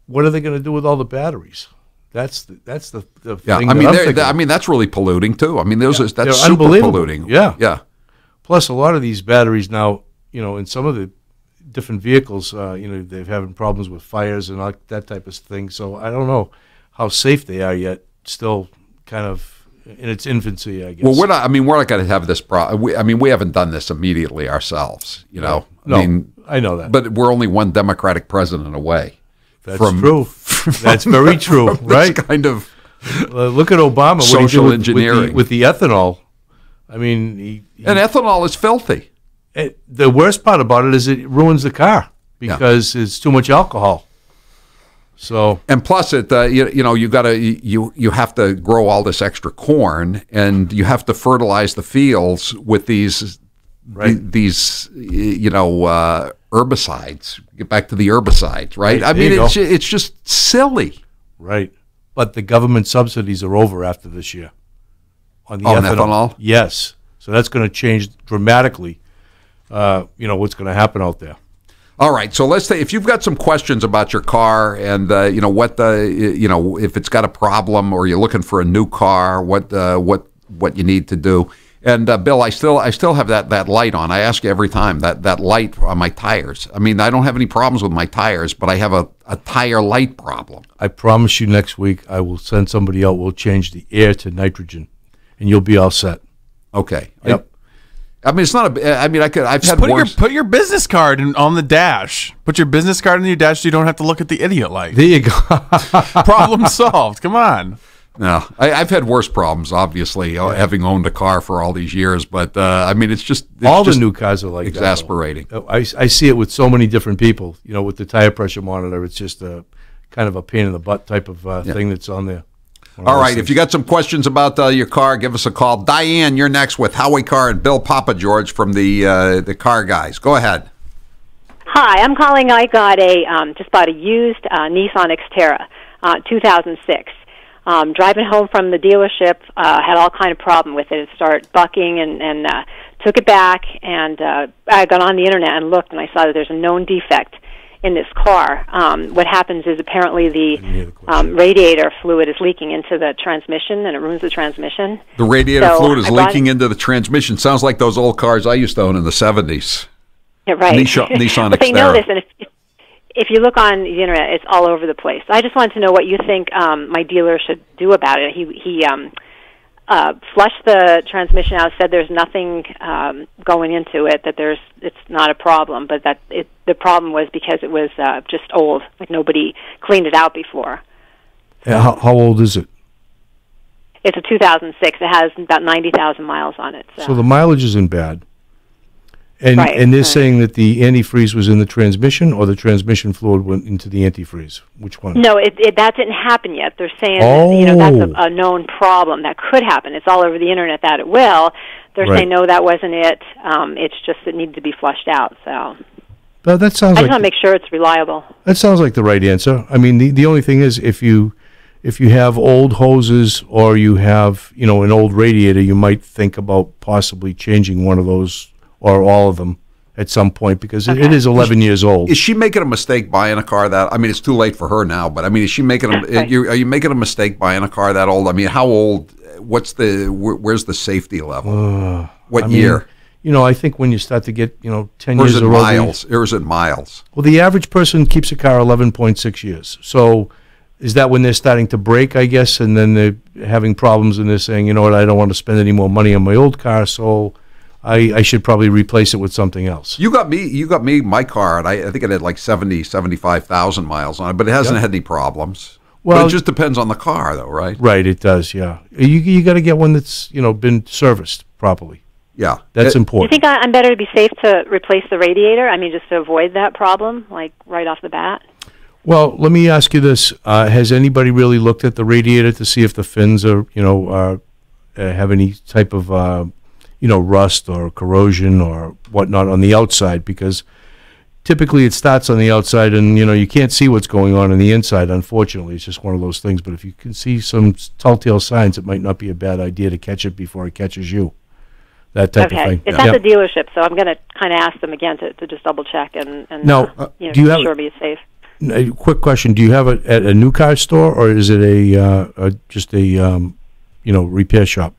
what are they going to do with all the batteries? That's the thing. That's really polluting too. That's they're super polluting. Yeah. Plus, a lot of these batteries now, in some of the different vehicles, they're having problems with fires and all that type of thing. So I don't know how safe they are yet. Still, kind of in its infancy, I guess. Well, we're not going to have this problem. We haven't done this immediately ourselves. No, I know that. But we're only one Democratic president away. That's true. That's very true, right? Kind of look at Obama. Social engineering with the ethanol. And ethanol is filthy. The worst part about it is it ruins the car because it's too much alcohol. So and plus you have to grow all this extra corn, and you have to fertilize the fields with these herbicides. Get back to the herbicides, right? It's just silly, right? But the government subsidies are over after this year on the ethanol. Yes, so that's going to change dramatically. What's going to happen out there. All right, so let's say if you've got some questions about your car and if it's got a problem or you're looking for a new car, what you need to do. And Bill, I still have that light on. I ask you every time that light on my tires. I don't have any problems with my tires, but I have a tire light problem. I promise you, next week I will send somebody out. We'll change the air to nitrogen, and you'll be all set. Okay. Yep. It's not a. I've just had worse. Put your business card on the dash. Put your business card on your dash so you don't have to look at the idiot light. There you go. Problem solved. Come on. No, I've had worse problems, obviously, having owned a car for all these years. But it's just all the new cars are like exasperating. That, I see it with so many different people. With the tire pressure monitor, it's just a kind of a pain in the butt type of thing that's on there. All right, if you got some questions about your car, give us a call. Diane, you're next with Howie Carr and Bill Papa George from the Car Guys. Go ahead. Hi, I'm calling. I got just bought a used Nissan Xterra. 2006. Driving home from the dealership, had all kind of problem with it. It started bucking and took it back, and I got on the internet and looked, and I saw that there's a known defect in this car. What happens is apparently the radiator fluid is leaking into the transmission, and it ruins the transmission. The radiator fluid is leaking into the transmission. Sounds like those old cars I used to own in the 70s. Yeah, right. Nissan but they know Xterra. this, and if you look on the internet, it's all over the place. I just wanted to know what you think my dealer should do about it. He flushed the transmission out, said there's nothing going into it, that it's not a problem, but that the problem was because it was just old, like nobody cleaned it out before. How old is it? It's a 2006. It has about 90,000 miles on it. So the mileage isn't bad. And Right, and they're right. saying that the antifreeze was in the transmission, or the transmission fluid went into the antifreeze. Which one? No, that didn't happen yet. They're saying that, that's a known problem that could happen. It's all over the internet that it will. They're Right. saying no, that wasn't it. It's just it needed to be flushed out. So But that sounds I just like want to make sure it's reliable. that sounds like the right answer. I mean, the only thing is if you have old hoses or you have an old radiator, you might think about possibly changing one of those or all of them at some point, because it is 11 years old. Is she making a mistake buying a car that? I mean, it's too late for her now, but I mean, is she making are you making a mistake buying a car that old? I mean, how old? Where's the safety level? What year? I think when you start to get 10 Or years is it or over- miles? Or is it miles? Well, the average person keeps a car 11.6 years. So is that when they're starting to break, I guess, and then they're having problems and they're saying, you know what, I don't want to spend any more money on my old car, so I should probably replace it with something else. You got me my car, and I think it had like 75,000 miles on it, but it hasn't had any problems. Well, Well- it just depends on the car, though, right? Right, it does, yeah. You got to get one that's, been serviced properly. Yeah. That's Do you important. think I'm better to be safe to replace the radiator? I mean, just to avoid that problem, like right off the bat? Well, let me ask you this. Has anybody really looked at the radiator to see if the fins are, have any type of, rust or corrosion or whatnot on the outside? Because typically it starts on the outside and, you can't see what's going on the inside, unfortunately. It's just one of those things. But if you can see some telltale signs, it might not be a bad idea to catch it before it catches you. That type of thing. It's at the dealership, so I'm going to kind of ask them again to just double check and Now, do you be have- sure be safe. A quick question: do you have it at a new car store, or is it just a repair shop?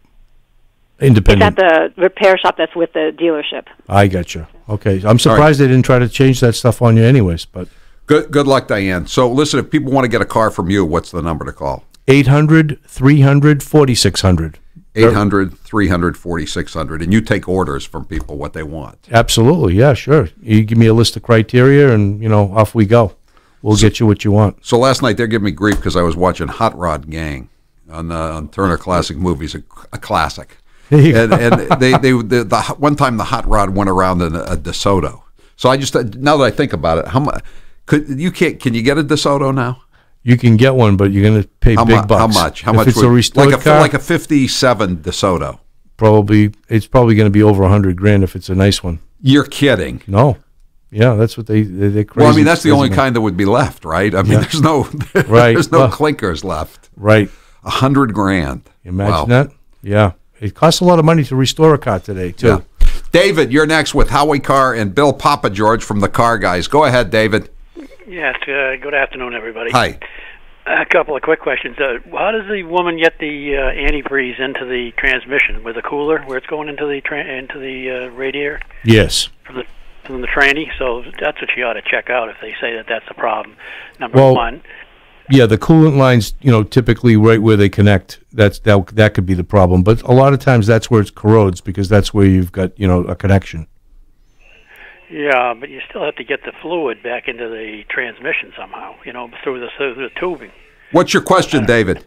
It's Independent. at the repair shop that's with the dealership. I got you. Okay, I'm surprised they didn't try to change that stuff on you, anyways. But Good luck, Diane. So, listen, if people want to get a car from you, what's the number to call? 800-300-4600. 800-300-4600, and you take orders from people what they want. Absolutely, yeah, sure. You give me a list of criteria, and off we go. We'll get you what you want. So last night they're giving me grief because I was watching Hot Rod Gang on Turner Classic Movies, a classic. And the one time the Hot Rod went around in a DeSoto. So I just now that I think about it, how much can you get a DeSoto now? You can get one, but you're going to pay big bucks. How much? How if much? It's a restored car, like a '57 DeSoto. It's probably going to be over $100,000 if it's a nice one. You're kidding? No. Yeah, that's what they're crazy. Well, I mean, that's the only crazy kind that would be left, right? I mean, Yeah. there's no Right. there's no Well, clinkers left. Right. $100,000. Imagine Wow. that. Yeah. It costs a lot of money to restore a car today, too. Yeah. David, you're next with Howie Carr and Bill Papa George from the Car Guys. Go ahead, David. Yes, good afternoon, everybody. Hi. A couple of quick questions. How does the woman get the antifreeze into the transmission with the cooler, where it's going into the radiator Yes. from the tranny? So that's what she ought to check out if they say that that's the problem. Number Well, one. Yeah, the coolant lines, typically right where they connect, that could be the problem. But a lot of times that's where it corrodes because that's where you've got, a connection. Yeah, but you still have to get the fluid back into the transmission somehow, through the tubing. What's your question, David?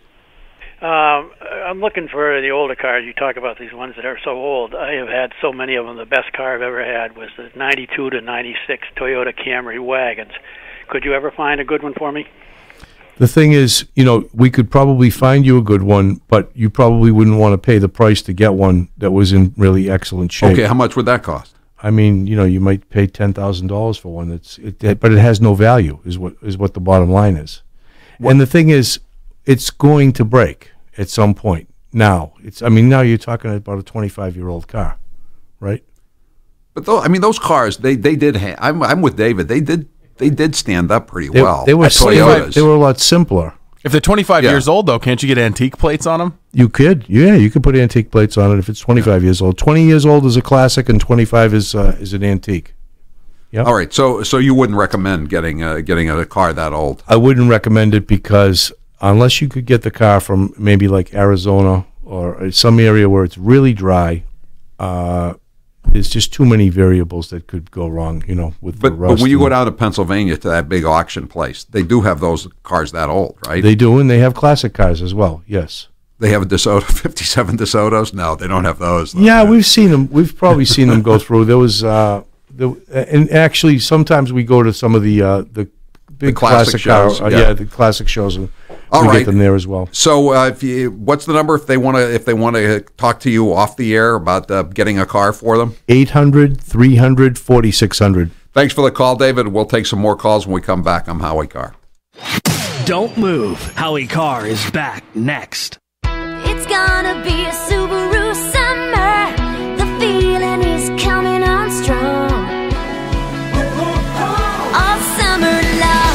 I'm looking for the older cars. You talk about these ones that are so old. I have had so many of them. The best car I've ever had was the 92 to 96 Toyota Camry wagons. Could you ever find a good one for me? The thing is, we could probably find you a good one, but you probably wouldn't want to pay the price to get one that was in really excellent shape. Okay, how much would that cost? I mean, you might pay $10,000 for one but it has no value. Is what the bottom line is. And the thing is, it's going to break at some point. Now you're talking about a 25-year-old car, right? But those cars, they did. I'm with David. They did stand up pretty well. They were Toyotas. They were a lot simpler. If they're 25 years old, though, can't you get antique plates on them? You could, you could put antique plates on it if it's 25 years old. 20 years old is a classic, and 25 is an antique. Yep. All right, so you wouldn't recommend getting a car that old? I wouldn't recommend it because unless you could get the car from maybe like Arizona or some area where it's really dry, there's just too many variables that could go wrong, with the rust. But when you go down to Pennsylvania to that big auction place, they do have those cars that old, right? They do, and they have classic cars as well, yes. They have a DeSoto, 57 DeSotos? No, they don't have those, though. Yeah, we've seen them. We've probably seen them go through. There was, and actually, sometimes we go to some of the big classic shows. The classic shows, and we get them there as well. So, what's the number if they want to talk to you off the air about getting a car for them? 800-300-4600. Thanks for the call, David. We'll take some more calls when we come back. I'm Howie Carr. Don't move. Howie Carr is back next. It's gonna be a Subaru summer. The feeling is coming on strong. All summer long.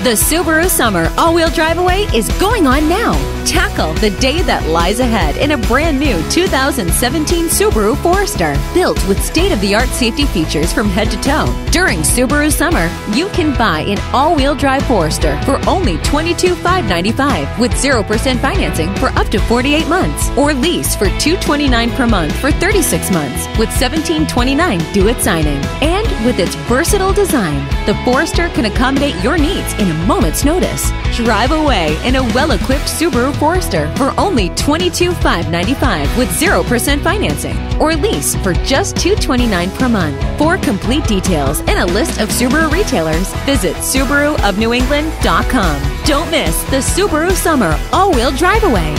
The Subaru Summer All-Wheel Drive Away is going on now. Tackle the day that lies ahead in a brand new 2017 Subaru Forester, built with state-of-the-art safety features from head to toe. During Subaru Summer, you can buy an all-wheel drive Forester for only $22,595 with 0% financing for up to 48 months, or lease for $229 per month for 36 months with $1729 due at signing. And with its versatile design, the Forester can accommodate your needs in a moment's notice. Drive away in a well-equipped Subaru Forester for only $22,595 with 0% financing, or lease for just $229 per month. For complete details and a list of Subaru retailers, visit SubaruofNewEngland.com. Don't miss the Subaru Summer All-Wheel Drive Away.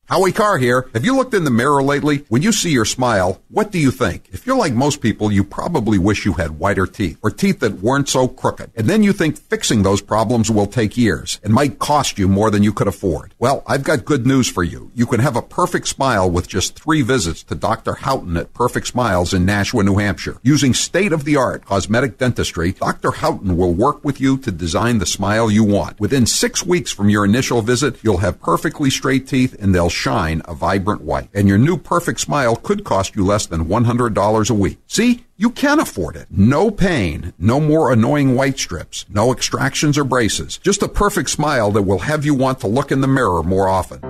Howie Carr here. Have you looked in the mirror lately? When you see your smile, what do you think? If you're like most people, you probably wish you had whiter teeth, or teeth that weren't so crooked. And then you think fixing those problems will take years and might cost you more than you could afford. Well, I've got good news for you. You can have a perfect smile with just 3 visits to Dr. Houghton at Perfect Smiles in Nashua, New Hampshire. Using state-of-the-art cosmetic dentistry, Dr. Houghton will work with you to design the smile you want. Within 6 weeks from your initial visit, you'll have perfectly straight teeth and they'll shine a vibrant white. And your new perfect smile could cost you less than $100 a week. See? You can afford it. No pain, no more annoying white strips, no extractions or braces. Just a perfect smile that will have you want to look in the mirror more often.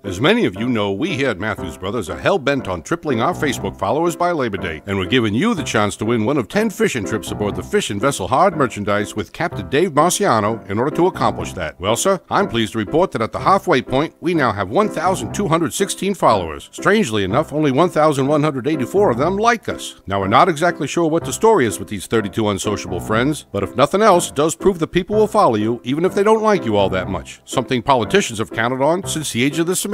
As many of you know, we here at Matthews Brothers are hell-bent on tripling our Facebook followers by Labor Day, and we're giving you the chance to win one of 10 fishing trips aboard the Fish and Vessel Hard merchandise with Captain Dave Marciano in order to accomplish that. Well, sir, I'm pleased to report that at the halfway point, we now have 1,216 followers. Strangely enough, only 1,184 of them like us. Now, we're not exactly sure what the story is with these 32 unsociable friends, but if nothing else, it does prove that people will follow you, even if they don't like you all that much. Something politicians have counted on since the age of the Sumerians.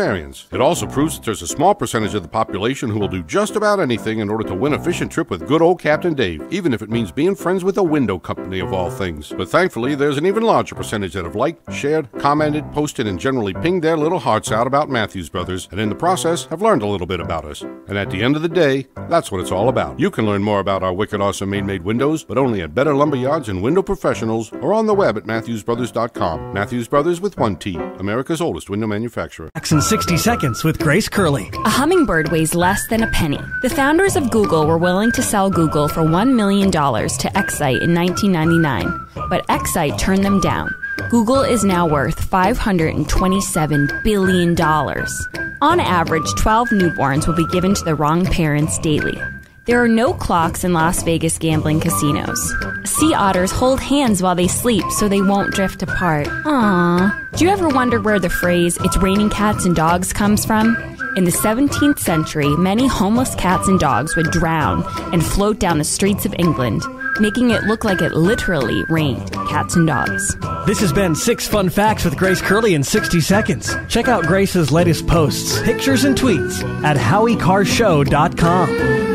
It also proves that there's a small percentage of the population who will do just about anything in order to win a fishing trip with good old Captain Dave, even if it means being friends with a window company of all things. But thankfully, there's an even larger percentage that have liked, shared, commented, posted, and generally pinged their little hearts out about Matthews Brothers, and in the process have learned a little bit about us. And at the end of the day, that's what it's all about. You can learn more about our wicked awesome Maine-made windows, but only at Better Lumberyards and Window Professionals, or on the web at MatthewsBrothers.com. Matthews Brothers with 1 T, America's oldest window manufacturer. In 60 seconds with Grace Curley. A hummingbird weighs less than a penny. The founders of Google were willing to sell Google for $1 million to Excite in 1999, but Excite turned them down. Google is now worth $527 billion. On average, 12 newborns will be given to the wrong parents daily. There are no clocks in Las Vegas gambling casinos. Sea otters hold hands while they sleep so they won't drift apart. Aww. Do you ever wonder where the phrase, "it's raining cats and dogs" comes from? In the 17th century, many homeless cats and dogs would drown and float down the streets of England, making it look like it literally rained cats and dogs. This has been 6 Fun Facts with Grace Curley in 60 seconds. Check out Grace's latest posts, pictures, and tweets at HowieCarrShow.com.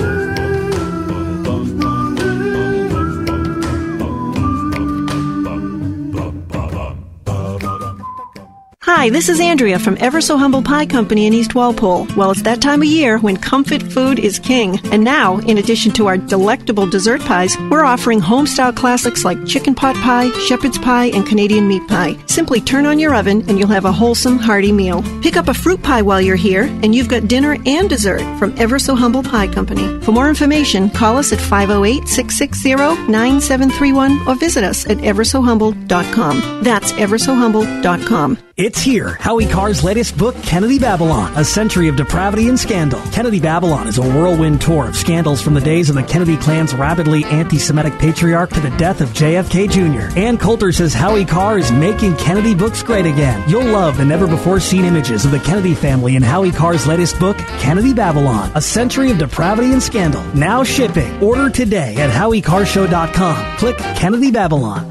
Hi, this is Andrea from Ever So Humble Pie Company in East Walpole. Well, it's that time of year when comfort food is king. And now, in addition to our delectable dessert pies, we're offering home-style classics like chicken pot pie, shepherd's pie, and Canadian meat pie. Simply turn on your oven and you'll have a wholesome, hearty meal. Pick up a fruit pie while you're here, and you've got dinner and dessert from Ever So Humble Pie Company. For more information, call us at 508-660-9731 or visit us at eversohumble.com. That's eversohumble.com. It's here, Howie Carr's latest book, Kennedy Babylon, A Century of Depravity and Scandal. Kennedy Babylon is a whirlwind tour of scandals from the days of the Kennedy clan's rabidly anti-Semitic patriarch to the death of JFK Jr. Ann Coulter says Howie Carr is making Kennedy books great again. You'll love the never-before-seen images of the Kennedy family in Howie Carr's latest book, Kennedy Babylon, A Century of Depravity and Scandal. Now shipping. Order today at HowieCarrShow.com. Click Kennedy Babylon.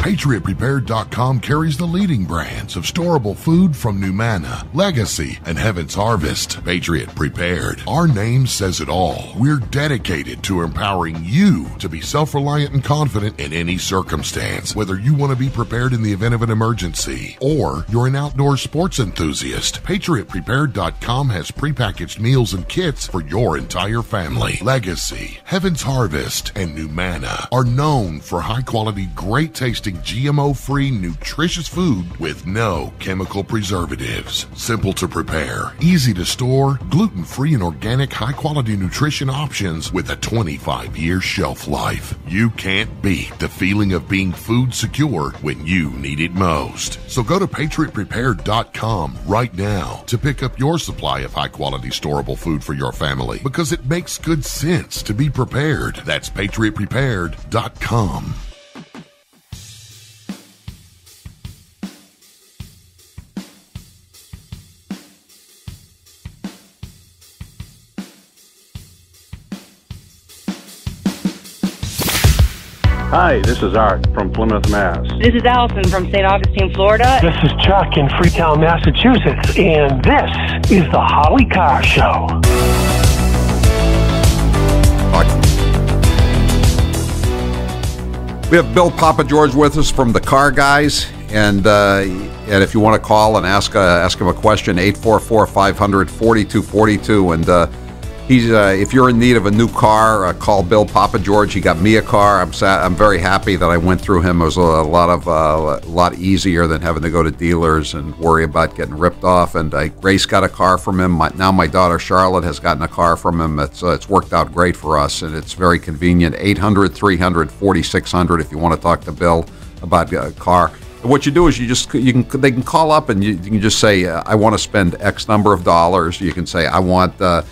PatriotPrepared.com carries the leading brands of storable food from Numanna, Legacy, and Heaven's Harvest. Patriot Prepared. Our name says it all. We're dedicated to empowering you to be self-reliant and confident in any circumstance. Whether you want to be prepared in the event of an emergency or you're an outdoor sports enthusiast, PatriotPrepared.com has prepackaged meals and kits for your entire family. Legacy, Heaven's Harvest, and Numanna are known for high-quality, great-tasting GMO-free, nutritious food with no chemical preservatives. Simple to prepare, easy to store, gluten-free and organic high-quality nutrition options with a 25-year shelf life. You can't beat the feeling of being food secure when you need it most. So go to PatriotPrepared.com right now to pick up your supply of high-quality storable food for your family, because it makes good sense to be prepared. That's PatriotPrepared.com. Hi, this is Art from Plymouth, Mass. This is Allison from St. Augustine, Florida. This is Chuck in Freetown, Massachusetts, and this is the Howie Carr Show. We have Bill Papa George with us from the Car Guys, and if you want to call and ask him a question, 844-500-4242, and he's if you're in need of a new car, call Bill Papa George. He got me a car. I'm very happy that I went through him. It was a lot easier than having to go to dealers and worry about getting ripped off. And Grace got a car from him. Now my daughter Charlotte has gotten a car from him. It's worked out great for us, and it's very convenient. 800-300-4600 if you want to talk to Bill about a car. What you do is they can call up and you can just say, I want to spend X number of dollars. You can say, I want an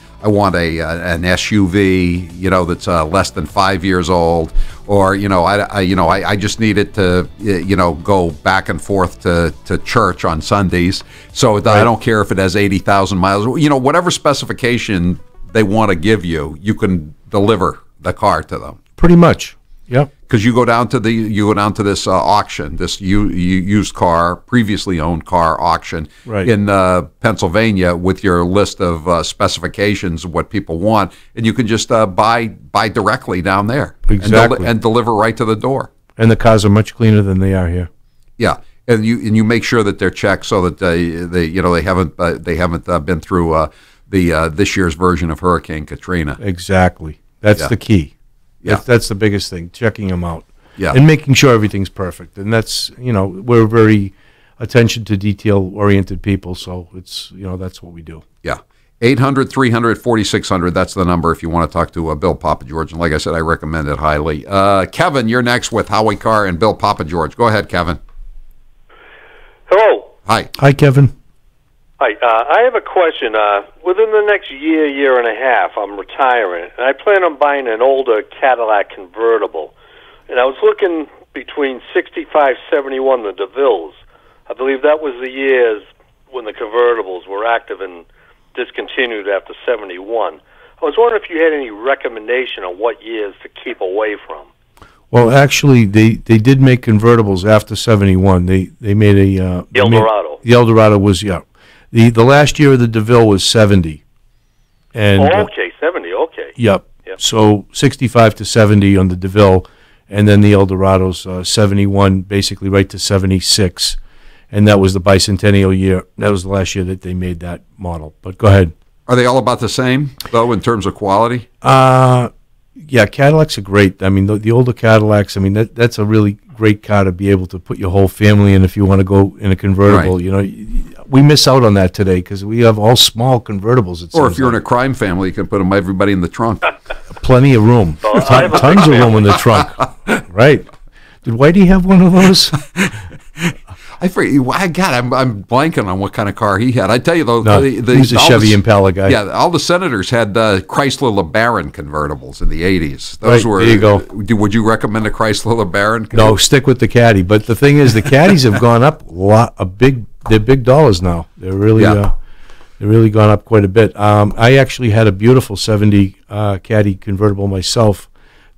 SUV, that's less than 5 years old, or I just need it to go back and forth to church on Sundays. So right. I don't care if it has 80,000 miles. Whatever specification they want to give you, you can deliver the car to them. Pretty much. Yep. Because you go down to this auction, this used car, previously owned car auction in Pennsylvania with your list of specifications of what people want, and you can just buy directly down there, exactly, and deliver right to the door. And the cars are much cleaner than they are here. Yeah, and you make sure that they're checked so that they haven't been through this year's version of Hurricane Katrina. Exactly, that's the key. Yeah. That's the biggest thing, checking them out. Yeah. And making sure everything's perfect. And that's, we're very attention to detail oriented people, so it's, that's what we do. Yeah. 800-300-4600, that's the number if you want to talk to Bill Papa George. And like I said, I recommend it highly. Kevin, you're next with Howie Carr and Bill Papa George. Go ahead, Kevin. Hello. Hi. Hi, Kevin. Hi. I have a question. Within the next year and a half, I'm retiring, and I plan on buying an older Cadillac convertible. And I was looking between 65, 71, the DeVilles. I believe that was the years when the convertibles were active and discontinued after 71. I was wondering if you had any recommendation on what years to keep away from. Well, actually, they did make convertibles after 71. They made a... the Eldorado. The Eldorado was, The last year of the DeVille was 70. And, 70, okay. Yep. So 65 to 70 on the DeVille, and then the Eldorado's 71, basically right to 76. And that was the bicentennial year. That was the last year that they made that model. But go ahead. Are they all about the same, though, in terms of quality? Yeah, Cadillacs are great. I mean, the older Cadillacs, I mean, that's a really great car to be able to put your whole family in if you want to go in a convertible. Right. You know, we miss out on that today because we have all small convertibles. Or if you're in a crime family, you can put everybody in the trunk. Plenty of room. Tons of room in the trunk. Right. Did Whitey have one of those? I forget. God, I'm blanking on what kind of car he had. I tell you though, no, he's a Chevy Impala guy. Yeah, all the senators had Chrysler LeBaron convertibles in the '80s. Those right, were. There you go. Would you recommend a Chrysler LeBaron? No, stick with the Caddy. But the thing is, the Caddies have gone up a lot. They're big dollars now. They're really they're really gone up quite a bit. I actually had a beautiful '70 Caddy convertible myself.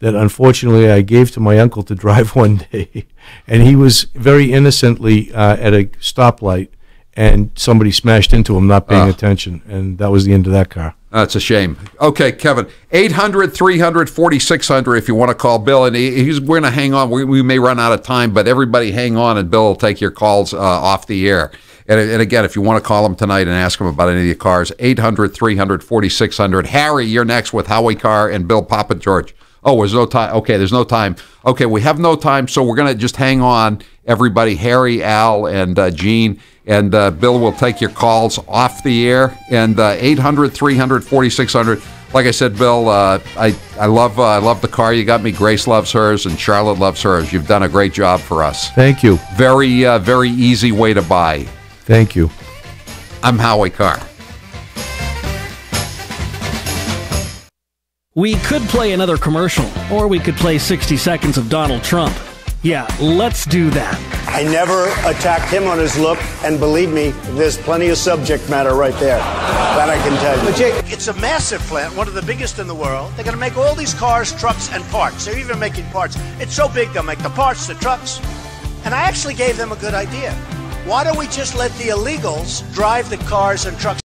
That unfortunately I gave to my uncle to drive one day, and he was very innocently at a stoplight, and somebody smashed into him not paying attention, and that was the end of that car. That's a shame. Okay, Kevin, 800-300-4600 if you want to call Bill, and we're going to hang on. We may run out of time, but everybody hang on, and Bill will take your calls off the air. And again, if you want to call him tonight and ask him about any of your cars, 800-300-4600. Harry, you're next with Howie Carr and Bill Papa George. Oh, there's no time. Okay, there's no time. Okay, we have no time, so we're going to just hang on, everybody. Harry, Al, and Gene, and Bill will take your calls off the air. And 800-300-4600. Like I said, Bill, I love the car you got me. Grace loves hers, and Charlotte loves hers. You've done a great job for us. Thank you. Very, very easy way to buy. Thank you. I'm Howie Carr. We could play another commercial, or we could play 60 seconds of Donald Trump. Yeah, let's do that. I never attacked him on his look, and believe me, there's plenty of subject matter right there. That I can tell you. But Jake, it's a massive plant, one of the biggest in the world. They're going to make all these cars, trucks, and parts. They're even making parts. It's so big, they'll make the parts, the trucks. And I actually gave them a good idea. Why don't we just let the illegals drive the cars and trucks?